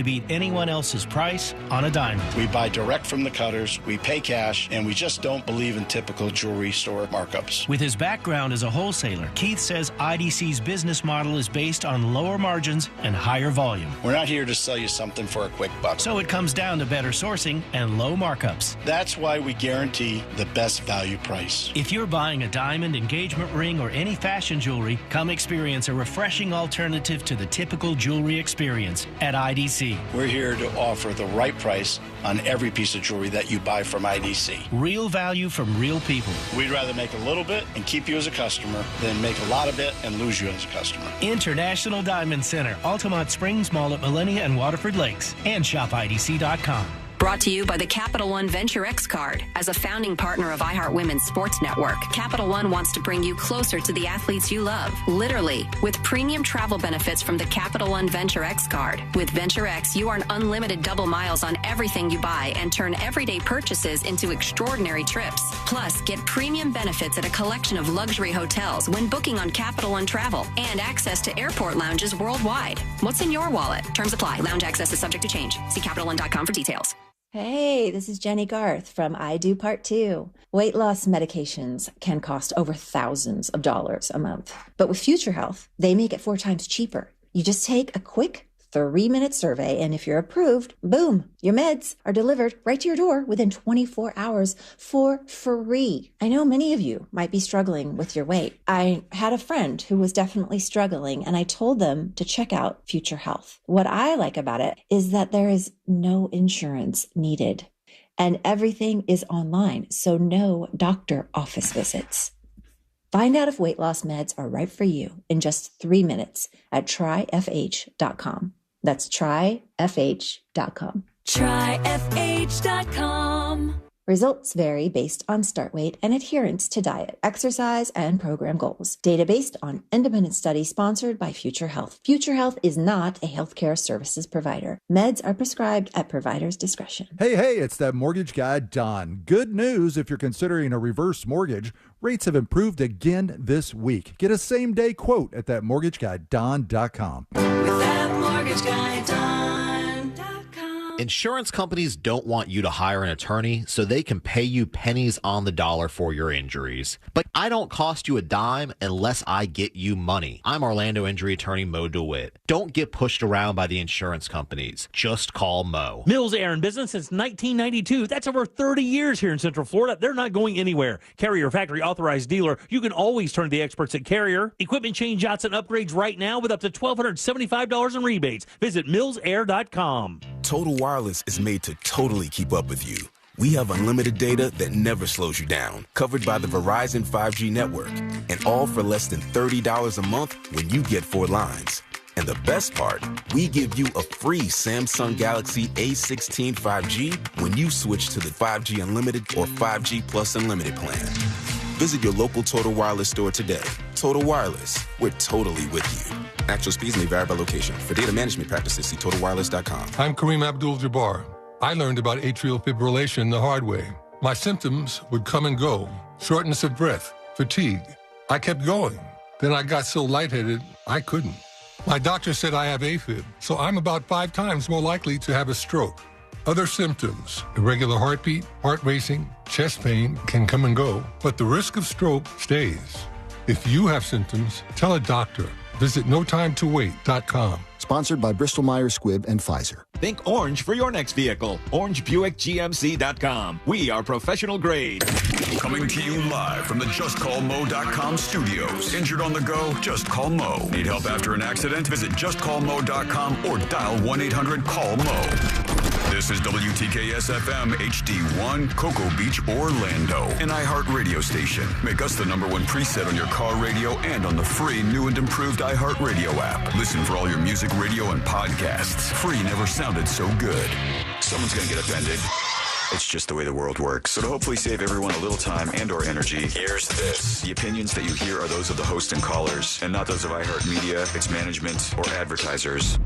beat anyone else's price on a diamond. We buy direct from the cutters, we pay cash, and we just don't believe in typical jewelry store markups. With his background as a wholesaler, Keith says IDC's business model is based on lower margins and higher volume. We're not here to sell you something for a quick buck. So it comes down to better sourcing and low markups. That's why we guarantee the best value price. If you're buying a diamond, engagement ring, or any fashion jewelry, come experience a refreshing alternative to the typical jewelry experience at IDC. We're here to offer the right price on every piece of jewelry that you buy from IDC. Real value from real people. We'd rather make a little bit and keep you as a customer than make a lot of it and lose you as a customer. International Diamond Center, Altamont Springs Mall at Millennia and Waterford Lakes, and shopidc.com. Brought to you by the Capital One Venture X card. As a founding partner of iHeart Women's Sports Network, Capital One wants to bring you closer to the athletes you love, literally, with premium travel benefits from the Capital One Venture X card. With Venture X, you earn unlimited double miles on everything you buy and turn everyday purchases into extraordinary trips. Plus, get premium benefits at a collection of luxury hotels when booking on Capital One Travel and access to airport lounges worldwide. What's in your wallet? Terms apply. Lounge access is subject to change. See CapitalOne.com for details. Hey, this is Jenny Garth from I Do Part 2. Weight loss medications can cost over thousands of dollars a month. But with Future Health, they make it 4 times cheaper. You just take a quick 3-minute survey, and if you're approved, boom, your meds are delivered right to your door within 24 hours for free. I know many of you might be struggling with your weight. I had a friend who was definitely struggling, and I told them to check out Future Health. What I like about it is that there is no insurance needed, and everything is online, so no doctor office visits. Find out if weight loss meds are right for you in just 3 minutes at tryfh.com. That's tryfh.com. Tryfh.com. Results vary based on start weight and adherence to diet, exercise, and program goals. Data based on independent study sponsored by Future Health. Future Health is not a healthcare services provider. Meds are prescribed at provider's discretion. Hey, it's that mortgage guy, Don. Good news if you're considering a reverse mortgage. Rates have improved again this week. Get a same-day quote at thatmortgageguyDon.com. With that mortgage guy, Don.com. Insurance companies don't want you to hire an attorney so they can pay you pennies on the dollar for your injuries. But I don't cost you a dime unless I get you money. I'm Orlando injury attorney Mo DeWitt. Don't get pushed around by the insurance companies. Just call Mo. Mills Air in business since 1992. That's over 30 years here in Central Florida. They're not going anywhere. Carrier factory authorized dealer. You can always turn to the experts at Carrier. Equipment change outs and upgrades right now with up to $1,275 in rebates. Visit millsair.com. Total Wireless is made to totally keep up with you. We have unlimited data that never slows you down, covered by the Verizon 5G network, and all for less than $30 a month when you get 4 lines. And the best part, we give you a free Samsung Galaxy A16 5G when you switch to the 5G Unlimited or 5G Plus Unlimited plan. Visit your local Total Wireless store today. Total Wireless, we're totally with you. Actual speeds may vary by location. For data management practices, see TotalWireless.com. I'm Kareem Abdul-Jabbar. I learned about atrial fibrillation the hard way. My symptoms would come and go. Shortness of breath, fatigue. I kept going. Then I got so lightheaded, I couldn't. My doctor said I have AFib, so I'm about 5 times more likely to have a stroke. Other symptoms, irregular heartbeat, heart racing, chest pain can come and go, but the risk of stroke stays. If you have symptoms, tell a doctor. Visit notimetowait.com. Sponsored by Bristol-Myers Squibb and Pfizer. Think orange for your next vehicle. OrangeBuickGMC.com. We are professional grade. Coming to you live from the JustCallMo.com studios. Injured on the go? Just call Mo. Need help after an accident? Visit JustCallMo.com or dial 1-800-CALL-MO. This is WTKS-FM HD1, Cocoa Beach, Orlando. An iHeart radio station. Make us the #1 preset on your car radio and on the free new and improved iHeart radio app. Listen for all your music, radio, and podcasts. Free never sounded so good. Someone's going to get offended. It's just the way the world works. So to hopefully save everyone a little time and or energy, here's this. The opinions that you hear are those of the host and callers, and not those of iHeartMedia, its management, or advertisers.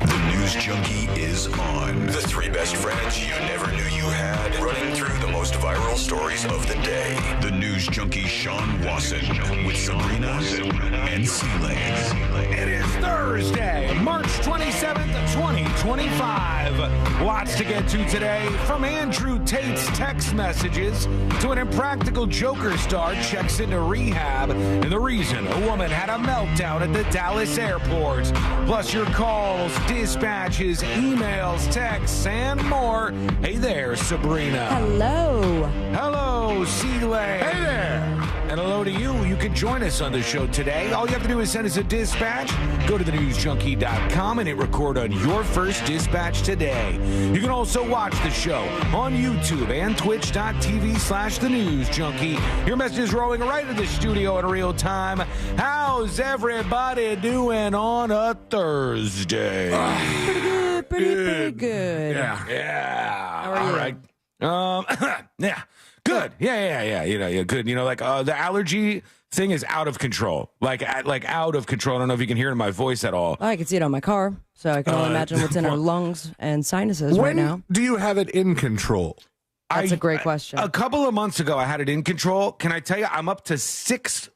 The News Junkie is on. The 3 best friends you never knew you had, running through the most viral stories of the day. The News Junkie Sean Wasson with Sabrina and C-Lane. It is Thursday, March 27th, 2025. Lots to get to today. From Andrew Tate's text messages to an Impractical Joker star checks into rehab and the reason a woman had a meltdown at the Dallas airport. Plus your calls, dispatches, emails, texts, and more. Hey there, Sabrina. Hello. Hello, Seeley. Hey there. And hello to you. You can join us on the show today. All you have to do is send us a dispatch. Go to thenewsjunkie.com and hit record on your first dispatch today. You can also watch the show on YouTube and twitch.tv/thenewsjunkie. Your message is rolling right into the studio in real time. How's everybody doing on a Thursday? Pretty good. Yeah. How are you? All right. Yeah. Good. Yeah. Good. The allergy thing is out of control. Like out of control. I don't know if you can hear it in my voice at all. I can see it on my car, so I can only imagine what's in our lungs and sinuses right now. Do you have it in control? That's a great question. A couple of months ago, I had it in control. Can I tell you, I'm up to 7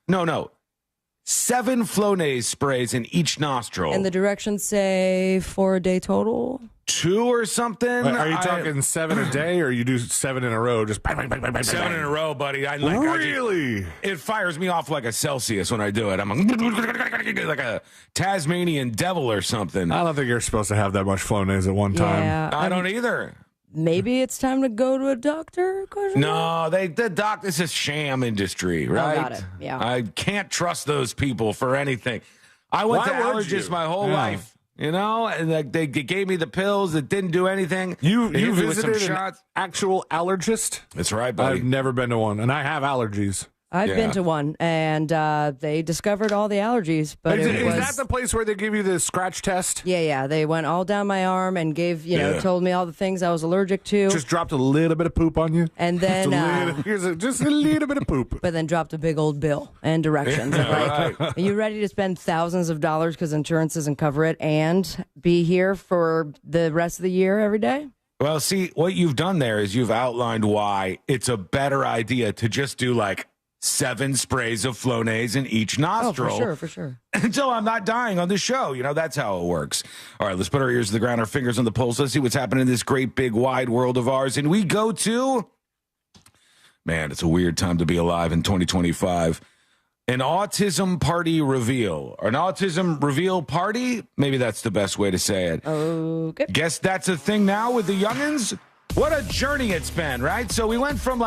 Flonase sprays in each nostril. And the directions say 4 a day total? 2 or something. Are you talking 7 a day, or you do 7 in a row? Just bang, bang, bang, bang, bang, 7 in a row, buddy. Really? It fires me off like a Celsius when I do it. I'm like a Tasmanian devil or something. I don't think you're supposed to have that much Flonase at one time. Yeah, I don't either. Maybe it's time to go to a doctor? No, the doc. This is sham industry, right? got it. Yeah. I can't trust those people for anything. I went to allergists my whole life, and they gave me the pills that didn't do anything. You They hit me with visited some an shots. actual allergist? That's right, buddy. I've never been to one, and I have allergies. I've been to one, and they discovered all the allergies. But is that the place where they give you the scratch test? Yeah. They went all down my arm and gave, told me all the things I was allergic to. Just dropped a little bit of poop on you? And then... just a little bit of poop. But then dropped a big old bill and directions. Are you ready to spend thousands of dollars because insurance doesn't cover it and be here for the rest of the year every day? Well, see, what you've done there is you've outlined why it's a better idea to just do 7 sprays of Flonase in each nostril. Oh, for sure. Until I'm not dying on the show. That's how it works. All right, let's put our ears to the ground, our fingers on the pulse. Let's see what's happening in this great, big, wide world of ours. And we go to, man, it's a weird time to be alive in 2025. An autism party reveal. Or an autism reveal party? Maybe that's the best way to say it. Okay. Guess that's a thing now with the youngins? What a journey it's been, right? So we went from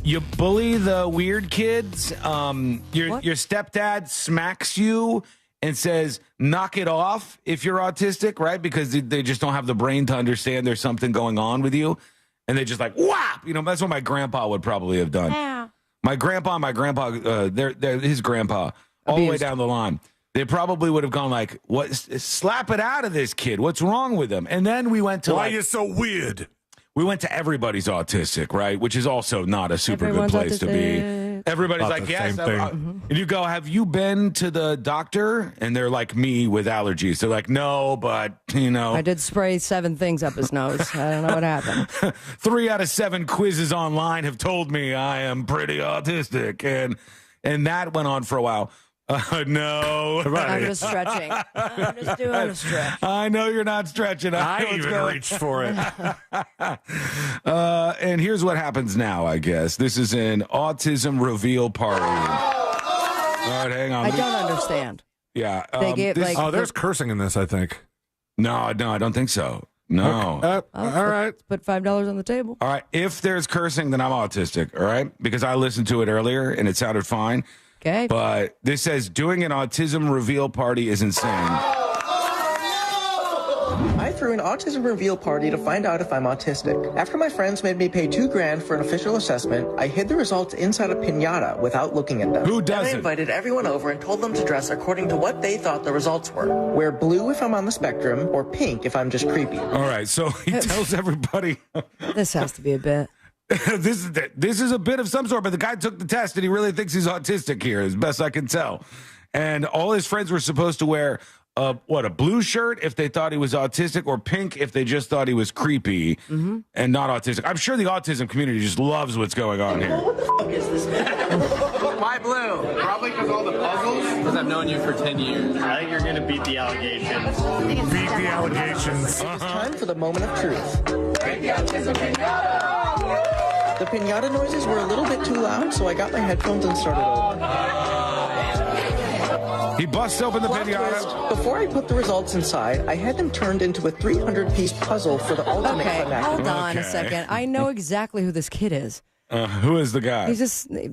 you bully the weird kids. Your stepdad smacks you and says, knock it off if you're autistic, right? Because they just don't have the brain to understand there's something going on with you. And they just whap! That's what my grandpa would probably have done. Yeah. My grandpa, his grandpa, all the way down the line. They probably would have gone what? Slap it out of this kid. What's wrong with him? And then we went to why are you so weird? We went to everybody's autistic, right? Which is also not a super good place to be. Everybody's yes. And you go, have you been to the doctor? And they're like me with allergies. They're like, no, but, I did spray 7 things up his nose. I don't know what happened. 3 out of 7 quizzes online have told me I am pretty autistic. And that went on for a while. No. I'm just stretching. I'm just doing a stretch. I know you're not stretching. I even reached for it. And here's what happens now, I guess. This is an autism reveal party. All right, hang on. I don't understand. Yeah. They gave, there's cursing in this, I think. No, I don't think so. No. Okay. All right. Let's put $5 on the table. All right. If there's cursing, then I'm autistic, all right? Because I listened to it earlier, and it sounded fine. Okay. But this says doing an autism reveal party is insane. I threw an autism reveal party to find out if I'm autistic. After my friends made me pay $2,000 for an official assessment, I hid the results inside a piñata without looking at them. Who doesn't? Then I invited everyone over and told them to dress according to what they thought the results were. Wear blue if I'm on the spectrum, or pink if I'm just creepy. All right, so he tells everybody. This has to be a bit. This is a bit of some sort, but the guy took the test and he really thinks he's autistic here, as best I can tell. And all his friends were supposed to wear a blue shirt if they thought he was autistic, or pink if they just thought he was creepy and not autistic. I'm sure the autism community just loves what's going on here. What the fuck is this? Why blue? Probably because all the puzzles. Because I've known you for 10 years. I think you're going to beat the allegations. Beat the allegations. It's time for the moment of truth. The piñata noises were a little bit too loud, so I got my headphones and started over. He busts open the Plot pinata. twist, before I put the results inside, I had them turned into a 300-piece puzzle for the ultimate Okay, climactic. hold on a second. I know exactly who this kid is. Who is the guy?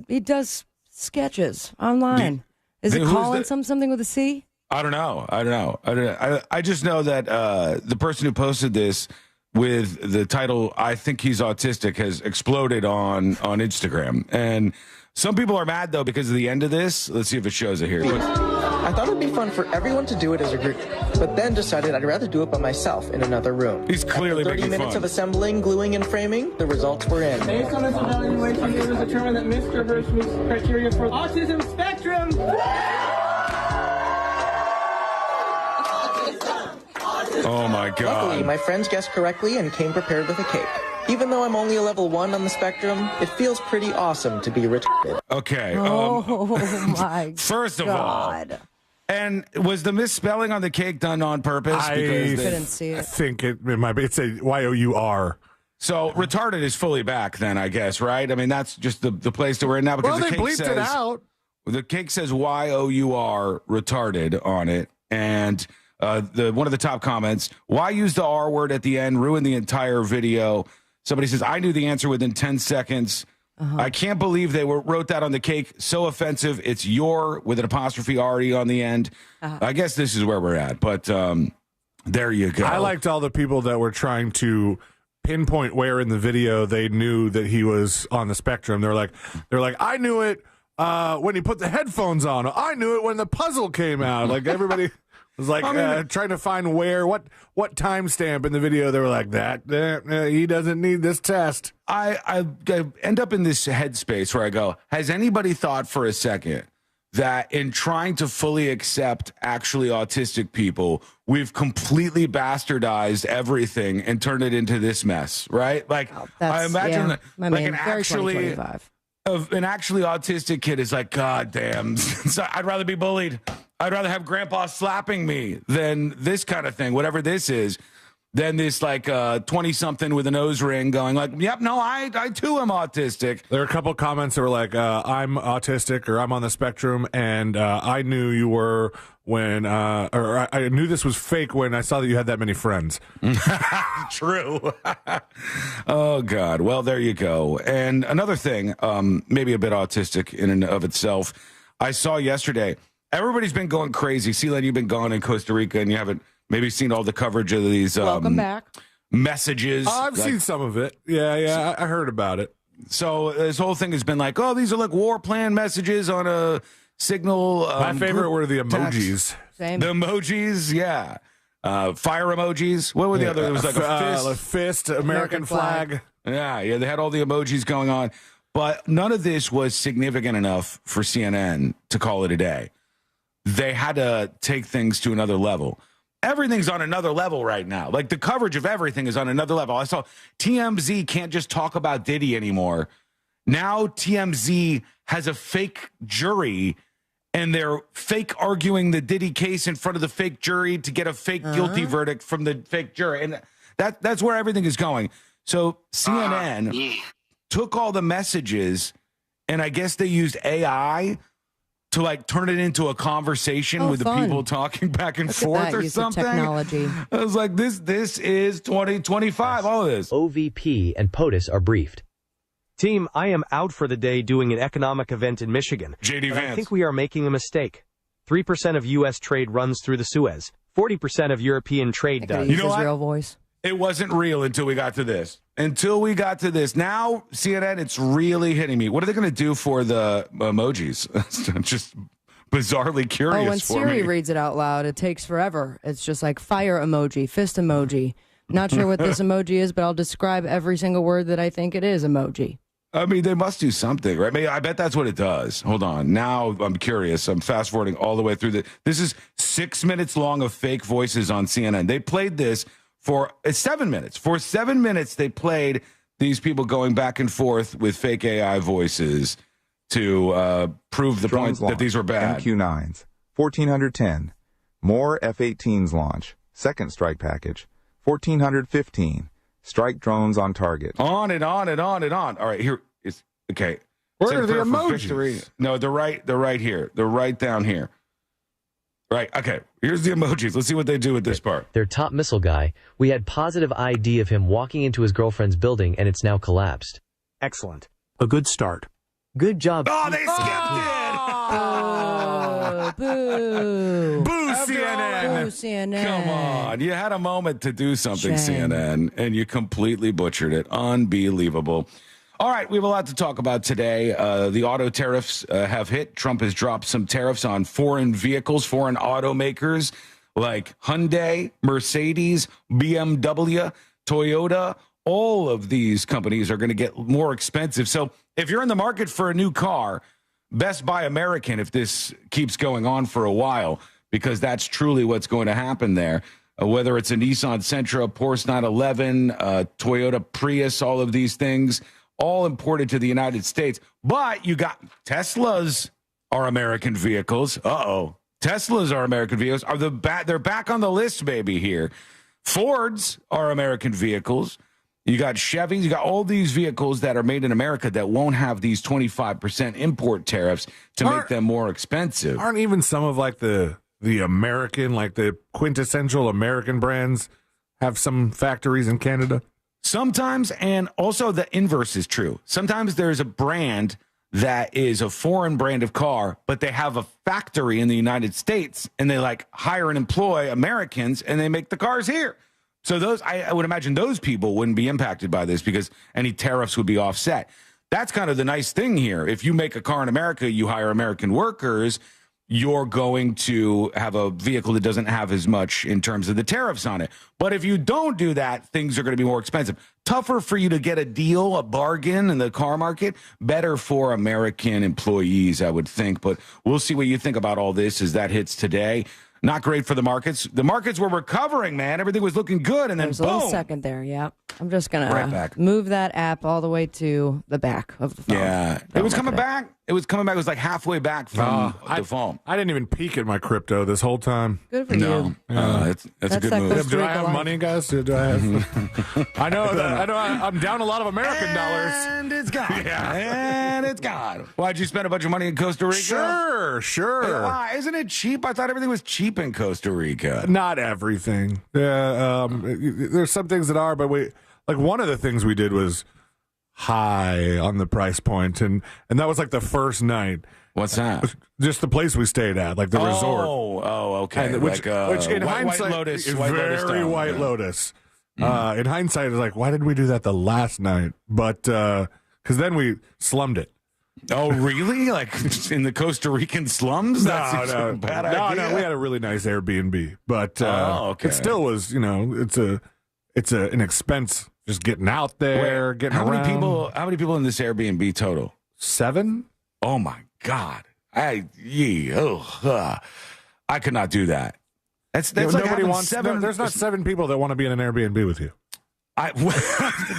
He does sketches online. Is it Colin something with a C? I don't know. I just know that the person who posted this with the title, I think he's autistic, has exploded on Instagram. And some people are mad, though, because of the end of this. Let's see if it shows it here. I thought it'd be fun for everyone to do it as a group, but then decided I'd rather do it by myself in another room. He's clearly After 30 making minutes fun. of assembling, gluing, and framing, the results were in. Based on this evaluation, it was determined that Mr. Hirsch meets criteria for autism spectrum. Oh, my God. Luckily, my friends guessed correctly and came prepared with a cake. Even though I'm only a level 1 on the spectrum, it feels pretty awesome to be retarded. Okay. Oh, my First of God. all, and was the misspelling on the cake done on purpose? I couldn't see it. I think it might be. It's a Y-O-U-R. So retarded is fully back then, I guess, right? I mean, that's just the place that we're in now because Well, the they cake bleeped says, it out. The cake says Y-O-U-R, retarded, on it. And one of the top comments, why use the R word at the end? Ruin the entire video. Somebody says, I knew the answer within 10 seconds. I can't believe they wrote that on the cake. So offensive. It's your with an apostrophe already on the end. I guess this is where we're at. But there you go. I liked all the people that were trying to pinpoint where in the video they knew that he was on the spectrum. They're like, I knew it when he put the headphones on. I knew it when the puzzle came out. Like everybody was like trying to find what timestamp in the video. They were like he doesn't need this test. I end up in this headspace where I go, has anybody thought for a second that in trying to fully accept actually autistic people, we've completely bastardized everything and turned it into this mess, right? Like, I imagine that, like an actually autistic kid is like, God damn, so I'd rather be bullied. I'd rather have grandpa slapping me than this kind of thing, whatever this is, than this like 20-something with a nose ring going like, yep, no, I too am autistic. There are a couple comments that were like, I'm autistic or I'm on the spectrum, and I knew you were when, or I knew this was fake when I saw that you had that many friends. True. Oh, God. Well, there you go. And another thing, maybe a bit autistic in and of itself, I saw yesterday, everybody's been going crazy. Celine, you've been gone in Costa Rica, and you haven't maybe seen all the coverage of these Welcome back. messages. I've seen some of it. Yeah, I heard about it. So this whole thing has been like, oh, these are like war plan messages on a signal. My favorite were the emojis. Same. The emojis, yeah. Fire emojis. What were the other? It was like a fist, American flag. Yeah, they had all the emojis going on. But none of this was significant enough for CNN to call it a day. They had to take things to another level. Everything's on another level right now. Like the coverage of everything is on another level. I saw TMZ can't just talk about Diddy anymore. Now TMZ has a fake jury and they're fake arguing the Diddy case in front of the fake jury to get a fake guilty verdict from the fake jury. And that's where everything is going. So CNN took all the messages and I guess they used AI to like turn it into a conversation with the people talking back and forth or something. Technology. I was like, this is 2025. All of this. OVP and POTUS are briefed. Team, I am out for the day doing an economic event in Michigan. JD But I Vance. think we are making a mistake. 3% of U.S. trade runs through the Suez. 40% of European trade does. You know what? Real voice. It wasn't real until we got to this. Now, CNN, it's really hitting me. What are they going to do for the emojis? Just bizarrely curious when for Siri me. reads it out loud, it takes forever. It's just like fire emoji, fist emoji. Not sure what this emoji is, but I'll describe every single word that I think it is emoji. I mean, they must do something, right? I bet that's what it does. Hold on. Now I'm curious. I'm fast forwarding all the way through this is 6 minutes long of fake voices on CNN. They played this for 7 minutes. For 7 minutes, they played these people going back and forth with fake AI voices to prove the point that these were bad. MQ-9s, 1410. More F-18s launch. Second strike package. 1415. Strike drones on target. On and on and on and on. All right, here is okay. Where are the Prayer for emojis? victory. No, they're right here. They're right down here. Right. Okay. Here's the emojis. Let's see what they do with this part. Their top missile guy. We had positive ID of him walking into his girlfriend's building, and it's now collapsed. Excellent. A good start. Good job. Oh, they skipped it. Boo. Boo, CNN. Boo, CNN. Come on. You had a moment to do something, Shame. CNN, and you completely butchered it. Unbelievable. All right, we have a lot to talk about today. The auto tariffs have hit. Trump has dropped some tariffs on foreign vehicles, foreign automakers like Hyundai, Mercedes, BMW, Toyota. All of these companies are going to get more expensive. So if you're in the market for a new car, Best Buy American, if this keeps going on for a while, because that's truly what's going to happen there. Whether it's a Nissan Sentra, Porsche 911, Toyota Prius, all of these things, all imported to the United States. But you got Teslas are American vehicles. Teslas are American vehicles. They're back on the list, baby, here. Fords are American vehicles. You got Chevys. You got all these vehicles that are made in America that won't have these 25% import tariffs to make them more expensive. Aren't even some of like the American, like the quintessential American brands have some factories in Canada? Sometimes, and also the inverse is true. Sometimes there's a brand that is a foreign brand of car, but they have a factory in the United States, and they like hire and employ Americans, and they make the cars here. So those, I would imagine those people wouldn't be impacted by this because any tariffs would be offset. That's kind of the nice thing here. If you make a car in America, you hire American workers, you're going to have a vehicle that doesn't have as much in terms of the tariffs on it. But if you don't do that, things are going to be more expensive. Tougher for you to get a deal, a bargain in the car market. Better for American employees, I would think. But we'll see what you think about all this as that hits today. Not great for the markets. The markets were recovering, man. Everything was looking good, and then There's boom. a little second there, yeah. I'm just going Right back. to move that app all the way to the back of the phone. Yeah. It was coming back. It was coming back. It was like halfway back from the phone. I didn't even peek at my crypto this whole time. Good for you. That's a good move. Do I have money, guys? Do I have? I know I'm down a lot of American dollars. And it's gone. And it's gone. Why'd you spend a bunch of money in Costa Rica? Sure. Why? Isn't it cheap? I thought everything was cheap in Costa Rica. Not everything. Yeah, there's some things that are, but one of the things we did was high on the price point, and that was like the first night. What's that? Just the place we stayed at, like the resort. Oh, okay. And which in hindsight, White Lotus, is White very Lotus style. White Lotus. In hindsight, it's like, why did we do that the last night? But because then we slummed it. Oh, really? Like in the Costa Rican slums? That's a bad idea. No, we had a really nice Airbnb, but okay. it still was, it's an expense just getting out there, getting how around. How many people in this Airbnb total? 7? Oh my God. I could not do that. That's like nobody wants 7. there's not 7 people that want to be in an Airbnb with you.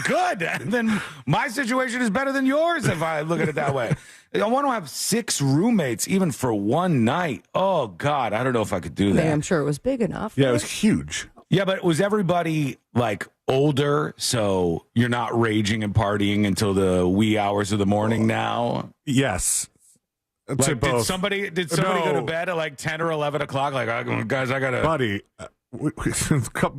Good. Then my situation is better than yours if I look at it that way. I want to have 6 roommates even for one night. Oh God, I don't know if I could do that. I'm sure it was big enough. Yeah, it was huge. Yeah, but was everybody like older, so you're not raging and partying until the wee hours of the morning now? Yes. Like, did somebody go to bed at like 10 or 11 o'clock? Like, guys, I gotta. Buddy,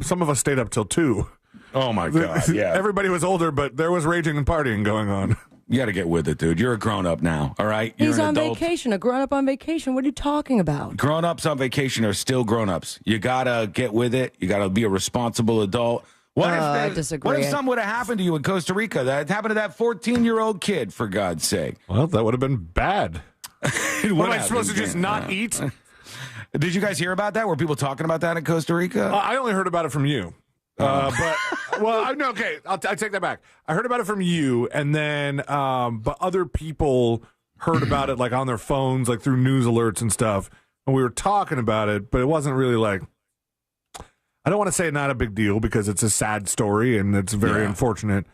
some of us stayed up till 2. Oh my God! Yeah, everybody was older, but there was raging and partying going on. You got to get with it, dude. You're a grown up now. All right, He's on vacation. A grown up on vacation. What are you talking about? Grown ups on vacation are still grown ups. You gotta get with it. You gotta be a responsible adult. I disagree. What if something would have happened to you in Costa Rica? That happened to that 14-year-old kid, for God's sake. Well, that would have been bad. What am I supposed to just not eat? Did you guys hear about that? Were people talking about that in Costa Rica? I only heard about it from you. Okay, I take that back. I heard about it from you, and then, but other people heard about it like on their phones, like through news alerts and stuff. And we were talking about it, but it wasn't really like, I don't want to say not a big deal because it's a sad story and it's very unfortunate.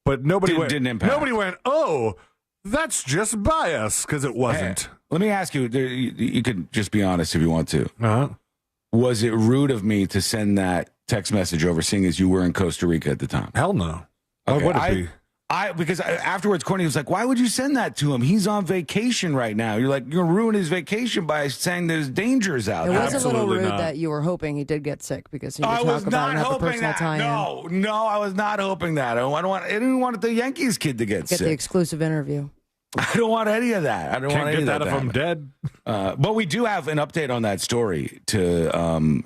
But nobody didn't impact. Nobody went, oh, that's just bias because it wasn't. Hey, let me ask you, you could just be honest if you want to. Uh-huh. Was it rude of me to send that text message over, seeing as you were in Costa Rica at the time? Hell no. Okay, Why would it be? Because afterwards, Courtney was like, why would you send that to him? He's on vacation right now. You're like, you're going to ruin his vacation by saying there's dangers out there. It was a little rude that you were hoping he did get sick because he would talk about and have a personal tie-in. No, I was not hoping that. I didn't want the Yankees kid to get sick. Get the exclusive interview. I don't want any of that. I don't want any of that. Can't get that if I'm dead. But we do have an update on that story to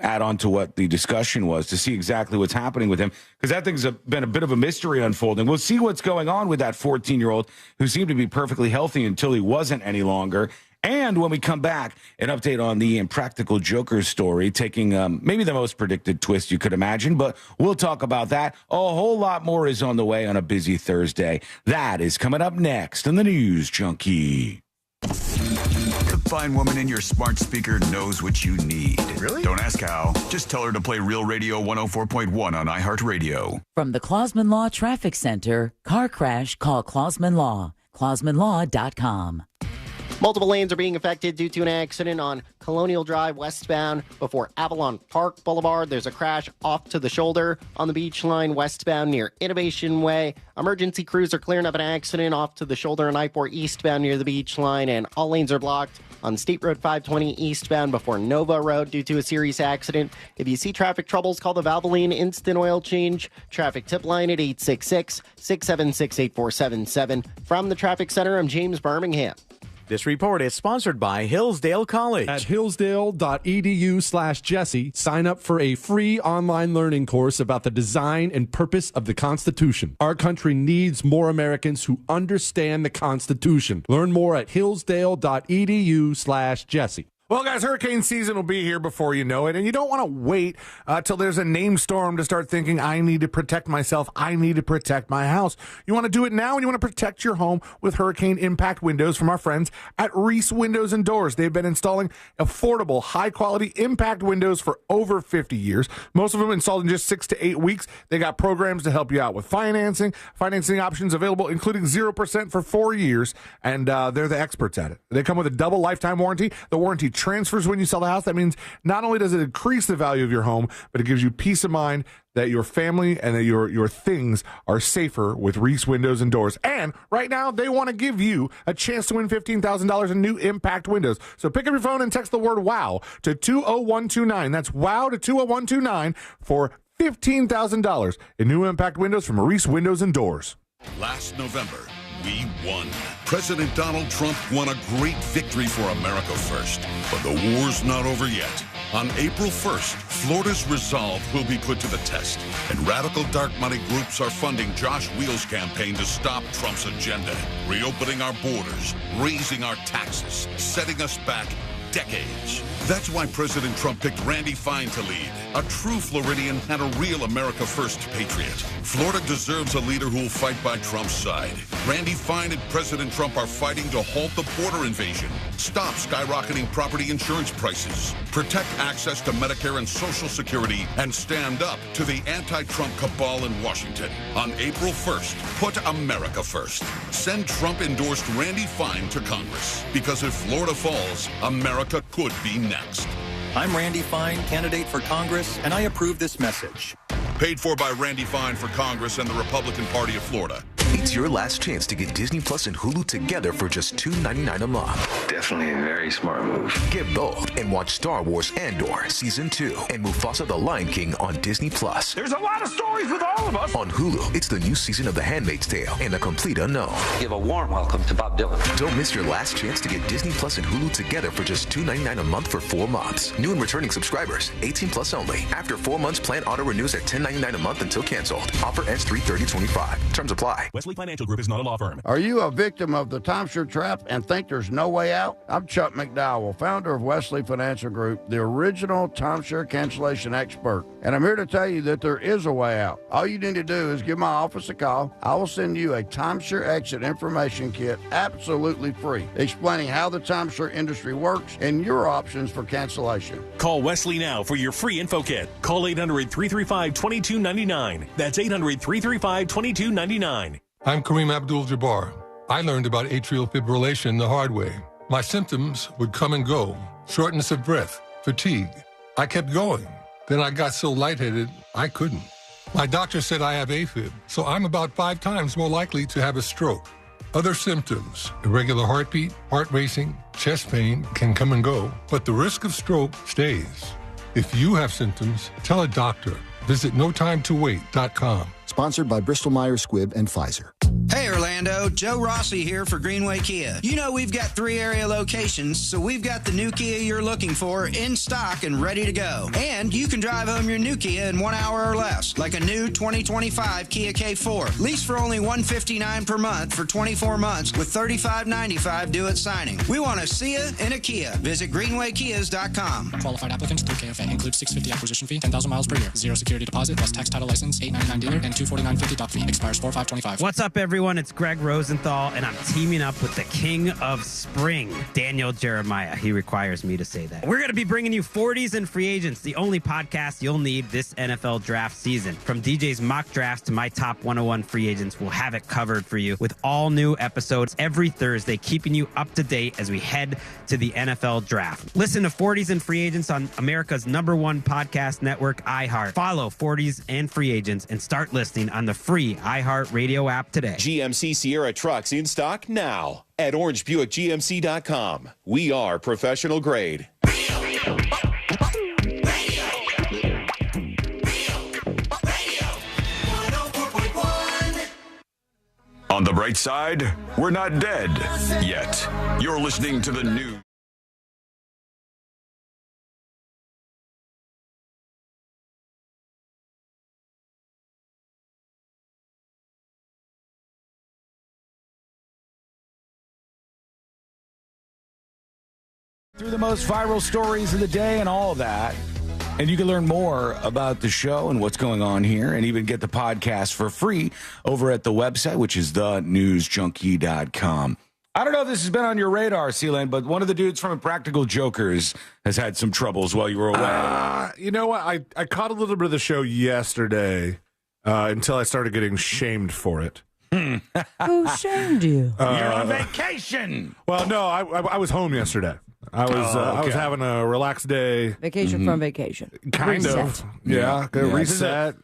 add on to what the discussion was, to see exactly what's happening with him, because that thing's been a bit of a mystery unfolding. We'll see what's going on with that 14-year-old who seemed to be perfectly healthy until he wasn't any longer. And when we come back, an update on the Impractical Joker story, taking maybe the most predicted twist you could imagine, but we'll talk about that. A whole lot more is on the way on a busy Thursday. That is coming up next on the News Junkie. The fine woman in your smart speaker knows what you need. Really? Don't ask how. Just tell her to play Real Radio 104.1 on iHeartRadio. From the Clausman Law Traffic Center, car crash, call Clausman Law. ClausmanLaw.com. Multiple lanes are being affected due to an accident on Colonial Drive westbound before Avalon Park Boulevard. There's a crash off to the shoulder on the beach line westbound near Innovation Way. Emergency crews are clearing up an accident off to the shoulder on I-4 eastbound near the beach line, and all lanes are blocked on State Road 520 eastbound before Nova Road due to a serious accident. If you see traffic troubles, call the Valvoline Instant Oil Change traffic tip line at 866-676-8477. From the Traffic Center, I'm James Birmingham. This report is sponsored by Hillsdale College. At hillsdale.edu/Jesse, sign up for a free online learning course about the design and purpose of the Constitution. Our country needs more Americans who understand the Constitution. Learn more at hillsdale.edu/Jesse. Well, guys, hurricane season will be here before you know it, and you don't want to wait till there's a named storm to start thinking, I need to protect myself, I need to protect my house. You want to do it now, and you want to protect your home with hurricane impact windows from our friends at Reese Windows and Doors. They've been installing affordable, high-quality impact windows for over 50 years. Most of them installed in just 6 to 8 weeks. They got programs to help you out with financing options available, including 0% for 4 years, and they're the experts at it. They come with a double lifetime warranty. The warranty transfers when you sell the house. That means not only does it increase the value of your home, but it gives you peace of mind that your family and that your things are safer with Reese Windows and Doors. And right now, they want to give you a chance to win $15,000 in new impact windows. So pick up your phone and text the word WOW to 20129. That's WOW to 20129 for $15,000 in new impact windows from Reese Windows and Doors. Last November, we won. President Donald Trump won a great victory for America First. But the war's not over yet. On April 1st, Florida's resolve will be put to the test. And radical dark money groups are funding Josh Wheel's campaign to stop Trump's agenda. Reopening our borders, raising our taxes, setting us back decades. That's why President Trump picked Randy Fine to lead, a true Floridian and a real America First patriot. Florida deserves a leader who will fight by Trump's side. Randy Fine and President Trump are fighting to halt the border invasion, stop skyrocketing property insurance prices, protect access to Medicare and Social Security, and stand up to the anti-Trump cabal in Washington. On April 1st, put America first. Send Trump-endorsed Randy Fine to Congress, because if Florida falls, America could be next. I'm Randy Fine, candidate for Congress, and I approve this message. Paid for by Randy Fine for Congress and the Republican Party of Florida. It's your last chance to get Disney Plus and Hulu together for just $2.99 a month. Definitely a very smart move. Get both and watch Star Wars Andor Season 2 and Mufasa the Lion King on Disney Plus. There's a lot of stories with all of us. On Hulu, it's the new season of The Handmaid's Tale and The Complete Unknown. Give a warm welcome to Bob Dylan. Don't miss your last chance to get Disney Plus and Hulu together for just $2.99 a month for 4 months. New and returning subscribers, 18 plus only. After 4 months, plan auto renews at $10.99 a month until canceled. Offer ends 3/30/25. Terms apply. Wesley Financial Group is not a law firm. Are you a victim of the timeshare trap and think there's no way out? I'm Chuck McDowell, founder of Wesley Financial Group, the original timeshare cancellation expert. And I'm here to tell you that there is a way out. All you need to do is give my office a call. I will send you a timeshare exit information kit absolutely free, explaining how the timeshare industry works and your options for cancellation. Call Wesley now for your free info kit. Call 800-335-2299. That's 800-335-2299. I'm Kareem Abdul-Jabbar. I learned about atrial fibrillation the hard way. My symptoms would come and go. Shortness of breath, fatigue. I kept going. Then I got so lightheaded, I couldn't. My doctor said I have AFib, so I'm about 5 times more likely to have a stroke. Other symptoms, irregular heartbeat, heart racing, chest pain can come and go, but the risk of stroke stays. If you have symptoms, tell a doctor. Visit notimetowait.com. Sponsored by Bristol-Myers Squibb and Pfizer. Hey Orlando, Joe Rossi here for Greenway Kia. You know we've got 3 area locations, so we've got the new Kia you're looking for in stock and ready to go. And you can drive home your new Kia in 1 hour or less, like a new 2025 Kia K4. Lease for only $159 per month for 24 months with $35.95 due at signing. We want to see you in a Kia. Visit greenwaykias.com. Qualified applicants through KFA includes $650 acquisition fee, 10,000 miles per year, 0 security deposit plus tax title license, $899 dealer, and $249.50 doc fee. Expires 4/5/25. What's up, everyone? It's Greg Rosenthal, and I'm teaming up with the King of Spring, Daniel Jeremiah. He requires me to say that. We're going to be bringing you 40s and Free Agents, the only podcast you'll need this NFL draft season. From DJ's mock drafts to my top 101 free agents, we'll have it covered for you with all new episodes every Thursday, keeping you up to date as we head to the NFL draft. Listen to 40s and Free Agents on America's #1 podcast network, iHeart. Follow 40s and Free Agents and start listening on the free iHeart Radio app today. GMC Sierra trucks in stock now at orangebuickgmc.com. We are professional grade. On the bright side, we're not dead yet. You're listening to the news. Through the most viral stories of the day and all of that. And you can learn more about the show and what's going on here and even get the podcast for free over at the website, which is thenewsjunkie.com. I don't know if this has been on your radar, C-Lane, but one of the dudes from Impractical Jokers has had some troubles while you were away. You know what? I caught a little bit of the show yesterday until I started getting shamed for it. Who shamed you? You're on vacation. Well, no, I was home yesterday. I was having a relaxed day. Vacation from vacation. Kind of. Yeah. Reset.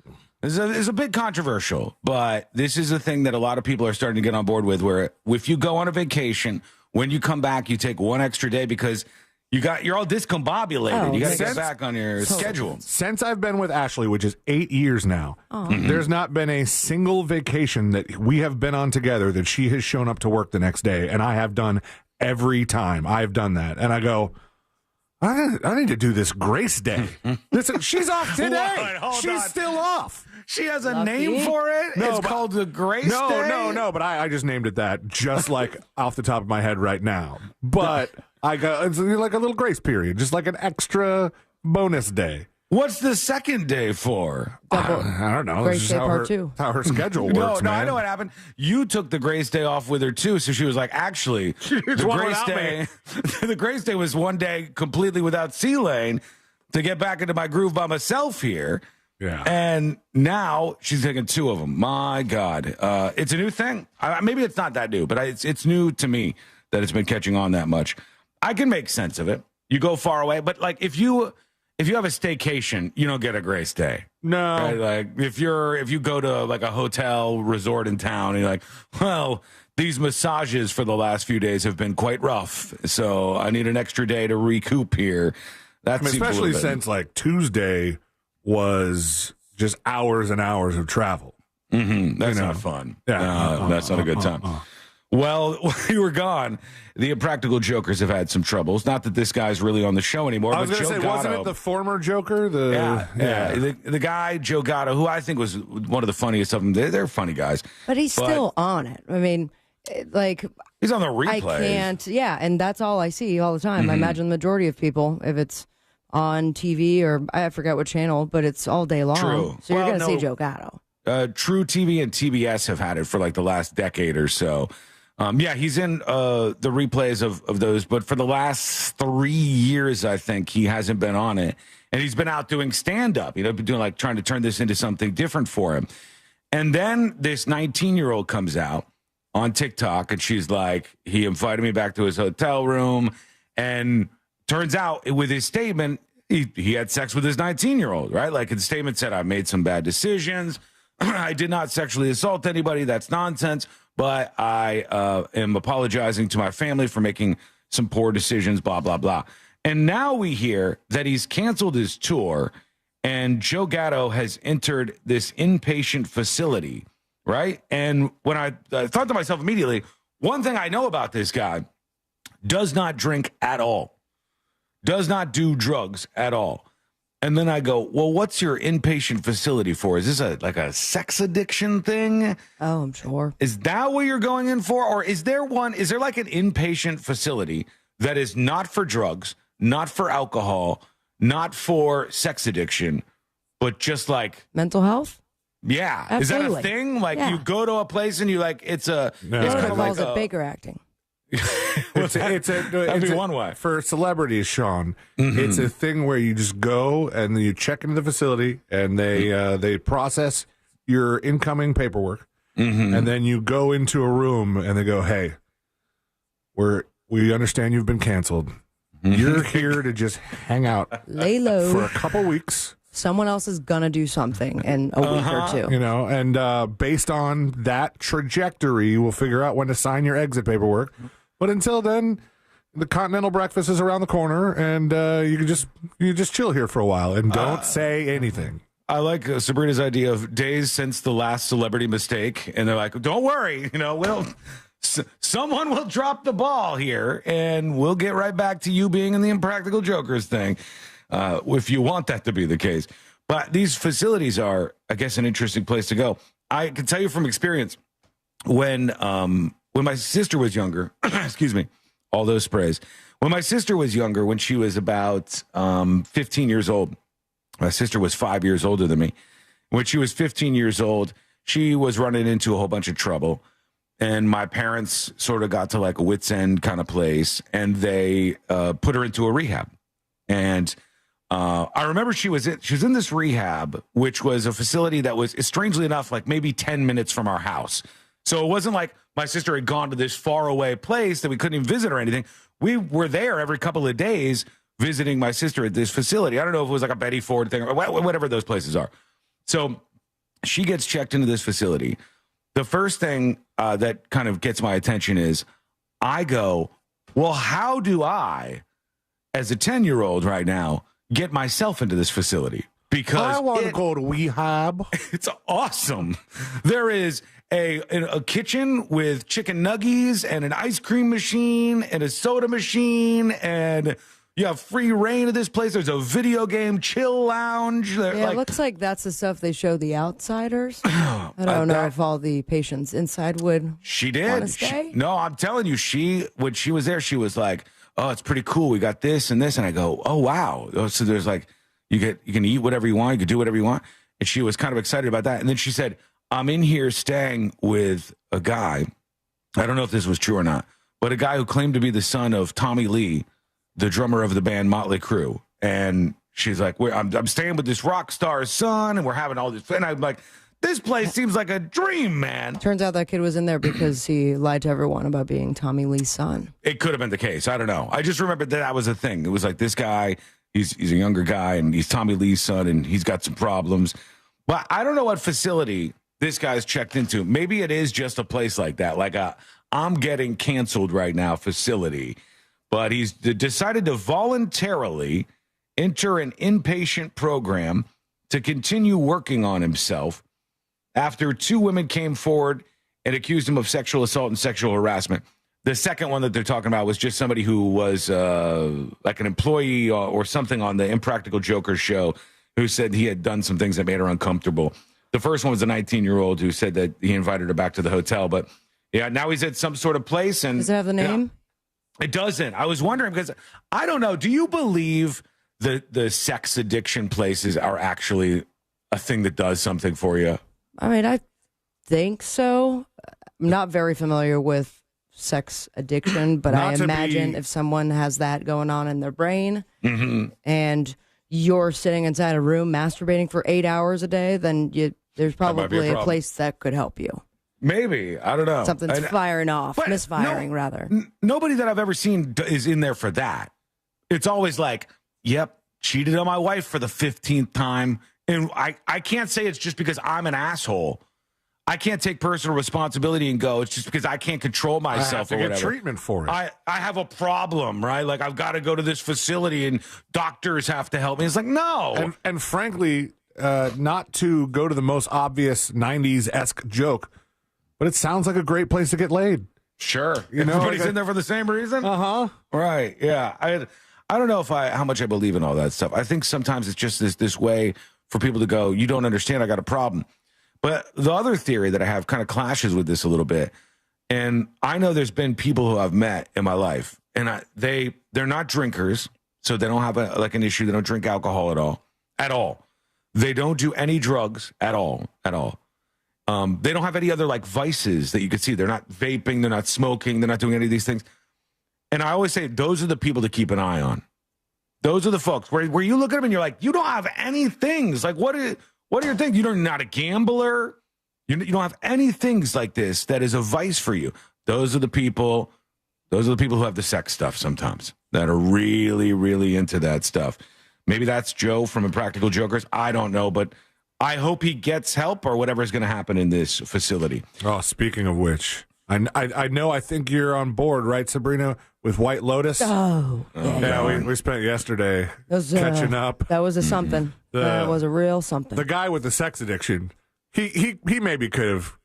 It's a bit controversial, but this is a thing that a lot of people are starting to get on board with, where if you go on a vacation, when you come back, you take 1 extra day because you're all discombobulated. You got to get back on your schedule. Since I've been with Ashley, which is 8 years now, there's not been a single vacation that we have been on together that she has shown up to work the next day, and I have done every time I've done that. And I go, I need to do this Grace Day. Listen, she's off today. She's still off. She has a name for it? No, it's called the Grace Day? No, but I just named it that just like off the top of my head right now. But I got it's like a little grace period, just like an extra bonus day. What's the second day for? I don't know. Grace Day Part 2. How her schedule works, No, man. I know what happened. You took the Grace Day off with her, too, so she was like, actually, the Grace Day was 1 day completely without C-Lane to get back into my groove by myself here. Yeah. And now she's taking 2 of them. My God. It's a new thing. Maybe it's not that new, but it's new to me that it's been catching on that much. I can make sense of it. You go far away, but like if you have a staycation, you don't get a Grace Day. No. Right? Like if you go to like a hotel resort in town and you're like, well, these massages for the last few days have been quite rough, so I need an extra day to recoup here. Especially since like Tuesday was just hours and hours of travel. Mm-hmm. That's not fun. Yeah. That's not a good time. Well, while you were gone, the Impractical Jokers have had some troubles. Not that this guy's really on the show anymore. I was going to say, wasn't it the former Joker? The guy, Joe Gatto, who I think was one of the funniest of them. They're funny guys. But he's still on it. I mean, like... He's on the replays. I can't... Yeah, and that's all I see all the time. Mm-hmm. I imagine the majority of people, if it's on TV or I forget what channel, but it's all day long. True. So you're going to see Joe Gatto. True TV and TBS have had it for like the last decade or so. He's in the replays of those, but for the last 3 years, I think he hasn't been on it, and he's been out doing stand-up. Doing trying to turn this into something different for him. And then this 19-year-old comes out on TikTok, and she's like, he invited me back to his hotel room, and turns out with his statement, he had sex with his 19-year-old, right? Like his statement said, I made some bad decisions. I did not sexually assault anybody. That's nonsense. But I am apologizing to my family for making some poor decisions, blah, blah, blah. And now we hear that he's canceled his tour, and Joe Gatto has entered this inpatient facility, right? And when I thought to myself immediately, one thing I know about this guy, does not drink at all, does not do drugs at all. And then I go, well, what's your inpatient facility for? Is this like a sex addiction thing? Oh, I'm sure. Is that what you're going in for? Or is there like an inpatient facility that is not for drugs, not for alcohol, not for sex addiction, but just like mental health? Yeah. Absolutely. Is that a thing? Like you go to a place and you like, it's kind of like a Baker acting. That'd be one way. For celebrities, Sean, it's a thing where you just go and you check into the facility and they process your incoming paperwork, and then you go into a room and they go, hey, we understand you've been canceled. You're here to just hang out, lay low for a couple weeks. Someone else is gonna do something in a week or two. You know, and based on that trajectory, we'll figure out when to sign your exit paperwork. But until then, the continental breakfast is around the corner, and you can just chill here for a while and don't say anything. I like Sabrina's idea of days since the last celebrity mistake, and they're like, "Don't worry, someone will drop the ball here, and we'll get right back to you being in the Impractical Jokers thing, if you want that to be the case." But these facilities are, I guess, an interesting place to go. I can tell you from experience when my sister was younger, excuse me, all those sprays. When my sister was younger, when she was about 15 years old, my sister was 5 years older than me. When she was 15 years old, she was running into a whole bunch of trouble. And my parents sort of got to like a wit's end kind of place, and they put her into a rehab. And I remember she was in this rehab, which was a facility that was, strangely enough, like maybe 10 minutes from our house. So it wasn't like my sister had gone to this far away place that we couldn't even visit or anything. We were there every couple of days visiting my sister at this facility. I don't know if it was like a Betty Ford thing or whatever those places are. So she gets checked into this facility. The first thing that kind of gets my attention is I go, well, how do I, as a 10-year-old right now, get myself into this facility? Because I want to go to Rehab. It's awesome. There is a kitchen with chicken nuggies and an ice cream machine and a soda machine, and you have free reign of this place. There's a video game chill lounge. It looks like that's the stuff they show the outsiders. I don't know if all the patients inside would. She did. No, I'm telling you, when she was there, she was like, "Oh, it's pretty cool. We got this and this," and I go, "Oh, wow!" So there's like, you can eat whatever you want, you can do whatever you want, and she was kind of excited about that. And then she said, I'm in here staying with a guy. I don't know if this was true or not, but a guy who claimed to be the son of Tommy Lee, the drummer of the band Motley Crue. And she's like, I'm staying with this rock star's son, and we're having all this. And I'm like, this place seems like a dream, man. Turns out that kid was in there because he lied to everyone about being Tommy Lee's son. It could have been the case. I don't know. I just remembered that was a thing. It was like this guy, he's a younger guy, and he's Tommy Lee's son, and he's got some problems. But I don't know what facility this guy's checked into. Maybe it is just a place like that, like a I'm getting canceled right now facility. But he's decided to voluntarily enter an inpatient program to continue working on himself after two women came forward and accused him of sexual assault and sexual harassment. The second one that they're talking about was just somebody who was like an employee or something on the Impractical Jokers show who said he had done some things that made her uncomfortable. The first one was a 19-year-old who said that he invited her back to the hotel. But, yeah, now he's at some sort of place. And does it have the name? It doesn't. I was wondering because, I don't know, do you believe the sex addiction places are actually a thing that does something for you? I mean, I think so. I'm not very familiar with sex addiction, but I imagine if someone has that going on in their brain and you're sitting inside a room masturbating for 8 hours a day, then there's probably a place that could help you. Maybe. I don't know. Something's firing off, misfiring, rather. Nobody that I've ever seen is in there for that. It's always like, yep, cheated on my wife for the 15th time. And I can't say it's just because I'm an asshole. I can't take personal responsibility and go, it's just because I can't control myself I have to or whatever. get treatment for it. I have a problem, right? Like, I've got to go to this facility and doctors have to help me. It's like, no. And frankly, not to go to the most obvious 90s-esque joke, but it sounds like a great place to get laid. Sure. Everybody's in there for the same reason? Uh-huh. Right, yeah. I don't know how much I believe in all that stuff. I think sometimes it's just this way for people to go, you don't understand, I got a problem. But the other theory that I have kind of clashes with this a little bit. And I know there's been people who I've met in my life, and they're not drinkers, so they don't have an issue. They don't drink alcohol at all. They don't do any drugs at all. They don't have any other like vices that you could see. They're not vaping. They're not smoking. They're not doing any of these things. And I always say those are the people to keep an eye on. Those are the folks where you look at them and you're like, you don't have any things. Like, what are your things? You're not a gambler. You don't have any things like this that is a vice for you. Those are the people who have the sex stuff sometimes that are really, really into that stuff. Maybe that's Joe from Impractical Jokers. I don't know, but I hope he gets help or whatever is going to happen in this facility. Oh, speaking of which, I think you're on board, right, Sabrina, with White Lotus? Oh. Yeah, we spent yesterday catching up. That was a something. That was a real something. The guy with the sex addiction, he maybe could have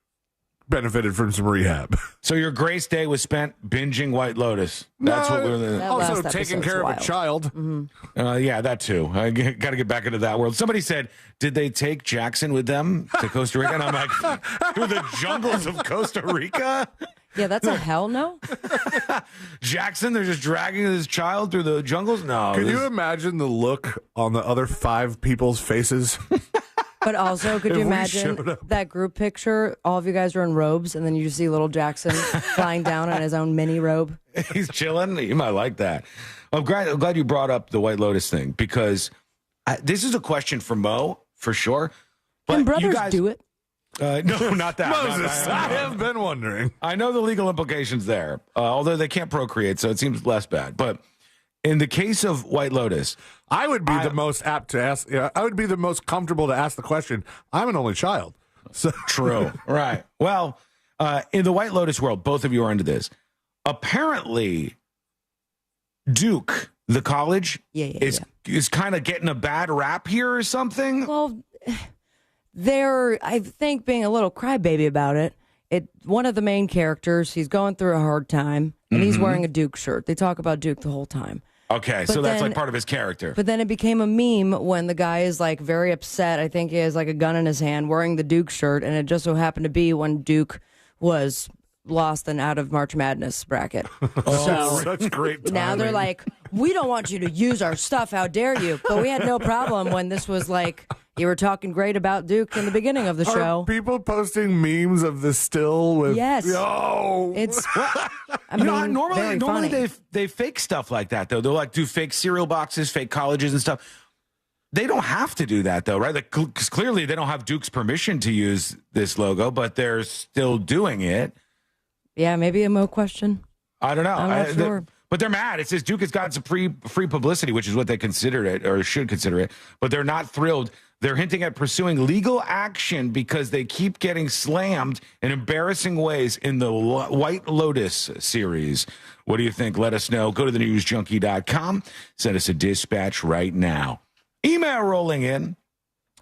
benefited from some rehab. So your grace day was spent binging White Lotus. That's what we're also taking care of a child. Mm-hmm. Yeah, that too. I got to get back into that world. Somebody said, did they take Jackson with them to Costa Rica? And I'm like, through the jungles of Costa Rica? Yeah, that's a hell no. Jackson, they're just dragging his child through the jungles? No. Can you imagine the look on the other 5 people's faces? But also, could you imagine that group picture? All of you guys are in robes, and then you just see little Jackson flying down on his own mini robe. He's chilling. You might like that. I'm glad you brought up the White Lotus thing, because this is a question for Mo, for sure. But Can brothers you guys do it? No, not that. Moses, I have been wondering. I know the legal implications there, although they can't procreate, so it seems less bad. But in the case of White Lotus, I would be the most apt to ask. I would be the most comfortable to ask the question. I'm an only child. So true. Right. Well, in the White Lotus world, both of you are into this. Apparently, Duke, the college, is kind of getting a bad rap here or something. Well, they're, I think, being a little crybaby about it. One of the main characters, he's going through a hard time, and he's wearing a Duke shirt. They talk about Duke the whole time. Okay, so that's like part of his character. But then it became a meme when the guy is like very upset. I think he has like a gun in his hand wearing the Duke shirt, and it just so happened to be when Duke was lost and out of March Madness bracket. So such great timing. Now they're like, we don't want you to use our stuff. How dare you? But we had no problem when this was like, you were talking great about Duke in the beginning of the show. Are people posting memes of this still with? Yes. Oh, it's. Normally they fake stuff like that though. They'll like do fake cereal boxes, fake colleges and stuff. They don't have to do that though, right? Because clearly they don't have Duke's permission to use this logo, but they're still doing it. Yeah, maybe a Mo question. I don't know. I'm not sure. But they're mad. It says Duke has gotten some free publicity, which is what they consider it or should consider it. But they're not thrilled. They're hinting at pursuing legal action because they keep getting slammed in embarrassing ways in the White Lotus series. What do you think? Let us know. Go to thenewsjunkie.com. Send us a dispatch right now. Email rolling in.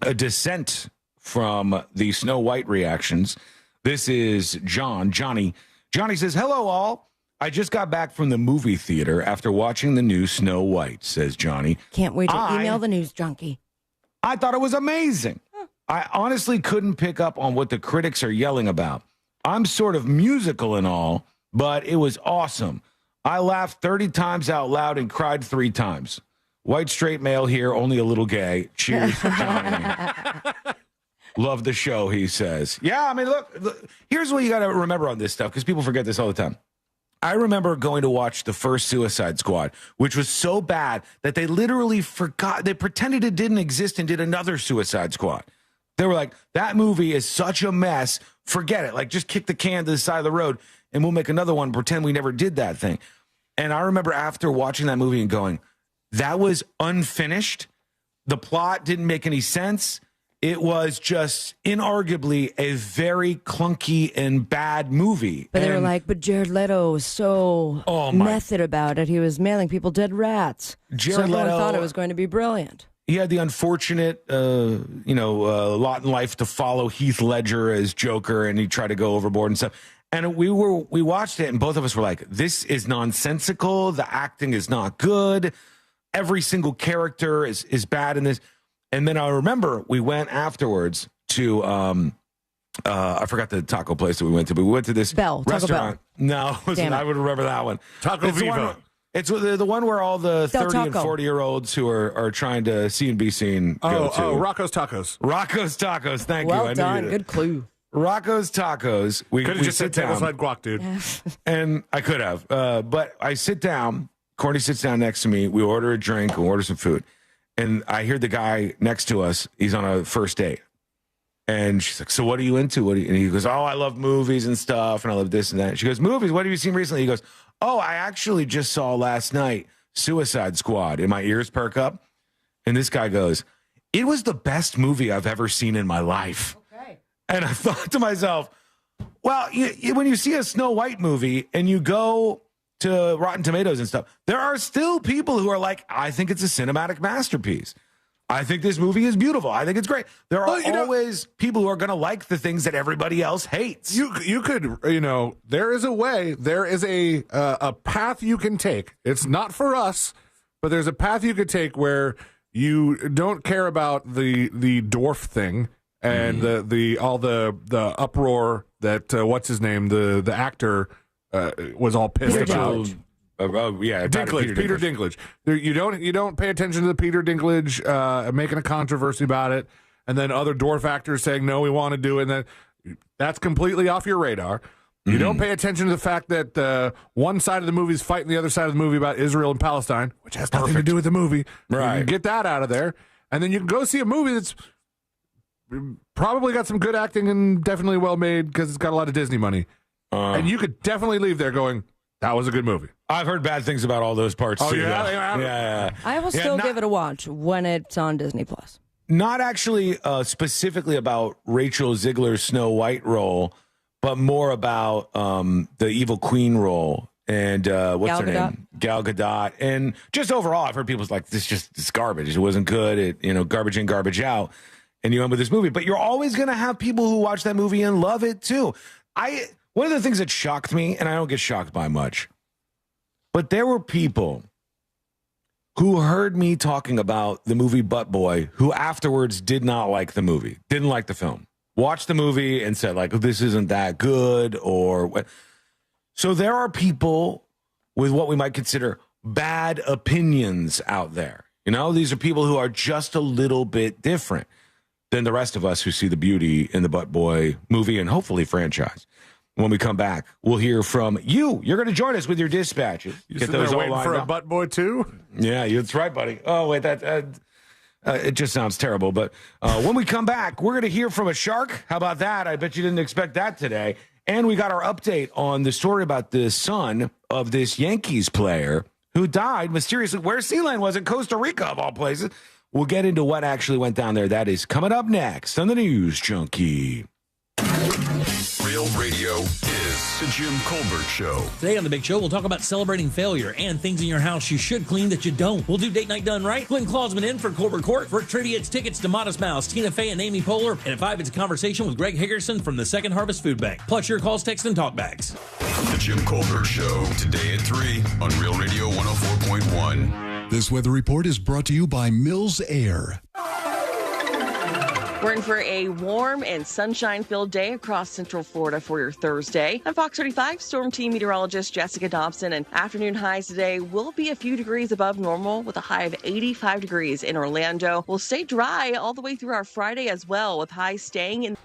A dissent from the Snow White reactions. This is Johnny. Johnny says, hello, all. I just got back from the movie theater after watching the new Snow White, says Johnny. Can't wait to email the news junkie. I thought it was amazing. I honestly couldn't pick up on what the critics are yelling about. I'm sort of musical and all, but it was awesome. I laughed 30 times out loud and cried 3 times. White straight male here, only a little gay. Cheers, Johnny. Love the show, he says. Yeah, I mean, look here's what you got to remember on this stuff, because people forget this all the time. I remember going to watch the first Suicide Squad, which was so bad that they literally forgot. They pretended it didn't exist and did another Suicide Squad. They were like, that movie is such a mess. forget it. Like, just kick the can to the side of the road and we'll make another one, pretend we never did that thing. And I remember after watching that movie and going, that was unfinished. The plot didn't make any sense. It was just inarguably a very clunky and bad movie. But they were like, but Jared Leto was so method about it. He was mailing people dead rats. So everyone thought it was going to be brilliant. He had the unfortunate, lot in life to follow Heath Ledger as Joker, and he tried to go overboard and stuff. And we watched it, and both of us were like, this is nonsensical. The acting is not good. Every single character is bad in this. And then I remember we went afterwards to, I forgot the taco place that we went to, but we went to this restaurant. No, I would remember that one. Taco Vivo. It's the one where all the 30 and 40-year-olds who are trying to see and be seen go to. Oh, Rocco's Tacos. Rocco's Tacos, thank you. Well done, good clue. Rocco's Tacos. We could have just said down, tableside guac, dude. And I could have. But I sit down. Courtney sits down next to me. We order a drink. We order some food. And I hear the guy next to us. He's on a first date. And she's like, so what are you into? And he goes, oh, I love movies and stuff. And I love this and that. She goes, movies? What have you seen recently? He goes, oh, I actually just saw last night Suicide Squad. And my ears perk up. And this guy goes, it was the best movie I've ever seen in my life. Okay. And I thought to myself, well, when you see a Snow White movie and you go to Rotten Tomatoes and stuff, there are still people who are like, I think it's a cinematic masterpiece. I think this movie is beautiful. I think it's great. There are always people who are going to like the things that everybody else hates. You could, there is a way, there is a path you can take. It's not for us, but there's a path you could take where you don't care about the dwarf thing and all the uproar that what's his name, the actor was all pissed about. Peter Dinklage. You don't pay attention to the Peter Dinklage making a controversy about it, and then other dwarf actors saying no, we want to do it. And that's completely off your radar. You don't pay attention to the fact that one side of the movie is fighting the other side of the movie about Israel and Palestine, which has nothing to do with the movie. Right. You can get that out of there, and then you can go see a movie that's probably got some good acting and definitely well made because it's got a lot of Disney money. And you could definitely leave there going, that was a good movie. I've heard bad things about all those parts too. Yeah. I will still give it a watch when it's on Disney Plus. Not actually specifically about Rachel Ziegler's Snow White role, but more about the evil queen role and what's her name? Gal Gadot. And just overall, I've heard people's like, it's garbage. It wasn't good. Garbage in, garbage out. And you went with this movie. But you're always going to have people who watch that movie and love it too. One of the things that shocked me, and I don't get shocked by much, but there were people who heard me talking about the movie Butt Boy who afterwards did not like the movie, didn't like the film, watched the movie and said, like, this isn't that good or what. So there are people with what we might consider bad opinions out there. These are people who are just a little bit different than the rest of us who see the beauty in the Butt Boy movie and hopefully franchise. When we come back, we'll hear from you. You're going to join us with your dispatches. Get those all waiting for a Butt Boy too? Yeah, that's right, buddy. Oh, wait, it just sounds terrible. But when we come back, we're going to hear from a shark. How about that? I bet you didn't expect that today. And we got our update on the story about the son of this Yankees player who died mysteriously. Where Sealand was in Costa Rica, of all places. We'll get into what actually went down there. That is coming up next on the News Junkie. Real radio is the Jim Colbert Show. Today on The Big Show, we'll talk about celebrating failure and things in your house you should clean that you don't. We'll do Date Night Done Right. Glenn Clausman in for Colbert Court. For trivia, it's tickets to Modest Mouse, Tina Fey, and Amy Poehler. And at 5, it's a conversation with Greg Higgerson from the Second Harvest Food Bank. Plus your calls, texts, and talkbacks. The Jim Colbert Show, today at 3 on Real Radio 104.1. This weather report is brought to you by Mills Air. We're in for a warm and sunshine-filled day across Central Florida for your Thursday. On Fox 35, Storm Team meteorologist Jessica Dobson, and afternoon highs today will be a few degrees above normal with a high of 85 degrees in Orlando. We'll stay dry all the way through our Friday as well, with highs staying in.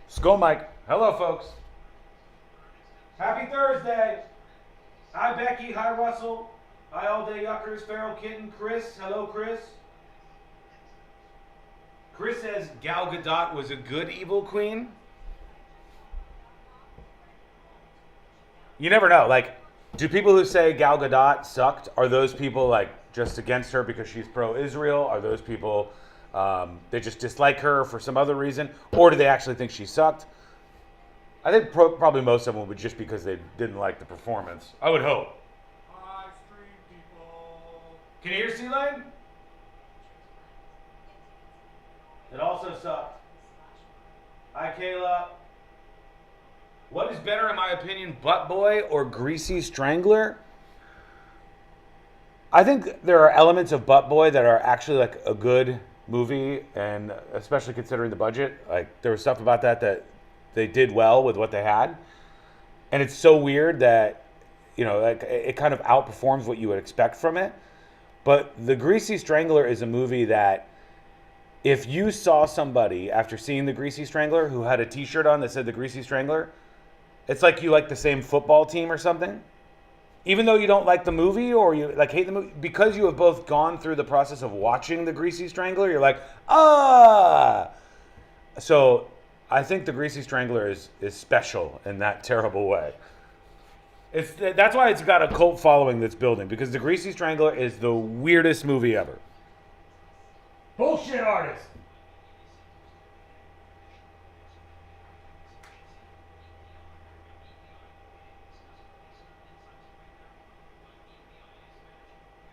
Skull Mike. Hello, folks. Happy Thursday. Hi, Becky. Hi, Russell. Hi, All Day Yuckers, Feral Kitten, Chris. Hello, Chris. Chris says Gal Gadot was a good evil queen. You never know. Like, do people who say Gal Gadot sucked, are those people like just against her because she's pro-Israel? Are those people they just dislike her for some other reason? Or do they actually think she sucked? I think probably most of them would just because they didn't like the performance. I would hope. Can you hear C-Lane? It also sucked. Hi, Kayla. What is better, in my opinion, Butt Boy or Greasy Strangler? I think there are elements of Butt Boy that are actually like a good movie, and especially considering the budget. Like, there was stuff about that they did well with what they had. And it's so weird that, you know, like, it kind of outperforms what you would expect from it. But The Greasy Strangler is a movie that if you saw somebody after seeing The Greasy Strangler who had a t-shirt on that said The Greasy Strangler, it's like you like the same football team or something. Even though you don't like the movie or you like hate the movie, because you have both gone through the process of watching The Greasy Strangler, you're like, ah! So I think The Greasy Strangler is special in that terrible way. That's why it's got a cult following that's building, because The Greasy Strangler is the weirdest movie ever. Bullshit artist.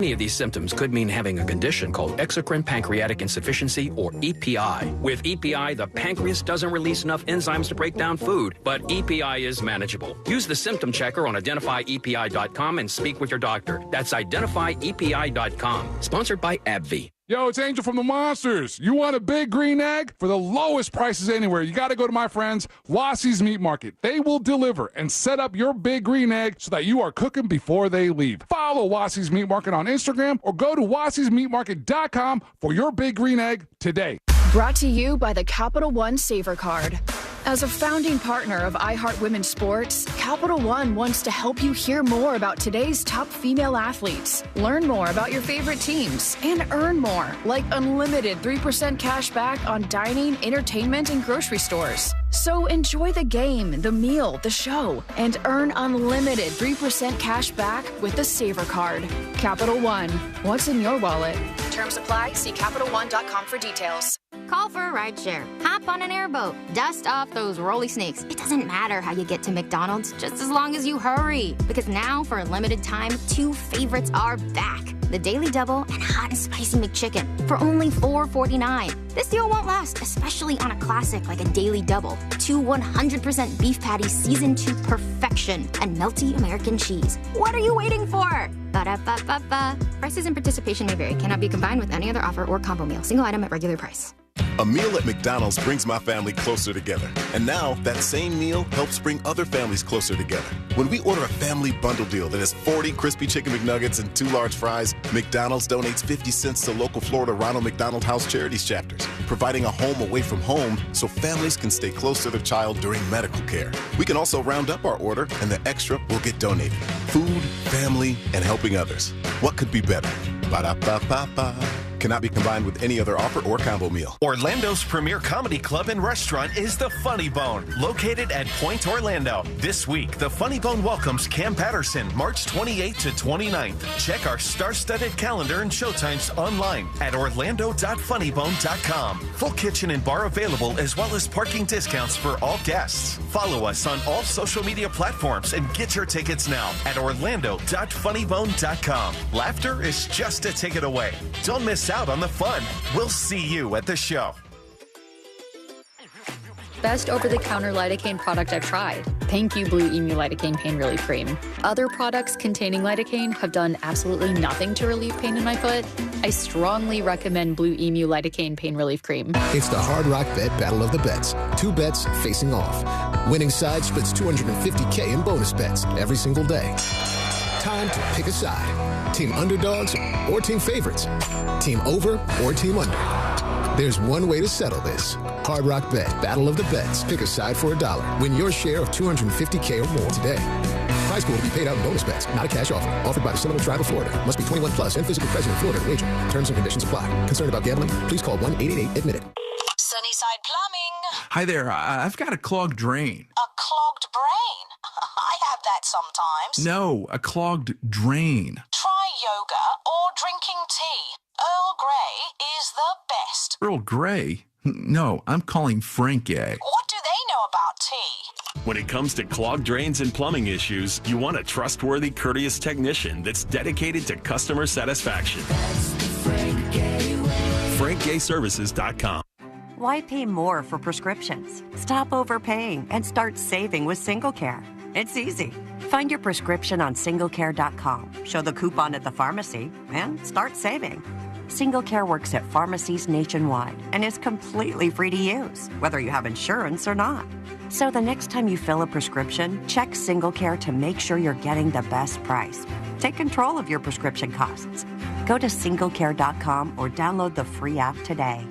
Any of these symptoms could mean having a condition called exocrine pancreatic insufficiency, or EPI. With EPI, the pancreas doesn't release enough enzymes to break down food, but EPI is manageable. Use the symptom checker on identifyepi.com and speak with your doctor. That's identifyepi.com. Sponsored by AbbVie. Yo, it's Angel from the Monsters. You want a big green egg? For the lowest prices anywhere, you got to go to my friends, Wassie's Meat Market. They will deliver and set up your big green egg so that you are cooking before they leave. Follow Wassie's Meat Market on Instagram or go to wassiesmeatmarket.com for your big green egg today. Brought to you by the Capital One Saver Card. As a founding partner of iHeart Women's Sports, Capital One wants to help you hear more about today's top female athletes, learn more about your favorite teams, and earn more, like unlimited 3% cash back on dining, entertainment, and grocery stores. So enjoy the game, the meal, the show, and earn unlimited 3% cash back with the Saver Card. Capital One, what's in your wallet? Terms apply. See CapitalOne.com for details. Call for a rideshare. Hop on an airboat. Dust off those rolly snakes. It doesn't matter how you get to McDonald's, just as long as you hurry. Because now, for a limited time, 2 favorites are back. The Daily Double and Hot and Spicy McChicken for only $4.49. This deal won't last, especially on a classic like a Daily Double. 2 100% beef patties seasoned to perfection and melty American cheese. What are you waiting for? Ba-da-ba-ba-ba. Prices and participation may vary. Cannot be combined with any other offer or combo meal. Single item at regular price. A meal at McDonald's brings my family closer together. And now, that same meal helps bring other families closer together. When we order a family bundle deal that has 40 crispy chicken McNuggets and 2 large fries, McDonald's donates 50 cents to local Florida Ronald McDonald House Charities chapters, providing a home away from home so families can stay close to their child during medical care. We can also round up our order, and the extra will get donated. Food, family, and helping others. What could be better? Ba-da-ba-ba-ba. Cannot be combined with any other offer or combo meal. Orlando's premier comedy club and restaurant is the Funny Bone, located at Point Orlando. This week, the Funny Bone welcomes Cam Patterson, March 28th to 29th. Check our star-studded calendar and showtimes online at orlando.funnybone.com. Full kitchen and bar available, as well as parking discounts for all guests. Follow us on all social media platforms and get your tickets now at orlando.funnybone.com. Laughter is just a ticket away. Don't miss out on the fun. We'll see you at the show. Best over-the-counter lidocaine product I've tried. Thank you, Blue Emu Lidocaine Pain Relief Cream. Other products containing lidocaine have done absolutely nothing to relieve pain in my foot. I strongly recommend Blue Emu Lidocaine Pain Relief Cream. It's the Hard Rock Bet Battle of the Bets. 2 bets facing off. Winning side splits $250K in bonus bets every single day. Time to pick a side. Team underdogs or team favorites. Team over or team under. There's one way to settle this. Hard Rock Bet, Battle of the Bets. Pick a side for $1. Win your share of $250K or more today. Prize pool will be paid out in bonus bets, not a cash offer. Offered by the Seminole Tribe of Florida. Must be 21 plus and physically present in Florida to wager. Terms and conditions apply. Concerned about gambling? Please call 1-888-ADMIT-IT. Hi there. I've got a clogged drain. A clogged brain? I have that sometimes. No, a clogged drain. Try yoga or drinking tea. Earl Grey is the best. Earl Grey? No, I'm calling Frank A. What do they know about tea? When it comes to clogged drains and plumbing issues, you want a trustworthy, courteous technician that's dedicated to customer satisfaction. FrankGayServices.com. Why pay more for prescriptions? Stop overpaying and start saving with SingleCare. It's easy. Find your prescription on SingleCare.com, show the coupon at the pharmacy, and start saving. SingleCare works at pharmacies nationwide and is completely free to use, whether you have insurance or not. So the next time you fill a prescription, check SingleCare to make sure you're getting the best price. Take control of your prescription costs. Go to SingleCare.com or download the free app today.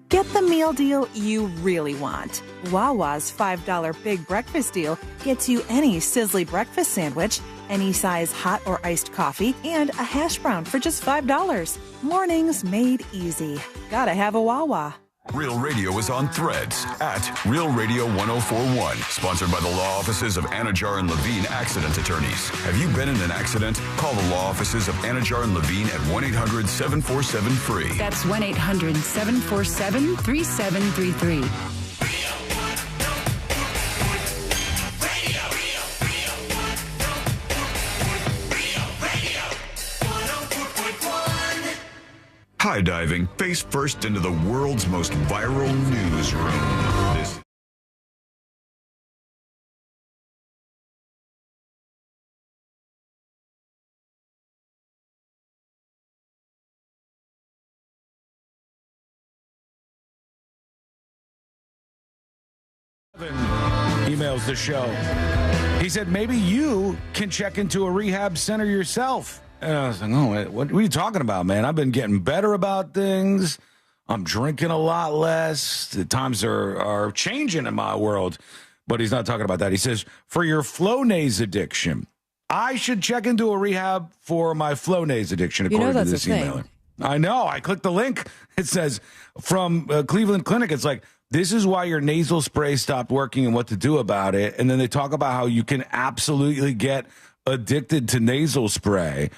Get the meal deal you really want. Wawa's $5 Big Breakfast Deal gets you any sizzly breakfast sandwich, any size hot or iced coffee, and a hash brown for just $5. Mornings made easy. Gotta have a Wawa. Real Radio is on Threads at Real Radio 1041. Sponsored by the law offices of Anajar and Levine Accident Attorneys. Have you been in an accident? Call the law offices of Anajar and Levine at 1-800-747-FREE. That's 1-800-747-3733. High diving face first into the world's most viral newsroom. This emails the show. He said, maybe you can check into a rehab center yourself. And I was like, no, what are you talking about, man? I've been getting better about things. I'm drinking a lot less. The times are changing in my world. But he's not talking about that. He says, for your Flonase addiction, I should check into a rehab for my Flonase addiction, according to this emailer. I know. I clicked the link. It says from Cleveland Clinic. It's like, this is why your nasal spray stopped working and what to do about it. And then they talk about how you can absolutely get addicted to nasal spray.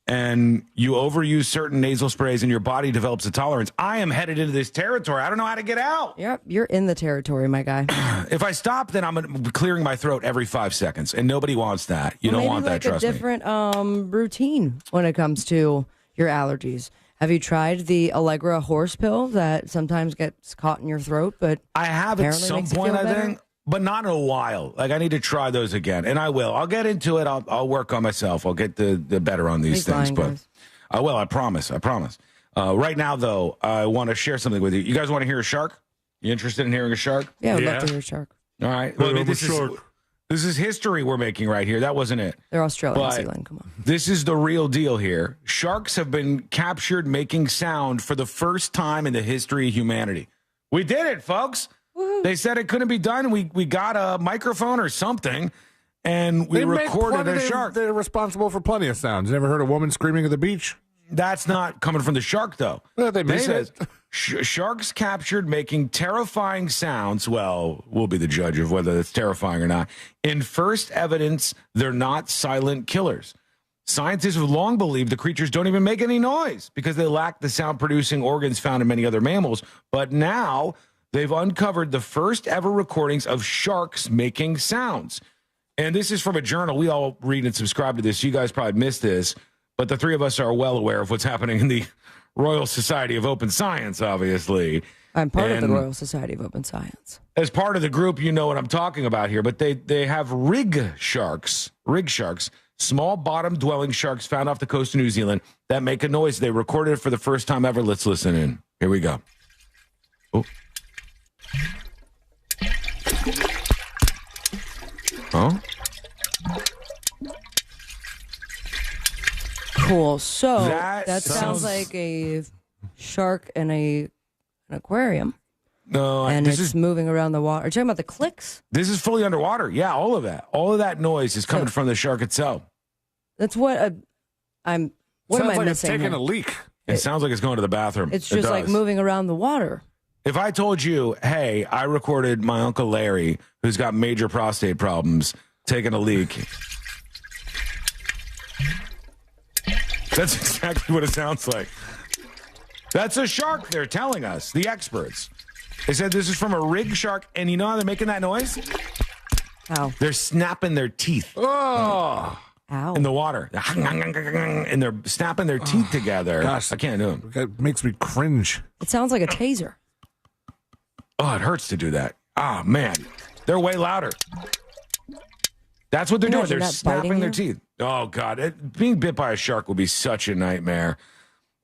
And you overuse certain nasal sprays and your body develops a tolerance. I am headed into this territory. I don't know how to get out. Yep, you're in the territory, my guy. If I stop, then I'm clearing my throat every 5 seconds. And nobody wants that. You don't want that, trust me. Maybe like a different routine when it comes to your allergies. Have you tried the Allegra horse pill that sometimes gets caught in your throat? But I have at some point, I think. But not in a while. Like, I need to try those again, and I will. I'll get into it. I'll work on myself. I'll get the better on these things. But I will. I promise. Right now, though, I want to share something with you. You guys want to hear a shark? You interested in hearing a shark? Yeah, I'd love to hear a shark. All right. Well, this is history we're making right here. That wasn't it. They're Australian, New Zealand. Come on. This is the real deal here. Sharks have been captured making sound for the first time in the history of humanity. We did it, folks. They said it couldn't be done. We got a microphone or something, and we recorded a shark. They're responsible for plenty of sounds. You never heard a woman screaming at the beach? That's not coming from the shark, though. Well, they made it. Sharks captured making terrifying sounds. Well, we'll be the judge of whether it's terrifying or not. In first evidence, they're not silent killers. Scientists have long believed the creatures don't even make any noise because they lack the sound-producing organs found in many other mammals. But now they've uncovered the first ever recordings of sharks making sounds. And this is from a journal. We all read and subscribe to this. You guys probably missed this, but the three of us are well aware of what's happening in the Royal Society of Open Science, obviously. I'm part of the Royal Society of Open Science. As part of the group, you know what I'm talking about here, but they have rig sharks, small bottom-dwelling sharks found off the coast of New Zealand that make a noise. They recorded it for the first time ever. Let's listen in. Here we go. Oh. Oh. Cool. So that sounds like a shark in an aquarium. No, and it's moving around the water. Are you talking about the clicks? This is fully underwater. Yeah, all of that. All of that noise is coming from the shark itself. That's what I'm. What am I like missing? It's taking a leak. It sounds like it's going to the bathroom. It's just like moving around the water. If I told you, hey, I recorded my Uncle Larry, who's got major prostate problems, taking a leak. That's exactly what it sounds like. That's a shark, they're telling us, the experts. They said this is from a rig shark, and you know how they're making that noise? How? They're snapping their teeth. Oh. Ow. In the water. And they're snapping their teeth together. Gosh, I can't do it. That makes me cringe. It sounds like a taser. Oh, it hurts to do that. Ah, man. They're way louder. That's what they're doing. They're snapping their teeth. Oh, God. Being bit by a shark would be such a nightmare.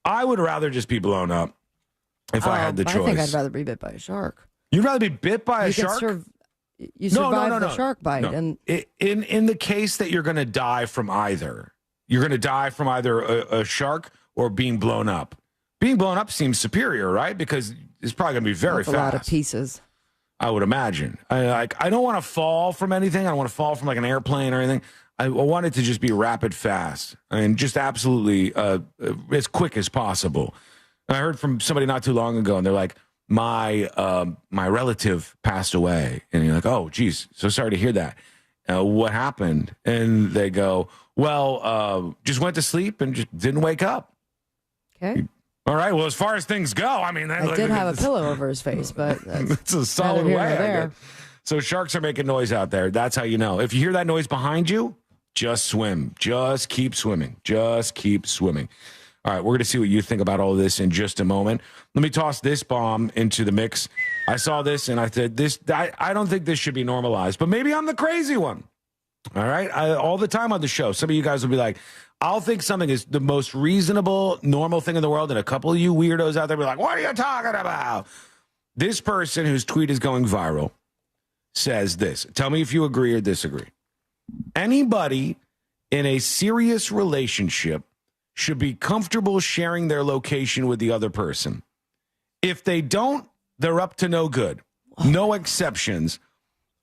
I would rather just be blown up if I had the choice. I think I'd rather be bit by a shark. You'd rather be bit by a shark? You survive the shark bite. No. And in the case that you're going to die from either, you're going to die from either a shark or being blown up. Being blown up seems superior, right? Because it's probably going to be very fast. A lot of pieces. I would imagine. I don't want to fall from anything. I don't want to fall from like an airplane or anything. I want it to just be rapid fast and just absolutely as quick as possible. And I heard from somebody not too long ago, and they're like, my relative passed away. And you're like, oh, geez, so sorry to hear that. What happened? And they go, well, just went to sleep and just didn't wake up. Okay. All right. Well, as far as things go, I mean, I did have a pillow over his face, but it's a solid way. So sharks are making noise out there. That's how you know. If you hear that noise behind you, just swim. Just keep swimming. Just keep swimming. All right, we're going to see what you think about all of this in just a moment. Let me toss this bomb into the mix. I saw this and I said, I don't think this should be normalized, but maybe I'm the crazy one. All right, all the time on the show, some of you guys will be like, I'll think something is the most reasonable, normal thing in the world, and a couple of you weirdos out there will be like, what are you talking about? This person whose tweet is going viral says this. Tell me if you agree or disagree. Anybody in a serious relationship should be comfortable sharing their location with the other person. If they don't, they're up to no good. No exceptions.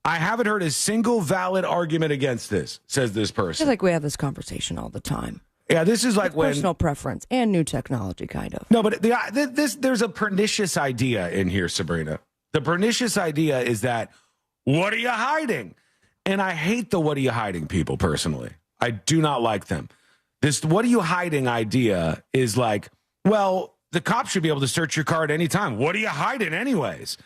I haven't heard a single valid argument against this, says this I person. feel like we have this conversation all the time. Yeah, this is like when personal preference and new technology, kind of. No, but there's a pernicious idea in here, Sabrina. The pernicious idea is that, what are you hiding? And I hate the what are you hiding people personally. I do not like them. This what are you hiding idea is like, well, the cops should be able to search your car at any time. What are you hiding anyways?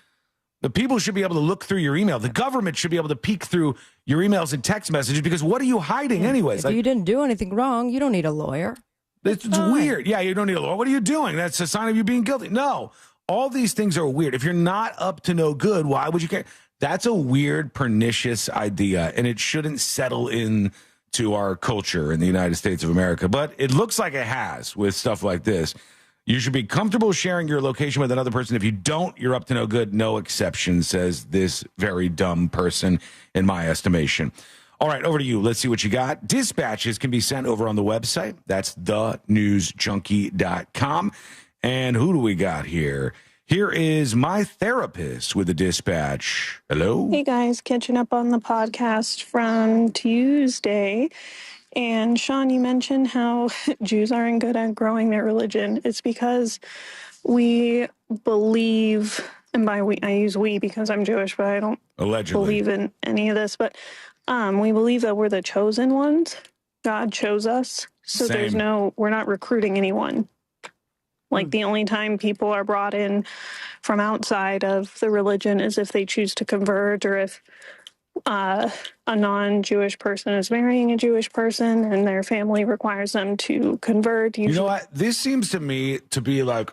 The people should be able to look through your email. The government should be able to peek through your emails and text messages because what are you hiding anyways? If you didn't do anything wrong, you don't need a lawyer. It's weird. Yeah, you don't need a lawyer. What are you doing? That's a sign of you being guilty. No, all these things are weird. If you're not up to no good, why would you care? That's a weird, pernicious idea, and it shouldn't settle in to our culture in the United States of America. But it looks like it has with stuff like this. You should be comfortable sharing your location with another person. If you don't, you're up to no good. No exception, says this very dumb person, in my estimation. All right, over to you. Let's see what you got. Dispatches can be sent over on the website. That's thenewsjunkie.com. And who do we got here? Here is my therapist with a dispatch. Hello? Hey, guys. Catching up on the podcast from Tuesday. And Sean, you mentioned how Jews aren't good at growing their religion. It's because we believe, and by we, I use we because I'm Jewish, but I don't believe in any of this. But we believe that we're the chosen ones. God chose us. So we're not recruiting anyone. Like the only time people are brought in from outside of the religion is if they choose to convert or if a non-Jewish person is marrying a Jewish person and their family requires them to convert. You know what? This seems to me to be like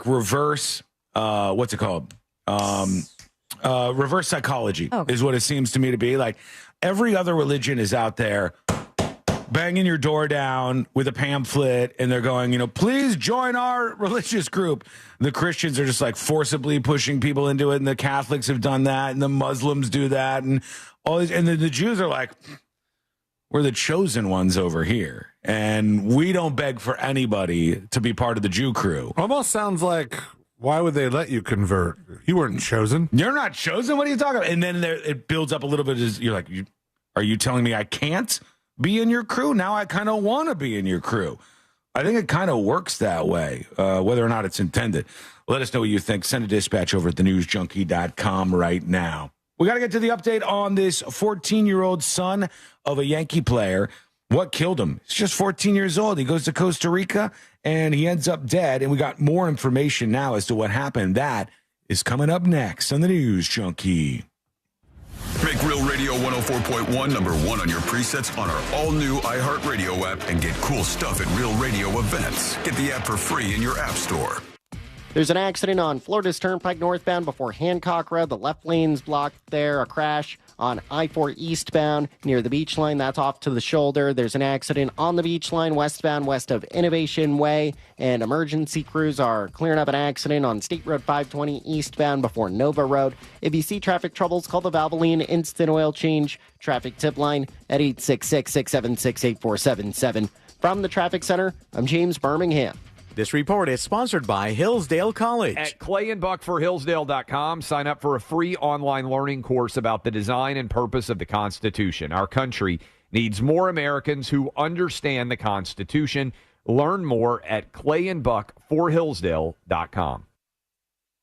reverse, what's it called? Reverse psychology is what it seems to me to be. Like every other religion is out there banging your door down with a pamphlet and they're going, please join our religious group. The Christians are just like forcibly pushing people into it, and the Catholics have done that, and the Muslims do that, and all these, and then the Jews are like, we're the chosen ones over here, and we don't beg for anybody to be part of the Jew crew. Almost sounds like, why would they let you convert? You weren't chosen. You're not chosen? What are you talking about? And then it builds up a little bit as you're like, are you telling me I can't be in your crew? Now I kind of want to be in your crew. I think it kind of works that way, whether or not it's intended. Let us know what you think. Send a dispatch over at thenewsjunkie.com right now. We got to get to the update on this 14-year-old son of a Yankee player. What killed him? He's just 14 years old. He goes to Costa Rica, and he ends up dead. And we got more information now as to what happened. That is coming up next on the News Junkie. Make Real Radio 104.1 number one on your presets on our all-new iHeartRadio app and get cool stuff at Real Radio events. Get the app for free in your app store. There's an accident on Florida's Turnpike northbound before Hancock Road. The left lane's blocked there. A crash on I-4 eastbound near the beach line. That's off to the shoulder. There's an accident on the beach line westbound west of Innovation Way. And emergency crews are clearing up an accident on State Road 520 eastbound before Nova Road. If you see traffic troubles, call the Valvoline Instant Oil Change traffic tip line at 866-676-8477. From the Traffic Center, I'm James Birmingham. This report is sponsored by Hillsdale College. At Clay and Buck for Hillsdale.com, sign up for a free online learning course about the design and purpose of the Constitution. Our country needs more Americans who understand the Constitution. Learn more at Clay and Buck for Hillsdale.com.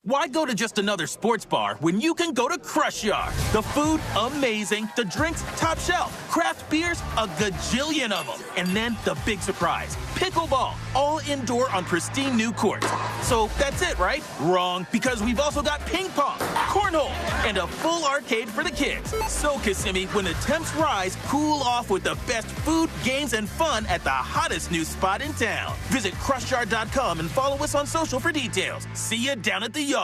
Why go to just another sports bar when you can go to Crush Yard? The food, amazing. The drinks, top shelf. Craft beers, a gajillion of them. And then the big surprise, pickleball, all indoor on pristine new courts. So that's it, right? Wrong, because we've also got ping pong, cornhole, and a full arcade for the kids. So, Kissimmee, when the temps rise, cool off with the best food, games, and fun at the hottest new spot in town. Visit crushyard.com and follow us on social for details. See you down at the yard.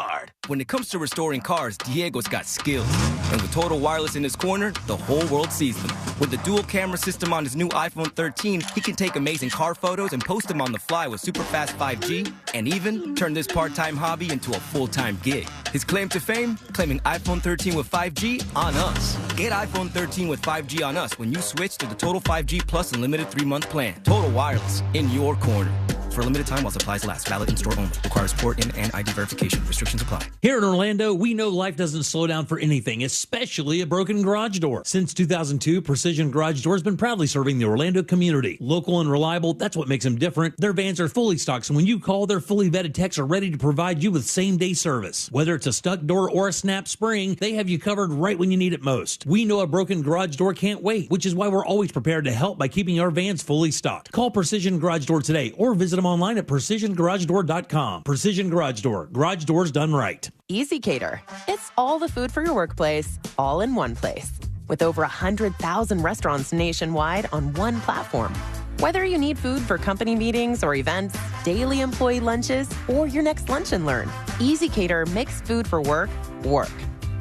When it comes to restoring cars, Diego's got skills. And with Total Wireless in his corner, the whole world sees them. With the dual camera system on his new iPhone 13, he can take amazing car photos and post them on the fly with super fast 5G, and even turn this part-time hobby into a full-time gig. His claim to fame? Claiming iPhone 13 with 5G on us. Get iPhone 13 with 5G on us when you switch to the Total 5G Plus Unlimited 3-month plan. Total Wireless, in your corner. For a limited time while supplies last. Valid in-store only. Requires port in and ID verification. Restrictions apply. Here in Orlando, we know life doesn't slow down for anything, especially a broken garage door. Since 2002, Precision Garage Door has been proudly serving the Orlando community. Local and reliable, that's what makes them different. Their vans are fully stocked, so when you call, their fully vetted techs are ready to provide you with same-day service. Whether it's a stuck door or a snap spring, they have you covered right when you need it most. We know a broken garage door can't wait, which is why we're always prepared to help by keeping our vans fully stocked. Call Precision Garage Door today or visit them online at PrecisionGarageDoor.com. Precision Garage Door. Garage doors done right. Easy Cater. It's all the food for your workplace, all in one place. With over 100,000 restaurants nationwide on one platform. Whether you need food for company meetings or events, daily employee lunches, or your next lunch and learn, Easy Cater makes food for work, work.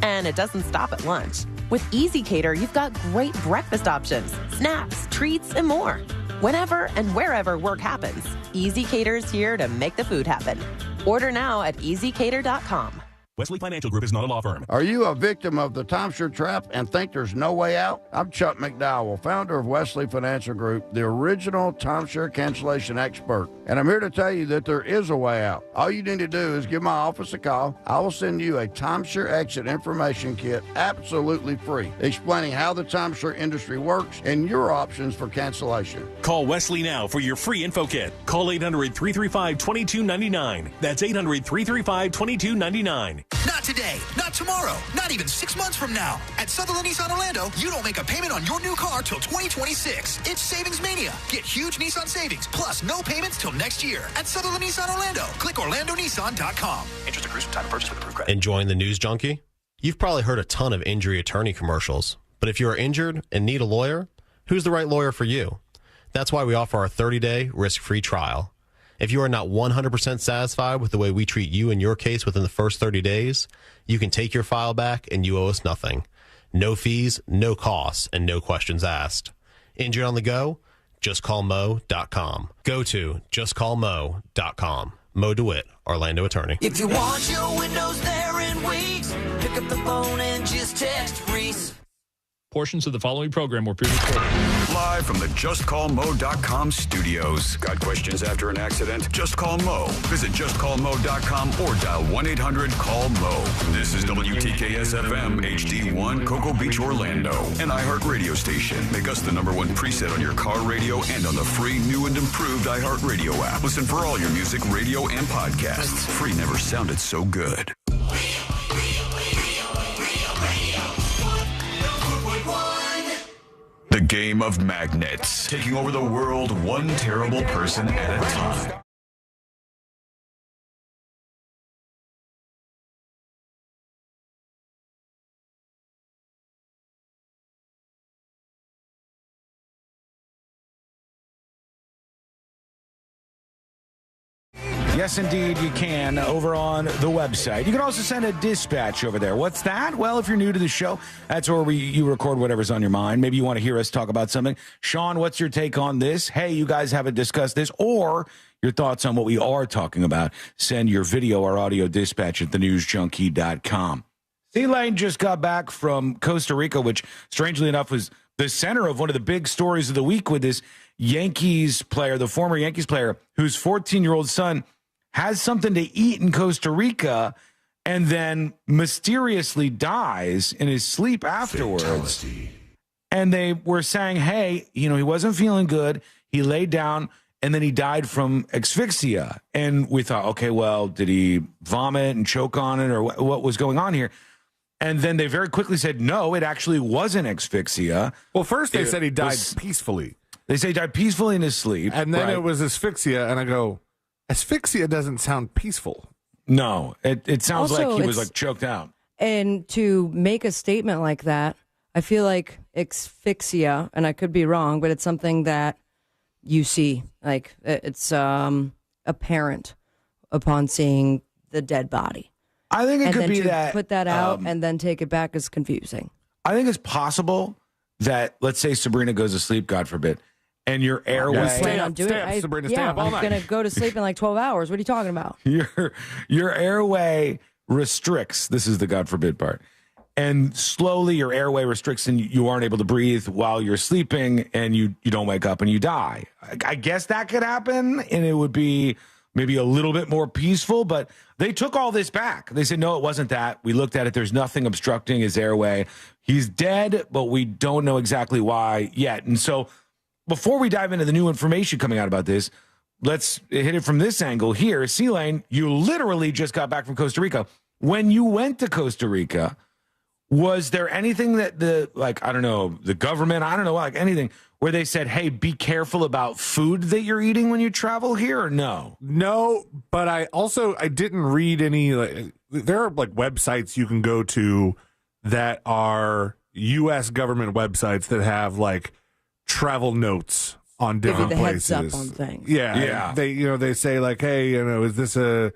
And it doesn't stop at lunch. With Easy Cater, you've got great breakfast options, snacks, treats, and more. Whenever and wherever work happens, Easy Cater's here to make the food happen. Order now at easycater.com. Wesley Financial Group is not a law firm. Are you a victim of the timeshare trap and think there's no way out? I'm Chuck McDowell, founder of Wesley Financial Group, the original timeshare cancellation expert. And I'm here to tell you that there is a way out. All you need to do is give my office a call. I will send you a timeshare exit information kit absolutely free, explaining how the timeshare industry works and your options for cancellation. Call Wesley now for your free info kit. Call 800-335-2299. That's 800-335-2299. Not today, not tomorrow, not even 6 months from now. At Sutherland Nissan Orlando, you don't make a payment on your new car till 2026. It's Savings Mania. Get huge Nissan savings, plus no payments till next year. At Sutherland Nissan Orlando, click OrlandoNissan.com. Interest accrues from time of purchase with approved credit. Enjoying the News Junkie? You've probably heard a ton of injury attorney commercials, but if you are injured and need a lawyer, who's the right lawyer for you? That's why we offer our 30-day risk-free trial. If you are not 100% satisfied with the way we treat you and your case within the first 30 days, you can take your file back and you owe us nothing. No fees, no costs, and no questions asked. Injured on the go? JustCallMo.com. Go to JustCallMo.com. Mo DeWitt, Orlando attorney. If you want your windows there in weeks, pick up the phone and just text Reese. Portions of the following program were pre-recorded. Live from the JustCallMo.com studios. Got questions after an accident? Just call Mo. Visit JustCallMo.com or dial 1-800-CALL-MO. This is WTKS-FM HD1 Cocoa Beach, Orlando. An iHeartRadio station. Make us the #1 preset on your car radio and on the free new and improved iHeartRadio app. Listen for all your music, radio, and podcasts. Free never sounded so good. The game of magnets, taking over the world one terrible person at a time. Yes, indeed, you can over on the website. You can also send a dispatch over there. What's that? Well, if you're new to the show, that's where you record whatever's on your mind. Maybe you want to hear us talk about something. Sean, what's your take on this? Hey, you guys haven't discussed this, or your thoughts on what we are talking about. Send your video or audio dispatch at thenewsjunkie.com. C-Lane just got back from Costa Rica, which, strangely enough, was the center of one of the big stories of the week with this Yankees player, the former Yankees player, whose 14-year-old son has something to eat in Costa Rica and then mysteriously dies in his sleep afterwards. Fatality. And they were saying, hey, he wasn't feeling good. He laid down and then he died from asphyxia. And we thought, okay, well, did he vomit and choke on it, or what was going on here? And then they very quickly said, no, it actually wasn't asphyxia. Well, first they said he died peacefully. They say he died peacefully in his sleep. And then it was asphyxia. And I go, asphyxia doesn't sound peaceful. No, it sounds Also, like he was like choked out. And to make a statement like that, I feel like asphyxia, and I could be wrong, but it's something that you see. Like, it's apparent upon seeing the dead body. I think it could be that. Put that out and then take it back is confusing. I think it's possible that, let's say Sabrina goes to sleep, God forbid, and your airway. Sabrina, stay up all I'm night. going to go to sleep in like 12 hours. What are you talking about? Your airway restricts. This is the God forbid part. And slowly your airway restricts and you aren't able to breathe while you're sleeping, and you don't wake up and you die. I guess that could happen, and it would be maybe a little bit more peaceful, but they took all this back. They said, no, it wasn't that. We looked at it. There's nothing obstructing his airway. He's dead, but we don't know exactly why yet. And so before we dive into the new information coming out about this, let's hit it from this angle here. C-Lane, you literally just got back from Costa Rica. When you went to Costa Rica, was there anything that the government, anything where they said, hey, be careful about food that you're eating when you travel here, or no? No, but I didn't read any, there are websites you can go to that are U.S. government websites that have travel notes on different places. Heads up on things. Yeah. They say hey, is this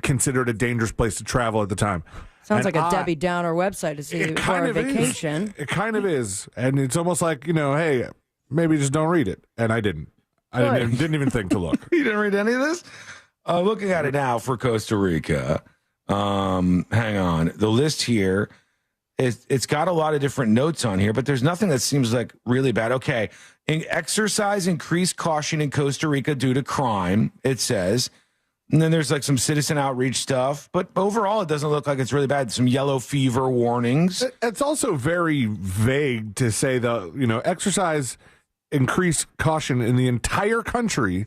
considered a dangerous place to travel at the time? Sounds like a Debbie Downer website to see for a vacation. It kind of is. And it's almost like, hey, maybe just don't read it. And I didn't. I didn't even think to look. You didn't read any of this? Looking at it now for Costa Rica. Hang on. The list here, it's got a lot of different notes on here, but there's nothing that seems like really bad. Okay. Exercise increased caution in Costa Rica due to crime, it says. And then there's some citizen outreach stuff, but overall it doesn't look like it's really bad. Some yellow fever warnings. It's also very vague to say exercise increased caution in the entire country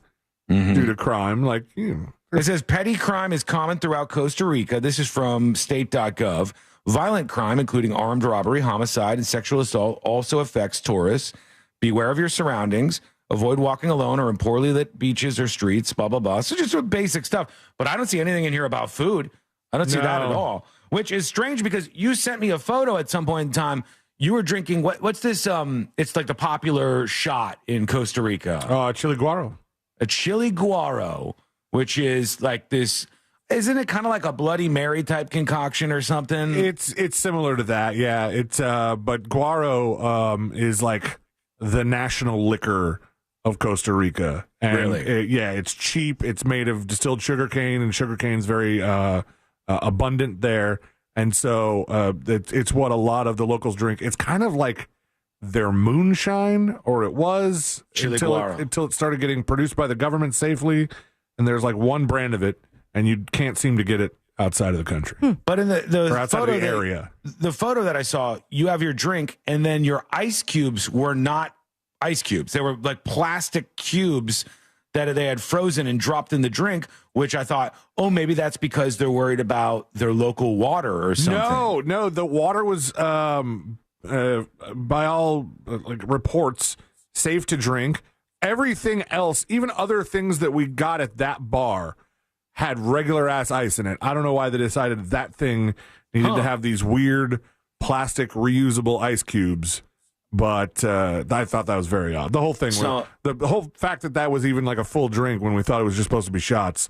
due to crime. It says petty crime is common throughout Costa Rica. This is from state.gov. Violent crime, including armed robbery, homicide, and sexual assault, also affects tourists. Beware of your surroundings. Avoid walking alone or in poorly lit beaches or streets, blah, blah, blah. So just basic stuff. But I don't see anything in here about food. I don't see that at all, which is strange because you sent me a photo at some point in time. You were drinking, what's this? It's the popular shot in Costa Rica. Chili Guaro. A Chili Guaro, which is this, isn't it kind of like a Bloody Mary type concoction or something? It's similar to that, yeah. But Guaro is the national liquor of Costa Rica. And really? It's cheap. It's made of distilled sugarcane, and sugarcane's very abundant there. And so it's what a lot of the locals drink. It's kind of like their moonshine, or it was until it started getting produced by the government safely. And there's like one brand of it, and you can't seem to get it outside of the country. But in the or outside photo of the area. The photo that I saw, you have your drink, and then your ice cubes were not ice cubes. They were like plastic cubes that they had frozen and dropped in the drink, which I thought, oh, maybe that's because they're worried about their local water or something. No, the water was, by all reports, safe to drink. Everything else, even other things that we got at that bar, had regular ass ice in it. I don't know why they decided that thing needed to have these weird plastic reusable ice cubes. But I thought that was very odd. The whole thing, the whole fact that was even like a full drink when we thought it was just supposed to be shots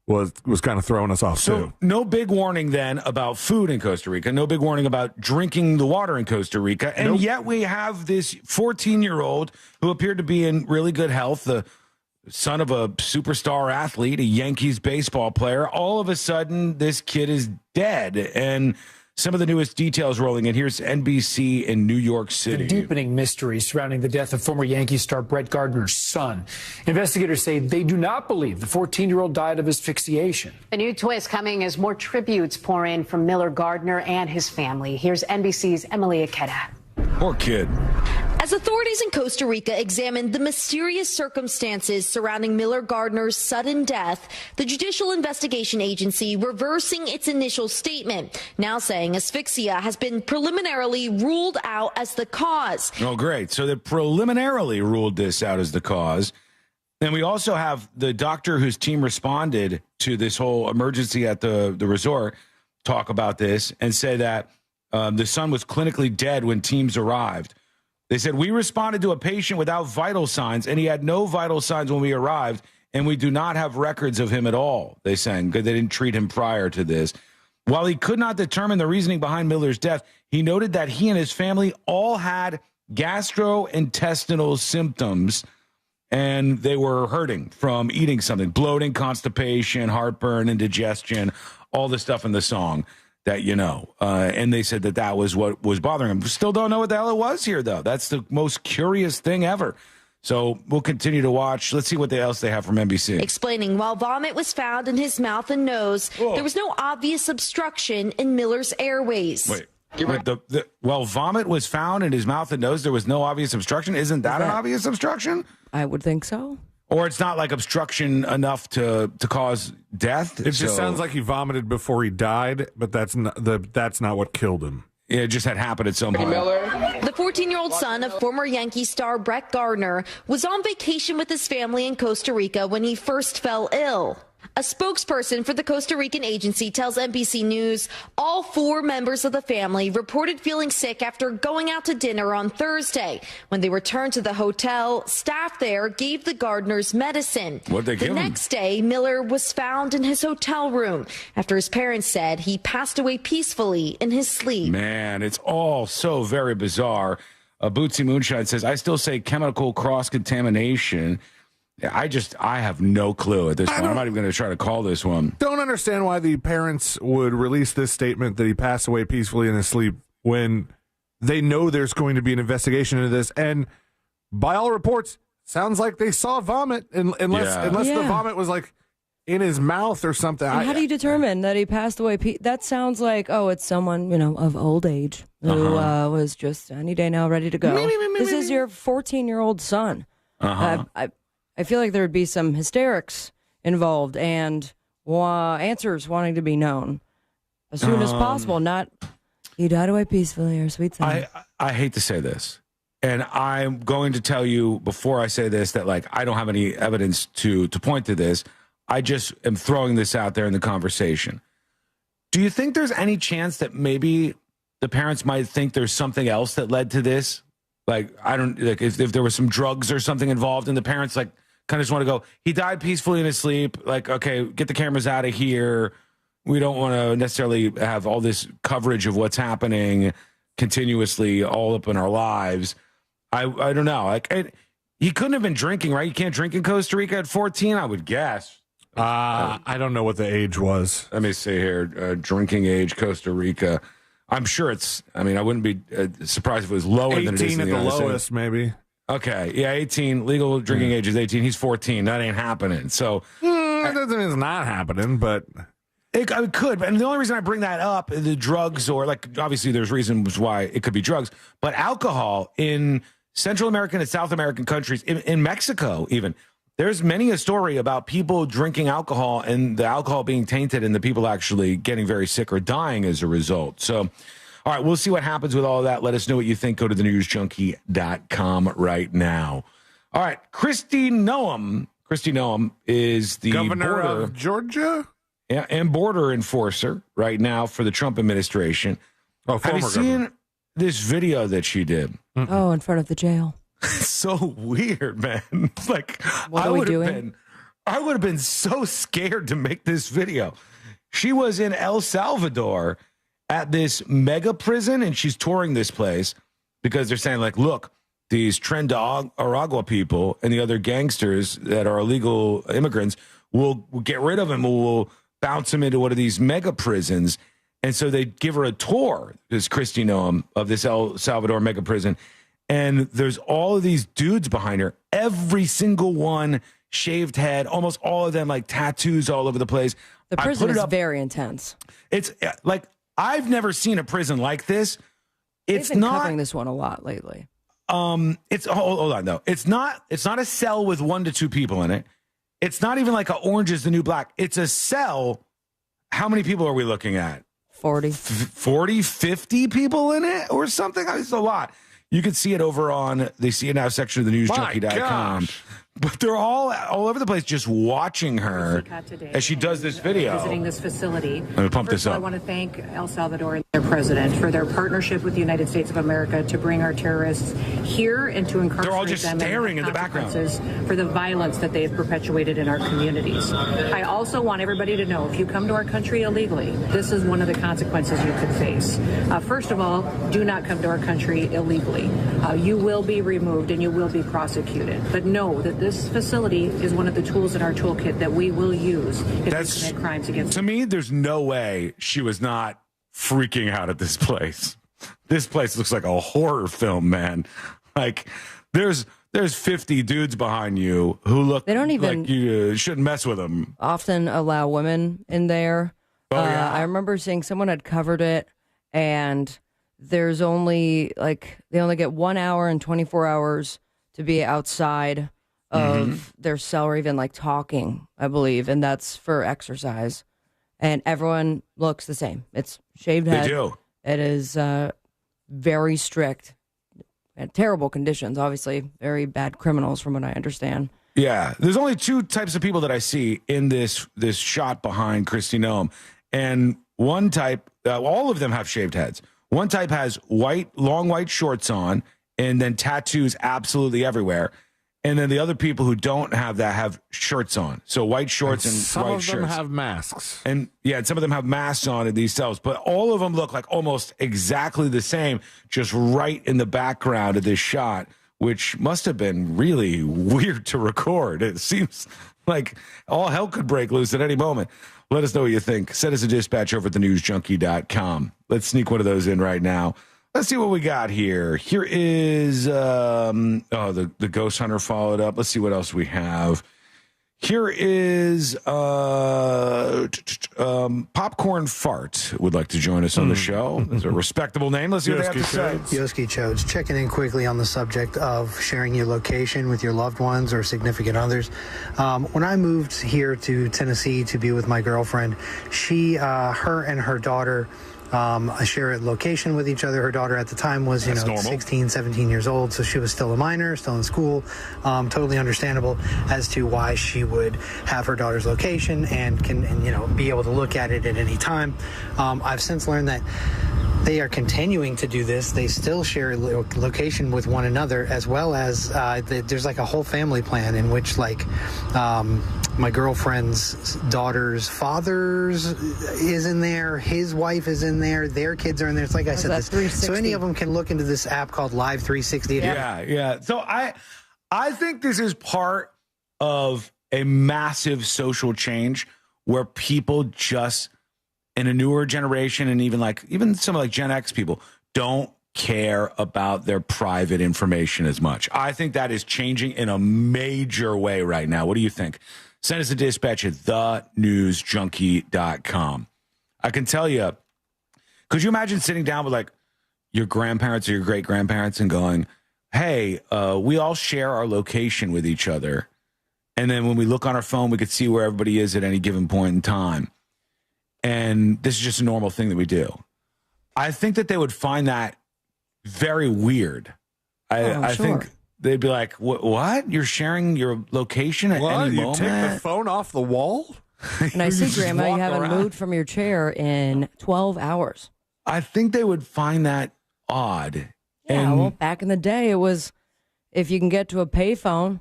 was kind of throwing us off too. No big warning then about food in Costa Rica. No big warning about drinking the water in Costa Rica. And yet we have this 14-year-old who appeared to be in really good health, the son of a superstar athlete, a Yankees baseball player. All of a sudden, this kid is dead. And some of the newest details rolling in. Here's NBC in New York City. The deepening mystery surrounding the death of former Yankee star Brett Gardner's son. Investigators say they do not believe the 14-year-old died of asphyxiation. A new twist coming as more tributes pour in from Miller Gardner and his family. Here's NBC's Emily Aketa. Poor kid. As authorities in Costa Rica examined the mysterious circumstances surrounding Miller Gardner's sudden death, the Judicial Investigation Agency reversing its initial statement, now saying asphyxia has been preliminarily ruled out as the cause. Oh, great. So they preliminarily ruled this out as the cause. And we also have the doctor whose team responded to this whole emergency at the resort talk about this and say that the son was clinically dead when teams arrived. They said, we responded to a patient without vital signs, and he had no vital signs when we arrived, and we do not have records of him at all, they saying, because they didn't treat him prior to this. While he could not determine the reasoning behind Miller's death, he noted that he and his family all had gastrointestinal symptoms, and they were hurting from eating something, bloating, constipation, heartburn, indigestion, all the stuff in the song that you know. And they said that was what was bothering him. Still don't know what the hell it was here, though. That's the most curious thing ever. So we'll continue to watch. Let's see what else they have from NBC. Explaining while vomit was found in his mouth and nose, there was no obvious obstruction in Miller's airways. Wait, while vomit was found in his mouth and nose, there was no obvious obstruction? Isn't that an obvious obstruction? I would think so. Or it's not like obstruction enough to cause death. It just sounds like he vomited before he died, but that's not what killed him. Yeah, it just had happened at some point. The 14-year-old son of former Yankee star Brett Gardner was on vacation with his family in Costa Rica when he first fell ill. A spokesperson for the Costa Rican agency tells NBC News all 4 members of the family reported feeling sick after going out to dinner on Thursday. When they returned to the hotel, staff there gave the Gardners medicine. What'd they give him? The next day, Miller was found in his hotel room after his parents said he passed away peacefully in his sleep. Man, it's all so very bizarre. Bootsy Moonshine says, I still say chemical cross-contamination. I have no clue at this point. I'm not even going to try to call this one. Don't understand why the parents would release this statement that he passed away peacefully in his sleep when they know there's going to be an investigation into this. And by all reports, sounds like they saw vomit unless the vomit was like in his mouth or something. And how do you determine that he passed away? That sounds like, it's someone, of old age who was just any day now ready to go. This is your 14-year-old son. I feel like there would be some hysterics involved and answers wanting to be known as soon as possible. Not, he died away peacefully, or sweet son. I hate to say this, and I'm going to tell you before I say this that, I don't have any evidence to point to this. I just am throwing this out there in the conversation. Do you think there's any chance that maybe the parents might think there's something else that led to this? If there was some drugs or something involved, and the parents kind of just want to go, he died peacefully in his sleep. Okay, get the cameras out of here. We don't want to necessarily have all this coverage of what's happening continuously all up in our lives. I don't know. He couldn't have been drinking, right? You can't drink in Costa Rica at 14, I would guess. I don't know what the age was. Let me see here. Drinking age, Costa Rica. I'm sure it's, I wouldn't be surprised if it was lower than it is 18 in at the the United lowest, States. maybe. Okay, yeah, 18. Legal drinking age is 18. He's 14. That ain't happening. So that doesn't mean it's not happening, but it could. And the only reason I bring that up, the drugs, or like obviously there's reasons why it could be drugs, but alcohol in Central American and South American countries, in Mexico even, there's many a story about people drinking alcohol and the alcohol being tainted and the people actually getting very sick or dying as a result. So, all right, we'll see what happens with all of that. Let us know what you think. Go to thenewsjunkie.com right now. All right, Kristi Noem. Kristi Noem is the governor of Georgia? Yeah, and border enforcer right now for the Trump administration. Oh, have you seen this video that she did? Oh, in front of the jail. It's so weird, man. Like, What are we doing? I would have been so scared to make this video. She was in El Salvador at this mega prison, and she's touring this place because they're saying, like, look, these Tren de Aragua people and the other gangsters that are illegal immigrants, we'll get rid of them. We'll bounce them into one of these mega prisons. And so they give her a tour, this Kristi Noem, of this El Salvador mega prison. And there's all of these dudes behind her, every single one shaved head, almost all of them like tattoos all over the place. The prison is very intense. It's like, I've never seen a prison like this. It's They've been not covering this one a lot lately. It's hold on though. It's not a cell with 1 to 2 people in it. It's not even like a Orange is the New Black. It's a cell. How many people are we looking at? 40, 50 people in it or something? It's a lot. You can see it over on the See It Now section of the newsjunkie.com. But they're all over the place just watching her as she does this video. Visiting this facility. Let me pump this up. I want to thank El Salvador and their president for their partnership with the United States of America to bring our terrorists here and to incarcerate them. They're all just staring in the background for the violence that they have perpetuated in our communities. I also want everybody to know, if you come to our country illegally, this is one of the consequences you could face. First of all, do not come to our country illegally. You will be removed and you will be prosecuted. But know that this facility is one of the tools in our toolkit that we will use if we commit crimes against. To me, there's no way she was not freaking out at this place. This place looks like a horror film, man. Like there's 50 dudes behind you who look They don't even like you shouldn't mess with them. Often allow women in there. Oh, yeah. I remember seeing someone had covered it, and there's only they only get 1 hour and 24 hours to be outside of their cell or even talking, I believe, and that's for exercise. And everyone looks the same. It's shaved head. They do. It is very strict and terrible conditions. Obviously, very bad criminals, from what I understand. Yeah, there's only 2 types of people that I see in this shot behind Kristi Noem, and one type, all of them have shaved heads. One type has long white shorts on, and then tattoos absolutely everywhere. And then the other people who don't have that have shirts on. So white shorts and white shirts. Some of them have masks. And some of them have masks on in these cells, but all of them look like almost exactly the same, just right in the background of this shot, which must have been really weird to record. It seems like all hell could break loose at any moment. Let us know what you think. Send us a dispatch over at thenewsjunkie.com. Let's sneak one of those in right now. Let's see what we got here. Here is, the Ghost Hunter followed up. Let's see what else we have. Here is Popcorn Fart would like to join us on the show. It's a respectable name. Let's see what they have to say. Yoski Chodes, checking in quickly on the subject of sharing your location with your loved ones or significant others. When I moved here to Tennessee to be with my girlfriend, her and her daughter share a location with each other. Her daughter at the time was, 16, 17 years old, so she was still a minor, still in school. Totally understandable as to why she would have her daughter's location and can be able to look at it at any time. I've since learned that they are continuing to do this. They still share location with one another, as well as there's a whole family plan in which my girlfriend's daughter's father's is in there, his wife is in there, their kids are in there. It's like I said, so any of them can look into this app called Live 360. Yeah. So I think this is part of a massive social change where people just in a newer generation and even some like Gen X people don't care about their private information as much. I think that is changing in a major way right now. What do you think? Send us a dispatch at thenewsjunkie.com. I can tell you, could you imagine sitting down with like your grandparents or your great grandparents and going, hey, we all share our location with each other. And then when we look on our phone, we could see where everybody is at any given point in time. And this is just a normal thing that we do. I think that they would find that very weird. I think they'd be like, what? You're sharing your location at any moment? You take the phone off the wall? And I see, Grandma, you haven't moved from your chair in 12 hours. I think they would find that odd. Yeah, well, back in the day, it was if you can get to a payphone,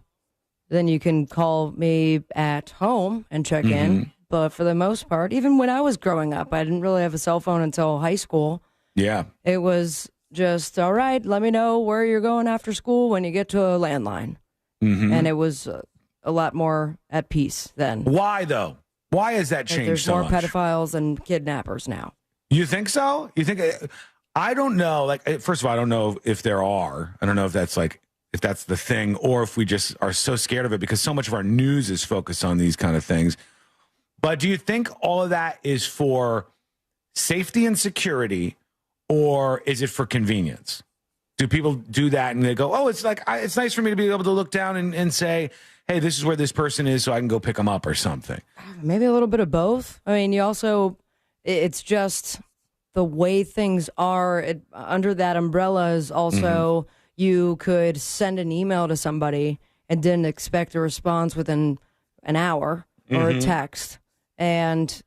then you can call me at home and check in. But for the most part, even when I was growing up, I didn't really have a cell phone until high school. Yeah. It was just, all right, let me know where you're going after school when you get to a landline. And it was a lot more at peace then. Why, though? Why has that changed so much? There's more pedophiles and kidnappers now. You think so? You think? I don't know. Like, first of all, I don't know if there are. I don't know if that's the thing, or if we just are so scared of it because so much of our news is focused on these kind of things. But do you think all of that is for safety and security, or is it for convenience? Do people do that and they go, oh, it's nice for me to be able to look down and say, hey, this is where this person is so I can go pick them up or something? Maybe a little bit of both. I mean, it's just the way things are. Under that umbrella is also you could send an email to somebody and didn't expect a response within an hour or a text. And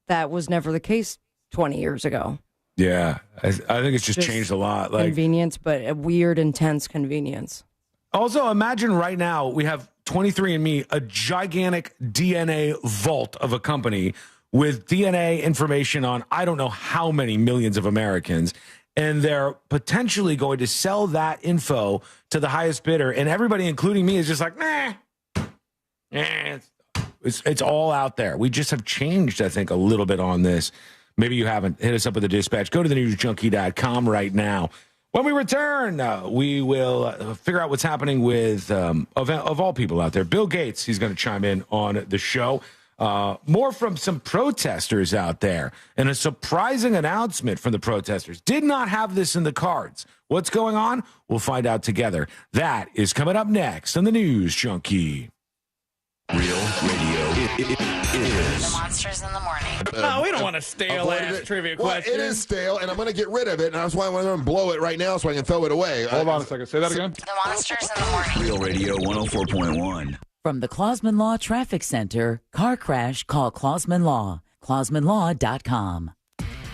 that was never the case 20 years ago. Yeah, I think it's just changed a lot. Like convenience, but a weird, intense convenience. Also, imagine right now we have 23andMe, a gigantic DNA vault of a company with DNA information on I don't know how many millions of Americans, and they're potentially going to sell that info to the highest bidder, and everybody, including me, is just like, it's all out there. We just have changed, I think, a little bit on this. Maybe you haven't. Hit us up with the dispatch. Go to thenewsjunkie.com right now. When we return, we will figure out what's happening with, of all people out there, Bill Gates. He's going to chime in on the show. More from some protesters out there, and a surprising announcement from the protesters. Did not have this in the cards. What's going on? We'll find out together. That is coming up next on the News Junkie. Real radio is The Monsters in the Morning. No, we don't want a stale-ass trivia question. It is stale, and I'm going to get rid of it, and that's why I'm going to blow it right now so I can throw it away. Hold on a second. Say that again. The Monsters in the Morning. Real Radio 104.1. From the Clausman Law Traffic Center, car crash, call Clausman Law. ClausmanLaw.com.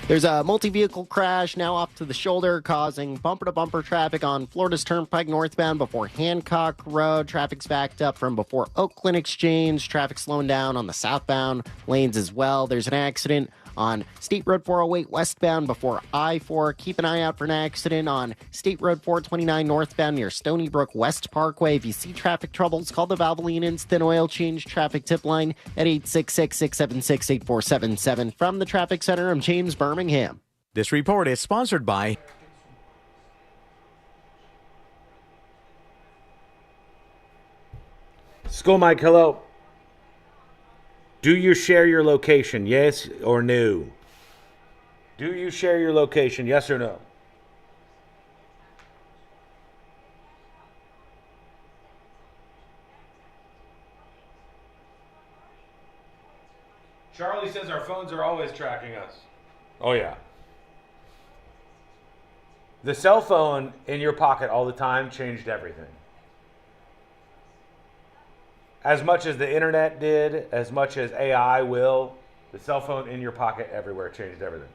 There's a multi-vehicle crash now off to the shoulder, causing bumper-to-bumper traffic on Florida's Turnpike northbound before Hancock Road. Traffic's backed up from before Oakland Exchange. Traffic slowing down on the southbound lanes as well. There's an accident on State Road 408 westbound before I-4. Keep an eye out for an accident on State Road 429 northbound near Stony Brook West Parkway. If you see traffic troubles, call the Valvoline Instant Oil Change traffic tip line at 866-676-8477. From the Traffic Center, I'm James Birmingham. This report is sponsored by School Mike, hello. Do you share your location, yes or no? Do you share your location, yes or no? Charlie says our phones are always tracking us. Oh, yeah. The cell phone in your pocket all the time changed everything. As much as the internet did, as much as AI will, the cell phone in your pocket everywhere changed everything.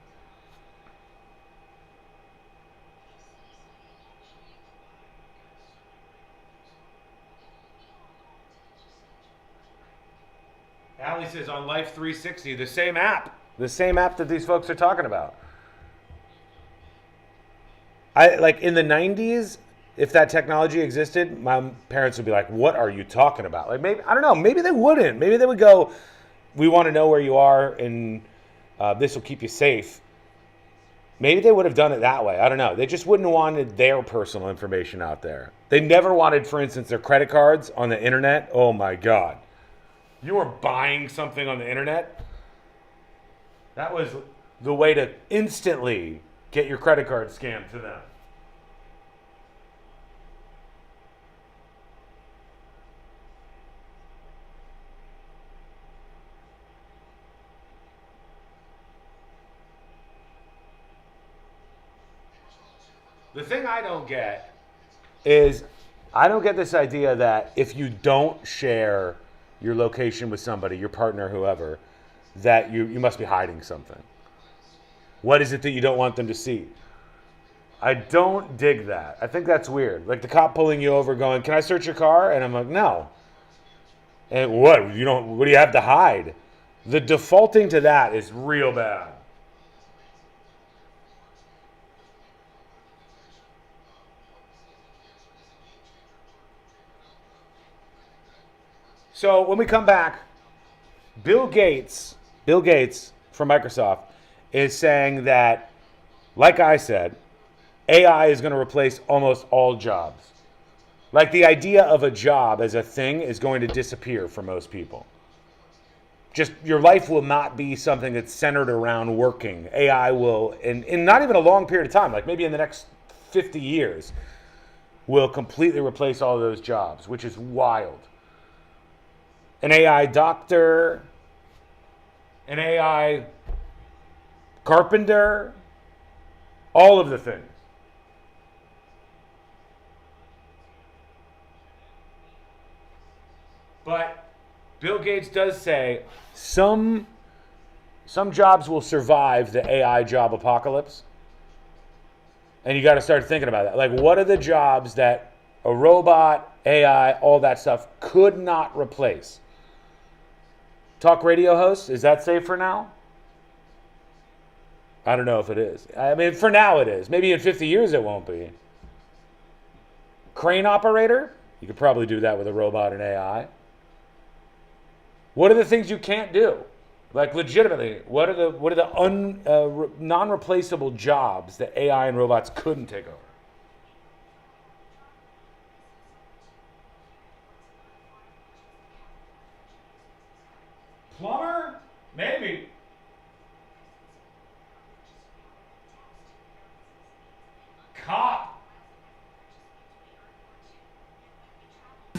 Allie says on Life 360, the same app that these folks are talking about. Like in the 90s, if that technology existed, my parents would be like, what are you talking about? Like, maybe, I don't know, maybe they wouldn't. Maybe they would go, we want to know where you are, and this will keep you safe. Maybe they would have done it that way. I don't know. They just wouldn't have wanted their personal information out there. They never wanted, for instance, their credit cards on the internet. Oh, my God. You were buying something on the internet? That was the way to instantly get your credit card scanned to them. The thing I don't get is I don't get this idea that if you don't share your location with somebody, your partner, whoever, that you must be hiding something. What is it that you don't want them to see? I don't dig that. I think that's weird. Like the cop pulling you over going, can I search your car? And I'm like, no. And what? What do you have to hide? The defaulting to that is real bad. So when we come back, Bill Gates from Microsoft is saying that, like I said, AI is going to replace almost all jobs. Like the idea of a job as a thing is going to disappear for most people. Just your life will not be something that's centered around working. AI will, in not even a long period of time, like maybe in the next 50 years, will completely replace all of those jobs, which is wild. An AI doctor, an AI carpenter, all of the things. But Bill Gates does say some jobs will survive the AI job apocalypse. And you got to start thinking about that. Like, what are the jobs that a robot, AI, all that stuff could not replace? Talk radio host, is that safe for now? I don't know if it is. I mean, for now it is. Maybe in 50 years it won't be. Crane operator? You could probably do that with a robot and AI. What are the things you can't do? Like legitimately, what are the non-replaceable jobs that AI and robots couldn't take over? Plumber? Maybe. Cop?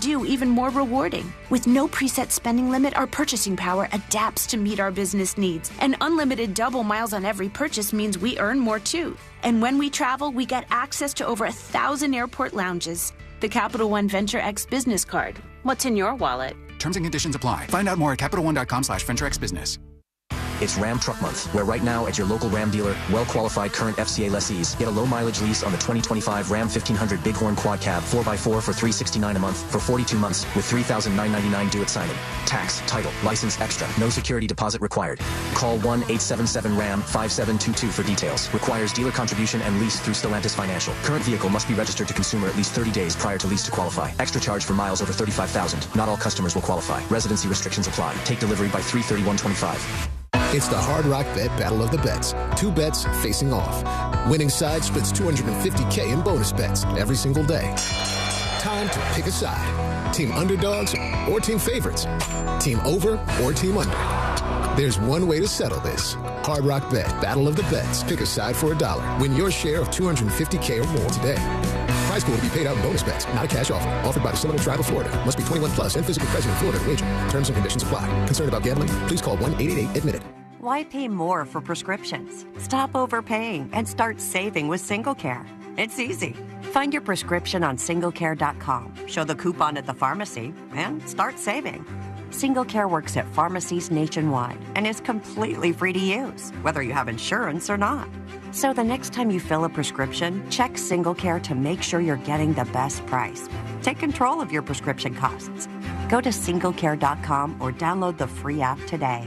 Do even more rewarding. With no preset spending limit, our purchasing power adapts to meet our business needs. And unlimited double miles on every purchase means we earn more too. And when we travel, we get access to over 1,000 airport lounges. The Capital One Venture X business card. What's in your wallet? Terms and conditions apply. Find out more at CapitalOne.com/VentureXBusiness. It's Ram Truck Month, where right now at your local Ram dealer, well-qualified current FCA lessees get a low-mileage lease on the 2025 Ram 1500 Bighorn Quad Cab 4x4 for $369 a month for 42 months with $3,999 due at signing. Tax, title, license extra. No security deposit required. Call 1-877-RAM-5722 for details. Requires dealer contribution and lease through Stellantis Financial. Current vehicle must be registered to consumer at least 30 days prior to lease to qualify. Extra charge for miles over 35,000. Not all customers will qualify. Residency restrictions apply. Take delivery by 3/31/25. It's the Hard Rock Bet Battle of the Bets. 2 bets facing off. Winning side splits $250K in bonus bets every single day. Time to pick a side. Team underdogs or team favorites. Team over or team under. There's one way to settle this. Hard Rock Bet Battle of the Bets. Pick a side for $1. Win your share of $250K or more today. Prize pool to be paid out in bonus bets, not a cash offer. Offered by the Seminole Tribe of Florida. Must be 21 plus and physically present in Florida to wager. Terms and conditions apply. Concerned about gambling? Please call 1-888-ADMIT-IT. Why pay more for prescriptions? Stop overpaying and start saving with SingleCare. It's easy. Find your prescription on singlecare.com, show the coupon at the pharmacy, and start saving. SingleCare works at pharmacies nationwide and is completely free to use, whether you have insurance or not. So the next time you fill a prescription, check SingleCare to make sure you're getting the best price. Take control of your prescription costs. Go to singlecare.com or download the free app today.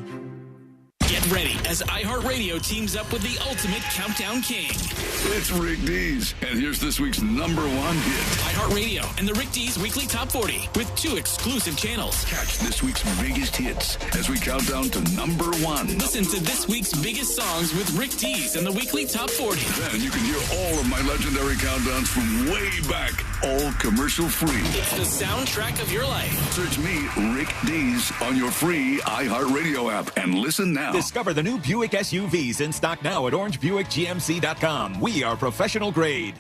Get ready as iHeartRadio teams up with the ultimate countdown king. It's Rick D's, and here's this week's number one hit. iHeartRadio and the Rick D's Weekly Top 40 with 2 exclusive channels. Catch this week's biggest hits as we count down to number one. Listen to this week's biggest songs with Rick D's and the Weekly Top 40. Then you can hear all of my legendary countdowns from way back, all commercial free. It's the soundtrack of your life. Search me, Rick D's, on your free iHeartRadio app and listen now. Discover the new Buick SUVs in stock now at orangebuickgmc.com. We are professional grade.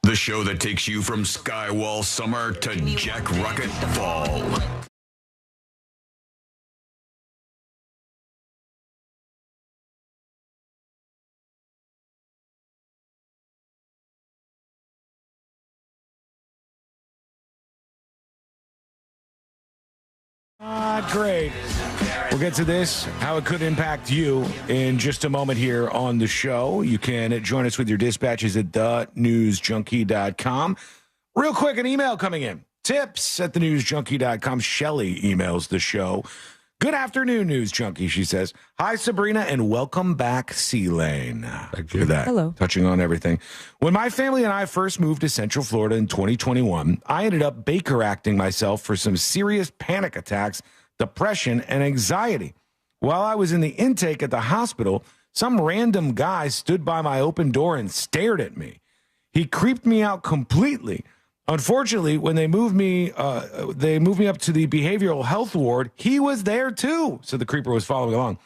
The show that takes you from Skywall summer to Jack Rocket fall. Great. We'll get to this, how it could impact you in just a moment here on the show. You can join us with your dispatches at thenewsjunkie.com. Real quick, an email coming in. Tips at thenewsjunkie.com. Shelley emails the show. Good afternoon, News Junkie, she says. Hi, Sabrina, and welcome back, C-Lane. Thank you for that. Hello. Touching on everything. When my family and I first moved to Central Florida in 2021, I ended up Baker acting myself for some serious panic attacks, depression, and anxiety. While I was in the intake at the hospital, some random guy stood by my open door and stared at me. He creeped me out completely. Unfortunately, when they moved me up to the behavioral health ward, he was there too. So the creeper was following along.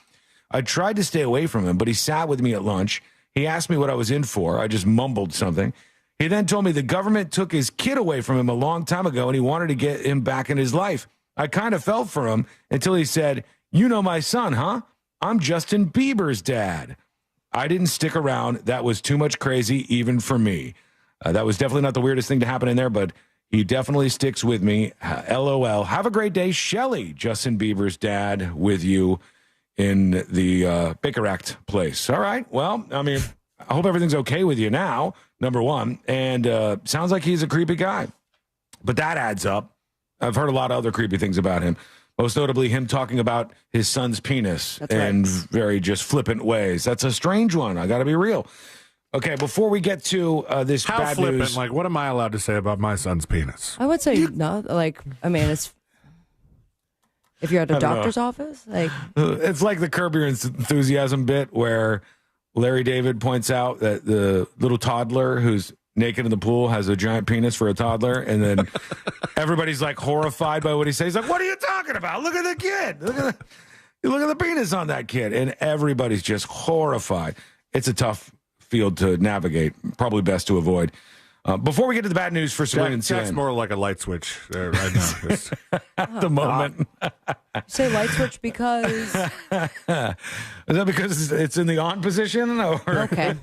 I tried to stay away from him, but he sat with me at lunch. He asked me what I was in for. I just mumbled something. He then told me the government took his kid away from him a long time ago, and he wanted to get him back in his life. I kind of felt for him until he said, "You know my son, huh? I'm Justin Bieber's dad." I didn't stick around. That was too much crazy even for me. That was definitely not the weirdest thing to happen in there, but he definitely sticks with me. LOL. Have a great day. Shelley, Justin Bieber's dad, with you in the Baker Act place. All right. Well, I mean, I hope everything's okay with you now, number one. And sounds like he's a creepy guy. But that adds up. I've heard a lot of other creepy things about him. Most notably, him talking about his son's penis in very just flippant ways. That's a strange one. I got to be real. Okay, before we get to this How bad flippant? news. Like, what am I allowed to say about my son's penis? I would say no. Like, I mean, it's if you're at a doctor's office, like it's like the Curb Your Enthusiasm bit where Larry David points out that the little toddler who's naked in the pool has a giant penis for a toddler, and then everybody's like horrified by what he says. He's like, "What are you talking about? Look at the kid. Look at the penis on that kid," and everybody's just horrified. It's a tough field to navigate. Probably best to avoid. Before we get to the bad news for Sabrina and That's Sian, more like a light switch there right now. Just at the moment. say light switch because Is that because it's in the on position? Or? Okay.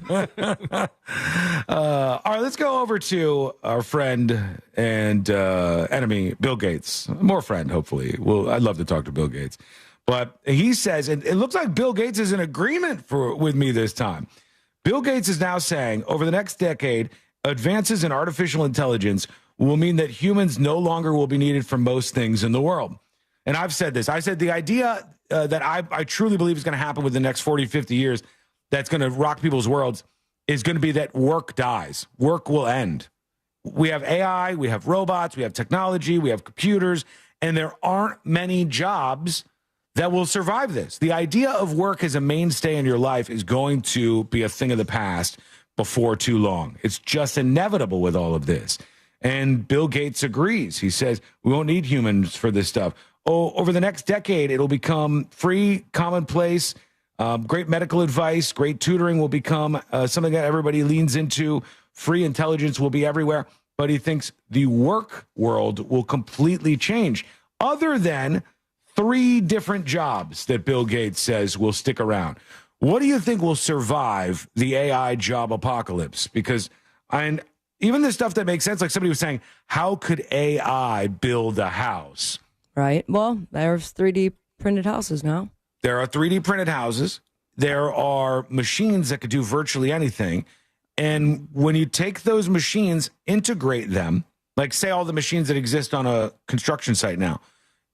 All right, let's go over to our friend and enemy, Bill Gates. More friend, hopefully. Well, I'd love to talk to Bill Gates. But he says, and it looks like Bill Gates is in agreement with me this time. Bill Gates is now saying over the next decade, advances in artificial intelligence will mean that humans no longer will be needed for most things in the world. And I've said this. I said the idea that I truly believe is going to happen within the next 40, 50 years that's going to rock people's worlds is going to be that work dies. Work will end. We have AI, we have robots, we have technology, we have computers, and there aren't many jobs that will survive this. The idea of work as a mainstay in your life is going to be a thing of the past before too long. It's just inevitable with all of this. And Bill Gates agrees. He says, we won't need humans for this stuff. Oh, over the next decade, it'll become free, commonplace, great medical advice, great tutoring will become something that everybody leans into. Free intelligence will be everywhere. But he thinks the work world will completely change, other than 3 different jobs that Bill Gates says will stick around. What do you think will survive the AI job apocalypse? Because even the stuff that makes sense, like somebody was saying, how could AI build a house? right. Well, there's 3D printed houses now. There are 3D printed houses. There are machines that could do virtually anything. And when you take those machines, integrate them, like say all the machines that exist on a construction site now,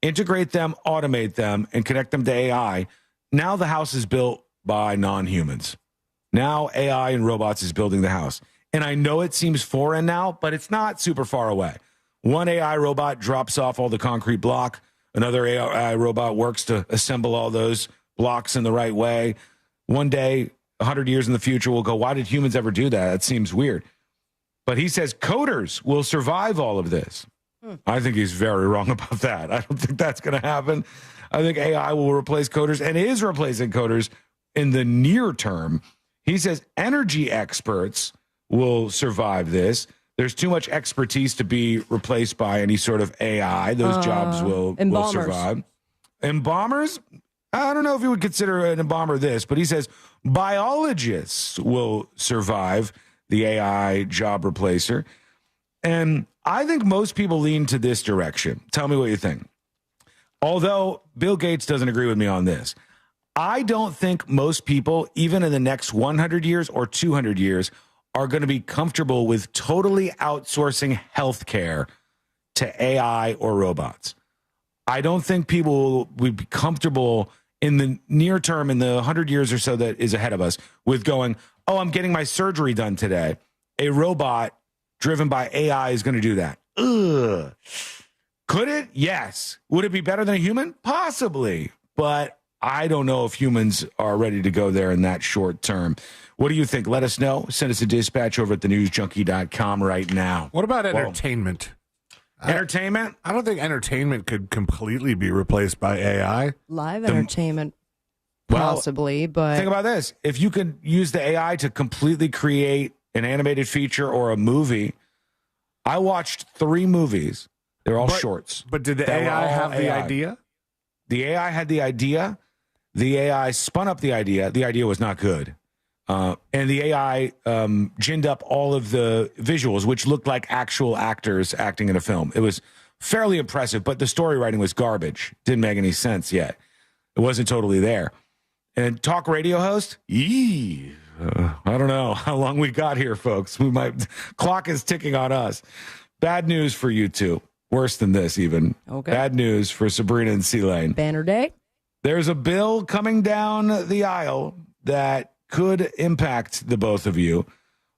integrate them, automate them, and connect them to AI. Now the house is built by non-humans. Now AI and robots is building the house. And I know it seems foreign now, but it's not super far away. One AI robot drops off all the concrete block. Another AI robot works to assemble all those blocks in the right way. One day, 100 years in the future, we'll go, why did humans ever do that? That seems weird. But he says coders will survive all of this. I think he's very wrong about that. I don't think that's going to happen. I think AI will replace coders and is replacing coders in the near term. He says energy experts will survive this. There's too much expertise to be replaced by any sort of AI. Those jobs will survive. Embalmers? I don't know if you would consider an embalmer this, but he says biologists will survive the AI job replacer. And I think most people lean to this direction. Tell me what you think. Although Bill Gates doesn't agree with me on this. I don't think most people, even in the next 100 years or 200 years, are going to be comfortable with totally outsourcing healthcare to AI or robots. I don't think people would be comfortable in the near term, in the 100 years or so that is ahead of us, with going, oh, I'm getting my surgery done today. A robot driven by AI is going to do that. Ugh. Could it? Yes. Would it be better than a human? Possibly. But I don't know if humans are ready to go there in that short term. What do you think? Let us know. Send us a dispatch over at thenewsjunkie.com right now. What about entertainment? Entertainment? I don't think entertainment could completely be replaced by AI. Live entertainment, possibly, but... Think about this. If you could use the AI to completely create an animated feature or a movie, I watched 3 movies. They're all shorts. But did the AI have the idea? The AI had the idea. The AI spun up the idea. The idea was not good. And the AI ginned up all of the visuals, which looked like actual actors acting in a film. It was fairly impressive, but the story writing was garbage. Didn't make any sense yet. It wasn't totally there. And talk radio host? I don't know how long we got here, folks. Clock is ticking on us. Bad news for you two. Worse than this, even. Okay. Bad news for Sabrina and C-Lane. Banner day. There's a bill coming down the aisle that could impact the both of you.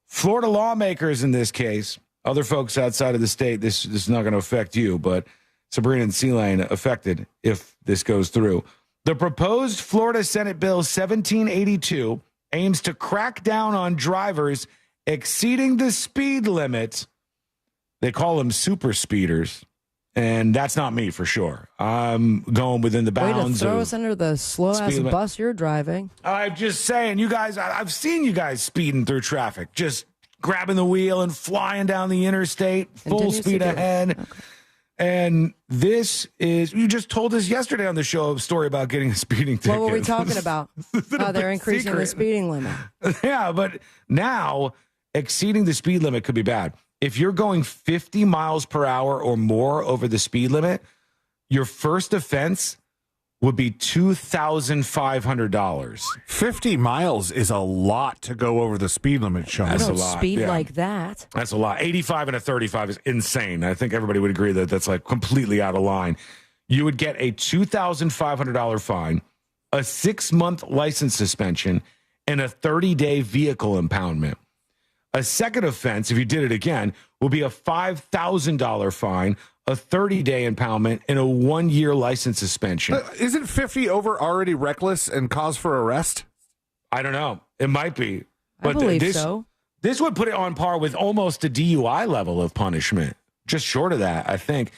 Florida lawmakers in this case, other folks outside of the state, this is not going to affect you, but Sabrina and C-Lane affected if this goes through. The proposed Florida Senate Bill 1782 aims to crack down on drivers exceeding the speed limit. They call them super speeders, and that's not me for sure. I'm going within the bounds. Way to throw us under the slow-ass bus you're driving. I'm just saying, you guys, I've seen you guys speeding through traffic, just grabbing the wheel and flying down the interstate, full speed ahead. Okay. And this is, you just told us yesterday on the show a story about getting a speeding ticket. What were we talking about? How they're increasing the speeding limit. Yeah, but now exceeding the speed limit could be bad. If you're going 50 miles per hour or more over the speed limit, your first offense would be $2,500. 50 miles is a lot to go over the speed limit, Sean. That's a lot. Speed like that. That's a lot. 85 and a 35 is insane. I think everybody would agree that that's like completely out of line. You would get a $2,500 fine, a 6-month license suspension, and a 30-day vehicle impoundment. A second offense, if you did it again, will be a $5,000 fine, a 30-day impoundment, and a 1-year license suspension. Isn't 50 over already reckless and cause for arrest? I don't know. It might be. I believe so. This would put it on par with almost a DUI level of punishment. Just short of that, I think.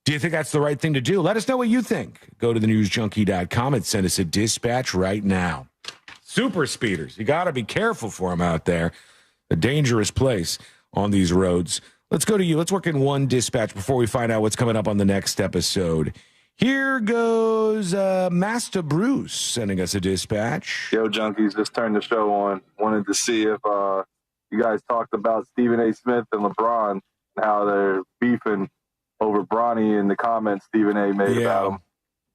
Do you think that's the right thing to do? Let us know what you think. Go to thenewsjunkie.com and send us a dispatch right now. Super speeders. You got to be careful for them out there. A dangerous place on these roads. Let's go to you. Let's work in one dispatch before we find out what's coming up on the next episode. Here goes Master Bruce sending us a dispatch. Yo, junkies, just turned the show on. Wanted to see if you guys talked about Stephen A. Smith and LeBron and how they're beefing over Bronny in the comments Stephen A. made about him.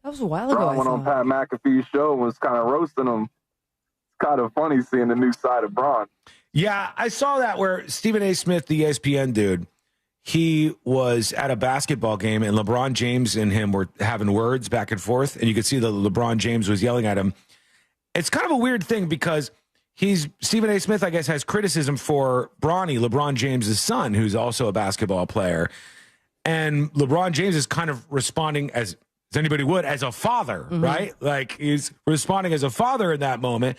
That was a while ago. Bron went on Pat McAfee's show and was kind of roasting him. It's kind of funny seeing the new side of Bron. Yeah, I saw that where Stephen A. Smith, the ESPN dude, he was at a basketball game and LeBron James and him were having words back and forth, and you could see that LeBron James was yelling at him. It's kind of a weird thing because Stephen A. Smith, I guess, has criticism for Bronny, LeBron James' son, who's also a basketball player. And LeBron James is kind of responding as anybody would, as a father, right? Like he's responding as a father in that moment.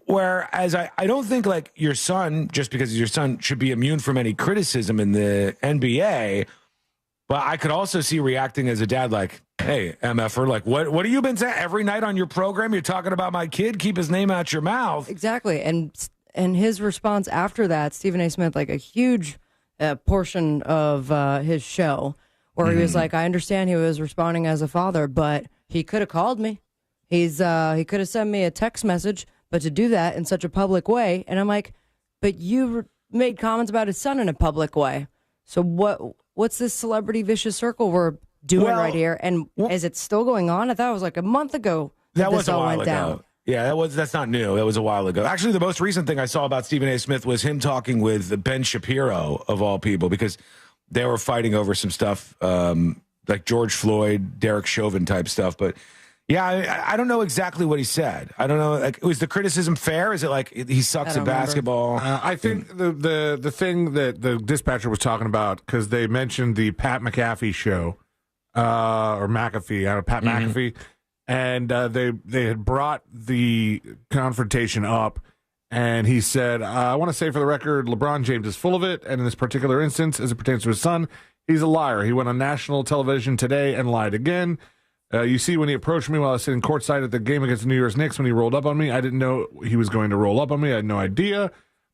Whereas I don't think like your son, just because he's your son, should be immune from any criticism in the NBA. But I could also see reacting as a dad like, hey, MFer, like what have you been saying every night on your program? You're talking about my kid. Keep his name out your mouth. Exactly. And his response after that, Stephen A. Smith, like a huge portion of his show where he was like, I understand he was responding as a father, but he could have called me. He could have sent me a text message, but to do that in such a public way. And I'm like, but you made comments about his son in a public way. So what's this celebrity vicious circle we're doing right here? And is it still going on? I thought it was like a month ago that was this a all while went ago. down. Yeah, that's not new. That was a while ago. Actually, the most recent thing I saw about Stephen A. Smith was him talking with Ben Shapiro, of all people, because they were fighting over some stuff like George Floyd, Derek Chauvin type stuff. But yeah, I don't know exactly what he said. I don't know. Like, was the criticism fair? Is it like he sucks at basketball? I think the thing that the dispatcher was talking about, because they mentioned the Pat McAfee show, or McAfee, I don't know, Pat McAfee. And they had brought the confrontation up, and he said, I want to say for the record, LeBron James is full of it, and in this particular instance, as it pertains to his son, he's a liar. He went on national television today and lied again. You see, when he approached me while I was sitting courtside at the game against the New York Knicks, when he rolled up on me, I didn't know he was going to roll up on me. I had no idea.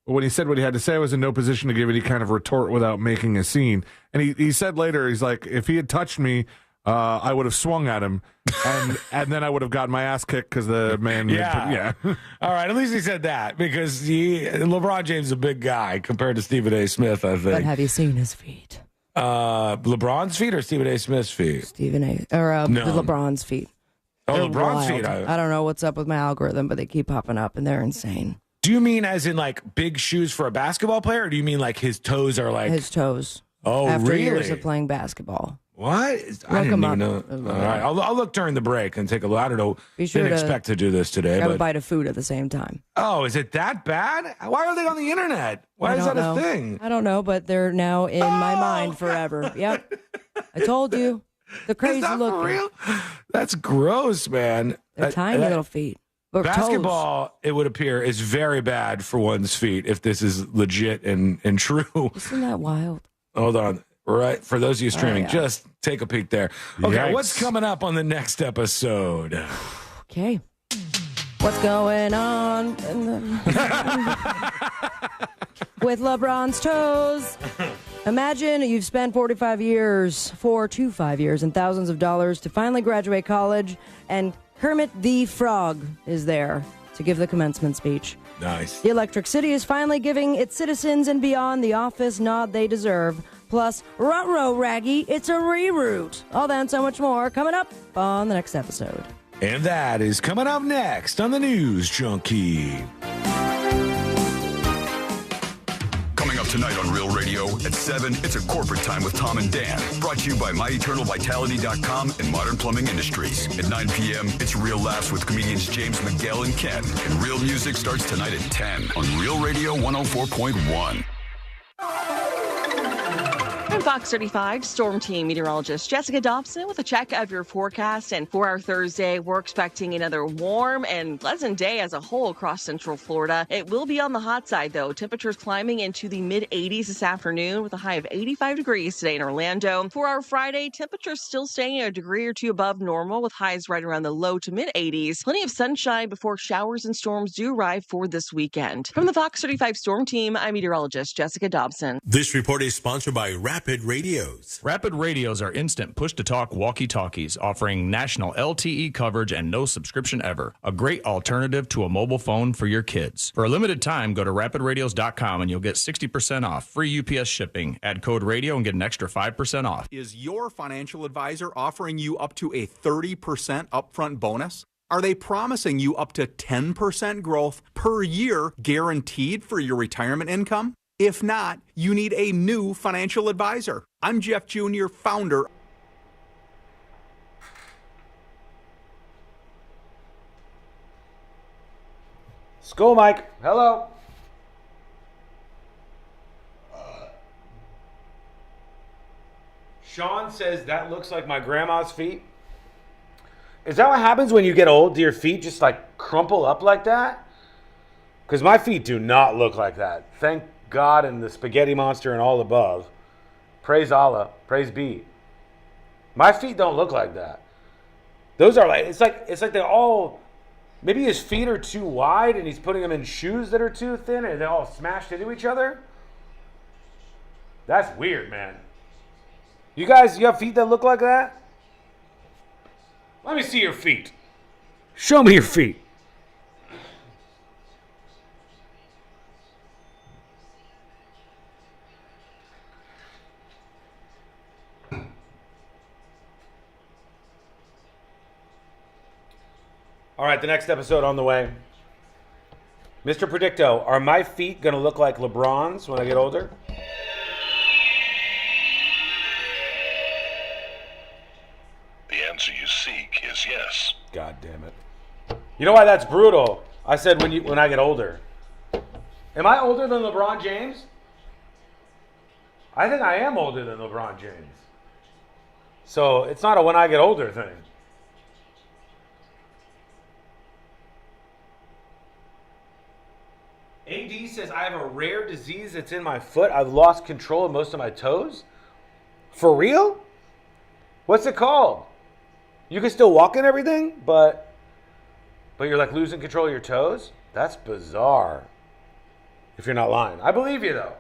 But when he said what he had to say, I was in no position to give any kind of retort without making a scene. And he said later, he's like, if he had touched me, I would have swung at him, and then I would have gotten my ass kicked because the man. Yeah. All right. At least he said that, because LeBron James is a big guy compared to Stephen A. Smith, I think. But have you seen his feet? LeBron's feet or Stephen A. Smith's feet? LeBron's feet. Oh, They're LeBron's wild. feet. I don't know what's up with my algorithm, but they keep popping up, and they're insane. Do you mean as in like big shoes for a basketball player, or do you mean like his toes are like his toes? Oh, after really? years of playing basketball. What? I didn't even know. All right, I'll look during the break and take a look. I don't know. Sure didn't expect to do this today. Grab but a bite of food at the same time. Oh, is it that bad? Why are they on the internet? Why is that a thing? I don't know, but they're now in my mind forever. Yep. I told you. The crazy Is that looking. for real? That's gross, man. They're tiny little feet. Or Basketball, toes. it would appear, is very bad for one's feet if this is legit and true. Isn't that wild? Hold on. Right. For those of you streaming, yeah. just take a peek there. Okay, Yikes. what's coming up on the next episode? Okay. What's going on with LeBron's toes? Imagine you've spent 4 to 5 years and thousands of dollars to finally graduate college, and Kermit the Frog is there to give the commencement speech. Nice. The Electric City is finally giving its citizens and beyond the office nod they deserve. Plus, ruh-roh, Raggy, it's a reroute. All that and so much more coming up on the next episode. And that is coming up next on the News Junkie. Coming up tonight on Real Radio at 7, it's a corporate time with Tom and Dan. Brought to you by MyEternalVitality.com and Modern Plumbing Industries. At 9 p.m., it's Real Laughs with comedians James McGill and Ken. And Real Music starts tonight at 10 on Real Radio 104.1. I'm Fox 35 Storm Team meteorologist Jessica Dobson with a check of your forecast. And for our Thursday, we're expecting another warm and pleasant day as a whole across central Florida. It will be on the hot side, though. Temperatures climbing into the mid-80s this afternoon with a high of 85 degrees today in Orlando. For our Friday, temperatures still staying a degree or two above normal with highs right around the low to mid-80s. Plenty of sunshine before showers and storms do arrive for this weekend. From the Fox 35 Storm Team, I'm meteorologist Jessica Dobson. This report is sponsored by Rapid Radios. Rapid Radios are instant push-to-talk walkie-talkies offering national LTE coverage and no subscription ever. A great alternative to a mobile phone for your kids. For a limited time, go to rapidradios.com and you'll get 60% off. Free UPS shipping. Add code radio and get an extra 5% off. Is your financial advisor offering you up to a 30% upfront bonus? Are they promising you up to 10% growth per year guaranteed for your retirement income? If not, you need a new financial advisor. I'm Jeff Jr., founder. School, Mike. Hello. Sean says that looks like my grandma's feet. Is that what happens when you get old? Do your feet just like crumple up like that? Because my feet do not look like that. Thank God and the spaghetti monster and all above. Praise Allah. Praise be. My feet don't look like that. Those are like, it's like they're all, maybe his feet are too wide and he's putting them in shoes that are too thin and they're all smashed into each other. That's weird, man. You guys, you have feet that look like that? Let me see your feet. Show me your feet. All right, the next episode on the way. Mr. Predicto, are my feet going to look like LeBron's when I get older? The answer you seek is yes. God damn it. You know why that's brutal? I said when I get older. Am I older than LeBron James? I think I am older than LeBron James. So it's not a when I get older thing. AD says I have a rare disease that's in my foot. I've lost control of most of my toes. For real? What's it called? You can still walk and everything, but you're like losing control of your toes? That's bizarre. If you're not lying. I believe you though.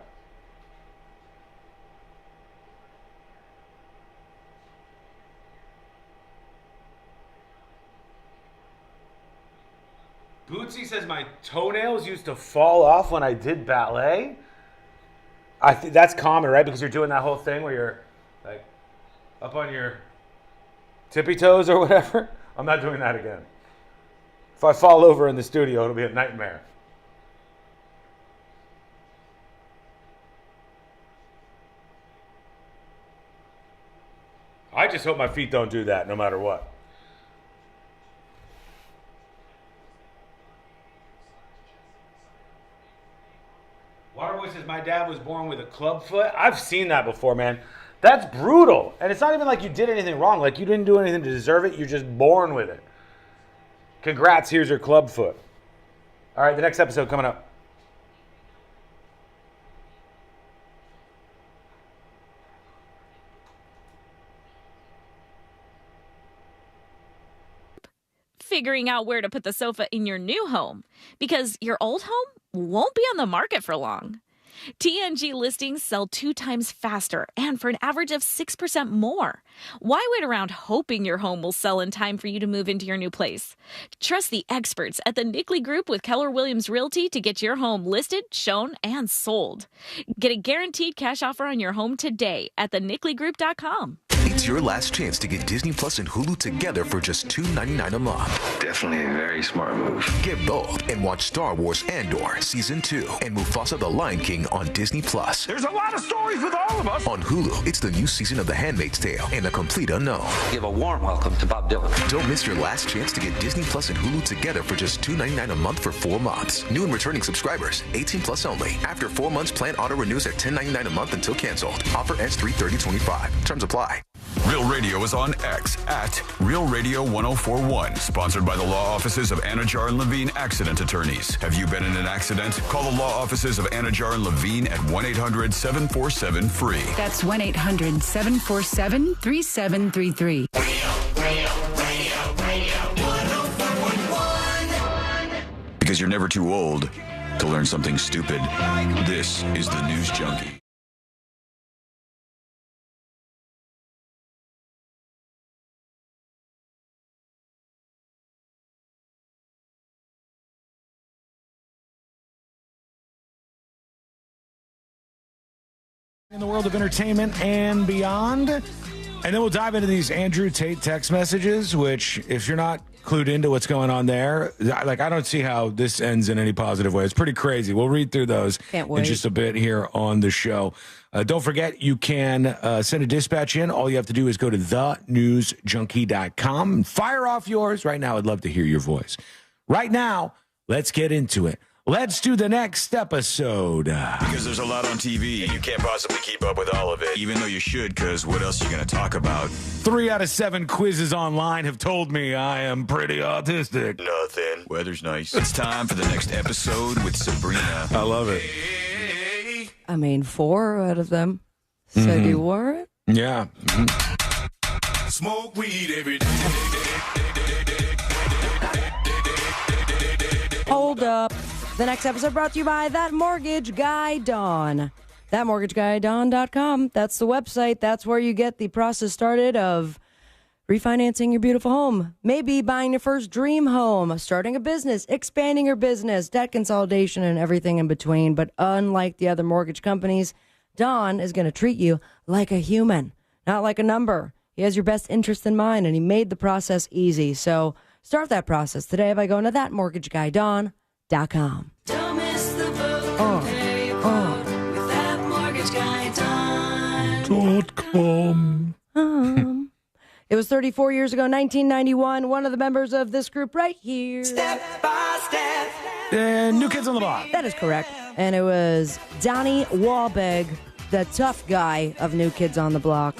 Bootsy says my toenails used to fall off when I did ballet. I think that's common, right? Because you're doing that whole thing where you're like up on your tippy toes or whatever. I'm not doing that again. If I fall over in the studio, it'll be a nightmare. I just hope my feet don't do that no matter what. Waterboy says my dad was born with a club foot. I've seen that before, man. That's brutal. And it's not even like you did anything wrong. Like you didn't do anything to deserve it. You're just born with it. Congrats, here's your club foot. All right, the next episode coming up. Figuring out where to put the sofa in your new home because your old home won't be on the market for long. TNG listings sell 2 times faster and for an average of 6% more. Why wait around hoping your home will sell in time for you to move into your new place? Trust the experts at the Nickley Group with Keller Williams Realty to get your home listed, shown, and sold. Get a guaranteed cash offer on your home today at thenickley.com. It's your last chance to get Disney Plus and Hulu together for just $2.99 a month. Definitely a very smart move. Get both and watch Star Wars Andor Season 2 and Mufasa the Lion King on Disney Plus. There's a lot of stories with all of us. On Hulu, it's the new season of The Handmaid's Tale and A Complete Unknown. Give a warm welcome to Bob Dylan. Don't miss your last chance to get Disney Plus and Hulu together for just $2.99 a month for 4 months. New and returning subscribers, 18 plus only. After 4 months, plan auto renews at $10.99 a month until canceled. Offer ends 3/30/25. Terms apply. Real Radio is on X at Real Radio 1041. Sponsored by the law offices of Anajar and Levine Accident Attorneys. Have you been in an accident? Call the law offices of Anajar and Levine at 1-800-747-FREE. That's 1-800-747-3733. Because you're never too old to learn something stupid. This is the News Junkie. In the world of entertainment and beyond, And then we'll dive into these Andrew Tate text messages, which, if you're not clued into what's going on there, I don't see how this ends in any positive way. It's pretty crazy. We'll read through those in just a bit here on the show. Don't forget, you can send a dispatch in. All you have to do is go to thenewsjunkie.com and fire off yours. Right now, I'd love to hear your voice. Right now, let's get into it. Let's do the next episode. Because there's a lot on TV, and you can't possibly keep up with all of it, even though you should, because what else are you going to talk about? 3 out of 7 quizzes online have told me I am pretty autistic. Nothing. Weather's nice. It's time for the next episode with Sabrina. I love it. I mean, 4 out of them said you weren't. Yeah. Smoke weed every day. Hold up. The next episode brought to you by That Mortgage Guy Dawn. ThatMortgageGuyDawn.com. That's the website. That's where you get the process started of refinancing your beautiful home. Maybe buying your first dream home, starting a business, expanding your business, debt consolidation, and everything in between. But unlike the other mortgage companies, Dawn is going to treat you like a human, not like a number. He has your best interest in mind, and he made the process easy. So start that process today by going to ThatMortgageGuyDawn.com. Don't miss the boat. Compare your quote with ThatMortgageGuyDawn.com. It was 34 years ago, 1991. One of the members of this group right here. Step by step. And New Kids on the Block. That is correct. And it was Donnie Wahlberg, the tough guy of New Kids on the Block,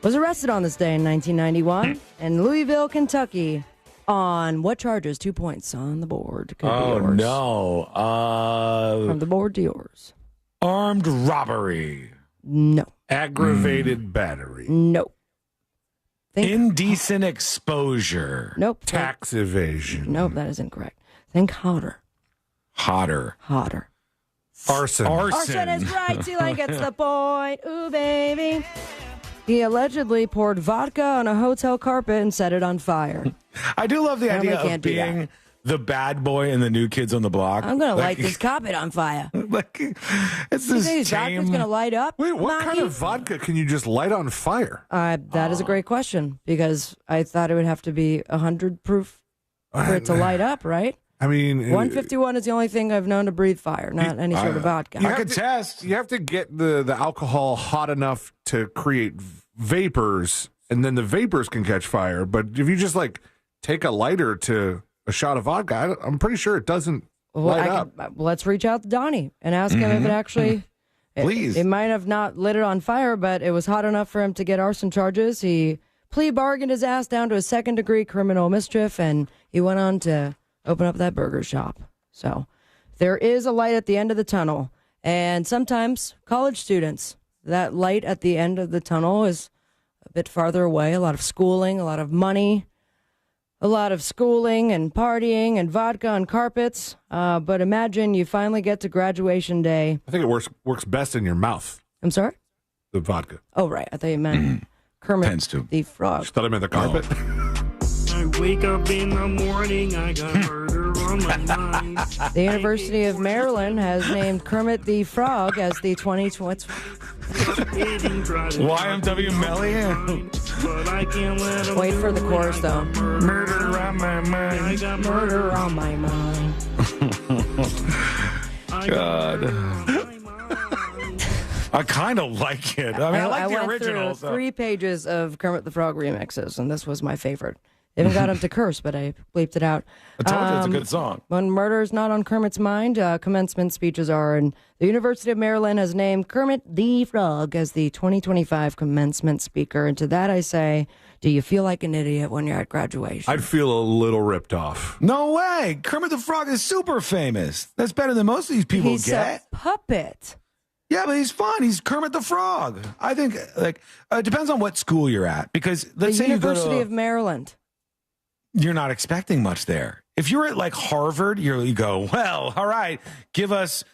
was arrested on this day in 1991 in Louisville, Kentucky. On what charges? 2 points on the board. Could be yours. No. From the board to yours. Armed robbery. No. Aggravated battery. No. Indecent exposure. Nope. Tax evasion. Nope, that is incorrect. Think hotter. Hotter. Arson. Arson is right. T-Line gets the point. Ooh, baby. He allegedly poured vodka on a hotel carpet and set it on fire. I do love the Apparently idea can't of do that. being the bad boy in the New Kids on the Block. I'm going to light this carpet on fire. It's You this think his vodka's going to light up? Wait, what kind Marky? of vodka can you just light on fire? That is a great question because I thought it would have to be 100 proof for it to light up, right? I mean, 151 is the only thing I've known to breathe fire, not any sort of vodka. You have to get the alcohol hot enough to create vapors, and then the vapors can catch fire. But if you just take a lighter to a shot of vodka, I'm pretty sure it doesn't light up. Let's reach out to Donnie and ask him if it actually. Please. It might have not lit it on fire, but it was hot enough for him to get arson charges. He plea bargained his ass down to a second-degree criminal mischief, and he went on to open up that burger shop. So there is a light at the end of the tunnel. And sometimes college students, that light at the end of the tunnel is a bit farther away. A lot of schooling, a lot of money, a lot of schooling and partying and vodka on carpets. But imagine you finally get to graduation day. I think it works best in your mouth. I'm sorry? The vodka. Oh, right. I thought you meant Kermit the Frog. Just thought I meant the carpet. I wake up in the morning, I got murder on my mind. The University of Maryland has named Kermit the Frog as the 2020. YMW Melly. Wait for the chorus, though. Murder on my mind. I got murder on my mind. God. I kind of like it. I mean, I like the went original. through 3 pages of Kermit the Frog remixes, and this was my favorite. They even got him to curse, but I bleeped it out. I told you it's a good song. When murder is not on Kermit's mind, commencement speeches are. And the University of Maryland has named Kermit the Frog as the 2025 commencement speaker. And to that I say, do you feel like an idiot when you're at graduation? I'd feel a little ripped off. No way. Kermit the Frog is super famous. That's better than most of these people He's get. a puppet. Yeah, but he's fun. He's Kermit the Frog. I think, it depends on what school you're at. Because let's say University you go to of Maryland. You're not expecting much there. If you're at Harvard, you go, well, all right, give us,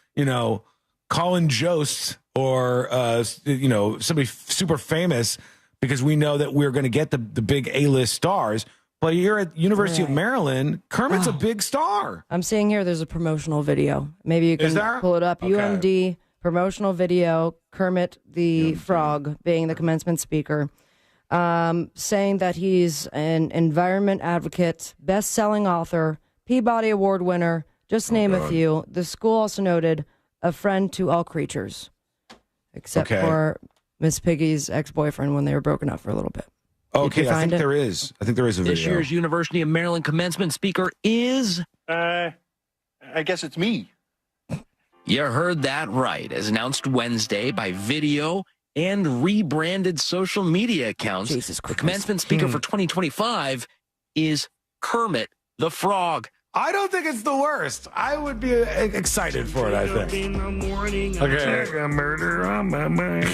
Colin Jost or, somebody super famous because we know that we're going to get the big A-list stars. But you're at University of Maryland, Kermit's a big star. I'm seeing here there's a promotional video. Maybe you can pull it up. Okay. UMD promotional video, Kermit the Frog being the commencement speaker. saying that he's an environment advocate, best-selling author, Peabody Award winner, just to name a few. The school also noted a friend to all creatures, except for Miss Piggy's ex-boyfriend when they were broken up for a little bit. Okay, I think there is a video. This year's University of Maryland commencement speaker is... I guess it's me. You heard that right. As announced Wednesday by video and rebranded social media accounts, the commencement speaker for 2025 is Kermit the Frog. I don't think it's the worst. I would be excited for it, I think. Okay. A murder on my mind.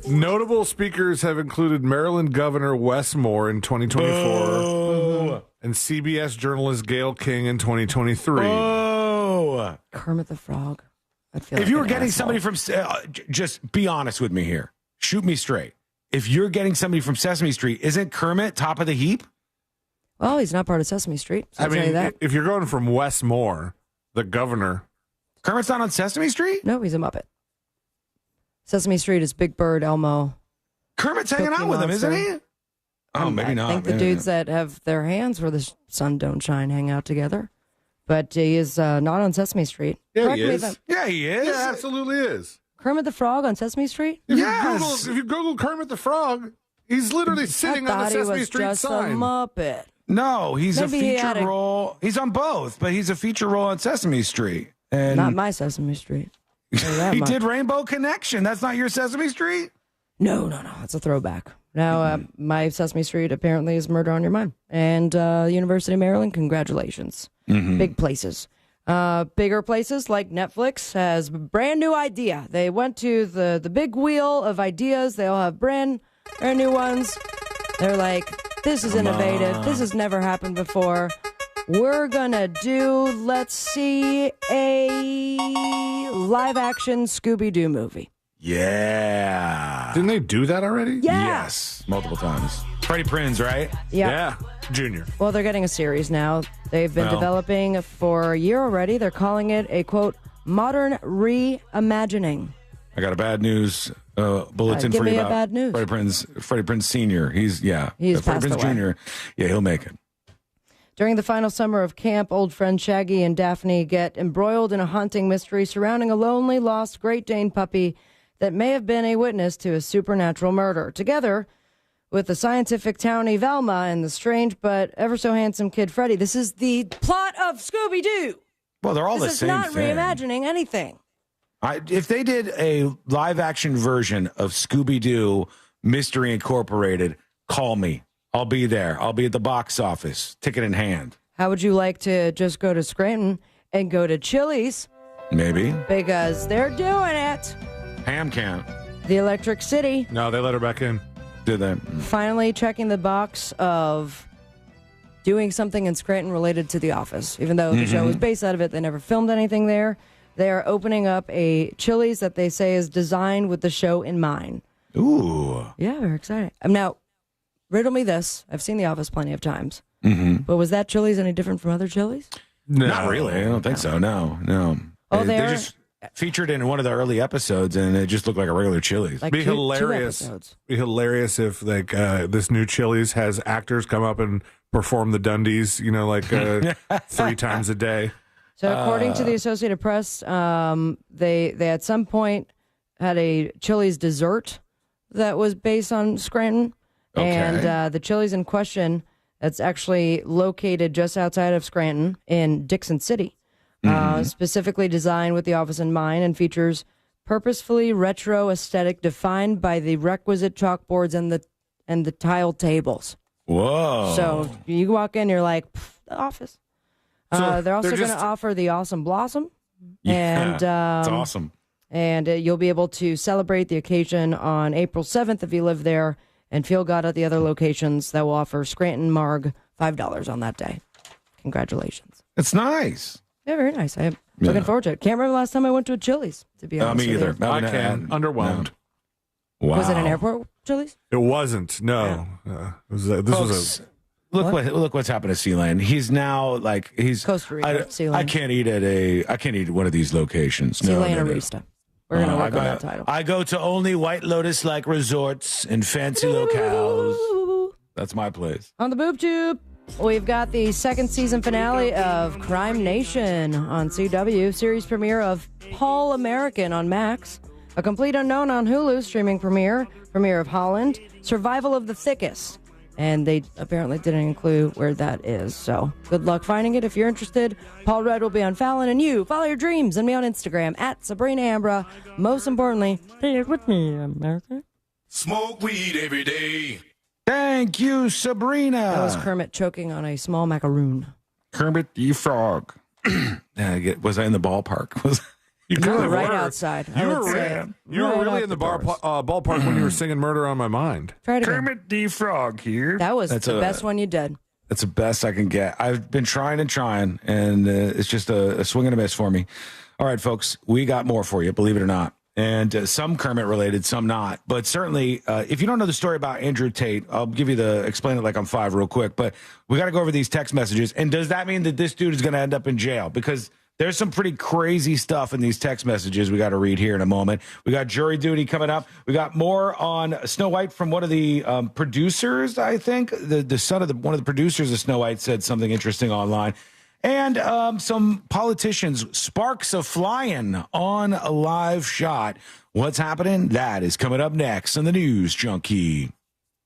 Notable speakers have included Maryland Governor Wes Moore in 2024 and CBS journalist Gayle King in 2023. Oh, Kermit the Frog. If you were getting somebody from, just be honest with me here. Shoot me straight. If you're getting somebody from Sesame Street, isn't Kermit top of the heap? Well, he's not part of Sesame Street. So I mean, if you're going from Wes Moore, the governor. Kermit's not on Sesame Street? No, he's a Muppet. Sesame Street is Big Bird, Elmo. Kermit's hanging out with him, isn't he? Oh, maybe not. I think the dudes that have their hands where the sun don't shine hang out together. But he is not on Sesame Street. Yeah, he is. Yeah, he is. Yeah, absolutely is. Kermit the Frog on Sesame Street? If you Google Kermit the Frog, he's literally sitting on the Sesame Street he was just sign. a Muppet. No, he's Maybe a he feature had role. He's on both, but he's a feature role on Sesame Street. And Not my Sesame Street. he did Rainbow Connection. That's not your Sesame Street? No. It's a throwback. Now, my Sesame Street apparently is Murder on Your Mind. And University of Maryland, congratulations. Big places. Bigger places like Netflix has a brand new idea. They went to the big wheel of ideas. They all have brand new ones. They're like, this is innovative. This has never happened before. We're gonna do, let's see, a live-action Scooby-Doo movie. Yeah. Didn't they do that already? Yeah. Yes, multiple times. Freddie Prinze, right? Yeah. Junior. Well, they're getting a series now. They've been developing for a year already. They're calling it a, quote, modern reimagining. I got a bad news bulletin give for you me a about bad news. Freddie Prinze Sr. He's He's Freddie passed Prinze away. Jr. Yeah, he'll make it. During the final summer of camp, old friend Shaggy and Daphne get embroiled in a haunting mystery surrounding a lonely, lost Great Dane puppy that may have been a witness to a supernatural murder. Together with the scientific townie Velma and the strange but ever so handsome kid Freddy, this is the plot of Scooby-Doo. Well, they're all the same This is not thing. reimagining anything. If they did a live-action version of Scooby-Doo Mystery Incorporated, call me. I'll be there. I'll be at the box office, ticket in hand. How would you like to just go to Scranton and go to Chili's? Maybe. Because they're doing it. Ham can't. The Electric City. No, they let her back in. Did they? Finally checking the box of doing something in Scranton related to The Office. Even though the show was based out of it, they never filmed anything there. They are opening up a Chili's that they say is designed with the show in mind. Ooh. Yeah, very exciting. Now, riddle me this. I've seen The Office plenty of times. But was that Chili's any different from other Chili's? No. Not really. I don't think so. No. Oh, they just featured in one of the early episodes, and it just looked like a regular Chili's. Like Be two hilarious. episodes. Be hilarious if like this new Chili's has actors come up and perform the Dundies, 3 times a day. So according to the Associated Press, they at some point had a Chili's dessert that was based on Scranton. Okay. And the Chili's in question, that's actually located just outside of Scranton in Dixon City. Specifically designed with The Office in mind and features purposefully retro aesthetic defined by the requisite chalkboards and the tile tables. Whoa. So you walk in, you're like, The Office. So they're also they're going to just- offer the Awesome Blossom. Yeah, And it's awesome. And you'll be able to celebrate the occasion on April 7th if you live there, and feel God at the other locations that will offer Scranton Marg $5 on that day. Congratulations. It's nice. Yeah, very nice. I'm looking forward to it. Can't remember the last time I went to a Chili's, to be honest. Me with either. you. I can. Underwhelmed. No. Wow. Was it an airport Chili's? It wasn't. No. Look what's happened to Sea-Land. He's now he's Costa Rica. I can't eat at one of these locations. No, Sea-Lane no, no. Arista. We're going to work on that title. I go to only White Lotus-like resorts and fancy locales. That's my place. On the Boob Tube, we've got the second season finale of Crime Nation on CW, series premiere of Paul American on Max, A Complete Unknown on Hulu, streaming premiere of Holland, Survival of the Thickest. And they apparently didn't include where that is. So good luck finding it if you're interested. Paul Rudd will be on Fallon, and you follow your dreams and me on Instagram at Sabrina Ambra. Most importantly, stay with me, America. Smoke weed every day. Thank you, Sabrina. That was Kermit choking on a small macaroon. Kermit the Frog. Was I in the ballpark? You were right outside. You were really in the ballpark when you were singing "Murder on My Mind." Try it again. Kermit the Frog here. That was the best one you did. That's the best I can get. I've been trying, and it's just a swing and a miss for me. All right, folks, we got more for you, believe it or not. And some Kermit related, some not. But certainly, if you don't know the story about Andrew Tate, I'll give you explain it like I'm 5 real quick. But we got to go over these text messages. And does that mean that this dude is going to end up in jail? Because there's some pretty crazy stuff in these text messages we got to read here in a moment. We got jury duty coming up. We got more on Snow White from one of the producers, I think. The son of one of the producers of Snow White said something interesting online. And some politicians, sparks of flying on a live shot. What's happening? That is coming up next on the News Junkie.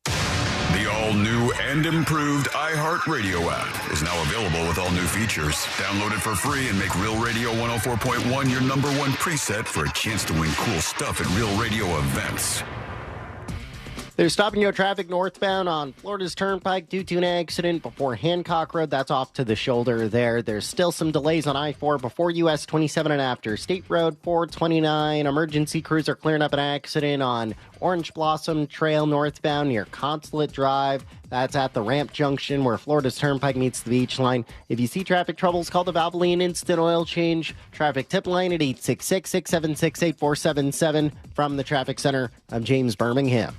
The all-new and improved iHeartRadio app is now available with all new features. Download it for free and make Real Radio 104.1 your number one preset for a chance to win cool stuff at Real Radio events. There's stop-and-go traffic northbound on Florida's Turnpike due to an accident before Hancock Road. That's off to the shoulder there. There's still some delays on I-4 before US 27 and after. State Road 429. Emergency crews are clearing up an accident on Orange Blossom Trail northbound near Consulate Drive. That's at the ramp junction where Florida's Turnpike meets the beach line. If you see traffic troubles, call the Valvoline Instant Oil Change Traffic Tip Line at 866-676-8477. From the Traffic Center, I'm James Birmingham.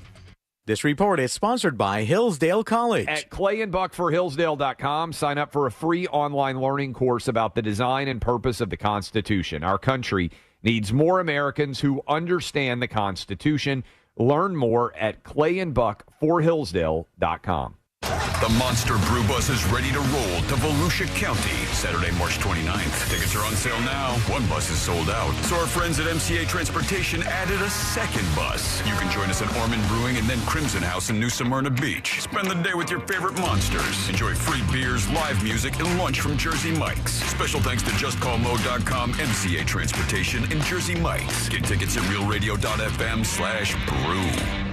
This report is sponsored by Hillsdale College. At Clay and Buck for Hillsdale.com, sign up for a free online learning course about the design and purpose of the Constitution. Our country needs more Americans who understand the Constitution. Learn more at Clay and Buck for Hillsdale.com. The Monster Brew Bus is ready to roll to Volusia County, Saturday, March 29th. Tickets are on sale now. One bus is sold out. So our friends at MCA Transportation added a second bus. You can join us at Ormond Brewing and then Crimson House in New Smyrna Beach. Spend the day with your favorite monsters. Enjoy free beers, live music, and lunch from Jersey Mike's. Special thanks to JustCallMo.com, MCA Transportation, and Jersey Mike's. Get tickets at realradio.fm/brew.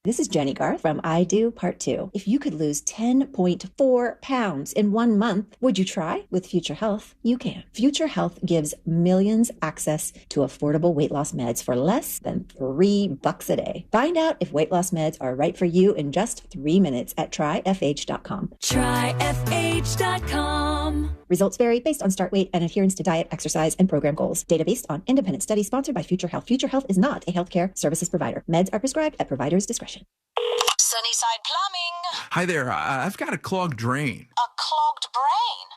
This is Jenny Garth from I Do Part 2. If you could lose 10.4 pounds in 1 month, would you try? With Future Health, you can. Future Health gives millions access to affordable weight loss meds for less than $3 a day. Find out if weight loss meds are right for you in just 3 minutes at tryfh.com. Tryfh.com. Results vary based on start weight and adherence to diet, exercise, and program goals. Data based on independent study sponsored by Future Health. Future Health is not a healthcare services provider. Meds are prescribed at provider's discretion. Sunnyside Plumbing. Hi there. I've got a clogged drain. A clogged brain?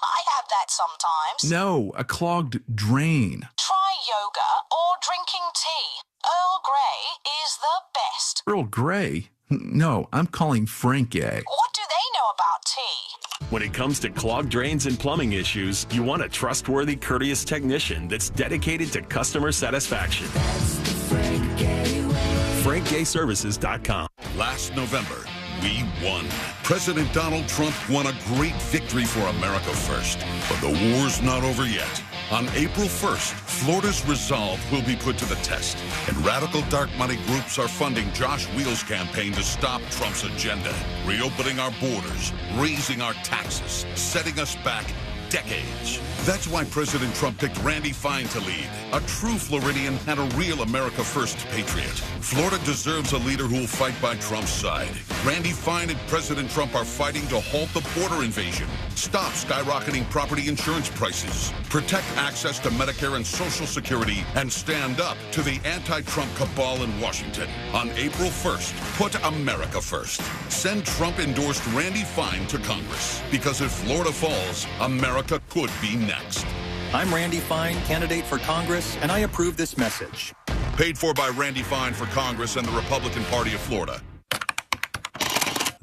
I have that sometimes. No, a clogged drain. Try yoga or drinking tea. Earl Grey is the best. Earl Grey? No, I'm calling Frank A. What do they know about tea? When it comes to clogged drains and plumbing issues, you want a trustworthy, courteous technician that's dedicated to customer satisfaction. That's the Frank Gay way. FrankGayServices.com. Last November, we won. President Donald Trump won a great victory for America First. But the war's not over yet. On April 1st, Florida's resolve will be put to the test, and radical dark money groups are funding Josh Wheel's campaign to stop Trump's agenda, reopening our borders, raising our taxes, setting us back decades. That's why President Trump picked Randy Fine to lead, a true Floridian and a real America First patriot. Florida deserves a leader who will fight by Trump's side. Randy Fine and President Trump are fighting to halt the border invasion, stop skyrocketing property insurance prices, protect access to Medicare and Social Security, and stand up to the anti-Trump cabal in Washington. On April 1st, put America first. Send Trump-endorsed Randy Fine to Congress, because if Florida falls, America could be next. I'm Randy Fine, candidate for Congress, and I approve this message. Paid for by Randy Fine for Congress and the Republican Party of Florida.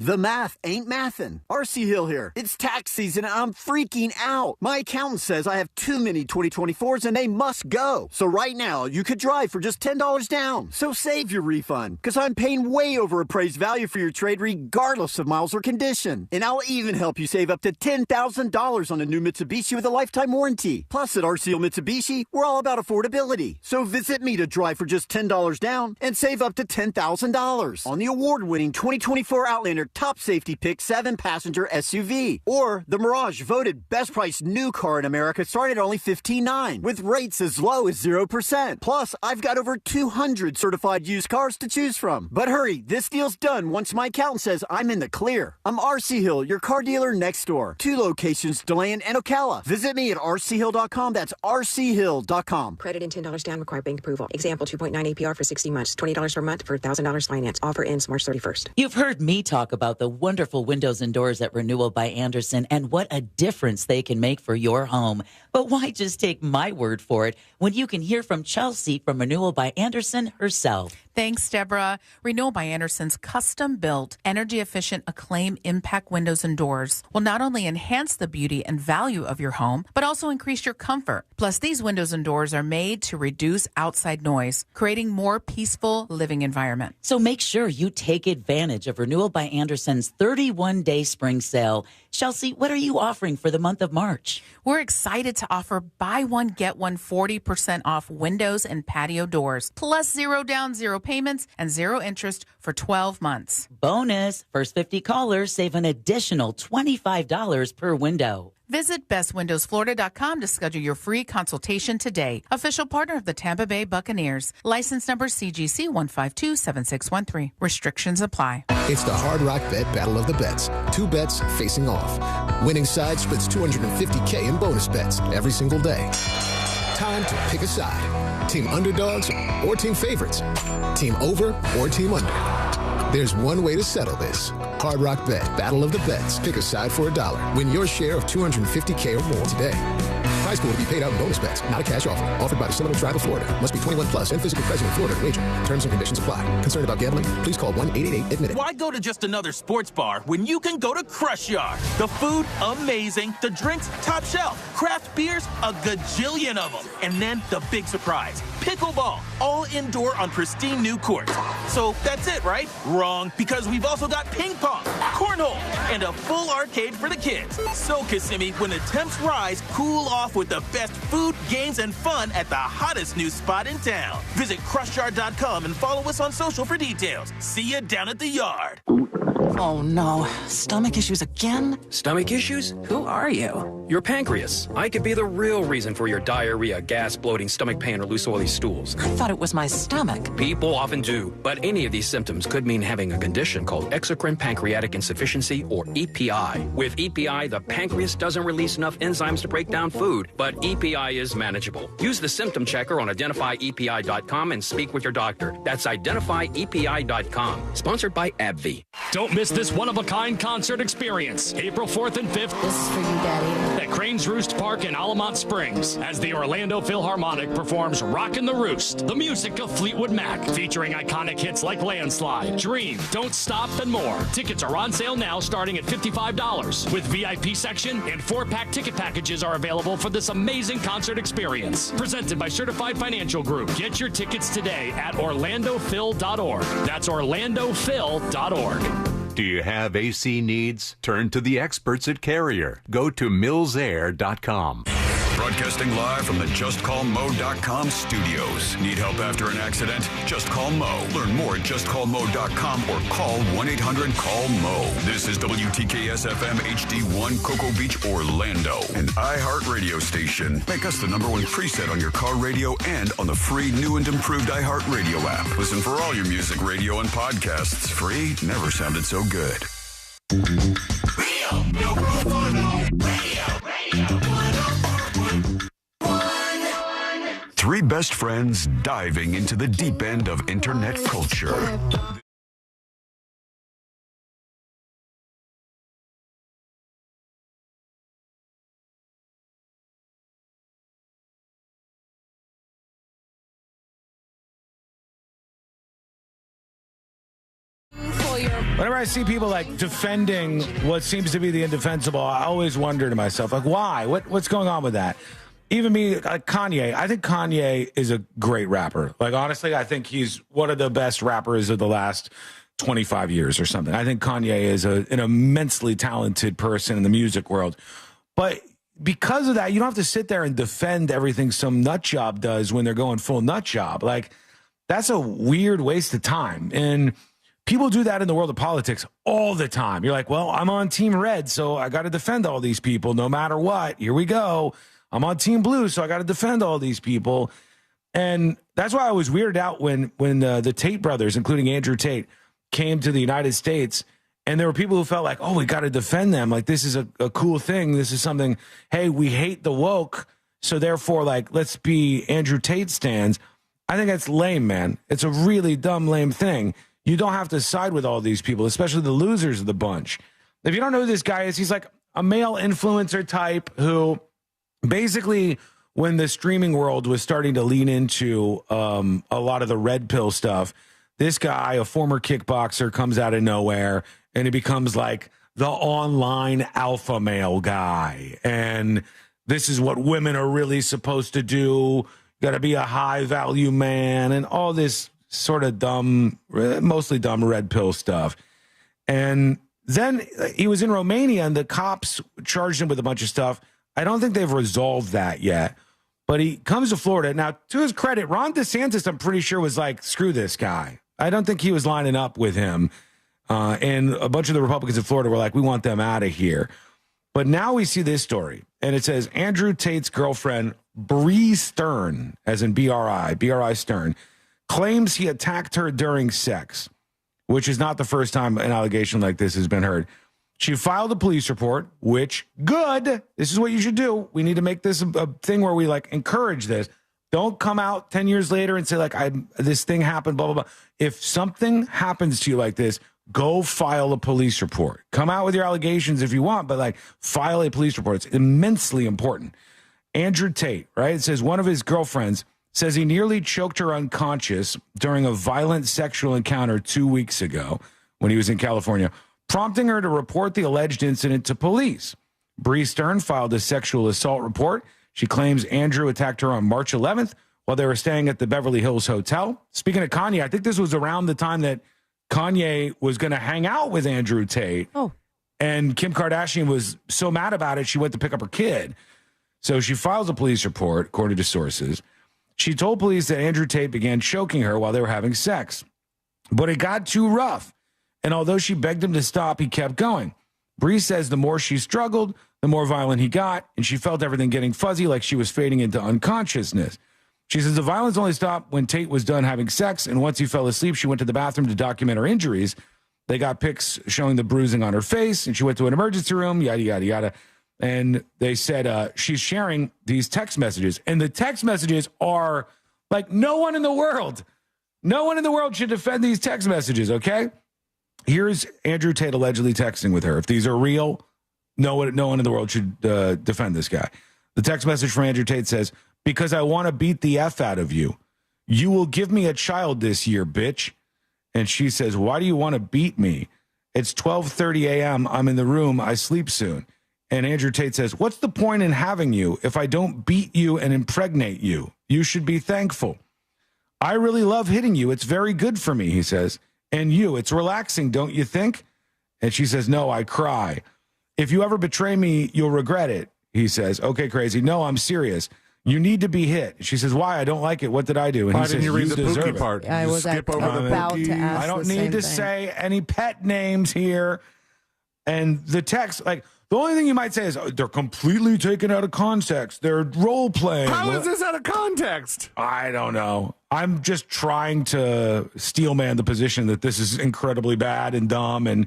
The math ain't mathin'. RC Hill here. It's tax season and I'm freaking out. My accountant says I have too many 2024s and they must go. So right now, you could drive for just $10 down. So save your refund, because I'm paying way over appraised value for your trade regardless of miles or condition. And I'll even help you save up to $10,000 on a new Mitsubishi with a lifetime warranty. Plus at RC Hill Mitsubishi, we're all about affordability. So visit me to drive for just $10 down and save up to $10,000 on the award-winning 2024 Outlander Top Safety Pick 7-passenger SUV, or the Mirage, voted best priced new car in America, started at only $15,900 with rates as low as 0%. Plus, I've got over 200 certified used cars to choose from. But hurry, this deal's done once my accountant says I'm in the clear. I'm RC Hill, your car dealer next door. 2 locations, DeLand and Ocala. Visit me at rchill.com. That's rchill.com. Credit and $10 down, required bank approval. Example, 2.9 APR for 60 months, $20 per month for $1,000 finance. Offer ends March 31st. You've heard me talk about the wonderful windows and doors at Renewal by Andersen and what a difference they can make for your home. But why just take my word for it when you can hear from Chelsea from Renewal by Andersen herself? Thanks, Deborah. Renewal by Andersen's custom-built, energy-efficient Acclaim Impact windows and doors will not only enhance the beauty and value of your home, but also increase your comfort. Plus, these windows and doors are made to reduce outside noise, creating more peaceful living environment. So make sure you take advantage of Renewal by Andersen's 31-day spring sale. Chelsea, what are you offering for the month of March? We're excited to offer buy one, get one 40% off windows and patio doors, plus 0 down, 0 payments, and 0 interest for 12 months. Bonus, first 50 callers save an additional $25 per window. Visit bestwindowsflorida.com to schedule your free consultation today. Official partner of the Tampa Bay Buccaneers. License number CGC 1527613. Restrictions apply. It's the Hard Rock Bet Battle of the Bets. 2 bets facing off. Winning side splits $250K in bonus bets every single day. Time to pick a side. Team underdogs or team favorites. Team over or team under. There's one way to settle this. Hard Rock Bet, Battle of the Bets. Pick a side for $1. Win your share of $250K or more today. Prize pool to be paid out in bonus bets, not a cash offer. Offered by the Seminole Tribe of Florida. Must be 21 plus and physically present in Florida to wager. Terms and conditions apply. Concerned about gambling? Please call 1-888-ADMIT-IT. Why go to just another sports bar when you can go to Crush Yard? The food, amazing. The drinks, top shelf. Craft beers, a gajillion of them. And then the big surprise. Pickleball, all indoor on pristine new courts. So that's it, right? Wrong, because we've also got ping pong, cornhole, and a full arcade for the kids. So, Kissimmee, when the temps rise, cool off with the best food, games, and fun at the hottest new spot in town. Visit crushyard.com and follow us on social for details. See you down at the yard. Oh no, stomach issues again? Stomach issues? Who are you? Your pancreas. I could be the real reason for your diarrhea, gas, bloating, stomach pain, or loose oily stools. I thought it was my stomach. People often do, but any of these symptoms could mean having a condition called exocrine pancreatic insufficiency, or EPI. With EPI, the pancreas doesn't release enough enzymes to break down food, but EPI is manageable. Use the symptom checker on identifyepi.com and speak with your doctor. That's identifyepi.com. Sponsored by AbbVie. Don't miss this one-of-a-kind concert experience, April 4th and 5th. This is for you, Daddy. At Cranes Roost Park in Alamont Springs, as the Orlando Philharmonic performs Rockin' the Roost, the music of Fleetwood Mac, featuring iconic hits like Landslide, Dream, Don't Stop, and more. Tickets are on sale now, starting at $55, with VIP section and 4-pack ticket packages are available for this amazing concert experience. Presented by Certified Financial Group. Get your tickets today at orlandophil.org. That's orlandophil.org. Do you have AC needs? Turn to the experts at Carrier. Go to millsair.com. Broadcasting live from the JustCallMo.com studios. Need help after an accident? Just call Mo. Learn more at JustCallMo.com or call 1-800-CALL-MO. This is WTKS-FM HD1 Cocoa Beach, Orlando, an iHeart radio station. Make us the #1 preset on your car radio and on the free new and improved iHeart radio app. Listen for all your music, radio, and podcasts. Free never sounded so good. Real, no radio. 3 best friends diving into the deep end of internet culture. Whenever I see people like defending what seems to be the indefensible, I always wonder to myself, like, why? What's going on with that? Even me, like Kanye, I think Kanye is a great rapper. Like, honestly, I think he's one of the best rappers of the last 25 years or something. I think Kanye is an immensely talented person in the music world. But because of that, you don't have to sit there and defend everything some nut job does when they're going full nut job. Like, that's a weird waste of time. And people do that in the world of politics all the time. You're like, well, I'm on Team Red, so I got to defend all these people no matter what. Here we go. I'm on Team Blue, so I got to defend all these people. And that's why I was weirded out when the Tate brothers, including Andrew Tate, came to the United States. And there were people who felt like, oh, we got to defend them. Like, this is a cool thing. This is something, hey, we hate the woke, so therefore, like, let's be Andrew Tate stans. I think that's lame, man. It's a really dumb, lame thing. You don't have to side with all these people, especially the losers of the bunch. If you don't know who this guy is, he's like a male influencer type who basically, when the streaming world was starting to lean into a lot of the red pill stuff, this guy, a former kickboxer, comes out of nowhere and he becomes like the online alpha male guy. And this is what women are really supposed to do. Got to be a high value man and all this sort of dumb, mostly dumb red pill stuff. And then he was in Romania and the cops charged him with a bunch of stuff. I don't think they've resolved that yet, but he comes to Florida. Now, to his credit, Ron DeSantis, I'm pretty sure, was like, screw this guy. I don't think he was lining up with him. And a bunch of the Republicans in Florida were like, we want them out of here. But now we see this story, and it says Andrew Tate's girlfriend, Bree Stern, as in B-R-I Stern, claims he attacked her during sex, which is not the first time an allegation like this has been heard. She filed a police report, which, good. This is what you should do. We need to make this a thing where we, like, encourage this. Don't come out 10 years later and say, like, this thing happened, blah, blah, blah. If something happens to you like this, go file a police report. Come out with your allegations if you want, but, like, file a police report. It's immensely important. Andrew Tate, right? It says one of his girlfriends says he nearly choked her unconscious during a violent sexual encounter 2 weeks ago when he was in California, prompting her to report the alleged incident to police. Bree Stern filed a sexual assault report. She claims Andrew attacked her on March 11th while they were staying at the Beverly Hills Hotel. Speaking of Kanye, I think this was around the time that Kanye was going to hang out with Andrew Tate. Oh. And Kim Kardashian was so mad about it, she went to pick up her kid. So she files a police report, according to sources. She told police that Andrew Tate began choking her while they were having sex. But it got too rough. And although she begged him to stop, he kept going. Bree says the more she struggled, the more violent he got, and she felt everything getting fuzzy, like she was fading into unconsciousness. She says the violence only stopped when Tate was done having sex, and once he fell asleep, she went to the bathroom to document her injuries. They got pics showing the bruising on her face, and she went to an emergency room, yada, yada, yada. And they said she's sharing these text messages, and the text messages are like, no one in the world should defend these text messages, okay? Here's Andrew Tate allegedly texting with her. If these are real, no one in the world should defend this guy. The text message from Andrew Tate says, because I want to beat the F out of you. You will give me a child this year, bitch. And she says, why do you want to beat me? It's 12:30 a.m. I'm in the room. I sleep soon. And Andrew Tate says, what's the point in having you if I don't beat you and impregnate you? You should be thankful. I really love hitting you. It's very good for me, he says. And you, it's relaxing, don't you think? And she says, no, I cry. If you ever betray me, you'll regret it, he says. Okay, crazy. No, I'm serious. You need to be hit. She says, why? I don't like it. What did I do? And why he didn't says, you read the deserve Pookie it. part? I was about to ask I don't the need same to thing. say any pet names here. And the text, like, the only thing you might say is they're completely taken out of context. They're role playing. How is this out of context? I don't know. I'm just trying to steelman the position that this is incredibly bad and dumb and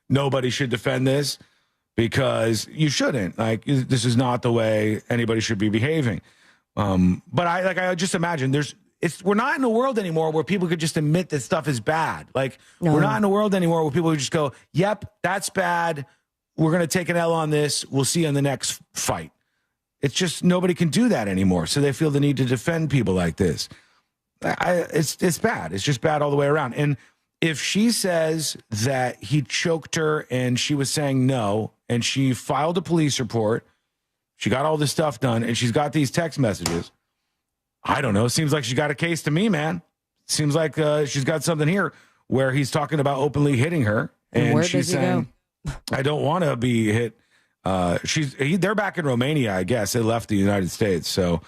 nobody should defend this because you shouldn't. Like, this is not the way anybody should be behaving. But I just imagine we're not in a world anymore where people could just admit that stuff is bad. Like, we're not in a world anymore where people would just go, yep, that's bad. We're going to take an L on this. We'll see you in the next fight. It's just nobody can do that anymore. So they feel the need to defend people like this. It's bad. It's just bad all the way around. And if she says that he choked her and she was saying no, and she filed a police report, she got all this stuff done, and she's got these text messages, I don't know. Seems like she got a case to me, man. Seems like she's got something here where he's talking about openly hitting her, and she's saying, I don't want to be hit. They're back in Romania, I guess. They left the United States, so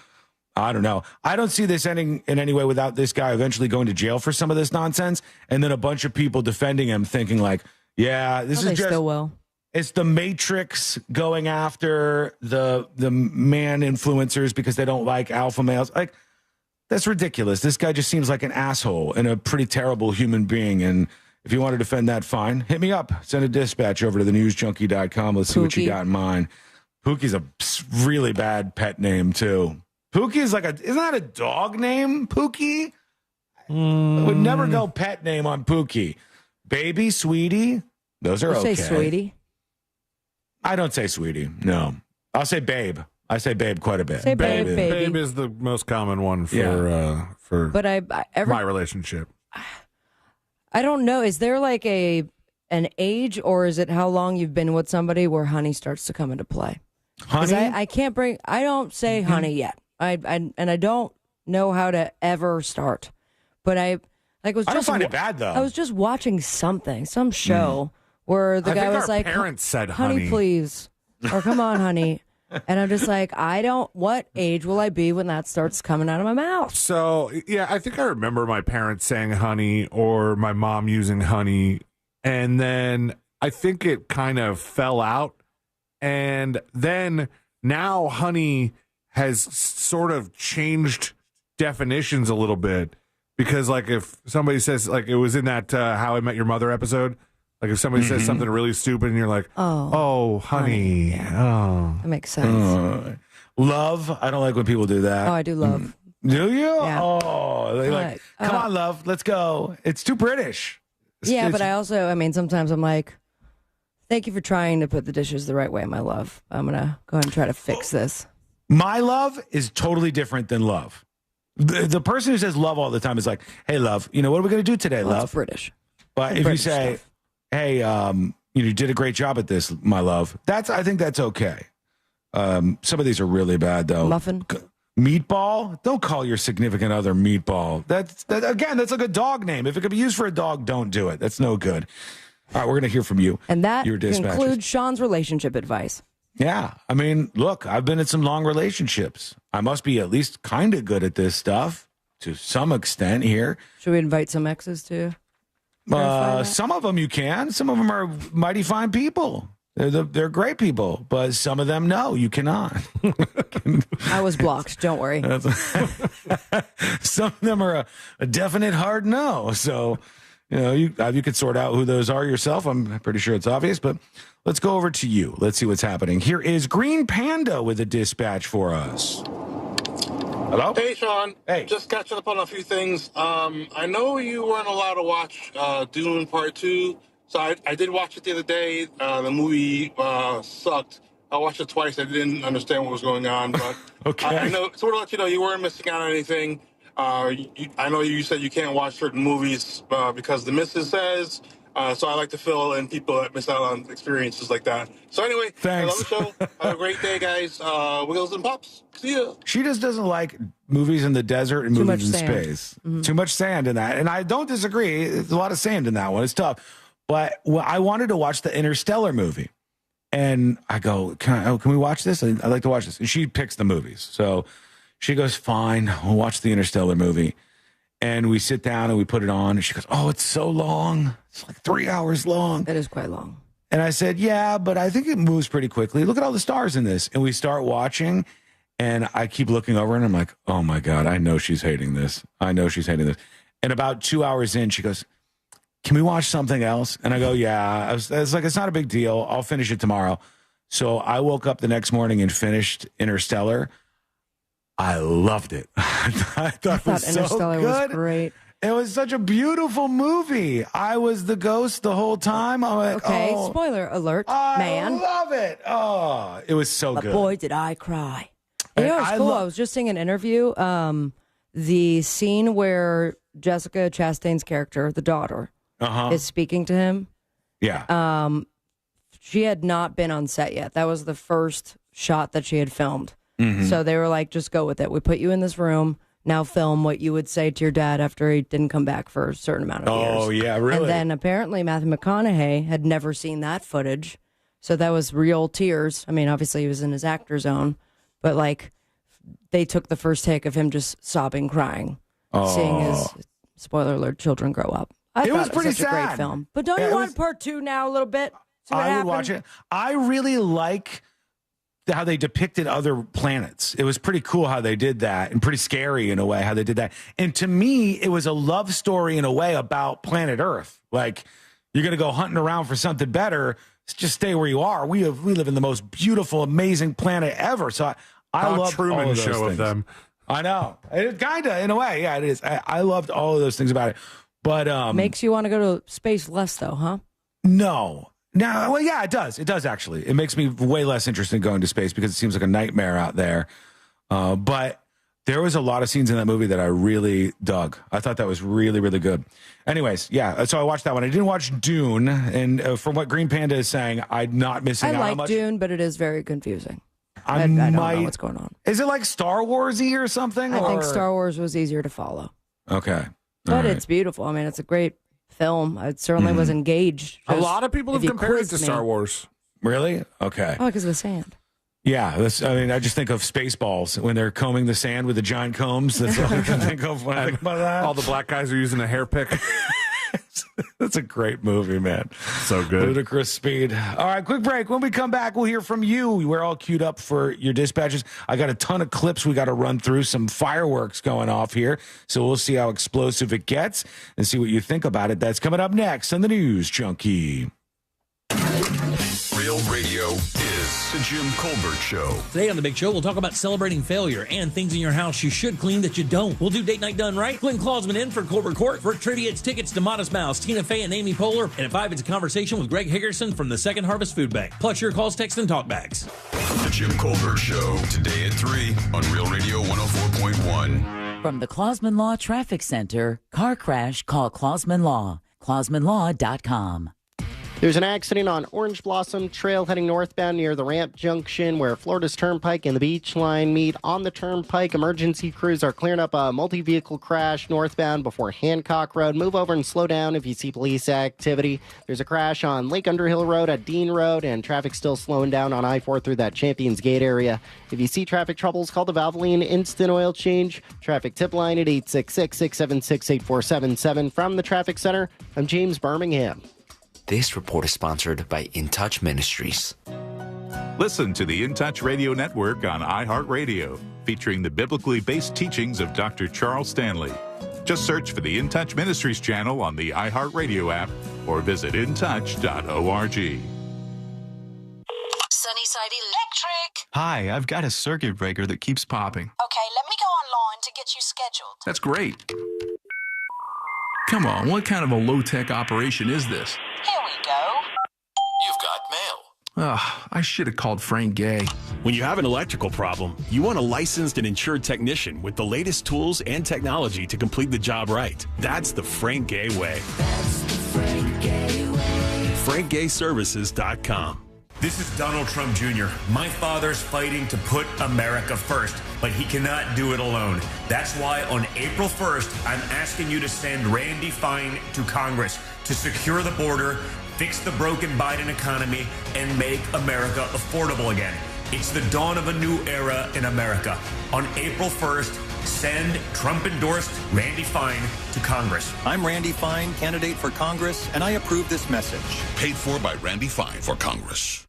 I don't know. I don't see this ending in any way without this guy eventually going to jail for some of this nonsense, and then a bunch of people defending him, thinking like, "Yeah, this is just still will." It's the Matrix going after the man influencers because they don't like alpha males. Like, that's ridiculous. This guy just seems like an asshole and a pretty terrible human being. And if you want to defend that, fine. Hit me up. Send a dispatch over to thenewsjunkie.com. Let's see what you got in mind. Pookie's a really bad pet name, too. Pookie is isn't that a dog name? Pookie? I would never go pet name on Pookie. Baby, sweetie, those are okay. Say sweetie. I don't say sweetie. No. I'll say babe. I say babe quite a bit. Say babe, baby. Babe is the most common one for my relationship. I don't know. Is there like an age, or is it how long you've been with somebody where honey starts to come into play? Honey? I don't say honey yet. I don't know how to ever start. But I don't find it bad, though. I was just watching some show where the guy was like, parents said honey, please. Or come on, honey. And I'm just like, what age will I be when that starts coming out of my mouth? So, yeah, I think I remember my parents saying honey or my mom using honey. And then I think it kind of fell out. And then now honey has sort of changed definitions a little bit. Because, like, if somebody says, like, it was in that How I Met Your Mother episode. Like, if somebody says something really stupid and you're like, oh, honey. Yeah. That makes sense. Love. I don't like when people do that. Oh, I do love. Do you? Yeah. Oh, like, come on, love. Let's go. It's too British. But I also, sometimes I'm like, thank you for trying to put the dishes the right way, my love. I'm going to go ahead and try to fix this. My love is totally different than love. The person who says love all the time is like, hey, love, what are we going to do today, love? It's British. But if British you say, stuff. hey, you did a great job at this, my love, I think that's okay. Some of these are really bad, though. Muffin? Meatball? Don't call your significant other Meatball. That's like a dog name. If it could be used for a dog, don't do it. That's no good. All right, we're going to hear from you. And that your concludes Sean's relationship advice. Yeah. Look, I've been in some long relationships. I must be at least kind of good at this stuff to some extent here. Should we invite some exes too? Some of them you can. Some of them are mighty fine people. They're great people, but some of them, no, you cannot. I was blocked. Don't worry. Some of them are a definite hard no. So, you could sort out who those are yourself. I'm pretty sure it's obvious, but let's go over to you. Let's see what's happening. Here is Green Panda with a dispatch for us. Hello? Hey, Sean. Hey. Just catching up on a few things. I know you weren't allowed to watch Dune Part 2, so I did watch it the other day. The movie sucked. I watched it twice. I didn't understand what was going on, but okay. I know, sort of let you know you weren't missing out on anything. I know you said you can't watch certain movies because the missus says, so I like to fill in people that miss out on experiences like that. So anyway, thanks. I love the show. Have a great day, guys. Wiggles and pops. See ya. She just doesn't like movies in the desert and movies in space. Mm-hmm. Too much sand in that. And I don't disagree. There's a lot of sand in that one. It's tough. But I wanted to watch the Interstellar movie. And I go, can we watch this? I'd like to watch this. And she picks the movies. So she goes, fine, we'll watch the Interstellar movie. And we sit down and we put it on. And she goes, oh, it's so long. It's like 3 hours long. That is quite long. And I said, yeah, but I think it moves pretty quickly. Look at all the stars in this. And we start watching. And I keep looking over and I'm like, oh, my God, I know she's hating this. And about 2 hours in, she goes, can we watch something else? And I go, yeah. I was like, it's not a big deal. I'll finish it tomorrow. So I woke up the next morning and finished Interstellar. I loved it. I thought it was Interstellar so good. Was great. It was such a beautiful movie. I was the ghost the whole time. I'm like, okay, spoiler alert, man. I love it. Oh, it was so good. But boy, did I cry. You know, it's cool. I was just seeing an interview. The scene where Jessica Chastain's character, the daughter, is speaking to him. Yeah. She had not been on set yet. That was the first shot that she had filmed. Mm-hmm. So they were like, just go with it. We put you in this room. Now film what you would say to your dad after he didn't come back for a certain amount of years. Oh, yeah, really? And then apparently Matthew McConaughey had never seen that footage. So that was real tears. I mean, obviously he was in his actor zone, but like they took the first take of him just sobbing, crying, seeing his, spoiler alert, children grow up. I thought was pretty it was such a great sad. film. But don't you want part 2 now a little bit? See what I would happened? watch it. I really like how they depicted other planets. It was pretty cool how they did that, and pretty scary in a way how they did that. And to me, it was a love story in a way about planet Earth. Like, you're going to go hunting around for something better, just stay where you are. We live in the most beautiful, amazing planet ever. So I love Truman all of those Show things. of them. I know. It kind of, in a way, yeah, it is. I loved all of those things about it. But Makes you want to go to space less, though, huh? no. No, well, yeah, it does. It does, actually. It makes me way less interested in going to space because it seems like a nightmare out there. But there was a lot of scenes in that movie that I really dug. I thought that was really, really good. Anyways, yeah, so I watched that one. I didn't watch Dune, and from what Green Panda is saying, I'm not missing I out on like much. Dune, but it is very confusing. I don't know might- what's going on. Is it like Star Wars-y or something? I think or- Star Wars was easier to follow. Okay. But All right. it's beautiful. I mean, it's a great film. I certainly was engaged. A Just lot of people if have you compared it to quizzed me. Star Wars. Really? Okay. Oh, because of the sand. Yeah, I just think of Spaceballs when they're combing the sand with the giant combs. That's all I can think of when I think about that. All the black guys are using a hair pick. That's a great movie, man. So good. Ludicrous speed. All right, quick break. When we come back, we'll hear from you. We're all queued up for your dispatches. I got a ton of clips we got to run through, some fireworks going off here. So we'll see how explosive it gets and see what you think about it. That's coming up next on the News Junkie. Real radio is the Jim Colbert Show. Today on The Big Show, we'll talk about celebrating failure and things in your house you should clean that you don't. We'll do Date Night Done Right. Clinton Clausman in for Colbert Court. For trivia, it's tickets to Modest Mouse, Tina Fey, and Amy Poehler. And at 5, it's a conversation with Greg Higgerson from the Second Harvest Food Bank. Plus your calls, text, and talk bags. The Jim Colbert Show, today at 3 on Real Radio 104.1. From the Clausman Law Traffic Center, car crash, call Clausman Law. ClausmanLaw.com. There's an accident on Orange Blossom Trail heading northbound near the ramp junction where Florida's Turnpike and the Beach Line meet. On the Turnpike, emergency crews are clearing up a multi-vehicle crash northbound before Hancock Road. Move over and slow down if you see police activity. There's a crash on Lake Underhill Road at Dean Road, and traffic still slowing down on I-4 through that Champions Gate area. If you see traffic troubles, call the Valvoline Instant Oil Change. Traffic tip line at 866-676-8477. From the Traffic Center, I'm James Birmingham. This report is sponsored by In Touch Ministries. Listen to the In Touch Radio Network on iHeartRadio, featuring the biblically based teachings of Dr. Charles Stanley. Just search for the In Touch Ministries channel on the iHeartRadio app or visit intouch.org. Sunnyside Electric. Hi, I've got a circuit breaker that keeps popping. Okay, let me go online to get you scheduled. That's great. Come on, what kind of a low-tech operation is this? Here we go. You've got mail. Ugh, I should have called Frank Gay. When you have an electrical problem, you want a licensed and insured technician with the latest tools and technology to complete the job right. That's the Frank Gay way. That's the Frank Gay way. FrankGayServices.com. This is Donald Trump Jr. My father's fighting to put America first, but he cannot do it alone. That's why on April 1st, I'm asking you to send Randy Fine to Congress to secure the border, fix the broken Biden economy, and make America affordable again. It's the dawn of a new era in America. On April 1st, send Trump-endorsed Randy Fine to Congress. I'm Randy Fine, candidate for Congress, and I approve this message. Paid for by Randy Fine for Congress.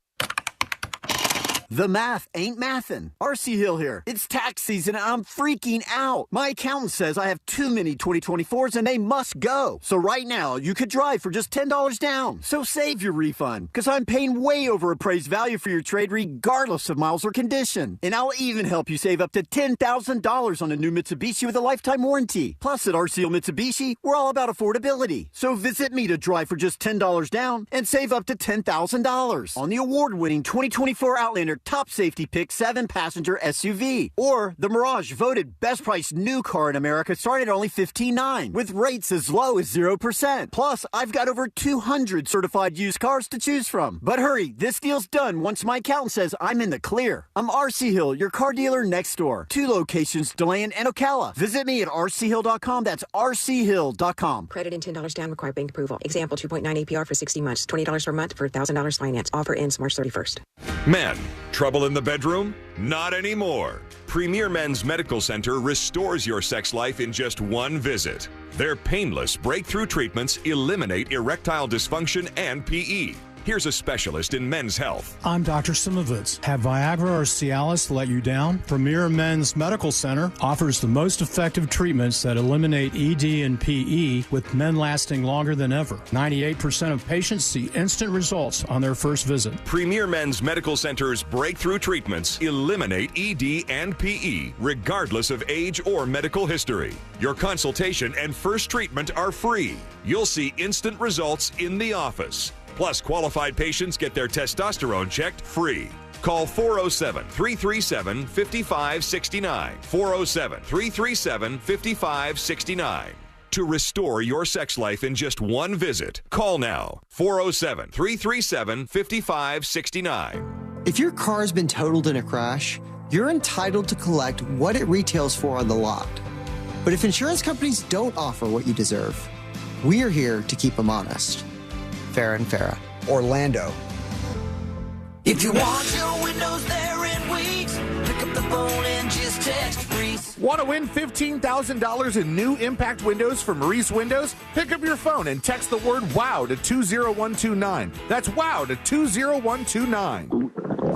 The math ain't mathin'. RC Hill here. It's tax season and I'm freaking out. My accountant says I have too many 2024s and they must go. So right now, you could drive for just $10 down. So save your refund, because I'm paying way over appraised value for your trade regardless of miles or condition. And I'll even help you save up to $10,000 on a new Mitsubishi with a lifetime warranty. Plus at RC Hill Mitsubishi, we're all about affordability. So visit me to drive for just $10 down and save up to $10,000 on the award-winning 2024 Outlander top safety pick 7-passenger SUV. Or the Mirage, voted best priced new car in America, started at only $15,900 with rates as low as 0%. Plus, I've got over 200 certified used cars to choose from. But hurry, this deal's done once my accountant says I'm in the clear. I'm RC Hill, your car dealer next door. 2 locations, DeLand and Ocala. Visit me at rchill.com. That's rchill.com. Credit and $10 down, required bank approval. Example, 2.9 APR for 60 months. $20 per month for $1,000 finance. Offer ends March 31st. Men, trouble in the bedroom? Not anymore. Premier Men's Medical Center restores your sex life in just one visit. Their painless breakthrough treatments eliminate erectile dysfunction and PE. Here's a specialist in men's health. I'm Dr. Simovitz. Have Viagra or Cialis let you down? Premier Men's Medical Center offers the most effective treatments that eliminate ED and PE, with men lasting longer than ever. 98% of patients see instant results on their first visit. Premier Men's Medical Center's breakthrough treatments eliminate ED and PE, regardless of age or medical history. Your consultation and first treatment are free. You'll see instant results in the office. Plus, qualified patients get their testosterone checked free. Call 407-337-5569. 407-337-5569. To restore your sex life in just one visit, call now. 407-337-5569. If your car's been totaled in a crash, you're entitled to collect what it retails for on the lot. But if insurance companies don't offer what you deserve, we are here to keep them honest. Farah and Farah, Orlando. If you want your windows there in weeks, pick up the phone and just text Reese. Want to win $15,000 in new impact windows from Reese Windows? Pick up your phone and text the word WOW to 20129. That's WOW to 20129.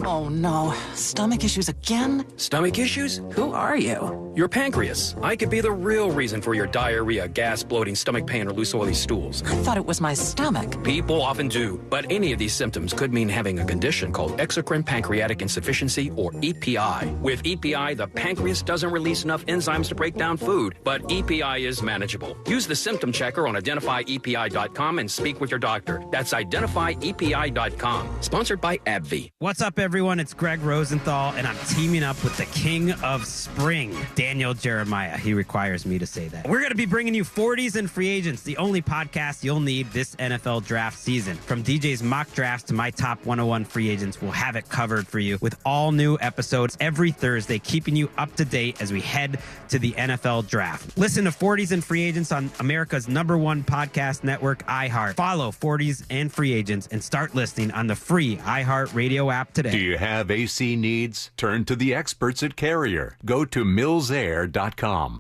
Oh no, stomach issues again? Stomach issues? Who are you? Your pancreas. I could be the real reason for your diarrhea, gas, bloating, stomach pain, or loose oily stools. I thought it was my stomach. People often do, but any of these symptoms could mean having a condition called exocrine pancreatic insufficiency, or EPI. With EPI, the pancreas doesn't release enough enzymes to break down food, but EPI is manageable. Use the symptom checker on identifyepi.com and speak with your doctor. That's identifyepi.com. Sponsored by AbbVie. What's up, everyone? It's Greg Rosenthal, and I'm teaming up with the king of spring, Daniel Jeremiah. He requires me to say that. We're going to be bringing you 40s and Free Agents, the only podcast you'll need this NFL draft season. From DJ's mock drafts to my top 101 free agents, we'll have it covered for you with all new episodes every Thursday, keeping you up to date as we head to the NFL draft. Listen to 40s and Free Agents on America's #1 podcast network, iHeart. Follow 40s and Free Agents and start listening on the free iHeart Radio app today. Do you have AC needs? Turn to the experts at Carrier. Go to millsair.com.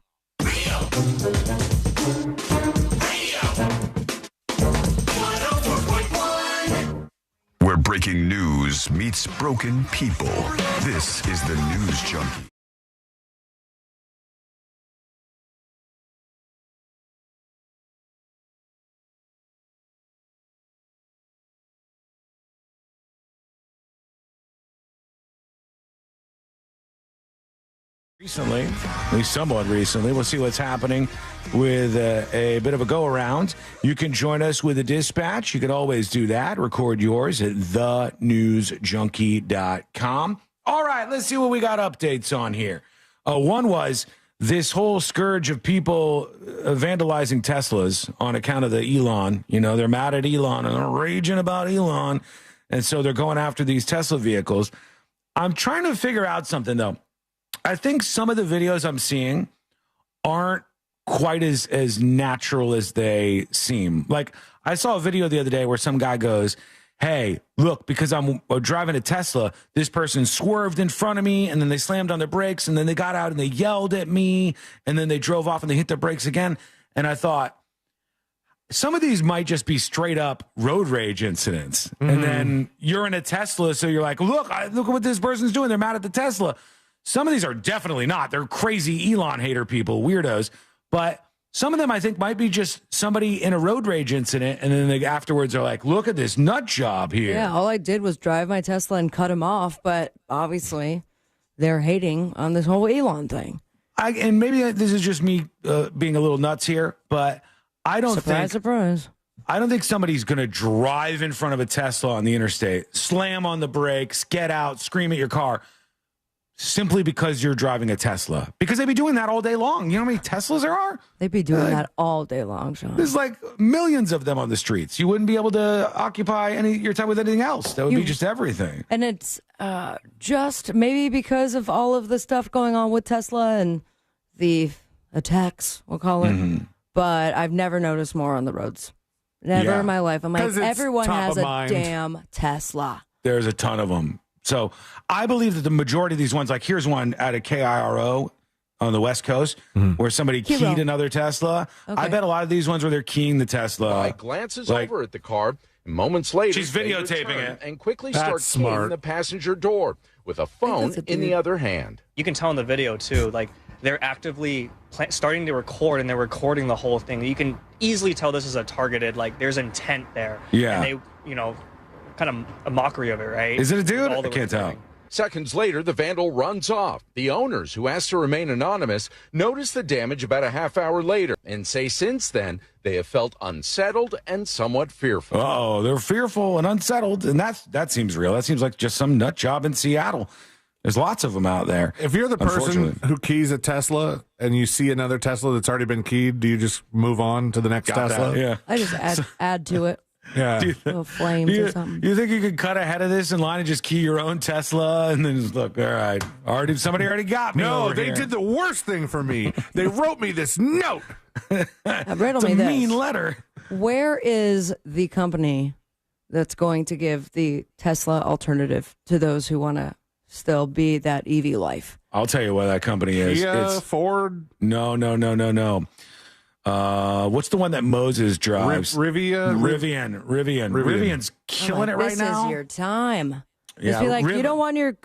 Where breaking news meets broken people. This is the News Junkie. Recently, at least somewhat recently, we'll see what's happening with a bit of a go-around. You can join us with a dispatch. You can always do that. Record yours at thenewsjunkie.com. All right, let's see what we got updates on here. One was this whole scourge of people vandalizing Teslas on account of the Elon. You know, they're mad at Elon and they're raging about Elon, and so they're going after these Tesla vehicles. I'm trying to figure out something, though. I think some of the videos I'm seeing aren't quite as natural as they seem. Like, I saw a video the other day where some guy goes, hey, look, because I'm driving a Tesla, this person swerved in front of me, and then they slammed on their brakes, and then they got out and they yelled at me, and then they drove off and they hit their brakes again. And I thought, some of these might just be straight up road rage incidents. Mm-hmm. And then you're in a Tesla, so you're like, look at what this person's doing. They're mad at the Tesla. Some of these are definitely not. They're crazy Elon hater people, weirdos. But some of them, I think, might be just somebody in a road rage incident, and then they afterwards are like, look at this nut job here. Yeah, all I did was drive my Tesla and cut him off, but obviously they're hating on this whole Elon thing. And maybe this is just me being a little nuts here, but I don't think... Surprise. I don't think somebody's going to drive in front of a Tesla on the interstate, slam on the brakes, get out, scream at your car, simply because you're driving a Tesla. Because they'd be doing that all day long. You know how many Teslas there are? They'd be doing that all day long, Sean. There's like millions of them on the streets. You wouldn't be able to occupy your time with anything else. That would be just everything. And it's just maybe because of all of the stuff going on with Tesla and the attacks, we'll call it. Mm-hmm. But I've never noticed more on the roads. Never in my life. I'm like, everyone has a damn Tesla. There's a ton of them. So I believe that the majority of these ones, like here's one at a KIRO on the West Coast where somebody keyed another Tesla. Okay. I bet a lot of these ones where they're keying the Tesla. Mike glances over at the car, and moments later, she's videotaping it and quickly starts keying the passenger door with a phone in the other hand. You can tell in the video too, like they're actively starting to record, and they're recording the whole thing. You can easily tell this is a targeted, like there's intent there. Yeah. And they, kind of a mockery of it, right? Is it a dude? I can't tell. Seconds later, the vandal runs off. The owners, who asked to remain anonymous, notice the damage about a half hour later and say since then they have felt unsettled and somewhat fearful. Oh, they're fearful and unsettled, and that seems real. That seems like just some nut job in Seattle. There's lots of them out there. If you're the person who keys a Tesla and you see another Tesla that's already been keyed, do you just move on to the next Tesla? That, yeah. I just add to it. Yeah. Little flames or something. You think you could cut ahead of this in line and just key your own Tesla and then just look, all right, somebody already got me. No, they here. did the worst thing for me. They wrote me this note. Riddle it's me a this. mean letter. Where is the company that's going to give the Tesla alternative to those who want to still be that EV life? I'll tell you what that company is. Kia, Ford? No. What's the one that Moses drives? Rivian. Rivian's killing it right now. This is your time. Yeah, Just be like, you don't want your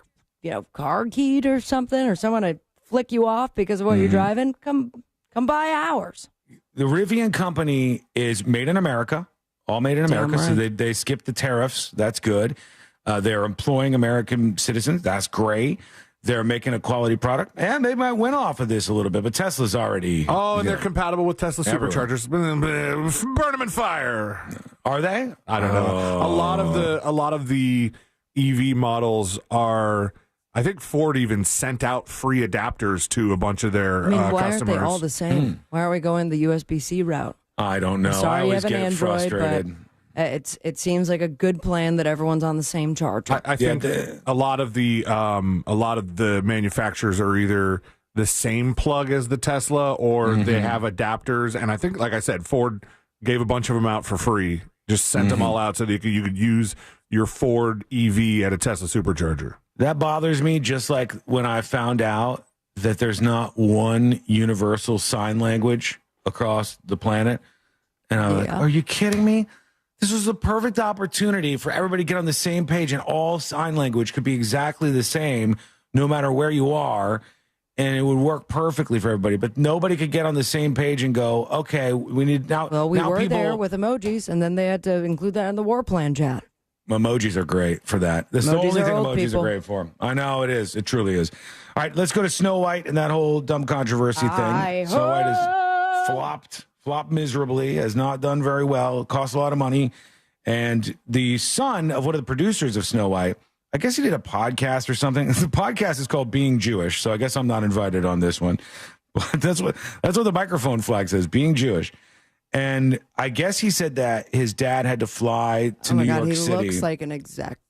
car keyed or something, or someone to flick you off because of what you're driving? Come buy ours. The Rivian company is made in America, all made in America. Right. So they skipped the tariffs. That's good. They're employing American citizens. That's great. They're making a quality product, and they might win off of this a little bit, but Tesla's already... Oh, and they're compatible with Tesla superchargers. Burn them in fire. Are they? I don't know. A lot of the EV models are... I think Ford even sent out free adapters to a bunch of their why customers. aren't they all the same? Why are we going the USB-C route? I don't know. Sorry, I always you have an get Android, frustrated. But it seems like a good plan that everyone's on the same charger. I think a lot of the manufacturers are either the same plug as the Tesla or they have adapters. And I think, like I said, Ford gave a bunch of them out for free. Just sent them all out so that you could use your Ford EV at a Tesla supercharger. That bothers me, just like when I found out that there's not one universal sign language across the planet. And I'm like, are you kidding me? This was the perfect opportunity for everybody to get on the same page, and all sign language could be exactly the same no matter where you are, and it would work perfectly for everybody. But nobody could get on the same page and go, okay, we need now. Well, we now were people, there with emojis, and then they had to include that in the war plan chat. Emojis are great for that. That's the only thing emojis people. are great for. I know it is. It truly is. All right, let's go to Snow White and that whole dumb controversy thing. Snow White has flopped miserably, has not done very well. It costs a lot of money. And the son of one of the producers of Snow White, I guess he did a podcast or something. The podcast is called Being Jewish, so I guess I'm not invited on this one. But that's what the microphone flag says, Being Jewish. And I guess he said that his dad had to fly to New York City. He looks like an exact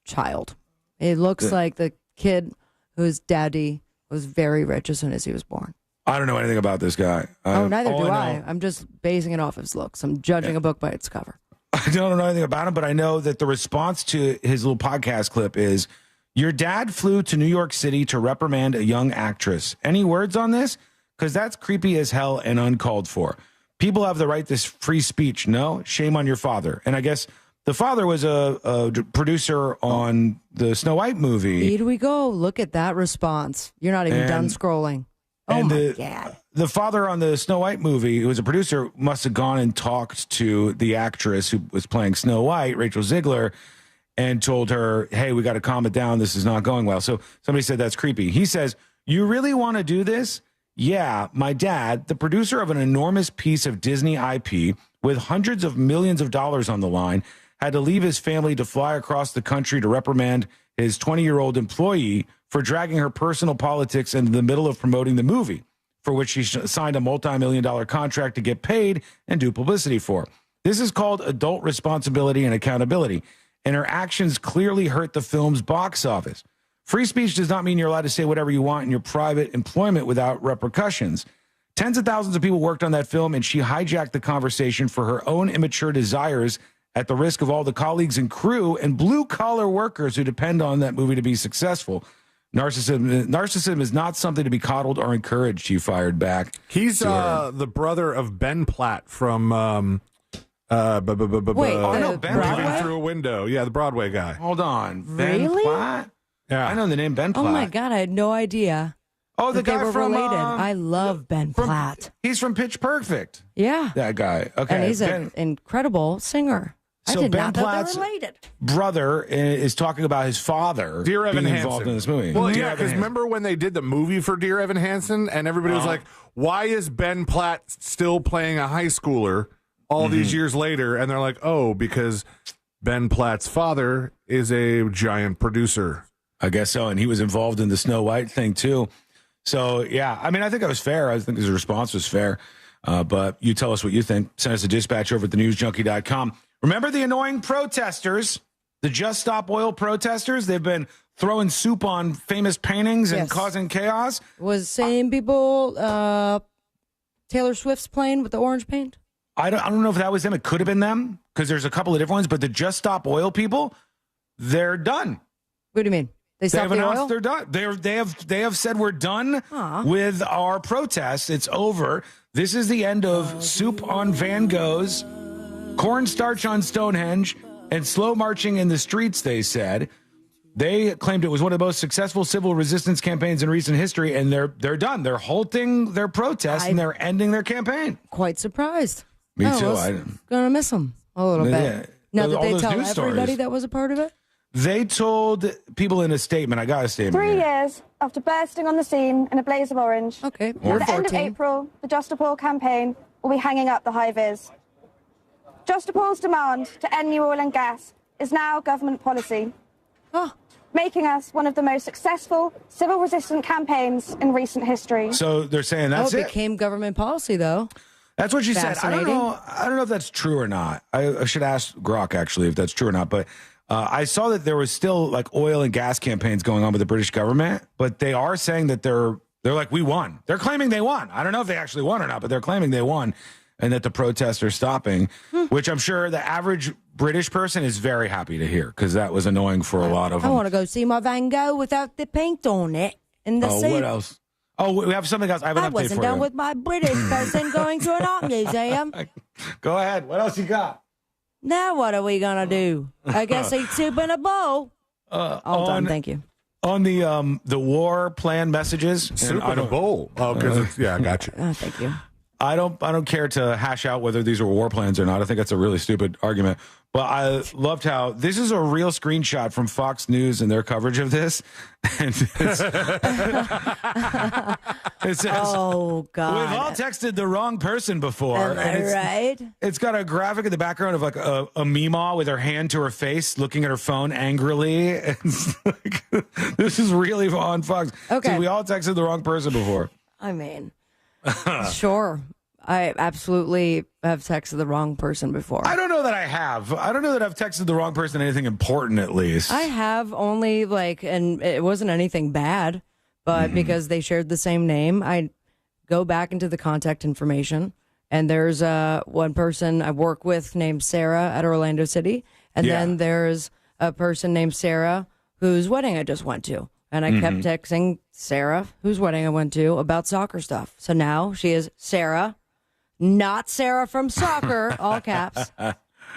child. It looks like the kid whose daddy was very rich as soon as he was born. I don't know anything about this guy. Neither do I. I'm just basing it off his looks. I'm judging a book by its cover. I don't know anything about him, but I know that the response to his little podcast clip is, your dad flew to New York City to reprimand a young actress. Any words on this? Because that's creepy as hell and uncalled for. People have the right to free speech. No, shame on your father. And I guess the father was a producer on the Snow White movie. Here we go. Look at that response. You're not even done scrolling. Oh, my God. The father on the Snow White movie, who was a producer, must have gone and talked to the actress who was playing Snow White, Rachel Ziegler, and told her, hey, we got to calm it down. This is not going well. So somebody said that's creepy. He says, you really want to do this? Yeah, my dad, the producer of an enormous piece of Disney IP, with hundreds of millions of dollars on the line, had to leave his family to fly across the country to reprimand his 20-year-old employee for dragging her personal politics into the middle of promoting the movie, for which she signed a multi-million-dollar contract to get paid and do publicity for. This is called adult responsibility and accountability, and her actions clearly hurt the film's box office. Free speech does not mean you're allowed to say whatever you want in your private employment without repercussions. Tens of thousands of people worked on that film, and she hijacked the conversation for her own immature desires at the risk of all the colleagues and crew and blue-collar workers who depend on that movie to be successful. Narcissism is not something to be coddled or encouraged, she fired back. He's the brother of Ben Platt from... Ben Broadway? Through a Window. Yeah, the Broadway guy. Hold on. Really? Ben Platt? Yeah. I know the name Ben Platt. Oh my God, I had no idea. Oh, the that guy they were from related. I love Ben Platt. He's from Pitch Perfect. Yeah. That guy. Okay. And he's an incredible singer. So I did Ben not know Platt's they were related. brother is talking about his father Dear Evan being Hansen. involved in this movie. Well, Dear yeah, Evan because Hansen. remember when they did the movie for Dear Evan Hansen, and everybody was like, "Why is Ben Platt still playing a high schooler all these years later?" And they're like, "Oh, because Ben Platt's father is a giant producer." I guess so, and he was involved in the Snow White thing too. So yeah, I mean, I think it was fair. I think his response was fair. But you tell us what you think. Send us a dispatch over at thenewsjunkie.com. Remember the annoying protesters, the Just Stop Oil protesters? They've been throwing soup on famous paintings and causing chaos. Was same people Taylor Swift's plane with the orange paint? I don't know if that was them. It could have been them because there's a couple of different ones. But the Just Stop Oil people, they're done. What do you mean? They stopped have the announced oil? they're done. They have said we're done with our protests. It's over. This is the end of soup on Van Goghs, cornstarch on Stonehenge, and slow marching in the streets, they said. They claimed it was one of the most successful civil resistance campaigns in recent history, and they're done. They're halting their protests, and they're ending their campaign. Quite surprised. Me too. I'm going to miss them a little bit. Yeah. Now, did All they those tell news everybody stories. that was a part of it? They told people in a statement. I got a statement 3 here. years after bursting on the scene in a blaze of orange. Okay, At the end of April, the Just Stop Oil campaign will be hanging up the high vis. Just Stop Oil's demand to end new oil and gas is now government policy, making us one of the most successful civil resistance campaigns in recent history. So they're saying that's it it. became government policy, though. That's what she said. I don't Fascinating. know if that's true or not. I should ask Grok actually if that's true or not. But I saw that there was still like oil and gas campaigns going on with the British government, but they are saying that they're like, we won. They're claiming they won. I don't know if they actually won or not, but they're claiming they won and that the protests are stopping, which I'm sure the average British person is very happy to hear because that was annoying for a lot of I them. want to go see my Van Gogh without the paint on it in the suit. What else? Oh, we have something else. I have an I update wasn't for done you. with my British person going to an art museum. Go ahead. What else you got? Now what are we going to do? I guess eat soup in a bowl. All done, thank you. On the war plan messages. Soup in a bowl. Oh, because I got you. Thank you. I don't care to hash out whether these are war plans or not. I think that's a really stupid argument. But I loved how this is a real screenshot from Fox News and their coverage of this. And it says, "Oh God, we've all texted the wrong person before." Am I right? It's got a graphic in the background of like a Meemaw with her hand to her face, looking at her phone angrily. It's like, this is really on Fox. Okay. So we all texted the wrong person before. I mean, sure. I absolutely have texted the wrong person before. I don't know that I have. I don't know that I've texted the wrong person anything important, at least. I have only and it wasn't anything bad, but because they shared the same name, I go back into the contact information, and there's one person I work with named Sarah at Orlando City, and then there's a person named Sarah whose wedding I just went to. And I kept texting Sarah, whose wedding I went to, about soccer stuff. So now she is Sarah, not Sarah from soccer, all caps,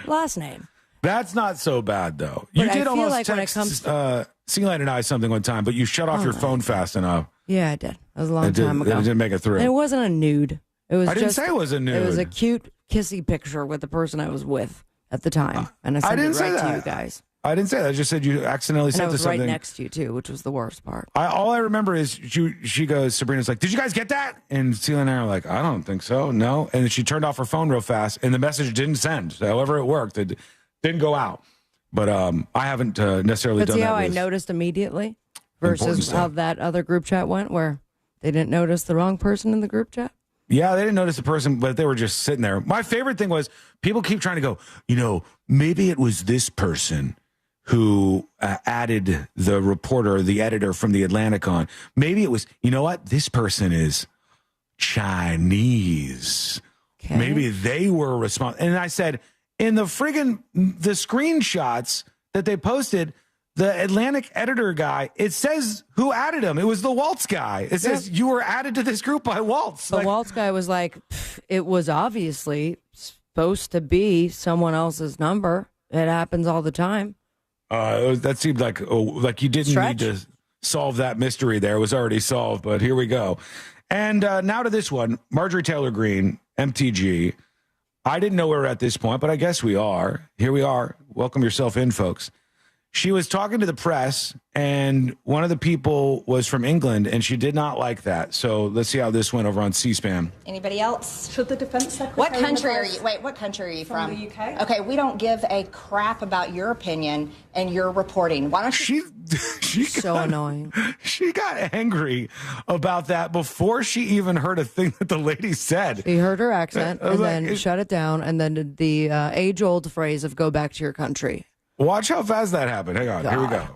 last name. That's not so bad, though. You But I did feel almost like when it text comes Sea-Light and I something one time, but you shut off your phone fast enough. Yeah, I did. That was a long time ago. It didn't make it through. And it wasn't a nude. It was I didn't say it was a nude. It was a cute, kissy picture with the person I was with at the time. And I sent didn't it say right to that. you guys. I didn't say that. I just said you accidentally And said I was something. right next to you, too, which was the worst part. All I remember is she goes, Sabrina's like, did you guys get that? And Celia and I are like, I don't think so. No. And then she turned off her phone real fast, and the message didn't send. So however it worked, it didn't go out. But I haven't necessarily But done see that. how I with noticed immediately important versus stuff. how that other group chat went where they didn't notice the wrong person in the group chat? Yeah, they didn't notice the person, but they were just sitting there. My favorite thing was people keep trying to go, maybe it was this person who added the reporter, the editor from the Atlantic on. Maybe it was, you know what? This person is Chinese. Okay. Maybe they were responsible. And I said, in the screenshots that they posted, the Atlantic editor guy, it says who added him. It was the Waltz guy. It says you were added to this group by Waltz. The Waltz guy was like, it was obviously supposed to be someone else's number. It happens all the time. That seemed like you didn't need to solve that mystery there. It was already solved, but here we go. And now to this one, Marjorie Taylor Greene, MTG. I didn't know we were at this point, but I guess we are. Here we are. Welcome yourself in, folks. She was talking to the press, and one of the people was from England, and she did not like that. So let's see how this went over on C-SPAN. Anybody else? Should the defense secretary? What country are you? Wait, what country are you from? The UK. Okay, we don't give a crap about your opinion and your reporting. Why don't you? She's so annoying. She got angry about that before she even heard a thing that the lady said. She heard her accent and like, then shut it down, and then did the age-old phrase of "go back to your country." Watch how fast that happened. Hang on. Here we go.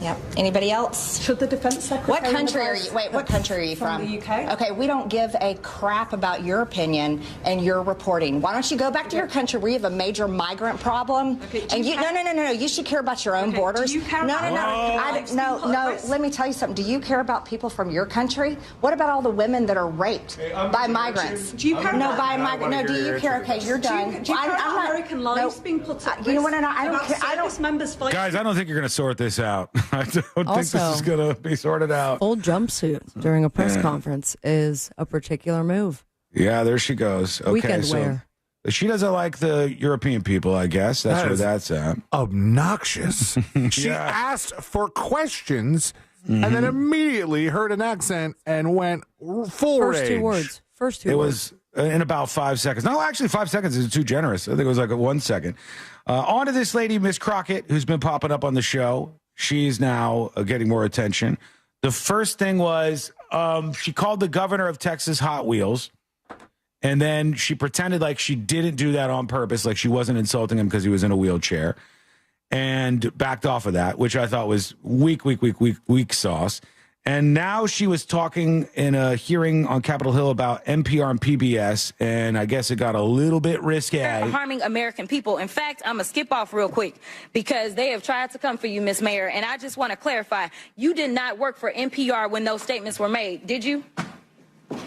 Yep. Anybody else? Should the defense secretary? What country are you? Wait, what country are you from? The UK. Okay, we don't give a crap about your opinion and your reporting. Why don't you go back to your country where you have a major migrant problem? Okay, and you no. You should care about your own borders. Do you care about No. Let me tell you something. Do you care about people from your country? What about all the women that are raped by migrants? Do you care? No, by migrants. No, do you care? Okay, you're done. Do you care about American lives being put at risk? You know what? I don't care. I don't. Members fight. Guys, I don't think you're going to sort this out. I don't think this Also, is going to be sorted out. Full jumpsuit during a press conference is a particular move. Yeah, there she goes. Okay, Weekend so wear. she doesn't like the European people, I guess. That's where that's at. Obnoxious. She asked for questions and then immediately heard an accent and went full First rage. two words. First two It words. was in about 5 seconds. No, actually, 5 seconds is too generous. I think it was like 1 second. On to this lady, Miss Crockett, who's been popping up on the show. She's now getting more attention. The first thing was she called the governor of Texas Hot Wheels, and then she pretended like she didn't do that on purpose, like she wasn't insulting him because he was in a wheelchair, and backed off of that, which I thought was weak sauce. And now she was talking in a hearing on Capitol Hill about NPR and PBS, and I guess it got a little bit risque. Harming American people. In fact, I'm going to skip off real quick because they have tried to come for you, Miss Mayor, and I just want to clarify, you did not work for NPR when those statements were made, did you?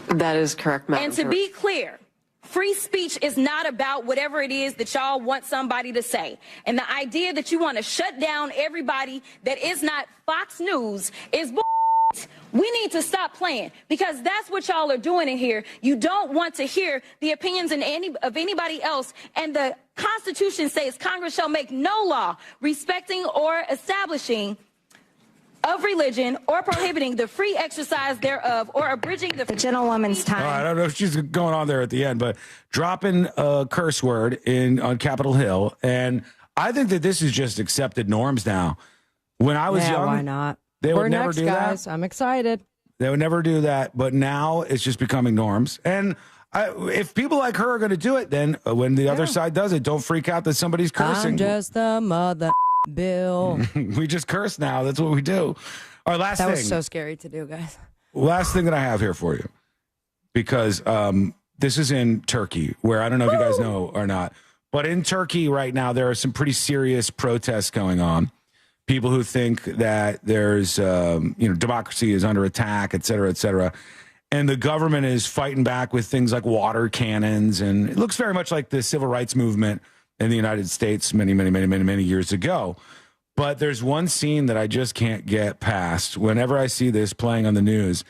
That is correct, Madam And to be clear, free speech is not about whatever it is that y'all want somebody to say. And the idea that you want to shut down everybody that is not Fox News is bull. We need to stop playing because that's what y'all are doing in here. You don't want to hear the opinions of anybody else. And the Constitution says Congress shall make no law respecting or establishing of religion or prohibiting the free exercise thereof or abridging the gentlewoman's time. I don't know if she's going on there at the end, but dropping a curse word on Capitol Hill. And I think that this is just accepted norms now. When I was young, why not? They We're would never next, do guys. that. I'm excited. They would never do that. But now it's just becoming norms. And if people like her are going to do it, then when the other side does it, don't freak out that somebody's cursing. I'm just the mother Bill. We just curse now. That's what we do. Our last That thing. was so scary to do, guys. Last thing that I have here for you, because this is in Turkey, where I don't know if you guys know or not, but in Turkey right now, there are some pretty serious protests going on. People who think that there's, democracy is under attack, et cetera, et cetera. And the government is fighting back with things like water cannons. And it looks very much like the civil rights movement in the United States many years ago. But there's one scene that I just can't get past. Whenever I see this playing on the news,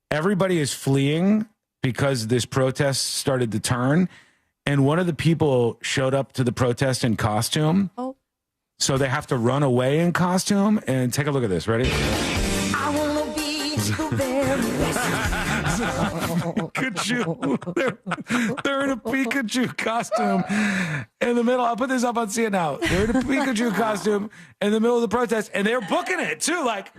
everybody is fleeing because this protest started to turn. And one of the people showed up to the protest in costume. Oh. So they have to run away in costume. And take a look at this. Ready? I want to be the very Pikachu. They're in a Pikachu costume in the middle. I'll put this up on See It Now. They're in a Pikachu costume in the middle of the protest, and they're booking it too. Like,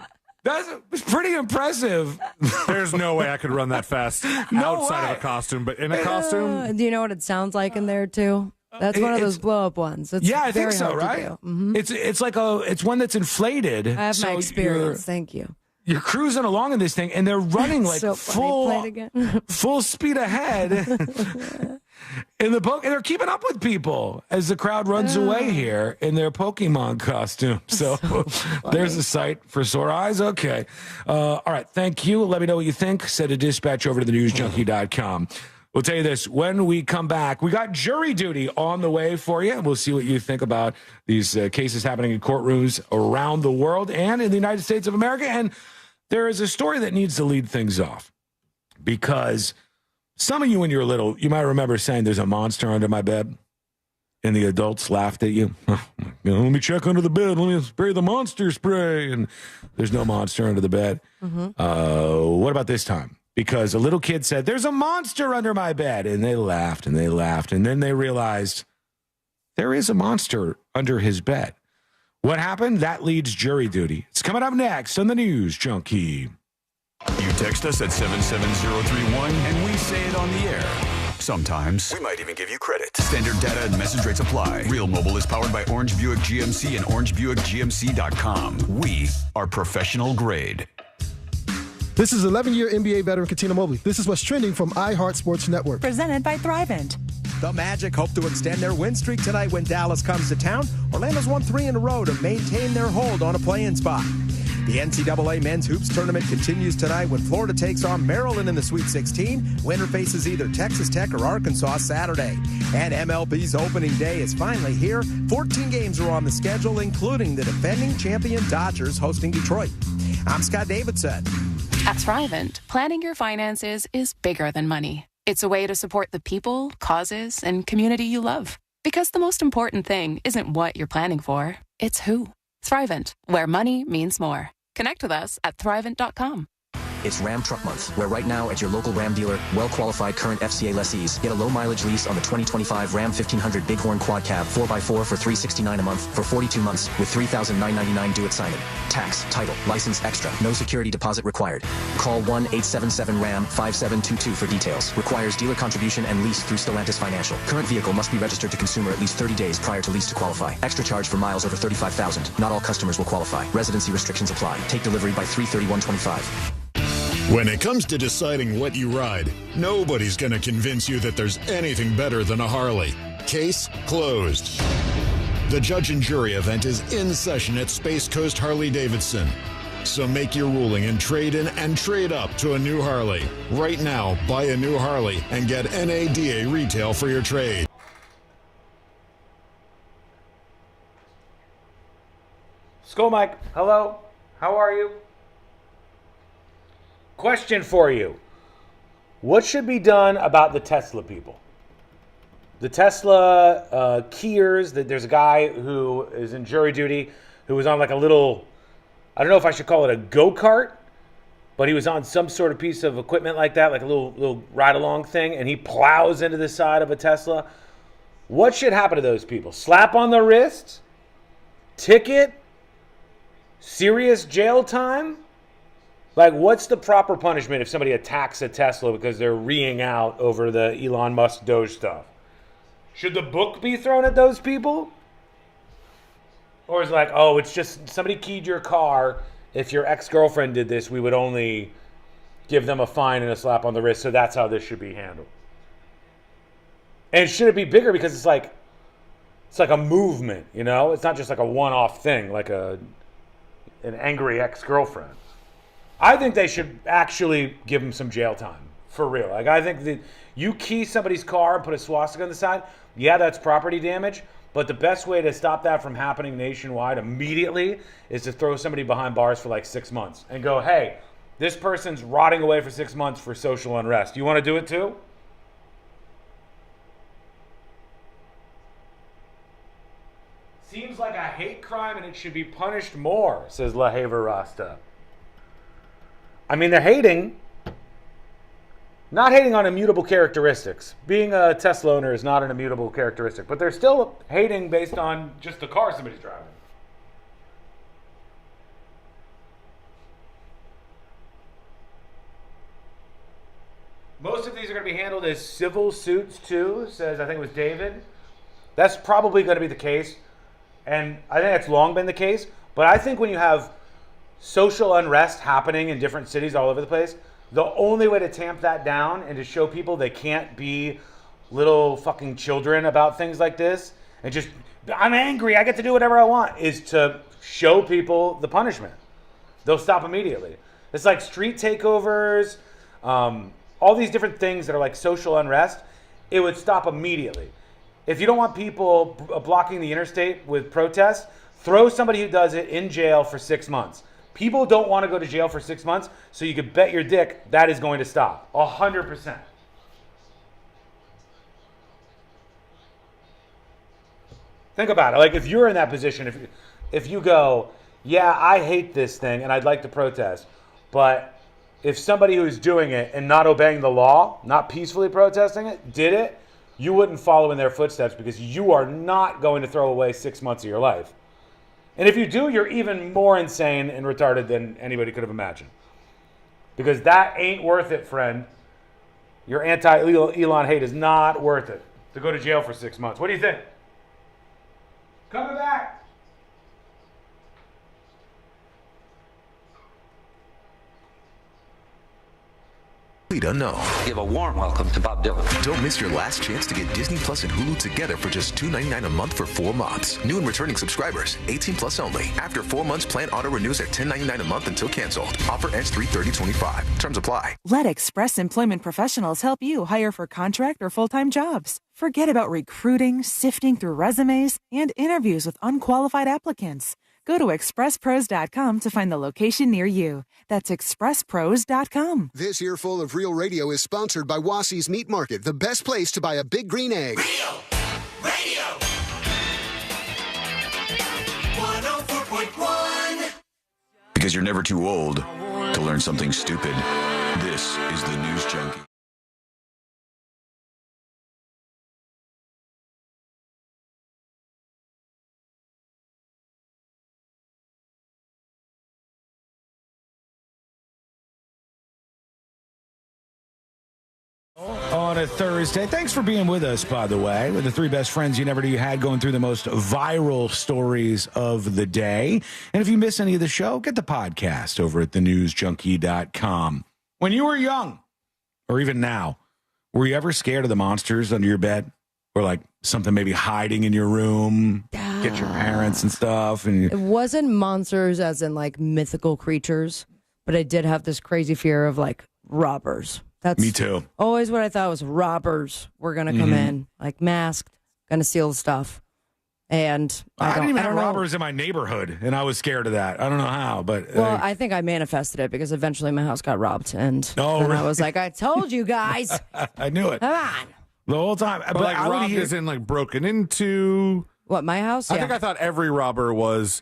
that's pretty impressive. There's no way I could run that fast outside of a costume, but in a costume. Do you know what it sounds like in there too? That's one of those blow up ones. It's I think very so. hard to Right? do. Mhm. It's like it's one that's inflated. I have my so experience. Thank you. You're cruising along in this thing, and they're running like So funny. Play it again. full speed ahead in the book, and they're keeping up with people as the crowd runs away here in their Pokemon costume. So there's a sight for sore eyes. Okay. All right. Thank you. Let me know what you think. Send a dispatch over to thenewsjunkie.com. We'll tell you this, when we come back, we got jury duty on the way for you, and we'll see what you think about these cases happening in courtrooms around the world and in the United States of America. And there is a story that needs to lead things off, because some of you when you were little, you might remember saying there's a monster under my bed, and the adults laughed at you. Let me check under the bed. Let me spray the monster spray. And there's no monster under the bed. What about this time? Because a little kid said, there's a monster under my bed. And they laughed and they laughed. And then they realized there is a monster under his bed. What happened? That leads jury duty. It's coming up next on the News Junkie. You text us at 77031 and we say it on the air. Sometimes we might even give you credit. Standard data and message rates apply. Real Mobile is powered by Orange Buick GMC and OrangeBuickGMC.com. We are professional grade. This is 11-year NBA veteran Katina Mobley. This is what's trending from iHeart Sports Network. Presented by Thrivent. The Magic hope to extend their win streak tonight when Dallas comes to town. Orlando's won 3 in a row to maintain their hold on a play-in spot. The NCAA Men's Hoops Tournament continues tonight when Florida takes on Maryland in the Sweet 16. Winner faces either Texas Tech or Arkansas Saturday. And MLB's opening day is finally here. 14 games are on the schedule, including the defending champion Dodgers hosting Detroit. I'm Scott Davidson. At Thrivent, planning your finances is bigger than money. It's a way to support the people, causes, and community you love. Because the most important thing isn't what you're planning for, it's who. Thrivent, where money means more. Connect with us at Thrivent.com. It's Ram Truck Month, where right now at your local Ram dealer, well-qualified current FCA lessees get a low-mileage lease on the 2025 Ram 1500 Bighorn Quad Cab 4x4 for $369 a month for 42 months with $3,999 due at signing. Tax, title, license extra. No security deposit required. Call 1-877-RAM-5722 for details. Requires dealer contribution and lease through Stellantis Financial. Current vehicle must be registered to consumer at least 30 days prior to lease to qualify. Extra charge for miles over 35,000. Not all customers will qualify. Residency restrictions apply. Take delivery by 3/31/25. When it comes to deciding what you ride, nobody's going to convince you that there's anything better than a Harley. Case closed. The judge and jury event is in session at Space Coast Harley-Davidson. So make your ruling and trade in and trade up to a new Harley. Right now, buy a new Harley and get NADA retail for your trade. Skull Mike, hello. How are you? Question for you. What should be done about the Tesla people? The Tesla keyers, there's a guy who is in jury duty who was on like a little, I don't know if I should call it a go-kart, but he was on some sort of piece of equipment like that, like a little ride-along thing, and he plows into the side of a Tesla. What should happen to those people? Slap on the wrist? Ticket? Serious jail time? Like, what's the proper punishment if somebody attacks a Tesla because they're reeing out over the Elon Musk Doge stuff? Should the book be thrown at those people? Or is it like, oh, it's just somebody keyed your car. If your ex-girlfriend did this, we would only give them a fine and a slap on the wrist, so that's how this should be handled. And should it be bigger because it's like a movement, you know? It's not just like a one-off thing, like an angry ex-girlfriend. I think they should actually give him some jail time, for real. Like, I think that you key somebody's car and put a swastika on the side, yeah, that's property damage, but the best way to stop that from happening nationwide immediately is to throw somebody behind bars for like 6 months and go, hey, this person's rotting away for 6 months for social unrest. You want to do it too? Seems like a hate crime. crime and it should be punished more, says La Heva Rasta. I mean, they're hating. Not hating on immutable characteristics. Being a Tesla owner is not an immutable characteristic, but they're still hating based on just the car somebody's driving. Most of these are going to be handled as civil suits too, says, I think it was David. That's probably going to be the case, and I think that's long been the case, but I think when you have social unrest happening in different cities all over the place, the only way to tamp that down and to show people they can't be little fucking children about things like this and just, I'm angry, I get to do whatever I want, is to show people the punishment. They'll stop immediately. It's like street takeovers, all these different things that are like social unrest, it would stop immediately. If you don't want people blocking the interstate with protests, throw somebody who does it in jail for 6 months. People don't want to go to jail for 6 months, so you could bet your dick that is going to stop. 100%. Think about it. Like, if you're in that position, if you go, yeah, I hate this thing and I'd like to protest, but if somebody who's doing it and not obeying the law, not peacefully protesting it, did it, you wouldn't follow in their footsteps because you are not going to throw away 6 months of your life. And if you do, you're even more insane and retarded than anybody could have imagined. Because that ain't worth it, friend. Your anti-Elon hate is not worth it to go to jail for 6 months. What do you think? Coming back. Unknown. Give a warm welcome to Bob Dylan. Don't miss your last chance to get Disney Plus and Hulu together for just $2.99 a month for 4 months. New and returning subscribers, 18 plus only. After 4 months, plan auto renews at $10.99 a month until canceled. Offer ends 3/30/25. Terms apply. Let Express Employment Professionals help you hire for contract or full-time jobs. Forget about recruiting, sifting through resumes, and interviews with unqualified applicants. Go to expresspros.com to find the location near you. That's expresspros.com. This earful of Real Radio is sponsored by Wassey's Meat Market, the best place to buy a big green egg. Real Radio 104.1. Because you're never too old to learn something stupid. This is the News Junkie. On a Thursday. Thanks for being with us, by the way. We're the three best friends you never knew you had, going through the most viral stories of the day. And if you miss any of the show, get the podcast over at thenewsjunkie.com. When you were young, or even now, were you ever scared of the monsters under your bed? Or like something maybe hiding in your room, get your parents and stuff? And it wasn't monsters as in like mythical creatures, but I did have this crazy fear of like robbers. That's me too. Always what I thought was robbers were going to come in, like masked, going to steal the stuff. And I didn't even have robbers in my neighborhood, and I was scared of that. I don't know how, but... Well, I think I manifested it because eventually my house got robbed, and then I was like, I told you guys. I knew it. Come on. The whole time. But like robbed is in like broken into... What, my house? I think I thought every robber was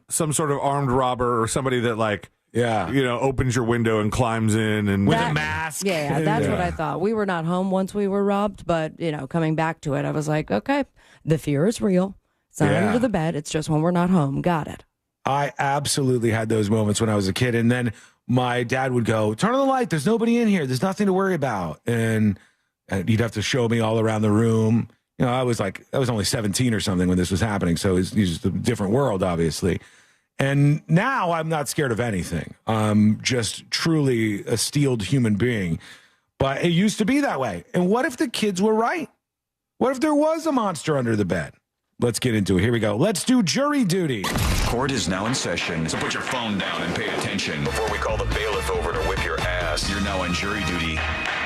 some sort of armed robber or somebody that like... Yeah, opens your window and climbs in and with a mask. Yeah, that's what I thought. We were not home once we were robbed, but coming back to it, I was like, okay, the fear is real. It's not under the bed. It's just when we're not home. Got it. I absolutely had those moments when I was a kid, and then my dad would go, "Turn on the light. There's nobody in here. There's nothing to worry about." And he'd have to show me all around the room. I was only 17 or something when this was happening, so it's just a different world, obviously. And now I'm not scared of anything. I'm just truly a steeled human being. But it used to be that way. And what if the kids were right? What if there was a monster under the bed? Let's get into it. Here we go. Let's do jury duty. Court is now in session, so put your phone down and pay attention before we call the bailiff over to whip your ass. You're now on jury duty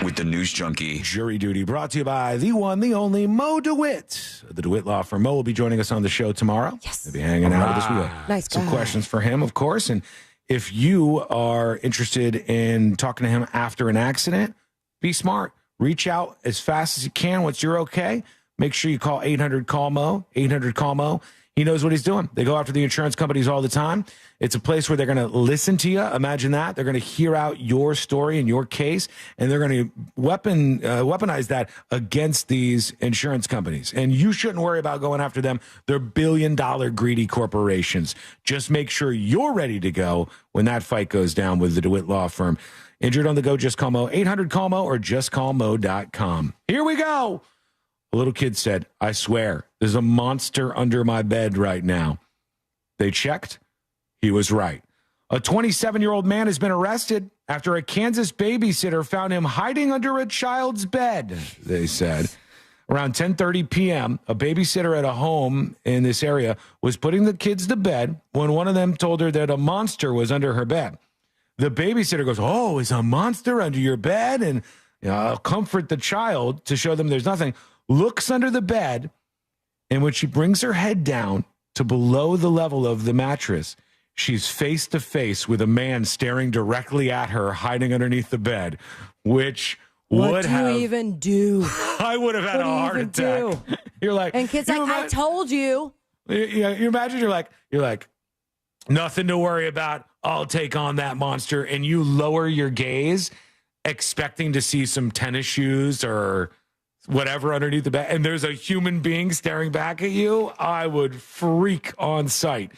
with the News Junkie. Jury duty brought to you by the one, the only Mo DeWitt. The DeWitt Law Firm. Mo will be joining us on the show tomorrow. Yes. He'll be hanging out with us. We got nice some guy. questions for him, of course. And if you are interested in talking to him after an accident, be smart. Reach out as fast as you can once you're okay. Make sure you call 800-CALL-MO, 800-CALL-MO. He knows what he's doing. They go after the insurance companies all the time. It's a place where they're going to listen to you. Imagine that. They're going to hear out your story and your case, and they're going to weaponize that against these insurance companies. And you shouldn't worry about going after them. They're billion-dollar greedy corporations. Just make sure you're ready to go when that fight goes down with the DeWitt Law Firm. Injured on the go, just call Mo, 800-CALL-MO or justcallmo.com. Here we go. A little kid said, I swear, there's a monster under my bed right now. They checked. He was right. A 27-year-old man has been arrested after a Kansas babysitter found him hiding under a child's bed, they said. Around 10:30 p.m., a babysitter at a home in this area was putting the kids to bed when one of them told her that a monster was under her bed. The babysitter goes, oh, is a monster under your bed? And I'll comfort the child to show them there's nothing. Looks under the bed, and when she brings her head down to below the level of the mattress, she's face to face with a man staring directly at her, hiding underneath the bed, which what do you even do? I would have had a heart attack. You're like, and kids like, I told you. You imagine you're like, nothing to worry about. I'll take on that monster, and you lower your gaze, expecting to see some tennis shoes or whatever underneath the bed, and there's a human being staring back at you. I would freak on sight.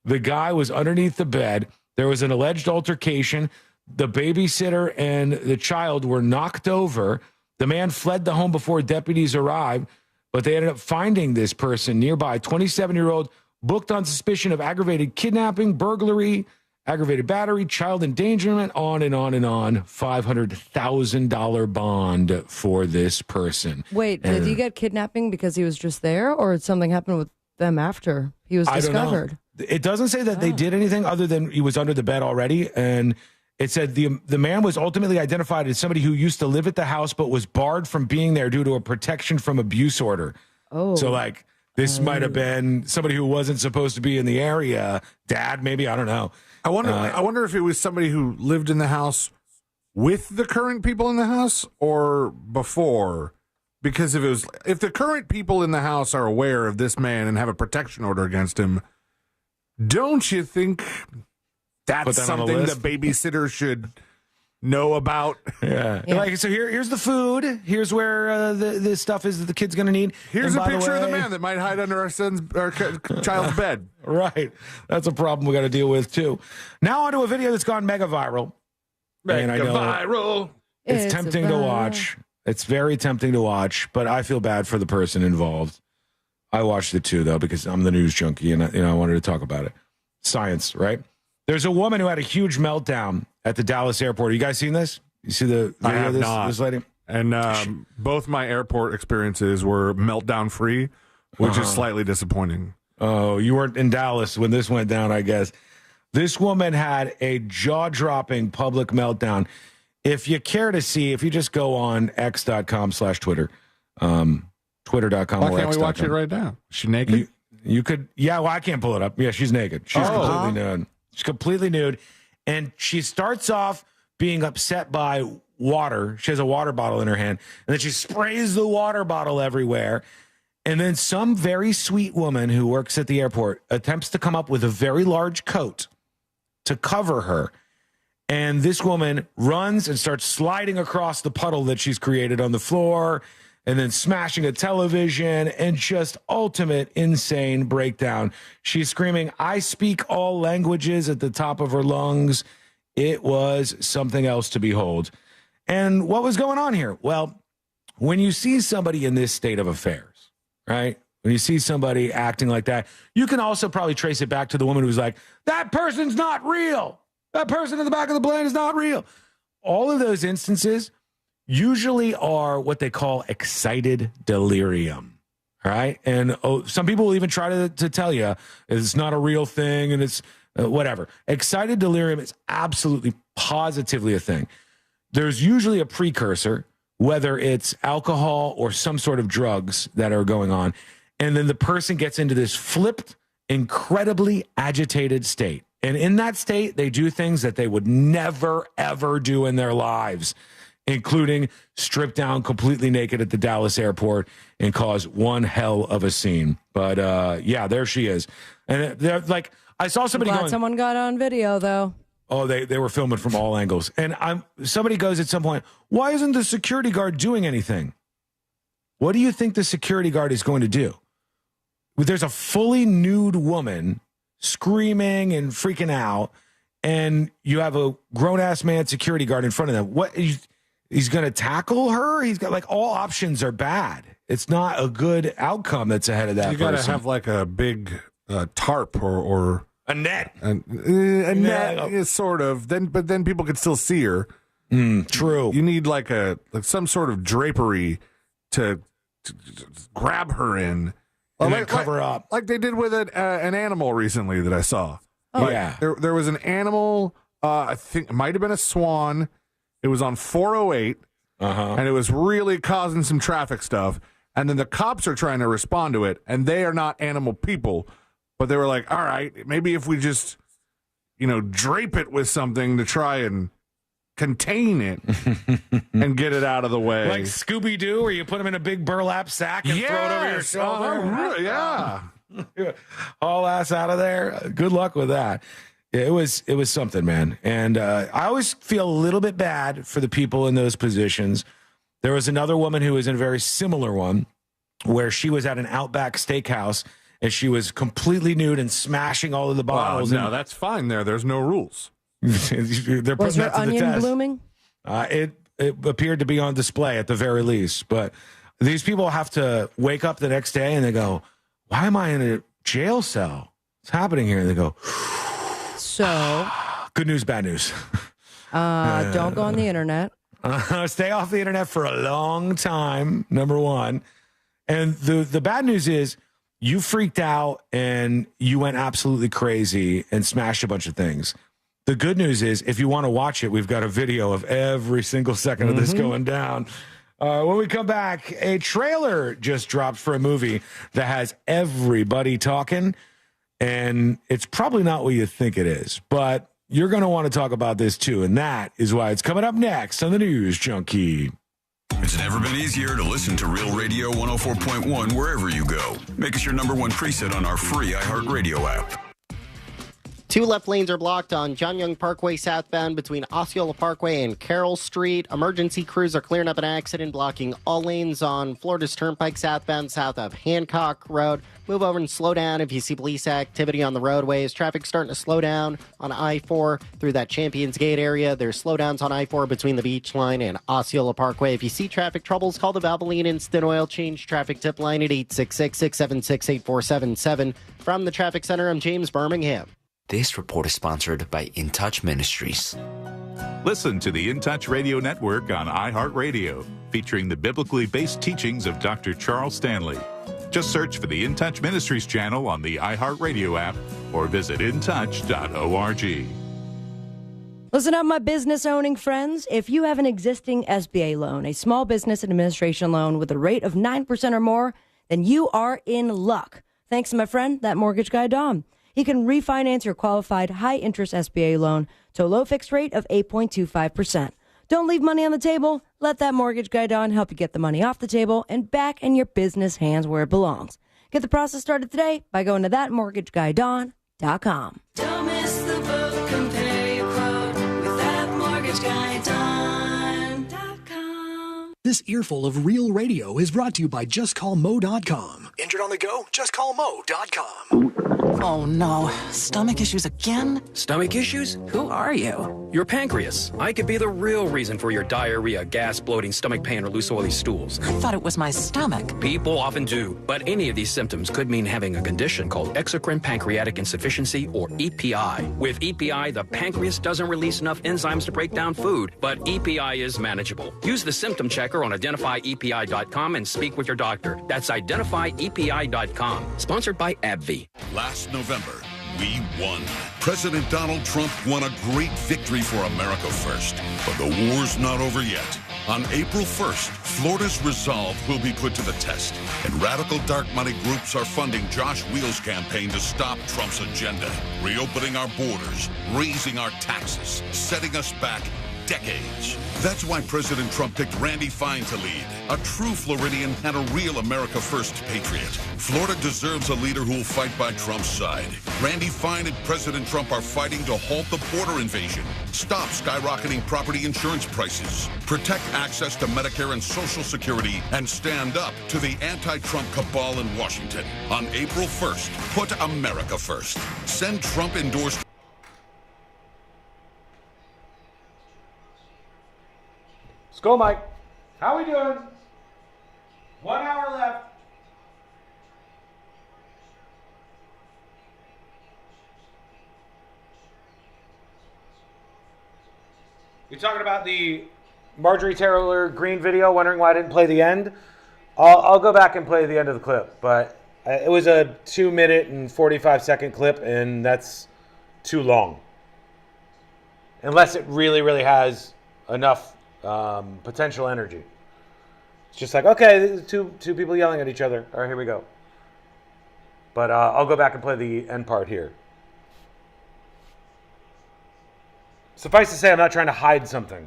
The guy was underneath the bed. There was an alleged altercation. The babysitter and the child were knocked over. The man fled the home before deputies arrived, but they ended up finding this person nearby, 27-year-old, booked on suspicion of aggravated kidnapping, burglary, aggravated battery, child endangerment, on and on and on. $500,000 bond for this person. Wait, did he get kidnapping because he was just there, or something happened with them after he was discovered? It doesn't say that they did anything other than he was under the bed already. And it said the man was ultimately identified as somebody who used to live at the house but was barred from being there due to a protection from abuse order. Oh. So, like, this might have been somebody who wasn't supposed to be in the area. Dad, maybe, I don't know. I wonder if it was somebody who lived in the house with the current people in the house or before. Because if the current people in the house are aware of this man and have a protection order against him, don't you think that's something the babysitter should know about? Yeah. Like, so here's the food. Here's where the stuff is that the kid's going to need. Here's a picture of the man that might hide under our child's bed. Right. That's a problem we got to deal with, too. Now on to a video that's gone mega viral. Viral. It's tempting to watch. It's very tempting to watch, but I feel bad for the person involved. I watched it, too, though, because I'm the news junkie, and I wanted to talk about it. Science, right? There's a woman who had a huge meltdown at the Dallas airport. You guys seen this? You see the video of this lady? And both my airport experiences were meltdown free, which is slightly disappointing. Oh, you weren't in Dallas when this went down, I guess. This woman had a jaw-dropping public meltdown. If you care to see, if you just go on x.com/Twitter, twitter.com. Why can't we watch it right now? Is she naked? You could, yeah, well, I can't pull it up. Yeah, she's naked. She's completely nude. She's completely nude. And she starts off being upset by water. She has a water bottle in her hand. And then she sprays the water bottle everywhere. And then some very sweet woman who works at the airport attempts to come up with a very large coat to cover her. And this woman runs and starts sliding across the puddle that she's created on the floor and then smashing a television and just ultimate insane breakdown. She's screaming, I speak all languages at the top of her lungs. It was something else to behold. And what was going on here? Well, when you see somebody in this state of affairs, right? When you see somebody acting like that, you can also probably trace it back to the woman who's like, that person's not real. That person in the back of the plane is not real. All of those instances usually are what they call excited delirium, right? And some people will even try to tell you it's not a real thing and it's whatever. Excited delirium is absolutely positively a thing. There's usually a precursor, whether it's alcohol or some sort of drugs that are going on. And then the person gets into this flipped, incredibly agitated state. And in that state, they do things that they would never, ever do in their lives. including stripped down completely naked at the Dallas airport and cause one hell of a scene. But yeah, there she is. And they're like, I saw somebody Glad going, someone got on video, though. oh, they were filming from all angles. And somebody goes at some point, why isn't the security guard doing anything? What do you think the security guard is going to do? There's a fully nude woman screaming and freaking out, and you have a grown-ass man security guard in front of them. What? He's going to tackle her? He's got, like, all options are bad. It's not a good outcome that's ahead of that You got to have, like, a big tarp or a net. A net, sort of. But then people could still see her. True. You need, like some sort of drapery to grab her in. And then cover up. Like they did with an animal recently that I saw. Oh, yeah. There was an animal, I think it might have been a swan. It was on 408, and it was really causing some traffic stuff. And then the cops are trying to respond to it, and they are not animal people. But they were like, all right, maybe if we just, drape it with something to try and contain it and get it out of the way. Like Scooby-Doo, where you put them in a big burlap sack and throw it over your shoulder. Yeah. All ass out of there. Good luck with that. It was something, man. And I always feel a little bit bad for the people in those positions. There was another woman who was in a very similar one where she was at an Outback Steakhouse and she was completely nude and smashing all of the bottles. No, that's fine there. There's no rules. They're Was her onion blooming? It appeared to be on display at the very least. But these people have to wake up the next day and they go, why am I in a jail cell? What's happening here? And they go, so good news, bad news. Don't go on the internet. Stay off the internet for a long time, number one. And the bad news is you freaked out and you went absolutely crazy and smashed a bunch of things. The good news is, if you want to watch it, we've got a video of every single second of this going down. When we come back, a trailer just dropped for a movie that has everybody talking, and it's probably not what you think it is, but you're going to want to talk about this too, and that is why it's coming up next on the News Junkie. It's never been easier to listen to Real Radio 104.1 wherever you go. Make us your number one preset on our free iHeartRadio app. Two left lanes are blocked on John Young Parkway southbound between Osceola Parkway and Carroll Street. Emergency crews are clearing up an accident, blocking all lanes on Florida's Turnpike southbound south of Hancock Road. Move over and slow down if you see police activity on the roadways. Traffic starting to slow down on I-4 through that Champions Gate area. There's slowdowns on I-4 between the Beach Line and Osceola Parkway. If you see traffic troubles, call the Valvoline Instant Oil Change traffic tip line at 866-676-8477. From the Traffic Center, I'm James Birmingham. This report is sponsored by In Touch Ministries. Listen to the In Touch Radio Network on iHeartRadio, featuring the biblically based teachings of Dr. Charles Stanley. Just search for the In Touch Ministries channel on the iHeartRadio app or visit intouch.org. Listen up, my business-owning friends. If you have an existing SBA loan, a small business administration loan with a rate of 9% or more, then you are in luck. Thanks to my friend, that mortgage guy, Dom. He can refinance your qualified high-interest SBA loan to a low fixed rate of 8.25%. Don't leave money on the table. Let that mortgage guy, Don, help you get the money off the table and back in your business hands where it belongs. Get the process started today by going to thatmortgagguydon.com. Don't miss the boat. Compare your quote with thatmortgageguydon.com. This earful of real radio is brought to you by JustCallMo.com. Injured on the go? JustCallMo.com. Oh no, stomach issues again? Stomach issues? Who are you? Your pancreas. I could be the real reason for your diarrhea, gas, bloating, stomach pain, or loose oily stools. I thought it was my stomach. People often do, but any of these symptoms could mean having a condition called exocrine pancreatic insufficiency, or EPI. With EPI, the pancreas doesn't release enough enzymes to break down food, but EPI is manageable. Use the symptom checker on identifyepi.com and speak with your doctor. That's identifyepi.com. Sponsored by AbbVie. Last November, we won. President Donald Trump won a great victory for America First. But the war's not over yet. On April 1st, Florida's resolve will be put to the test. And radical dark money groups are funding Josh Wheel's campaign to stop Trump's agenda. Reopening our borders, raising our taxes, setting us back, decades. That's why President Trump picked Randy Fine to lead, a true Floridian and a real America First patriot. Florida deserves a leader who will fight by Trump's side. Randy Fine and President Trump are fighting to halt the border invasion, stop skyrocketing property insurance prices, protect access to Medicare and Social Security, and stand up to the anti-Trump cabal in Washington. On April 1st, put America first. Send Trump-endorsed. Let's go, Mike. How we doing? 1 hour left. You're talking about the Marjorie Taylor Greene video, wondering why I didn't play the end? I'll go back and play the end of the clip, but it was a 2-minute and 45-second clip, and that's too long. Unless it really, really has enough potential energy. It's just like, okay, two people yelling at each other. All right, here we go. But I'll go back and play the end part here. Suffice to say, I'm not trying to hide something.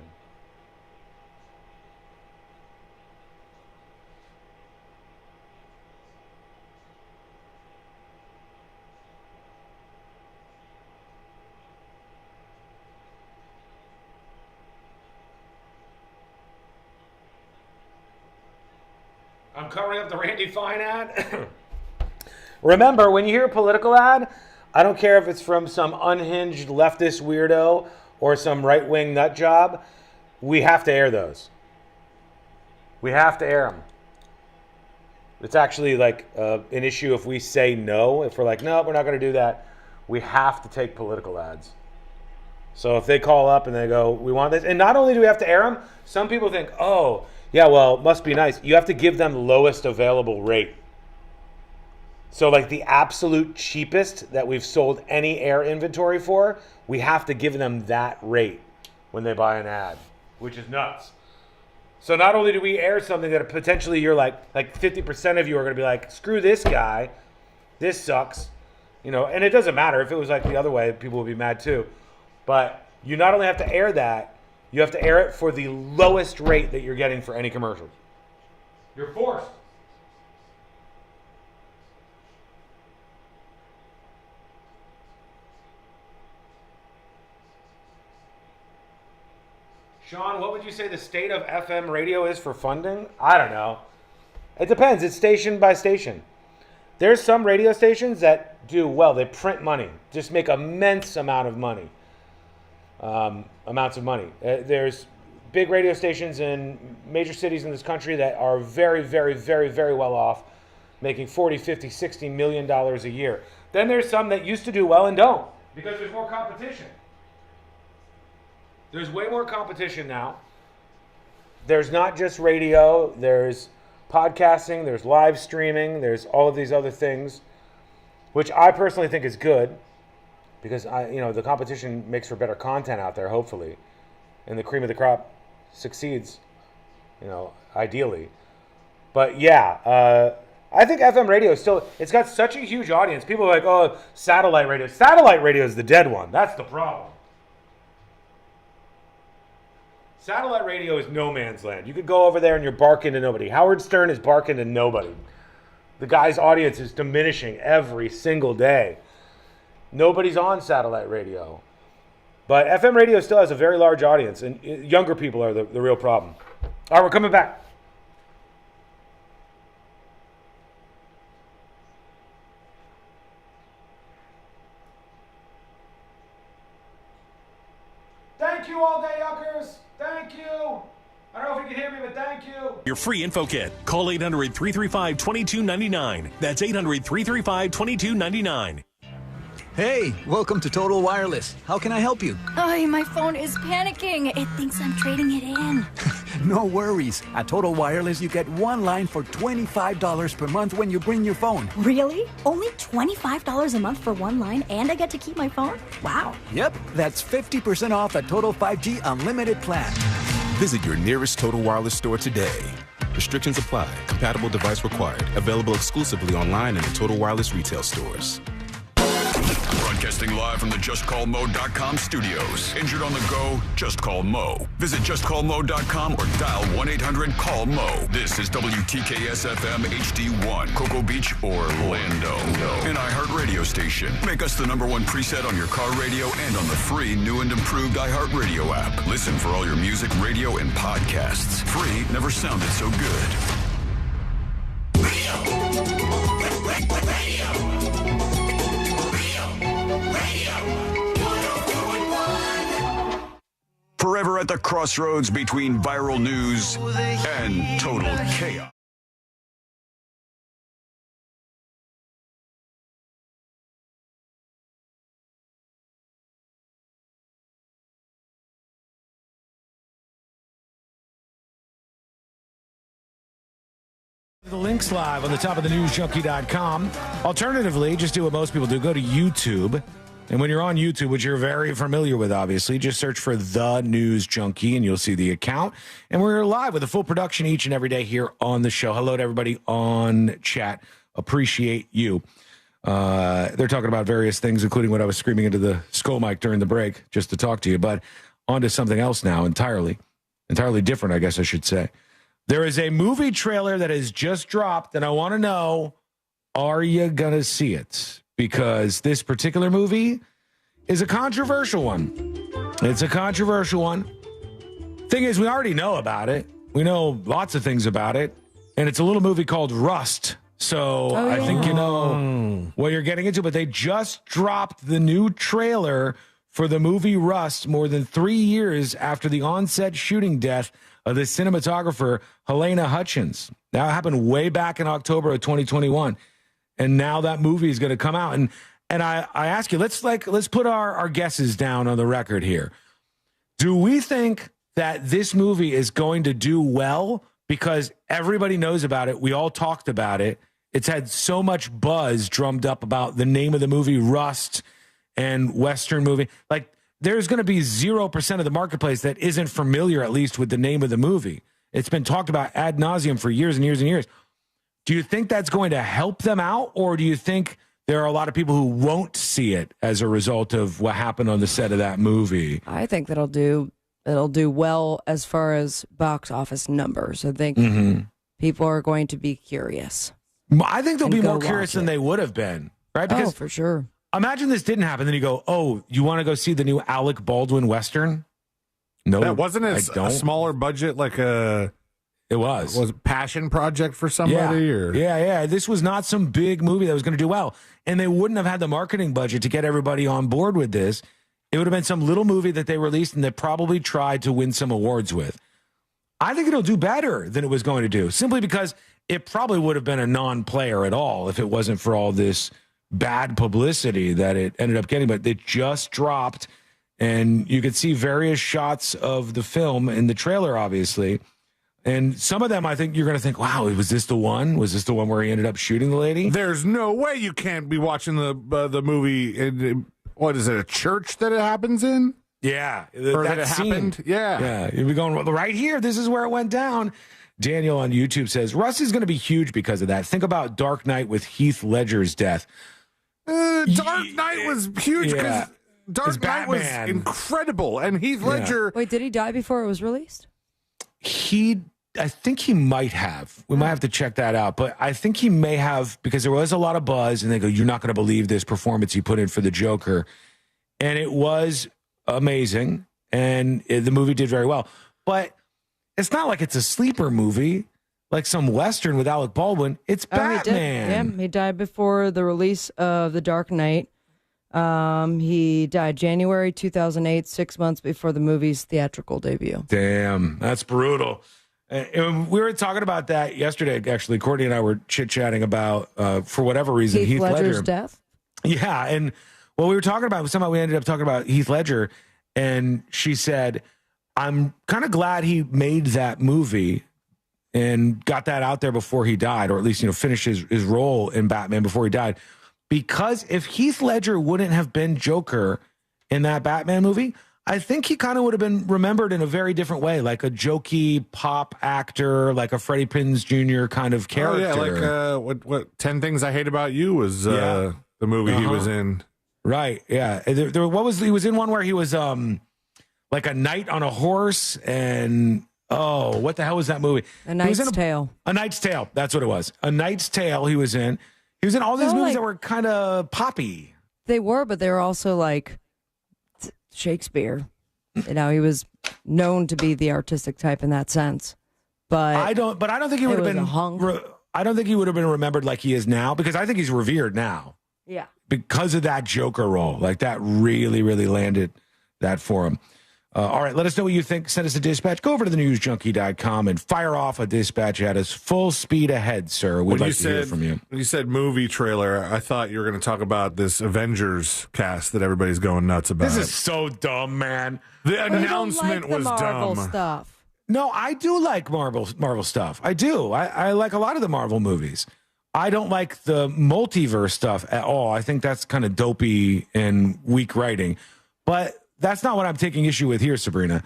I'm covering up the Randy Fine ad. Remember, when you hear a political ad, I don't care if it's from some unhinged leftist weirdo or some right-wing nut job, we have to air those. We have to air them. It's actually like an issue if we say no. If we're like, no, we're not going to do that, we have to take political ads. So if they call up and they go, we want this, and not only do we have to air them, some people think, oh, yeah, well, it must be nice. You have to give them lowest available rate. So like the absolute cheapest that we've sold any air inventory for, we have to give them that rate when they buy an ad, which is nuts. So not only do we air something that potentially you're like 50% of you are going to be like, screw this guy, this sucks, you know, and it doesn't matter. If it was like the other way, people would be mad too. But you not only have to air that, you have to air it for the lowest rate that you're getting for any commercial. You're forced. Sean, what would you say the state of FM radio is for funding? I don't know. It depends. It's station by station. There's some radio stations that do well. They print money, just make immense amount of money. Amounts of money. There's big radio stations in major cities in this country that are very, very, very, very well off, making $40, $50, $60 million a year. Then there's some that used to do well and don't, because there's more competition. There's way more competition now. There's not just radio, there's podcasting, there's live streaming, there's all of these other things, which I personally think is good, because the competition makes for better content out there, hopefully, and the cream of the crop succeeds, ideally. But yeah, I think FM radio is still, it's got such a huge audience. People are like, oh, satellite radio. Satellite radio is the dead one. That's the problem. Satellite radio is no man's land. You could go over there and you're barking to nobody. Howard Stern is barking to nobody. The guy's audience is diminishing every single day. Nobody's on satellite radio. But FM radio still has a very large audience, and younger people are the real problem. All right, we're coming back. Thank you, all day yuckers. Thank you. I don't know if you can hear me, but thank you. Your free info kit. Call 800-335-2299. That's 800-335-2299. Hey, welcome to Total Wireless. How can I help you? Oh, my phone is panicking. It thinks I'm trading it in. No worries. At Total Wireless, you get one line for $25 per month when you bring your phone. Really? Only $25 a month for one line, and I get to keep my phone? Wow. Yep, that's 50% off a Total 5G unlimited plan. Visit your nearest Total Wireless store today. Restrictions apply. Compatible device required. Available exclusively online and in Total Wireless retail stores. Broadcasting live from the JustCallMo.com studios. Injured on the go? Just call Mo. Visit JustCallMo.com or dial 1-800-CALL-MO. This is WTKS-FM HD1, Cocoa Beach, Orlando. An iHeartRadio station. Make us the #1 preset on your car radio and on the free new and improved iHeartRadio app. Listen for all your music, radio, and podcasts. Free never sounded so good. Forever at the crossroads between viral news and total chaos. The link's live on the top of the newsjunkie.com. Alternatively, just do what most people do. Go to YouTube. And when you're on YouTube, which you're very familiar with, obviously, just search for The News Junkie and you'll see the account. And we're live with a full production each and every day here on the show. Hello to everybody on chat. Appreciate you. They're talking about various things, including what I was screaming into the skull mic during the break just to talk to you. But on to something else now, entirely different, I guess I should say. There is a movie trailer that has just dropped, and I want to know, are you going to see it? Because this particular movie is a controversial one. It's a controversial one. Thing is, we already know about it. We know lots of things about it. And it's a little movie called Rust. So I think you know what you're getting into. But they just dropped the new trailer for the movie Rust more than 3 years after the on-set shooting death of the cinematographer Helena Hutchins. That happened way back in October of 2021. And now that movie is going to come out. And I ask you, let's put our guesses down on the record here. Do we think that this movie is going to do well because everybody knows about it? We all talked about it. It's had so much buzz drummed up about the name of the movie, Rust, and Western movie. Like, there's going to be 0% of the marketplace that isn't familiar, at least, with the name of the movie. It's been talked about ad nauseum for years and years and years. Do you think that's going to help them out, or do you think there are a lot of people who won't see it as a result of what happened on the set of that movie? I think it'll do well as far as box office numbers. I think people are going to be curious. I think they'll be more curious than they would have been, right? Because for sure. Imagine this didn't happen. Then you go, oh, you want to go see the new Alec Baldwin Western? No, that wasn't a smaller budget, like a... It was a passion project for somebody? Yeah. This was not some big movie that was going to do well. And they wouldn't have had the marketing budget to get everybody on board with this. It would have been some little movie that they released and they probably tried to win some awards with. I think it'll do better than it was going to do, simply because it probably would have been a non-player at all if it wasn't for all this bad publicity that it ended up getting. But it just dropped, and you could see various shots of the film in the trailer, obviously. And some of them, I think you're going to think, wow, was this the one? Was this the one where he ended up shooting the lady? There's no way you can't be watching the movie in, what is it, a church that it happens in? Yeah. Or that it happened? Yeah. You'd be going, right here, this is where it went down. Daniel on YouTube says, Russ is going to be huge because of that. Think about Dark Knight with Heath Ledger's death. Dark Knight was huge because Dark Knight was incredible. And Heath Ledger... Wait, did he die before it was released? I think he might have. We might have to check that out. But I think he may have, because there was a lot of buzz, and they go, you're not going to believe this performance he put in for the Joker. And it was amazing, and the movie did very well. But it's not like it's a sleeper movie, like some Western with Alec Baldwin. It's Batman. He died before the release of The Dark Knight. He died January 2008, 6 months before the movie's theatrical debut. Damn, that's brutal. And we were talking about that yesterday, actually. Courtney and I were chit-chatting about, for whatever reason, Heath Ledger's Ledger. death? Yeah, and what we were talking about, somehow we ended up talking about Heath Ledger, and she said, I'm kind of glad he made that movie and got that out there before he died, or at least, finished his role in Batman before he died. Because if Heath Ledger wouldn't have been Joker in that Batman movie, I think he kind of would have been remembered in a very different way, like a jokey pop actor, like a Freddie Prinze Jr. kind of character. Oh, yeah, like what 10 Things I Hate About You was the movie he was in. Right. Yeah. He was in one where he was like a knight on a horse, and what the hell was that movie? A Knight's Tale. A Knight's Tale. That's what it was. A Knight's Tale. He was in. He was in all these movies that were kind of poppy. They were, but they were also like Shakespeare. He was known to be the artistic type in that sense. But I don't think he would have been. I don't think he would have been remembered like he is now, because I think he's revered now. Yeah. Because of that Joker role. Like, that really, really landed that for him. All right, let us know what you think. Send us a dispatch. Go over to thenewsjunkie.com and fire off a dispatch at us. Full speed ahead, sir. We'd like to hear from you. When you said movie trailer, I thought you were going to talk about this Avengers cast that everybody's going nuts about. This is so dumb, man. The announcement was Marvel dumb. Stuff. No, I do like Marvel stuff. I do. I like a lot of the Marvel movies. I don't like the multiverse stuff at all. I think that's kind of dopey and weak writing. But that's not what I'm taking issue with here, Sabrina.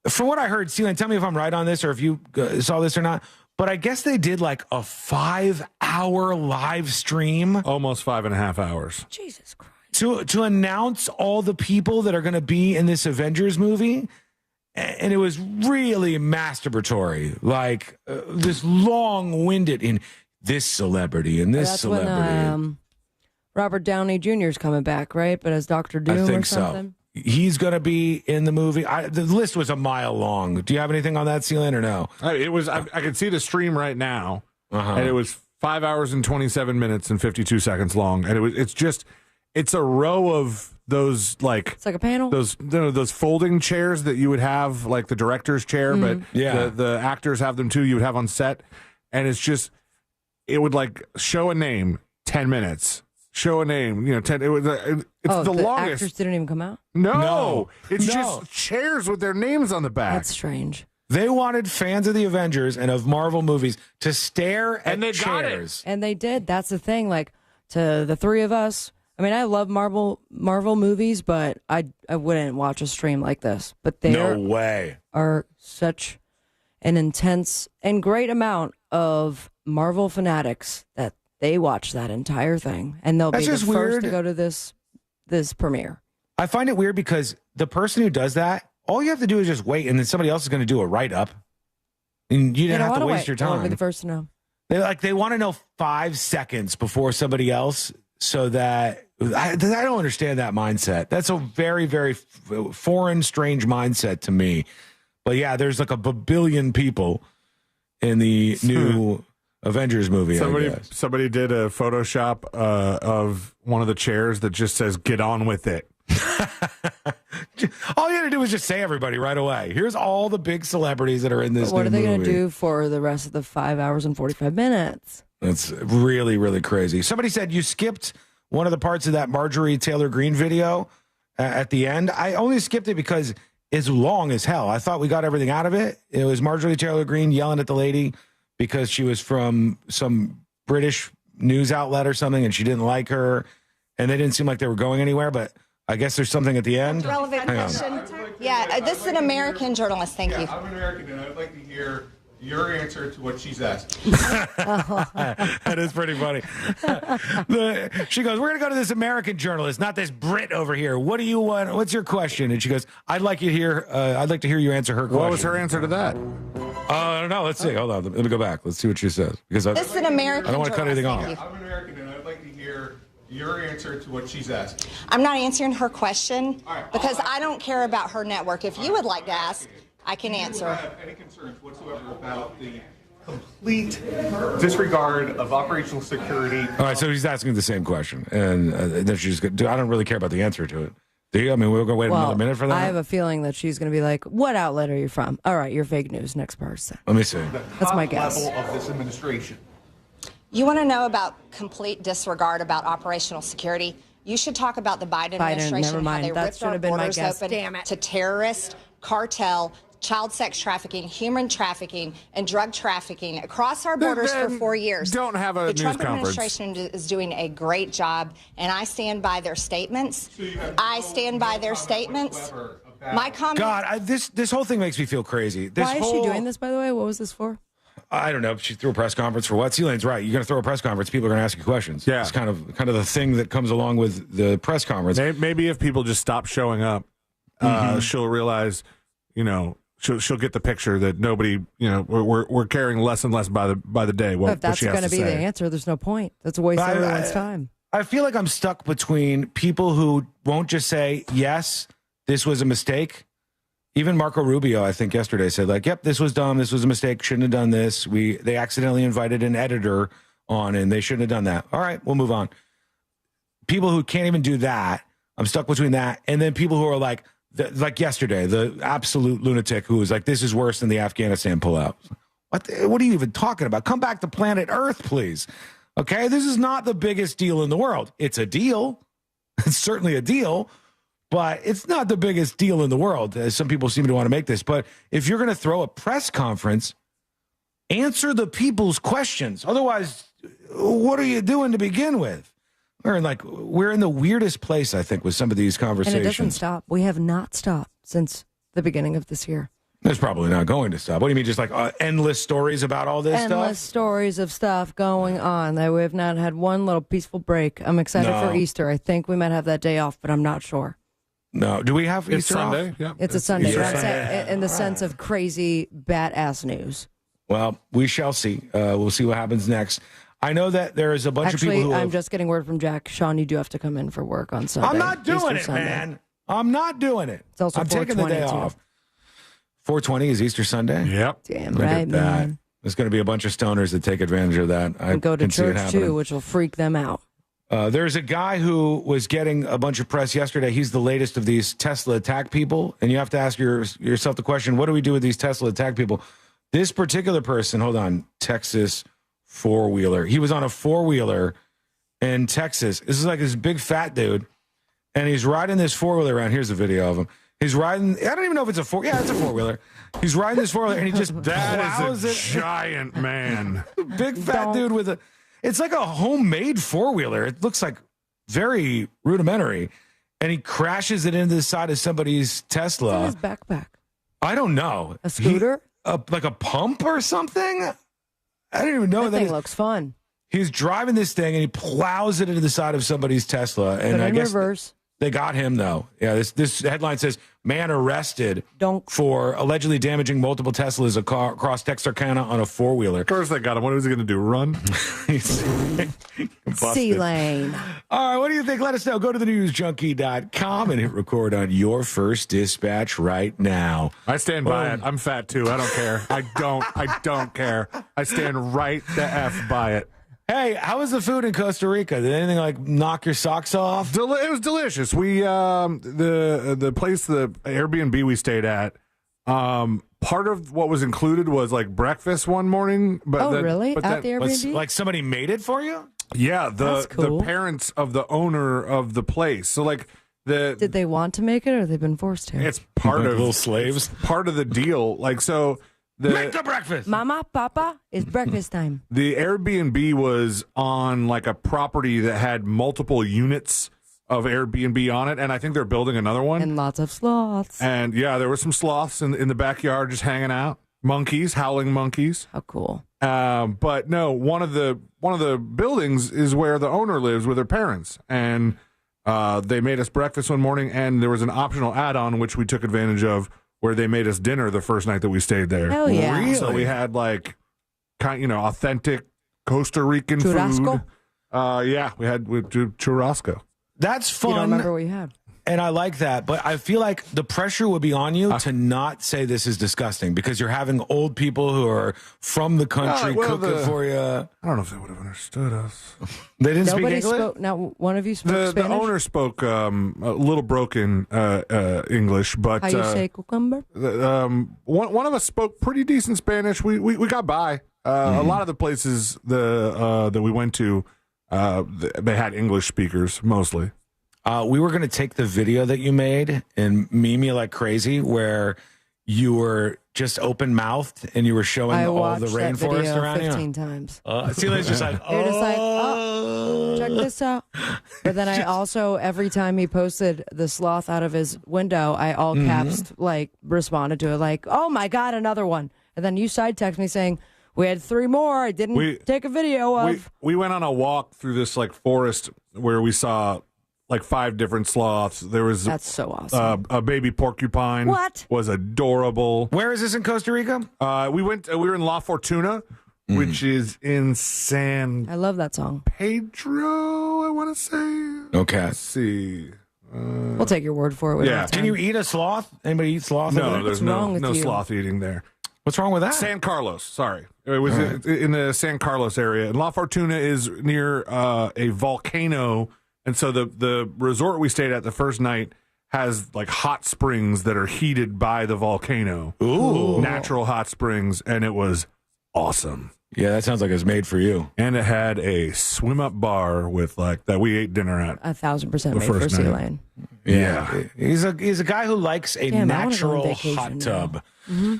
From what I heard, Celine, tell me if I'm right on this or if you saw this or not, but I guess they did like a 5-hour live stream. Almost 5.5 hours. Jesus Christ. To announce all the people that are going to be in this Avengers movie. And it was really masturbatory, like this long-winded in this celebrity and this celebrity. When, Robert Downey Jr. is coming back, right? But as Dr. Doom I think or something? So. He's going to be in the movie. The list was a mile long. Do you have anything on that, Celine, or no? It was. I can see the stream right now, and it was 5 hours and 27 minutes and 52 seconds long, and it's a row of those, like, it's like a panel. Those folding chairs that you would have, like the director's chair, but the actors have them too. You would have on set, and it would like show a name 10 minutes. Show a name, 10. It's the longest. Actors didn't even come out? No. It's just chairs with their names on the back. That's strange. They wanted fans of the Avengers and of Marvel movies to stare at chairs. And they did. That's the thing. Like, to the three of us, I mean, I love Marvel movies, but I wouldn't watch a stream like this. But no way. Are such an intense and great amount of Marvel fanatics that they watch that entire thing, and they'll be the first to go to this premiere. I find it weird because the person who does that, all you have to do is just wait, and then somebody else is going to do a write-up, and you don't have to waste your time. They'll be the first to know. They want to know 5 seconds before somebody else, so that I don't understand that mindset. That's a very, very foreign, strange mindset to me. But yeah, there's like a billion people in the new Avengers movie. Somebody did a Photoshop of one of the chairs that just says "Get on with it." All you had to do was just say everybody right away. Here's all the big celebrities that are in this. What are they going to do for the rest of the 5 hours and 45 minutes? That's really, really crazy. Somebody said you skipped one of the parts of that Marjorie Taylor Greene video at the end. I only skipped it because it's long as hell. I thought we got everything out of it. It was Marjorie Taylor Greene yelling at the lady because she was from some British news outlet or something, and she didn't like her, and they didn't seem like they were going anywhere, but I guess there's something at the end. Relevant question. Yeah, this is an American journalist. Thank you. I'm an American, and I'd like to hear your answer to what she's asked. That is pretty funny. She goes, we're going to go to this American journalist, not this Brit over here. What do you want? What's your question? And she goes, I'd like to hear you answer her question. What was her answer to that? I don't know. Let's see. Hold on. Let me go back. Let's see what she says. Because this is an American I don't want to cut anything off. I'm an American, and I'd like to hear your answer to what she's asked. I'm not answering her question because I don't care about her network. If you would like to ask, I can answer. Do you have any concerns whatsoever about the complete disregard of operational security? All right, so he's asking the same question, and then she's going I don't really care about the answer to it. Do you? I mean, we're going to wait another minute for that? I have a feeling that she's going to be like, what outlet are you from? All right, you're fake news. Next person. Let me see. That's my guess. Level of this administration. You want to know about complete disregard about operational security? You should talk about the Biden administration. Never mind. How they ripped our borders open to terrorist, cartel, child sex trafficking, human trafficking, and drug trafficking across our borders for 4 years. Don't have a the news Trump conference. administration is doing a great job, and I stand by their statements. I stand by their statements. My comment. God, this whole thing makes me feel crazy. Why is she doing this, by the way? What was this for? I don't know. She threw a press conference for what? C-Lane's right. You're going to throw a press conference. People are going to ask you questions. Yeah. It's kind of the thing that comes along with the press conference. Maybe if people just stop showing up, she'll realize, she'll get the picture that nobody, we're caring less and less by the day. But if that's going to be the answer, there's no point. That's a waste of everyone's time. I feel like I'm stuck between people who won't just say, yes, this was a mistake. Even Marco Rubio, I think yesterday said like, yep, this was dumb. This was a mistake. Shouldn't have done this. They accidentally invited an editor on and they shouldn't have done that. All right, we'll move on. People who can't even do that, I'm stuck between that. And then people who are like yesterday, the absolute lunatic who was like, this is worse than the Afghanistan pullout. What are you even talking about? Come back to planet Earth, please. Okay, this is not the biggest deal in the world. It's a deal. It's certainly a deal, but it's not the biggest deal in the world, as some people seem to want to make this. But if you're going to throw a press conference, answer the people's questions. Otherwise, what are you doing to begin with? We're in the weirdest place, I think, with some of these conversations. And it doesn't stop. We have not stopped since the beginning of this year. It's probably not going to stop. What do you mean, just like endless stories about all this stuff? Endless stories of stuff going on. That we have not had one little peaceful break. I'm excited for Easter. I think we might have that day off, but I'm not sure. No. Do we have Easter Sunday? off? Yeah. It's a Sunday. Easter But I'm Sunday. saying in the sense of crazy, badass news. Well, we shall see. We'll see what happens next. I know that there is a bunch of people who I'm just getting word from Jack. Sean, you do have to come in for work on Sunday. I'm not doing Easter it, Sunday. man. I'm not doing it. It's also I'm taking the day off. 420 is Easter Sunday? Yep. Damn Look right, at that. man. There's going to be a bunch of stoners that take advantage of that. I And go to can see it church, happening. too, which will freak them out. There's a guy who was getting a bunch of press yesterday. He's the latest of these Tesla attack people. And you have to ask yourself the question, what do we do with these Tesla attack people? This particular person, hold on, Texas four-wheeler. He was on a four-wheeler in Texas. This is like this big fat dude. And he's riding this four-wheeler around. Here's a video of him. He's riding, I don't even know if it's a four. Yeah, it's a four-wheeler. He's riding this four-wheeler and he just plows That is a giant man. Big fat dude with it's like a homemade four-wheeler. It looks like very rudimentary. And he crashes it into the side of somebody's Tesla. What's in his backpack? I don't know. A scooter? Like a pump or something? I don't even know. That thing looks fun. He's driving this thing and he plows it into the side of somebody's Tesla. And But I in guess reverse. they got him, though. Yeah, this headline says, man arrested for allegedly damaging multiple Teslas across Texarkana on a four-wheeler. Of course they got him. What was he going to do, run? C-Lane. All right, what do you think? Let us know. Go to thenewsjunkie.com and hit record on your first dispatch right now. I stand by it. I'm fat, too. I don't care. I don't care. I stand right the F by it. Hey, how was the food in Costa Rica? Did anything like knock your socks off? It was delicious. We the place, the Airbnb we stayed at, part of what was included was like breakfast one morning. But really? At the Airbnb? Like somebody made it for you? Yeah, That's cool. the parents of the owner of the place. So like Did they want to make it or they've been forced to? It's part like of little slaves. Part of the deal. Like so. Make the breakfast. Mama, Papa, it's breakfast time. The Airbnb was on like a property that had multiple units of Airbnb on it, and I think they're building another one. And lots of sloths. And yeah, there were some sloths in the backyard just hanging out. Monkeys, howling monkeys. How cool. But no, one of the buildings is where the owner lives with her parents. And they made us breakfast one morning, and there was an optional add-on which we took advantage of, where they made us dinner the first night that we stayed there. Hell yeah. Really? So we had like authentic Costa Rican Churrasco? food. Yeah, we had churrasco. That's fun. You don't remember what you had. And I like that, but I feel like the pressure would be on you to not say this is disgusting because you're having old people who are from the country cooking for you. I don't know if they would have understood us. They didn't Nobody speak English? spoke. Now, one of you spoke The Spanish? owner spoke a little broken English, but How you say cucumber? one of us spoke pretty decent Spanish. We got by. A lot of the places that we went to, they had English speakers mostly. We were going to take the video that you made and meme you like crazy, where you were just open mouthed and you were showing all the rainforest that video around 15 you. times. Celia's just like, You're just like, oh, check this out. But then I also, every time he posted the sloth out of his window, I all caps like responded to it like, oh my God, another one. And then you side text me saying, We had 3 more. I didn't take a video of. We went on a walk through this like forest where we saw like 5 different sloths. There was That's so awesome. A baby porcupine. What? Was adorable. Where is this in Costa Rica? We were in La Fortuna, which is in San I love that song. Pedro, I want to say. Okay. Let's see. We'll take your word for it. Yeah. Can you eat a sloth? Anybody eat sloth? No, there's wrong with no you? sloth eating there. What's wrong with that? San Carlos, sorry. It was in the San Carlos area. And La Fortuna is near a volcano. And so the resort we stayed at the first night has like hot springs that are heated by the volcano. Ooh. Natural hot springs. And it was awesome. Yeah, that sounds like it's made for you. And it had a swim up bar with like that we ate dinner at. 1,000% The made for first Sea night. Lane. Yeah. He's a guy who likes a Damn, I wanna go on natural vacation hot now. tub. Mm-hmm.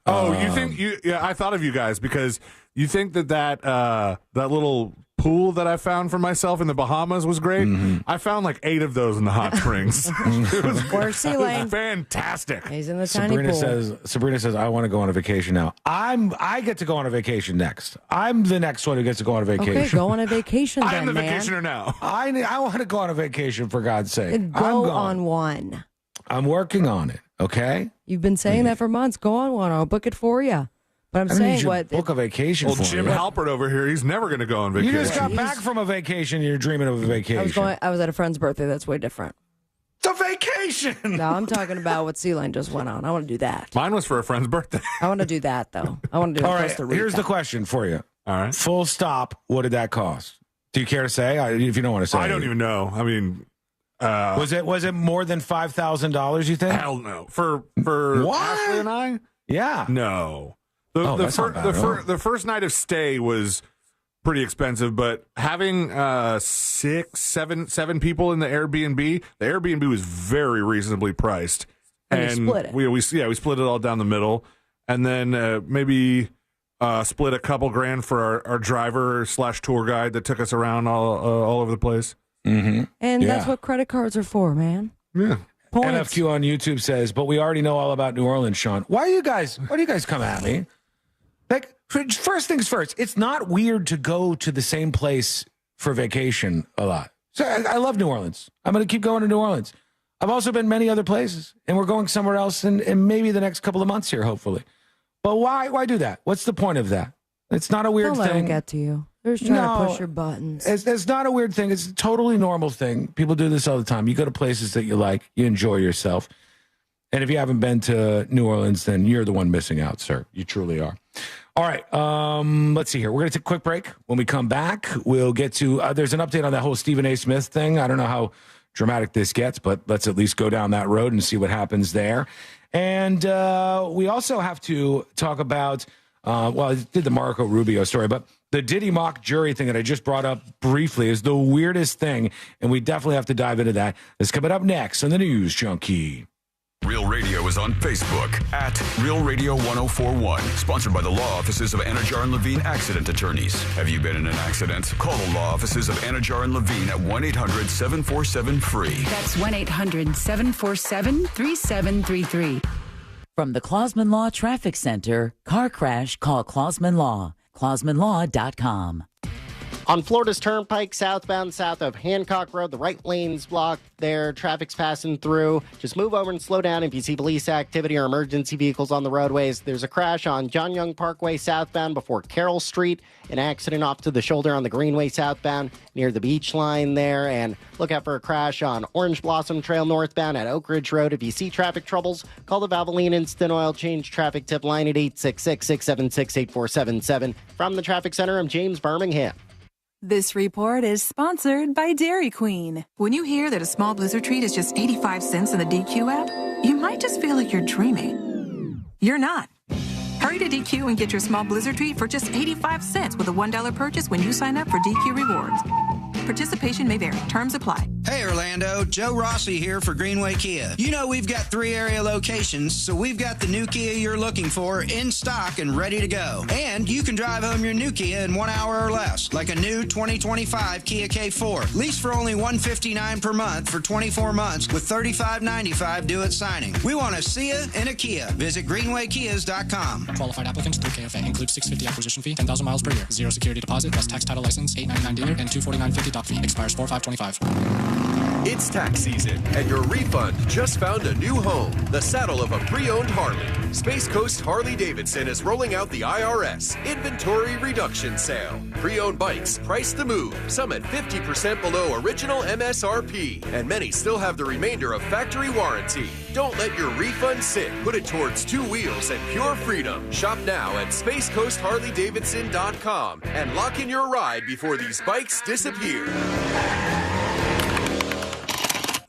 Oh, you think yeah, I thought of you guys because you think that little pool that I found for myself in the Bahamas was great. I found like 8 of those in the hot springs. It was Where's Sea Lane? fantastic. He's in the tiny pool. Sabrina says, I want to go on a vacation now. I get to go on a vacation next. I'm the next one who gets to go on a vacation. Okay, go on a vacation then, I'm the man. vacationer now. I want to go on a vacation, for God's sake. Go on one. I'm working on it, okay? You've been saying that for months. Go on one. I'll book it for you. But I'm I don't need saying you to what? book a vacation Well, for Jim you. Halpert over here, he's never going to go on vacation. You just got back from a vacation. You're dreaming of a vacation. I was at a friend's birthday. That's way different. It's a vacation. No, I'm talking about what Sea Lane just went on. I want to do that. Mine was for a friend's birthday. I want to do that though. I want to do All right, Costa Rica. here's the question for you. All right. Full stop. What did that cost? Do you care to say? If you don't want to say, I don't even know. I mean, was it more than $5,000? You think? hell no. For What? Ashley and I? Yeah. No. That's not bad at all. The first night of stay was pretty expensive, but having 6, 7 people in the Airbnb was very reasonably priced. And you split it. We split it all down the middle, and then maybe split a couple grand for our driver / tour guide that took us around all over the place. Mm-hmm. And that's what credit cards are for, man. Yeah. Points. NFQ on YouTube says, but we already know all about New Orleans, Sean. Why do you guys come at me? Like, first things first, it's not weird to go to the same place for vacation a lot. So I love New Orleans. I'm going to keep going to New Orleans. I've also been many other places, and we're going somewhere else in maybe the next couple of months here, hopefully. But why do that? What's the point of that? It's not a weird Don't let thing. them get to you. They're just trying to push your buttons. It's not a weird thing. It's a totally normal thing. People do this all the time. You go to places that you like, you enjoy yourself. And if you haven't been to New Orleans, then you're the one missing out, sir. You truly are. All right, let's see here. We're going to take a quick break. When we come back, we'll get to, there's an update on that whole Stephen A. Smith thing. I don't know how dramatic this gets, but let's at least go down that road and see what happens there. And we also have to talk about, I did the Marco Rubio story, but the Diddy mock jury thing that I just brought up briefly is the weirdest thing, and we definitely have to dive into that. That's coming up next on the News Junkie. Real Radio is on Facebook at Real Radio 1041. Sponsored by the law offices of Anajar and Levine Accident Attorneys. Have you been in an accident? Call the law offices of Anajar and Levine at 1-800-747-FREE. That's 1-800-747-3733. From the Clausman Law Traffic Center, car crash, call Clausman Law. ClausmanLaw.com. On Florida's Turnpike, southbound south of Hancock Road, the right lane's blocked there. Traffic's passing through. Just move over and slow down if you see police activity or emergency vehicles on the roadways. There's a crash on John Young Parkway southbound before Carroll Street. An accident off to the shoulder on the Greenway southbound near the beach line there. And look out for a crash on Orange Blossom Trail northbound at Oak Ridge Road. If you see traffic troubles, call the Valvoline Instant Oil Change Traffic Tip line at 866-676-8477. From the Traffic Center, I'm James Birmingham. This report is sponsored by Dairy Queen. When you hear that a small Blizzard treat is just 85 cents in the DQ app, you might just feel like you're dreaming. You're not. Hurry to DQ and get your small Blizzard treat for just 85 cents with a $1 purchase when you sign up for DQ Rewards. Participation may vary. Terms apply. Hey Orlando, Joe Rossi here for Greenway Kia. You know we've got 3 area locations, so we've got the new Kia you're looking for in stock and ready to go. And you can drive home your new Kia in 1 hour or less, like a new 2025 Kia K4. Lease for only $159 per month for 24 months with $35.95 due at signing. We want to see you in a Kia. Visit greenwaykias.com. Qualified applicants through KFA includes $650 acquisition fee, 10,000 miles per year, 0 security deposit plus tax title license, $899 dealer, and $249.50 doc fee. Expires 4/5/25. It's tax season, and your refund just found a new home, the saddle of a pre-owned Harley. Space Coast Harley-Davidson is rolling out the IRS Inventory Reduction Sale. Pre-owned bikes priced to move, some at 50% below original MSRP, and many still have the remainder of factory warranty. Don't let your refund sit. Put it towards 2 wheels and pure freedom. Shop now at SpaceCoastHarleyDavidson.com and lock in your ride before these bikes disappear.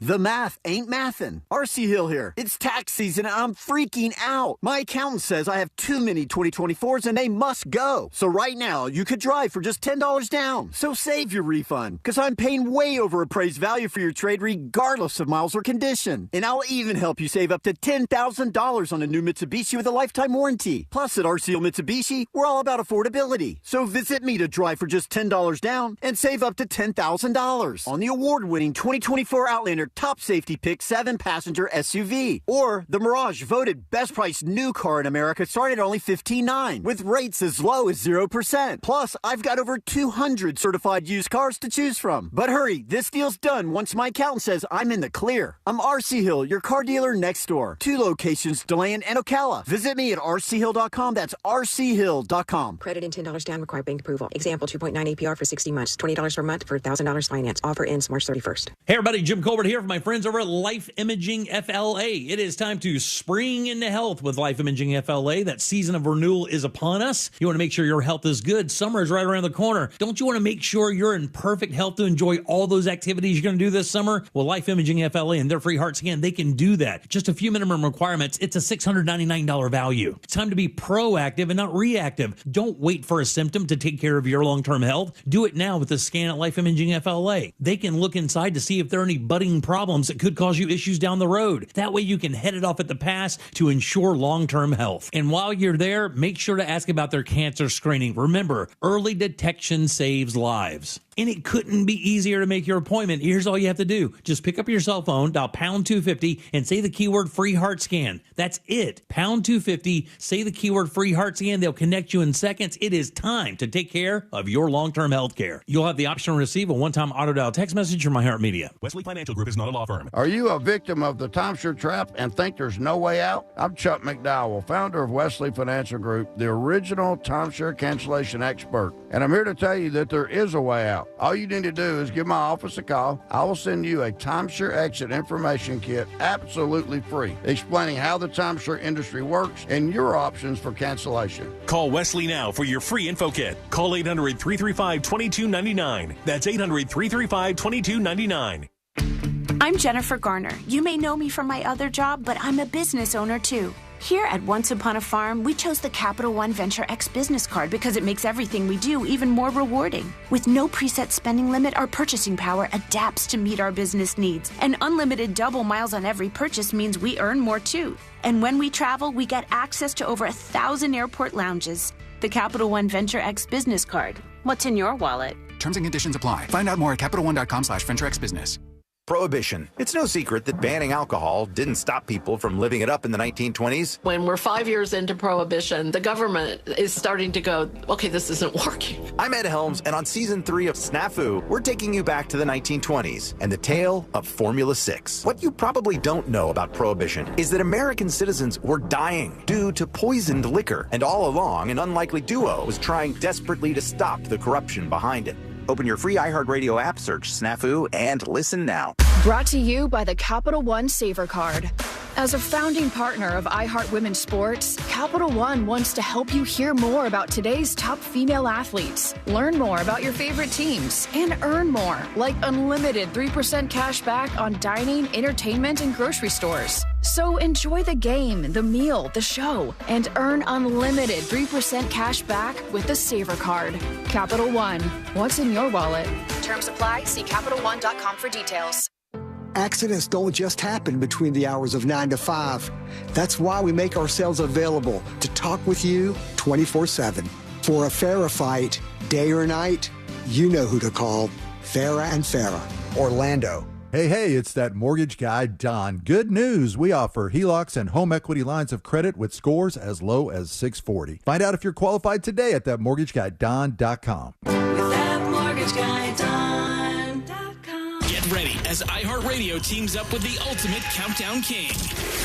The math ain't mathin'. RC Hill here. It's tax season and I'm freaking out. My accountant says I have too many 2024s and they must go. So right now, you could drive for just $10 down. So save your refund, because I'm paying way over appraised value for your trade regardless of miles or condition. And I'll even help you save up to $10,000 on a new Mitsubishi with a lifetime warranty. Plus at RC Hill Mitsubishi, we're all about affordability. So visit me to drive for just $10 down and save up to $10,000 on the award-winning 2024 Outlander Top Safety Pick 7-passenger SUV. Or the Mirage, voted best priced new car in America, starting at only $15,900 with rates as low as 0%. Plus, I've got over 200 certified used cars to choose from. But hurry, this deal's done once my accountant says I'm in the clear. I'm RC Hill, your car dealer next door. 2 locations, DeLand and Ocala. Visit me at rchill.com. That's rchill.com. Credit and $10 down, require bank approval. Example, 2.9 APR for 60 months. $20 per month for $1,000 finance. Offer ends March 31st. Hey everybody, Jim Colbert here from my friends over at Life Imaging FLA. It is time to spring into health with Life Imaging FLA. That season of renewal is upon us. You want to make sure your health is good. Summer is right around the corner. Don't you want to make sure you're in perfect health to enjoy all those activities you're going to do this summer? Well, Life Imaging FLA and their free heart scan, they can do that. Just a few minimum requirements. It's a $699 value. It's time to be proactive and not reactive. Don't wait for a symptom to take care of your long-term health. Do it now with the scan at Life Imaging FLA. They can look inside to see if there are any budding problems that could cause you issues down the road. That way you can head it off at the pass to ensure long-term health. And while you're there, make sure to ask about their cancer screening. Remember, early detection saves lives. And it couldn't be easier to make your appointment. Here's all you have to do. Just pick up your cell phone, dial pound 250, and say the keyword free heart scan. That's it. Pound 250, say the keyword free heart scan. They'll connect you in seconds. It is time to take care of your long-term health care. You'll have the option to receive a one-time auto-dial text message from iHeartMedia. Wesley Financial Group is not a law firm. Are you a victim of the timeshare trap and think there's no way out? I'm Chuck McDowell, founder of Wesley Financial Group, the original timeshare cancellation expert. And I'm here to tell you that there is a way out. All you need to do is give my office a call. I will send you a timeshare exit information kit absolutely free, explaining how the timeshare industry works and your options for cancellation. Call Wesley now for your free info kit. Call 800-335-2299. That's 800-335-2299. I'm Jennifer Garner. You may know me from my other job, but I'm a business owner too. Here at Once Upon a Farm, we chose the Capital One Venture X business card because it makes everything we do even more rewarding. With no preset spending limit, our purchasing power adapts to meet our business needs. And unlimited double miles on every purchase means we earn more too. And when we travel, we get access to over 1,000 airport lounges. The Capital One Venture X business card. What's in your wallet? Terms and conditions apply. Find out more at CapitalOne.com/VentureXBusiness. Prohibition. It's no secret that banning alcohol didn't stop people from living it up in the 1920s. When we're 5 years into Prohibition, the government is starting to go, okay, this isn't working. I'm Ed Helms, and on Season 3 of Snafu, we're taking you back to the 1920s and the tale of Formula 6. What you probably don't know about Prohibition is that American citizens were dying due to poisoned liquor, and all along, an unlikely duo was trying desperately to stop the corruption behind it. Open your free iHeartRadio app, search Snafu, and listen now. Brought to you by the Capital One Saver Card. As a founding partner of iHeart Women's Sports, Capital One wants to help you hear more about today's top female athletes, learn more about your favorite teams, and earn more, like unlimited 3% cash back on dining, entertainment, and grocery stores. So enjoy the game, the meal, the show, and earn unlimited 3% cash back with the Saver Card. Capital One, what's in your wallet? Terms apply. See CapitalOne.com for details. Accidents don't just happen between the hours of 9 to 5. That's why we make ourselves available to talk with you 24/7. For a Farah fight, day or night, you know who to call. Farah and Farah. Orlando. Hey, it's that mortgage guy, Don. Good news. We offer HELOCs and home equity lines of credit with scores as low as 640. Find out if you're qualified today at thatmortgageguyDon.com. With that mortgage guy, Don.com. Get ready as iHeartRadio teams up with the ultimate countdown king.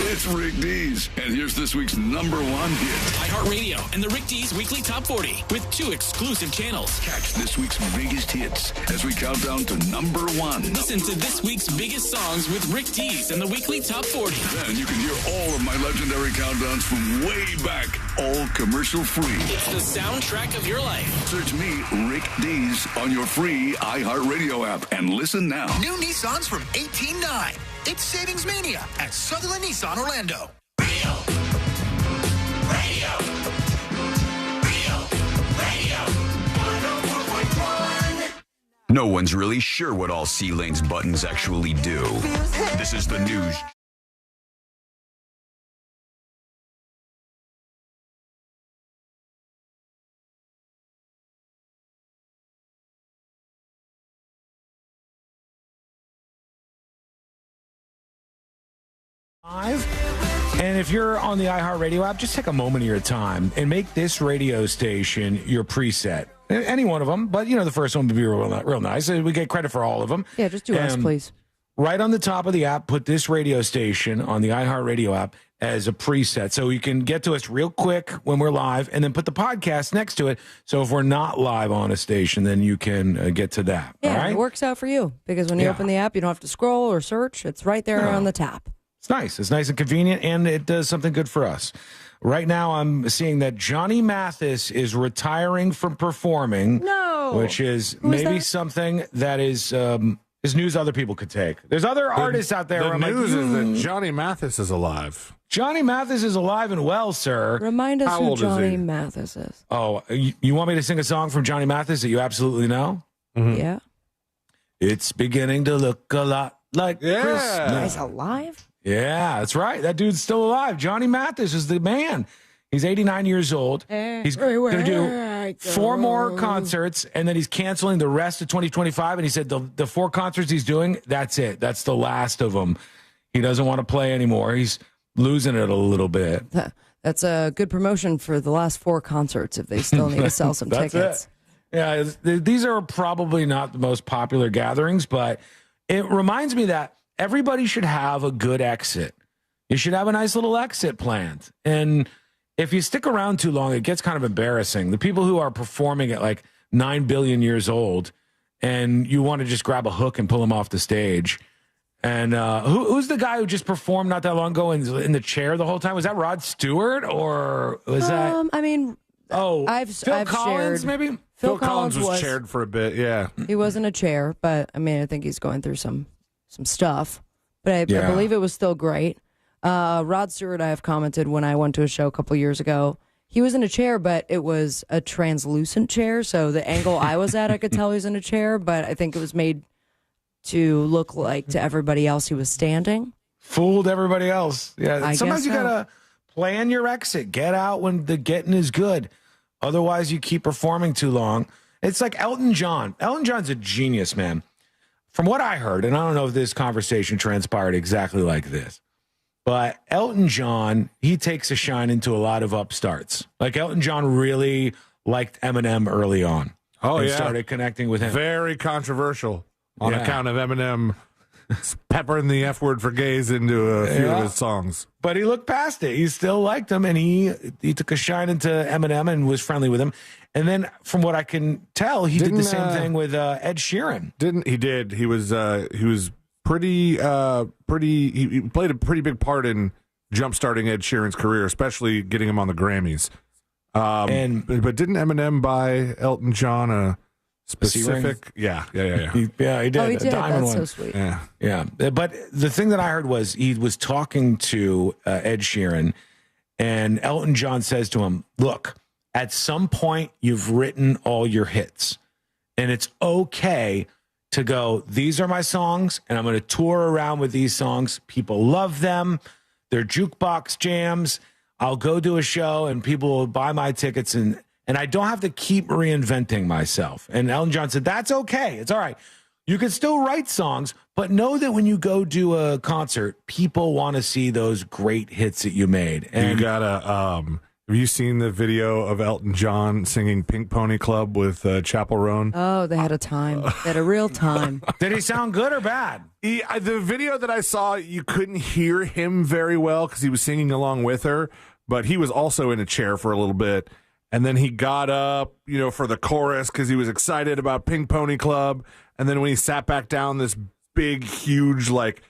It's Rick Dees, and here's this week's number one hit. iHeartRadio and the Rick Dees Weekly Top 40 with 2 exclusive channels. Catch this week's biggest hits as we count down to number one. Listen to this week's biggest songs with Rick Dees and the Weekly Top 40. Then you can hear all of my legendary countdowns from way back, all commercial free. It's the soundtrack of your life. Search me, Rick Dees, on your free iHeartRadio app and listen now. New Nissans from 18.9. It's Savings Mania at Sutherland Nissan Orlando. No one's really sure what all C-Lane's buttons actually do. This is the news. And if you're on the iHeartRadio app, just take a moment of your time and make this radio station your preset. Any one of them, but the first one would be real nice. We get credit for all of them. Yeah, just do us, please. Right on the top of the app, put this radio station on the iHeartRadio app as a preset, so you can get to us real quick when we're live, and then put the podcast next to it. So if we're not live on a station, then you can get to that. Yeah, all right? It works out for you because when you open the app, you don't have to scroll or search. It's right there on the top. It's nice. It's nice and convenient, and it does something good for us. Right now, I'm seeing that Johnny Mathis is retiring from performing. No. Which is maybe something that is news other people could take. There's other artists out there. The news is that Johnny Mathis is alive. Johnny Mathis is alive and well, sir. Remind us who Johnny Mathis is. Oh, you want me to sing a song from Johnny Mathis that you absolutely know? Mm-hmm. Yeah. It's beginning to look a lot like Christmas. He's alive? Yeah, that's right. That dude's still alive. Johnny Mathis is the man. He's 89 years old. He's going to do 4 more concerts, and then he's canceling the rest of 2025. And he said the 4 concerts he's doing, that's it. That's the last of them. He doesn't want to play anymore. He's losing it a little bit. That's a good promotion for the last 4 concerts if they still need to sell some tickets. Yeah, these are probably not the most popular gatherings, but it reminds me that everybody should have a good exit. You should have a nice little exit planned. And if you stick around too long, it gets kind of embarrassing. The people who are performing at like 9 billion years old, and you want to just grab a hook and pull them off the stage. And who's the guy who just performed not that long ago in the chair the whole time? Was that Rod Stewart, or was that? I mean, Phil Collins, shared, maybe? Phil Collins was chaired for a bit, yeah. He was in a chair, but I mean, I think he's going through some stuff. But I believe it was still great. Rod Stewart, I have commented when I went to a show a couple years ago. He was in a chair, but it was a translucent chair. So the angle I was at, I could tell he was in a chair, but I think it was made to look like to everybody else he was standing. Fooled everybody else. Yeah. Sometimes you got to plan your exit. Get out when the getting is good. Otherwise, you keep performing too long. It's like Elton John. Elton John's a genius, man. From what I heard, and I don't know if this conversation transpired exactly like this, but Elton John, he takes a shine into a lot of upstarts. Like Elton John really liked Eminem early on. Oh, and yeah. started connecting with him. Very controversial on account of Eminem peppering the F word for gays into a few of his songs. But he looked past it. He still liked him, and he took a shine into Eminem and was friendly with him. And then, from what I can tell, he did the same thing with Ed Sheeran. He did. He was pretty. He played a pretty big part in jump-starting Ed Sheeran's career, especially getting him on the Grammys. But didn't Eminem buy Elton John a Specific? Yeah. He did. Oh, he did. A diamond That's one. so sweet. Yeah. But the thing that I heard was he was talking to Ed Sheeran, and Elton John says to him, look, at some point you've written all your hits, and it's okay to go, these are my songs, and I'm going to tour around with these songs. People love them. They're jukebox jams. I'll go do a show, and people will buy my tickets, and I don't have to keep reinventing myself. And Elton John said, that's okay. It's all right. You can still write songs, but know that when you go do a concert, people want to see those great hits that you made. And you gotta, have you seen the video of Elton John singing Pink Pony Club with Chapel Roan? Oh, they had a time. They had a real time. Did he sound good or bad? The video that I saw, you couldn't hear him very well because he was singing along with her, but he was also in a chair for a little bit. And then he got up, for the chorus because he was excited about Pink Pony Club. And then when he sat back down, this big, huge, like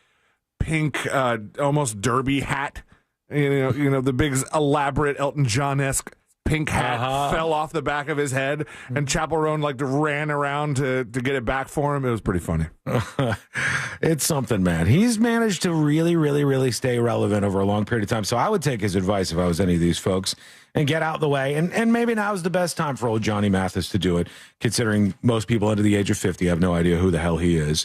pink, almost derby hat, the big, elaborate Elton John-esque pink hat fell off the back of his head. And Chapel Roan ran around to get it back for him. It was pretty funny. It's something, man. He's managed to really, really, really stay relevant over a long period of time. So I would take his advice if I was any of these folks and get out the way. And maybe now is the best time for old Johnny Mathis to do it, considering most people under the age of 50 have no idea who the hell he is.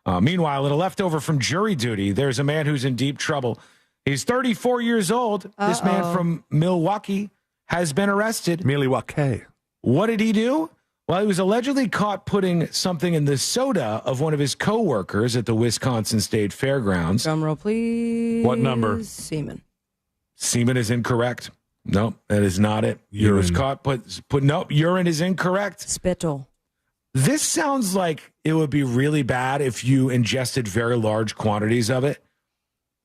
Meanwhile, in a leftover from jury duty, there's a man who's in deep trouble. He's 34 years old. This man from Milwaukee has been arrested. Milwaukee. What did he do? Well, he was allegedly caught putting something in the soda of one of his coworkers at the Wisconsin State Fairgrounds. Drum roll, please. What number? Semen. Semen is incorrect. Nope, that is not it. He was caught nope, urine is incorrect. Spittle. This sounds like it would be really bad if you ingested very large quantities of it.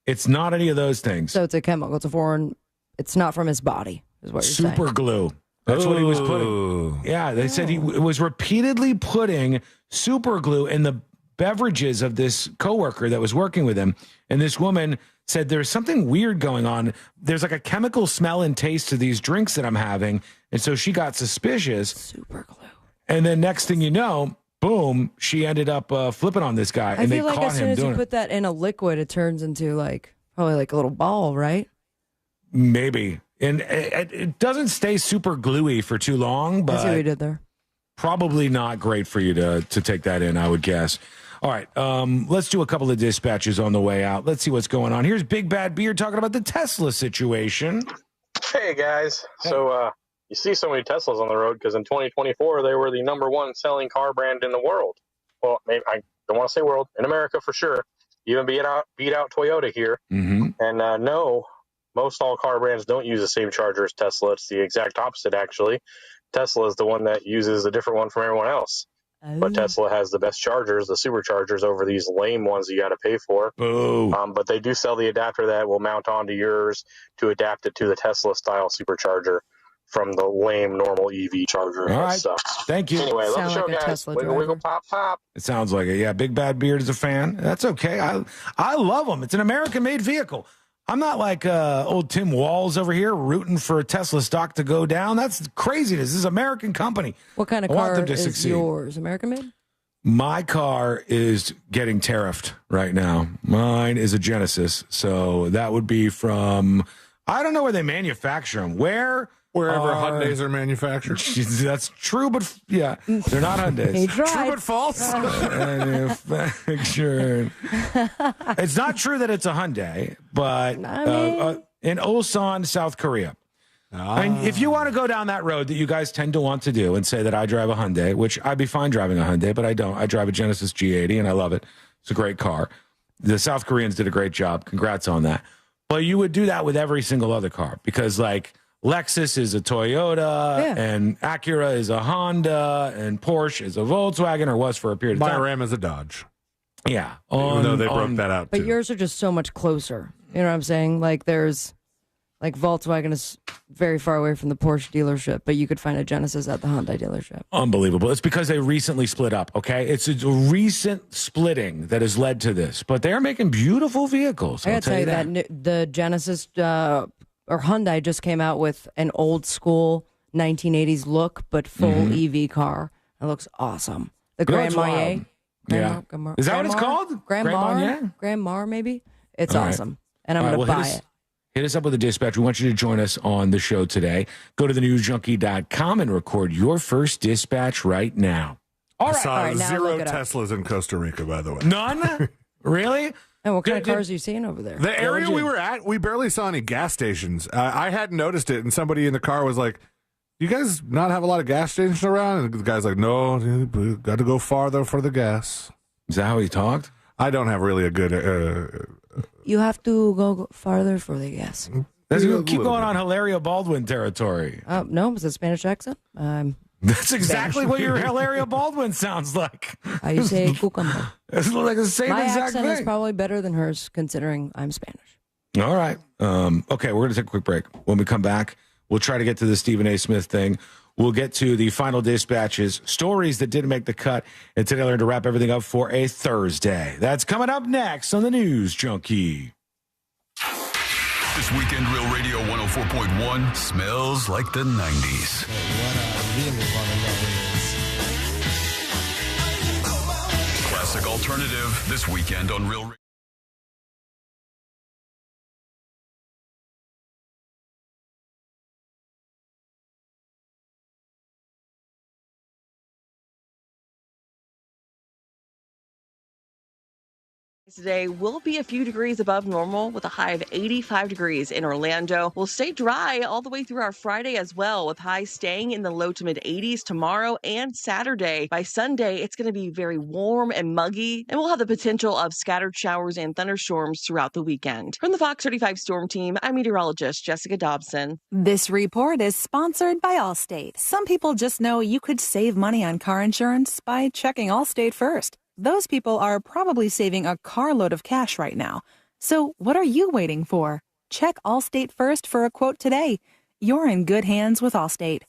It's not any of those things. So it's a chemical. It's a foreign. It's not from his body, is what you're saying. Super glue. That's what he was putting. Yeah, they said he was repeatedly putting super glue in the beverages of this coworker that was working with him. And this woman said, there's something weird going on. There's like a chemical smell and taste to these drinks that I'm having. And so she got suspicious. Super glue. And then next thing you know, boom, she ended up flipping on this guy. I and feel they like caught as soon him as you doing put that in a liquid, it turns into probably like a little ball, right? Maybe. And it doesn't stay super gluey for too long, but I see what you did there. Probably not great for you to take that in, I would guess. All right, let's do a couple of dispatches on the way out. Let's see what's going on. Here's Big Bad Beard talking about the Tesla situation. Hey, guys. So you see so many Teslas on the road because in 2024, they were the #1 selling car brand in the world. Well, maybe I don't want to say world. In America, for sure. Even beat out Toyota here. Mm-hmm. And no, most all car brands don't use the same charger as Tesla. It's the exact opposite, actually. Tesla is the one that uses a different one from everyone else. Oh. But Tesla has the best chargers, the superchargers, over these lame ones you got to pay for. Boo. But they do sell the adapter that will mount onto yours to adapt it to the Tesla-style supercharger from the lame normal EV charger. All right. So, thank you. Anyway, love the Sound show, like a guys. Tesla Wiggle, driver. wiggle, pop, pop. It sounds like it. Yeah, Big Bad Beard is a fan. That's okay. I love them. It's an American-made vehicle. I'm not like old Tim Walls over here rooting for a Tesla stock to go down. That's craziness. This is an American company. What kind of I want car them to is succeed. yours? American made? My car is getting tariffed right now. Mine is a Genesis. So that would be from, I don't know where they manufacture them. Wherever Hyundais are manufactured. That's true, but yeah, they're not Hyundais. He tried. True but false. Manufactured. It's not true that it's a Hyundai, but in Ulsan, South Korea. I mean, if you want to go down that road that you guys tend to want to do and say that I drive a Hyundai, which I'd be fine driving a Hyundai, but I don't. I drive a Genesis G80 and I love it. It's a great car. The South Koreans did a great job. Congrats on that. But you would do that with every single other car because like Lexus is a Toyota and Acura is a Honda and Porsche is a Volkswagen or was for a period of time. My Ram is a Dodge. Yeah. Even though they broke that out But too. yours are just so much closer. You know what I'm saying? Like there's, like Volkswagen is very far away from the Porsche dealership, but you could find a Genesis at the Hyundai dealership. Unbelievable. It's because they recently split up, okay? It's a recent splitting that has led to this, but they're making beautiful vehicles. I I'll gotta tell you that the Genesis or Hyundai just came out with an old school 1980s look, but full EV car. It looks awesome. The Grand Marnier. Yeah. Is that what it's called? Grand Marnier? Grand Mar, maybe? It's awesome. And I'm going to buy it. Hit us up with a dispatch. We want you to join us on the show today. Go to thenewsjunkie.com and record your first dispatch right now. I saw 0 Teslas in Costa Rica, by the way. None? Really? And what kind of cars are you seeing over there? The area we were at, we barely saw any gas stations. I hadn't noticed it, and somebody in the car was like, you guys not have a lot of gas stations around? And the guy's like, no, got to go farther for the gas. Is that how he talked? I don't have really a good... you have to go farther for the gas. Keep going on Hilaria Baldwin territory. No, was it a Spanish accent? That's exactly what your Hilaria Baldwin sounds like. I say cucumber. It's like the same My exact accent thing. is probably better than hers, considering I'm Spanish. All right. Okay, we're going to take a quick break. When we come back, we'll try to get to the Stephen A. Smith thing. We'll get to the final dispatches, stories that didn't make the cut, and today learn to wrap everything up for a Thursday. That's coming up next on the News Junkie. This weekend, Real Radio 104.1 smells like the 90s. What I really want to know is... Classic alternative this weekend on Real Radio. Today will be a few degrees above normal with a high of 85 degrees in Orlando. We'll stay dry all the way through our Friday as well, with highs staying in the low to mid 80s tomorrow and Saturday. By Sunday, it's going to be very warm and muggy, and we'll have the potential of scattered showers and thunderstorms throughout the weekend. From the Fox 35 Storm Team, I'm meteorologist Jessica Dobson. This report is sponsored by Allstate. Some people just know you could save money on car insurance by checking Allstate first. Those people are probably saving a carload of cash right now. So what are you waiting for? Check Allstate first for a quote today. You're in good hands with Allstate.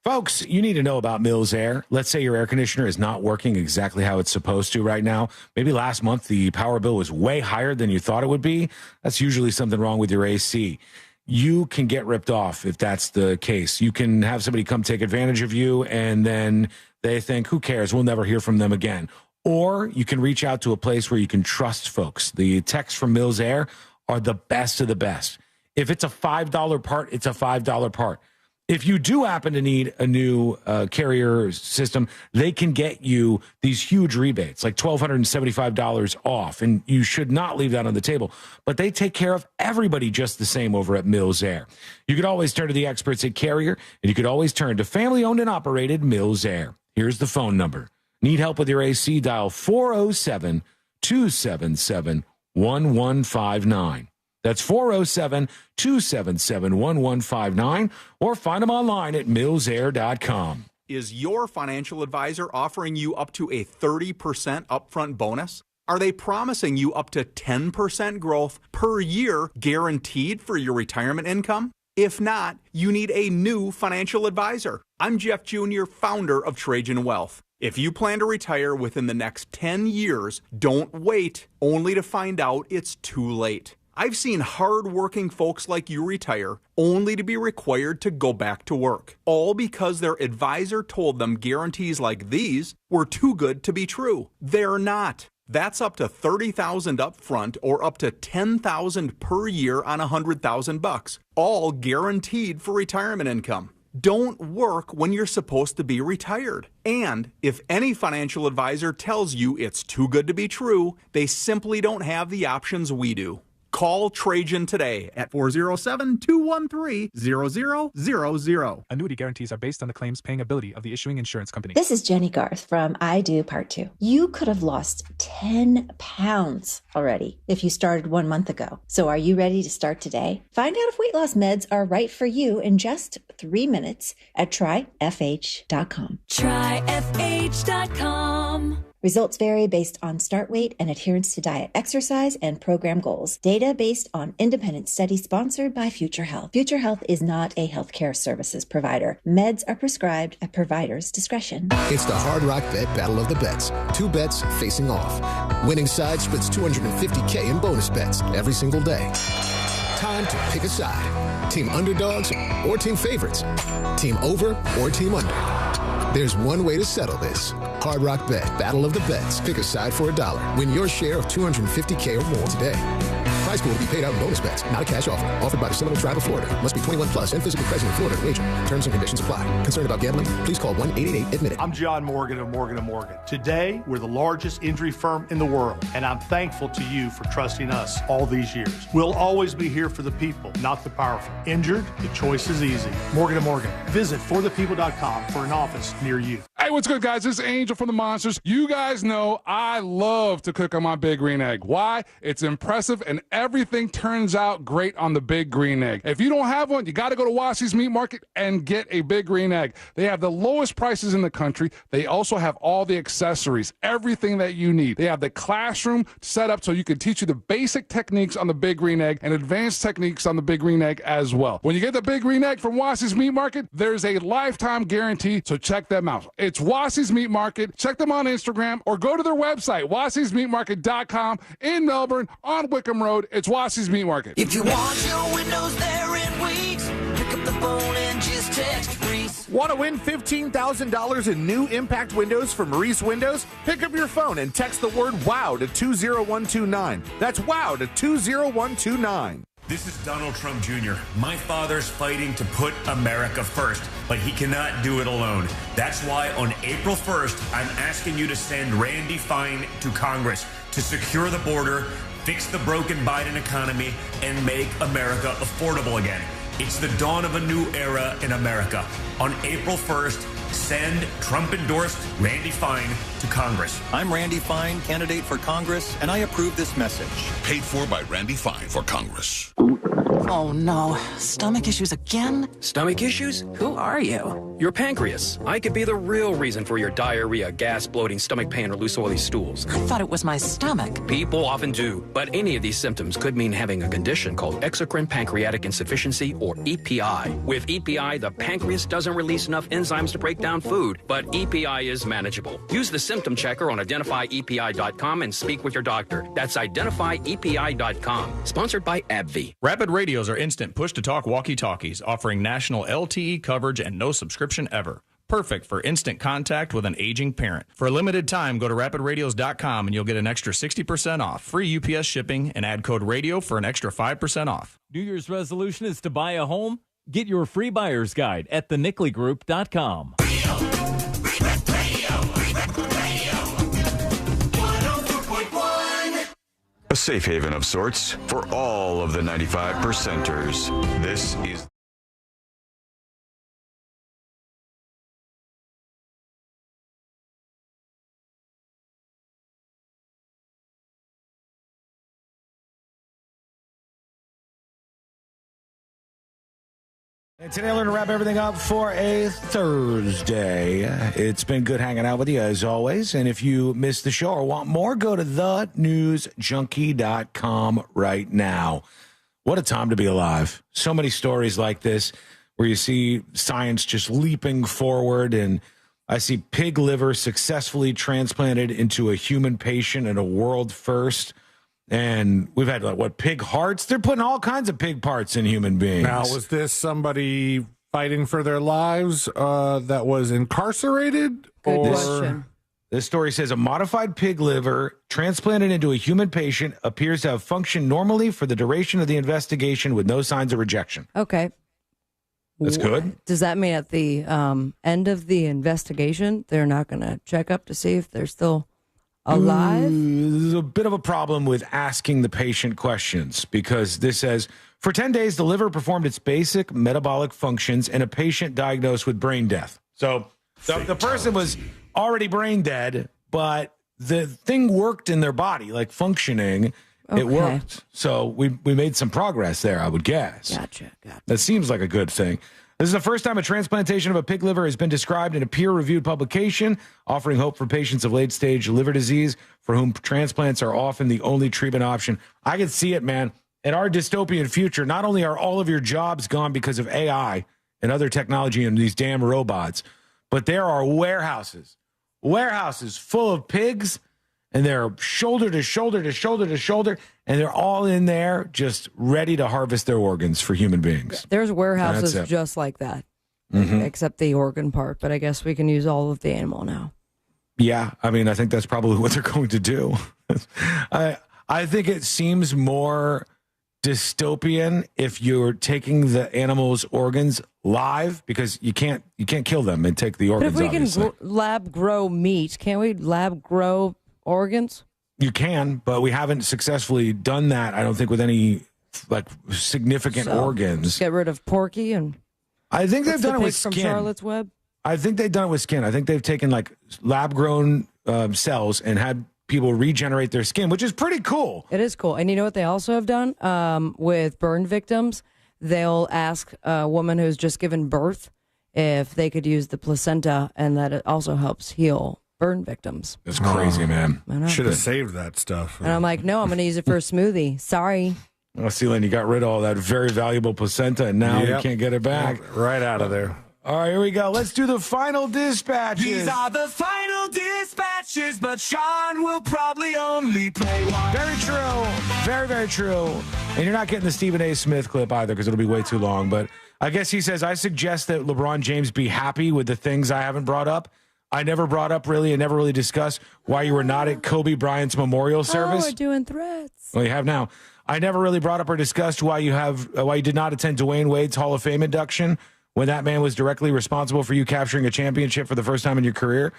Folks, you need to know about Mills Air. Let's say your air conditioner is not working exactly how it's supposed to right now. Maybe last month the power bill was way higher than you thought it would be. That's usually something wrong with your AC. You can get ripped off if that's the case. You can have somebody come take advantage of you, and then they think, who cares? We'll never hear from them again. Or you can reach out to a place where you can trust folks. The techs from Mills Air are the best of the best. If it's a $5 part, it's a $5 part. If you do happen to need a new carrier system, they can get you these huge rebates, like $1,275 off, and you should not leave that on the table. But they take care of everybody just the same over at Mills Air. You could always turn to the experts at Carrier, and you could always turn to family-owned and operated Mills Air. Here's the phone number. Need help with your AC? Dial 407-277-1159. That's 407-277-1159, or find them online at millsair.com. Is your financial advisor offering you up to a 30% upfront bonus? Are they promising you up to 10% growth per year guaranteed for your retirement income? If not, you need a new financial advisor. I'm Jeff Jr., founder of Trajan Wealth. If you plan to retire within the next 10 years, don't wait only to find out it's too late. I've seen hard-working folks like you retire only to be required to go back to work, all because their advisor told them guarantees like these were too good to be true. They're not. That's up to $30,000 up front or up to $10,000 per year on $100,000, all guaranteed for retirement income. Don't work when you're supposed to be retired. And if any financial advisor tells you it's too good to be true, they simply don't have the options we do. Call Trajan today at 407-213-0000. Annuity guarantees are based on the claims paying ability of the issuing insurance company. This is Jenny Garth from I Do Part 2. You could have lost 10 pounds already if you started 1 month ago. So are you ready to start today? Find out if weight loss meds are right for you in just 3 minutes at tryfh.com. Tryfh.com. Results vary based on start weight and adherence to diet, exercise, and program goals. Data based on independent study sponsored by Future Health. Future Health is not a healthcare services provider. Meds are prescribed at provider's discretion. It's the Hard Rock Bet Battle of the Bets. 2 bets facing off. Winning side splits $250K in bonus bets every single day. Time to pick a side. Team underdogs or team favorites. Team over or team under. There's one way to settle this. Hard Rock Bet, Battle of the Bets. Pick a side for $1. Win your share of $250K or more today. Prize pool to be paid out in bonus bets, not a cash offer. Offered by the Seminole Tribe of Florida. Must be 21 plus and physically present in Florida to wager. Terms and conditions apply. Concerned about gambling? Please call 1-888-ADMIT-IT. I'm John Morgan of Morgan & Morgan. Today, we're the largest injury firm in the world, and I'm thankful to you for trusting us all these years. We'll always be here for the people, not the powerful. Injured? The choice is easy. Morgan & Morgan. Visit forthepeople.com for an office near you. Hey, what's good, guys? This is Angel from the Monsters. You guys know I love to cook on my Big Green Egg. Why? It's impressive, and everything turns out great on the Big Green Egg. If you don't have one, you got to go to Wassy's Meat Market and get a Big Green Egg. They have the lowest prices in the country. They also have all the accessories, everything that you need. They have the classroom set up so you can teach you the basic techniques on the Big Green Egg and advanced techniques on the Big Green Egg as well. When you get the Big Green Egg from Wassy's Meat Market, there's a lifetime guarantee, so check them out. It's Wassy's Meat Market. Check them on Instagram or go to their website, wassysmeatmarket.com in Melbourne on Wickham Road. It's Wassy's Meat Market. If you want your windows there in weeks, pick up the phone and just text Reese. Want to win $15,000 in new Impact windows from Reese Windows? Pick up your phone and text the word WOW to 20129. That's WOW to 20129. This is Donald Trump Jr. My father's fighting to put America first, but he cannot do it alone. That's why on April 1st, I'm asking you to send Randy Fine to Congress to secure the border, fix the broken Biden economy, and make America affordable again. It's the dawn of a new era in America. On April 1st, send Trump-endorsed Randy Fine to Congress. I'm Randy Fine, candidate for Congress, and I approve this message. Paid for by Randy Fine for Congress. Oh no, stomach issues again? Stomach issues? Who are you? Your pancreas. I could be the real reason for your diarrhea, gas, bloating, stomach pain, or loose oily stools. I thought it was my stomach. People often do, but any of these symptoms could mean having a condition called exocrine pancreatic insufficiency, or EPI. With EPI, the pancreas doesn't release enough enzymes to break down food, but EPI is manageable. Use the symptom checker on identifyepi.com and speak with your doctor. That's identifyepi.com. Sponsored by AbbVie. Rapid radios are instant push-to-talk walkie-talkies, offering national LTE coverage and no subscription ever. Perfect for instant contact with an aging parent. For a limited time, go to rapidradios.com and you'll get an extra 60% off, free UPS shipping, and add code RADIO for an extra 5% off. New Year's resolution is to buy a home? Get your free buyer's guide at thenicklygroup.com. A safe haven of sorts for all of the 95%ers. This is... And today, we're going to wrap everything up for a Thursday. It's been good hanging out with you, as always. And if you missed the show or want more, go to thenewsjunkie.com right now. What a time to be alive. So many stories like this where you see science just leaping forward. And I see pig liver successfully transplanted into a human patient in a world first. And we've had, pig hearts? They're putting all kinds of pig parts in human beings. Now, was this somebody fighting for their lives that was incarcerated? Good question. This story says a modified pig liver transplanted into a human patient appears to have functioned normally for the duration of the investigation with no signs of rejection. Okay. That's good. Does that mean at the end of the investigation, they're not going to check up to see if they're still alive? There's a bit of a problem with asking the patient questions because this says, for 10 days, the liver performed its basic metabolic functions in a patient diagnosed with brain death. So the person was already brain dead, but the thing worked in their body, like functioning. Okay. It worked. So we made some progress there, I would guess. Gotcha. That seems like a good thing. This is the first time a transplantation of a pig liver has been described in a peer-reviewed publication, offering hope for patients of late-stage liver disease for whom transplants are often the only treatment option. I can see it, man. In our dystopian future, not only are all of your jobs gone because of AI and other technology and these damn robots, but there are warehouses full of pigs, and they're shoulder to shoulder to shoulder to shoulder, and they're all in there just ready to harvest their organs for human beings. There's warehouses just like that. except the organ part. But I guess we can use all of the animal now. Yeah, I mean, I think that's probably what they're going to do. I think it seems more dystopian if you're taking the animal's organs live, because you can't kill them and take the organs. But if we obviously. can lab grow meat, can't we lab grow organs? You can, but we haven't successfully done that, I don't think, with any like significant organs. Just get rid of Porky and I think they've done it with from skin. Charlotte's Web. I think they've done it with skin. I think they've taken like lab-grown cells and had people regenerate their skin, which is pretty cool. It is cool. And you know what they also have done with burn victims? They'll ask a woman who's just given birth if they could use the placenta, and that it also helps heal burn victims. That's crazy, man. Should have saved that stuff. And I'm like, no, I'm going to use it for a smoothie. Sorry. Oh, Celine, you got rid of all that very valuable placenta, and now you Yep. can't get it back. Right out of there. All right, here we go. Let's do the final dispatches. These are the final dispatches, but Sean will probably only play one. Very true. Very, very true. And you're not getting the Stephen A. Smith clip either, because it'll be way too long. But I guess he says, I suggest that LeBron James be happy with the things I haven't brought up. I never brought up really and never really discussed why you were not at Kobe Bryant's memorial service. Oh, we're doing threats. Well, you have now. I never really brought up or discussed why you did not attend Dwayne Wade's Hall of Fame induction when that man was directly responsible for you capturing a championship for the first time in your career.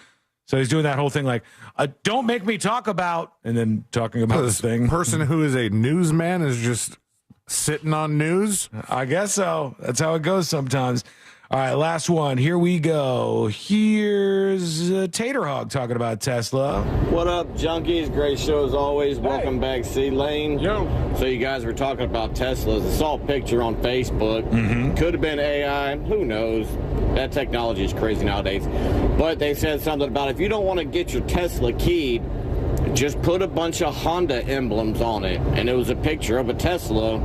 So he's doing that whole thing like, don't make me talk about, and then talking about this thing. Person who is a newsman is just sitting on news? I guess so. That's how it goes sometimes. All right, last one. Here we go. Here's Tater Hog talking about Tesla. What up, junkies? Great show as always. Welcome back, C-Lane. Yo. So you guys were talking about Teslas. I saw a picture on Facebook. Could have been AI. Who knows? That technology is crazy nowadays. But they said something about if you don't want to get your Tesla keyed, just put a bunch of Honda emblems on it. And it was a picture of a Tesla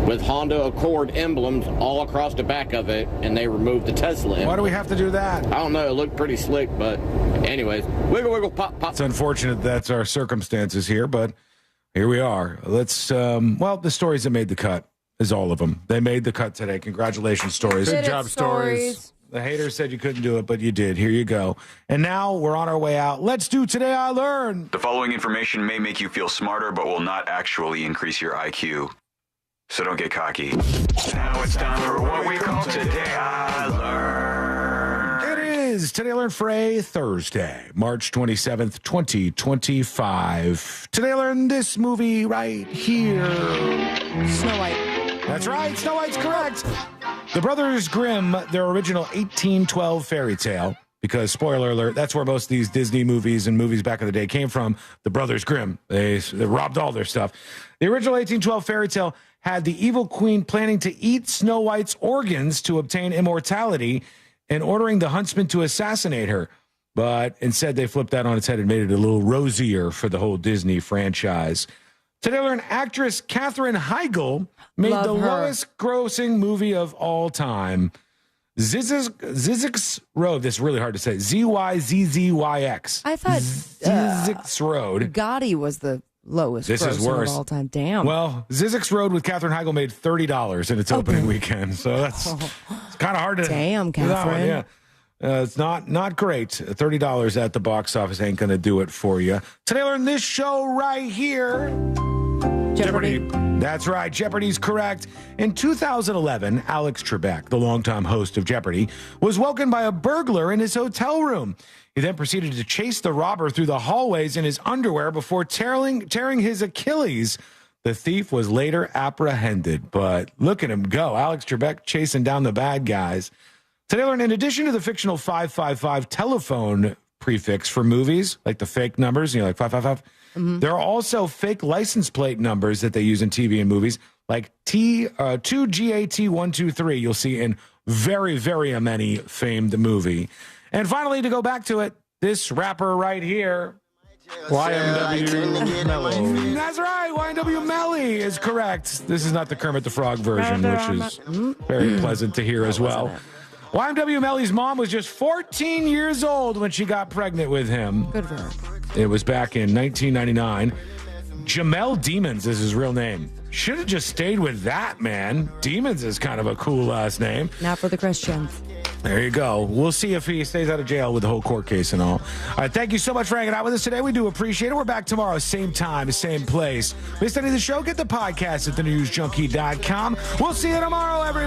with Honda Accord emblems all across the back of it, and they removed the Tesla emblem. Why do we have to do that? I don't know. It looked pretty slick, but anyways. Wiggle, wiggle, pop, pop. It's unfortunate that's our circumstances here, but here we are. Let's, the stories that made the cut is all of them. They made the cut today. Congratulations, stories. Good job, stories. The haters said you couldn't do it, but you did. Here you go. And now we're on our way out. Let's do Today I Learned. The following information may make you feel smarter, but will not actually increase your IQ. So don't get cocky. Now it's time for what we call Today I Learned. It is Today I Learned for a Thursday, March 27th, 2025. Today I learned this movie right here. Snow White. That's right. Snow White's correct. The Brothers Grimm, their original 1812 fairy tale, because, spoiler alert, that's where most of these Disney movies and movies back in the day came from, the Brothers Grimm. They robbed all their stuff. The original 1812 fairy tale had the evil queen planning to eat Snow White's organs to obtain immortality and ordering the huntsman to assassinate her. But instead, they flipped that on its head and made it a little rosier for the whole Disney franchise. Today, I learned actress Katherine Heigl made Love the her. lowest grossing movie of all time. Zizix Road. This is really hard to say. Zyzzyx. I thought Zizix Road. Gotti was the lowest This is grosser worse. of all time. Damn. Well, Zizix Road with Katherine Heigl made $30 in its opening weekend. So that's it's kind of hard to. Damn, do that one, Katherine. yeah. It's not great. $30 at the box office ain't going to do it for you. Today, I learned this show right here. Jeopardy. That's right. Jeopardy's correct. In 2011, Alex Trebek, the longtime host of Jeopardy, was woken by a burglar in his hotel room. He then proceeded to chase the robber through the hallways in his underwear before tearing his Achilles. The thief was later apprehended, but look at him go. Alex Trebek chasing down the bad guys. Today, I learned in addition to the fictional 555 telephone prefix for movies, like the fake numbers, like 555, there are also fake license plate numbers that they use in TV and movies, like 2GAT123 you'll see in very, very many famed movie. And finally, to go back to it, this rapper right here, YNW Mellow. That's right. YNW Melly is correct. This is not the Kermit the Frog version, which is very pleasant to hear as well. YNW Melly's mom was just 14 years old when she got pregnant with him. Good for her. It was back in 1999. Jamel Demons is his real name. Should have just stayed with that, man. Demons is kind of a cool last name. Not for the Christians. There you go. We'll see if he stays out of jail with the whole court case and all. All right, thank you so much for hanging out with us today. We do appreciate it. We're back tomorrow, same time, same place. Missed any of the show? Get the podcast at thenewsjunkie.com. We'll see you tomorrow, everybody.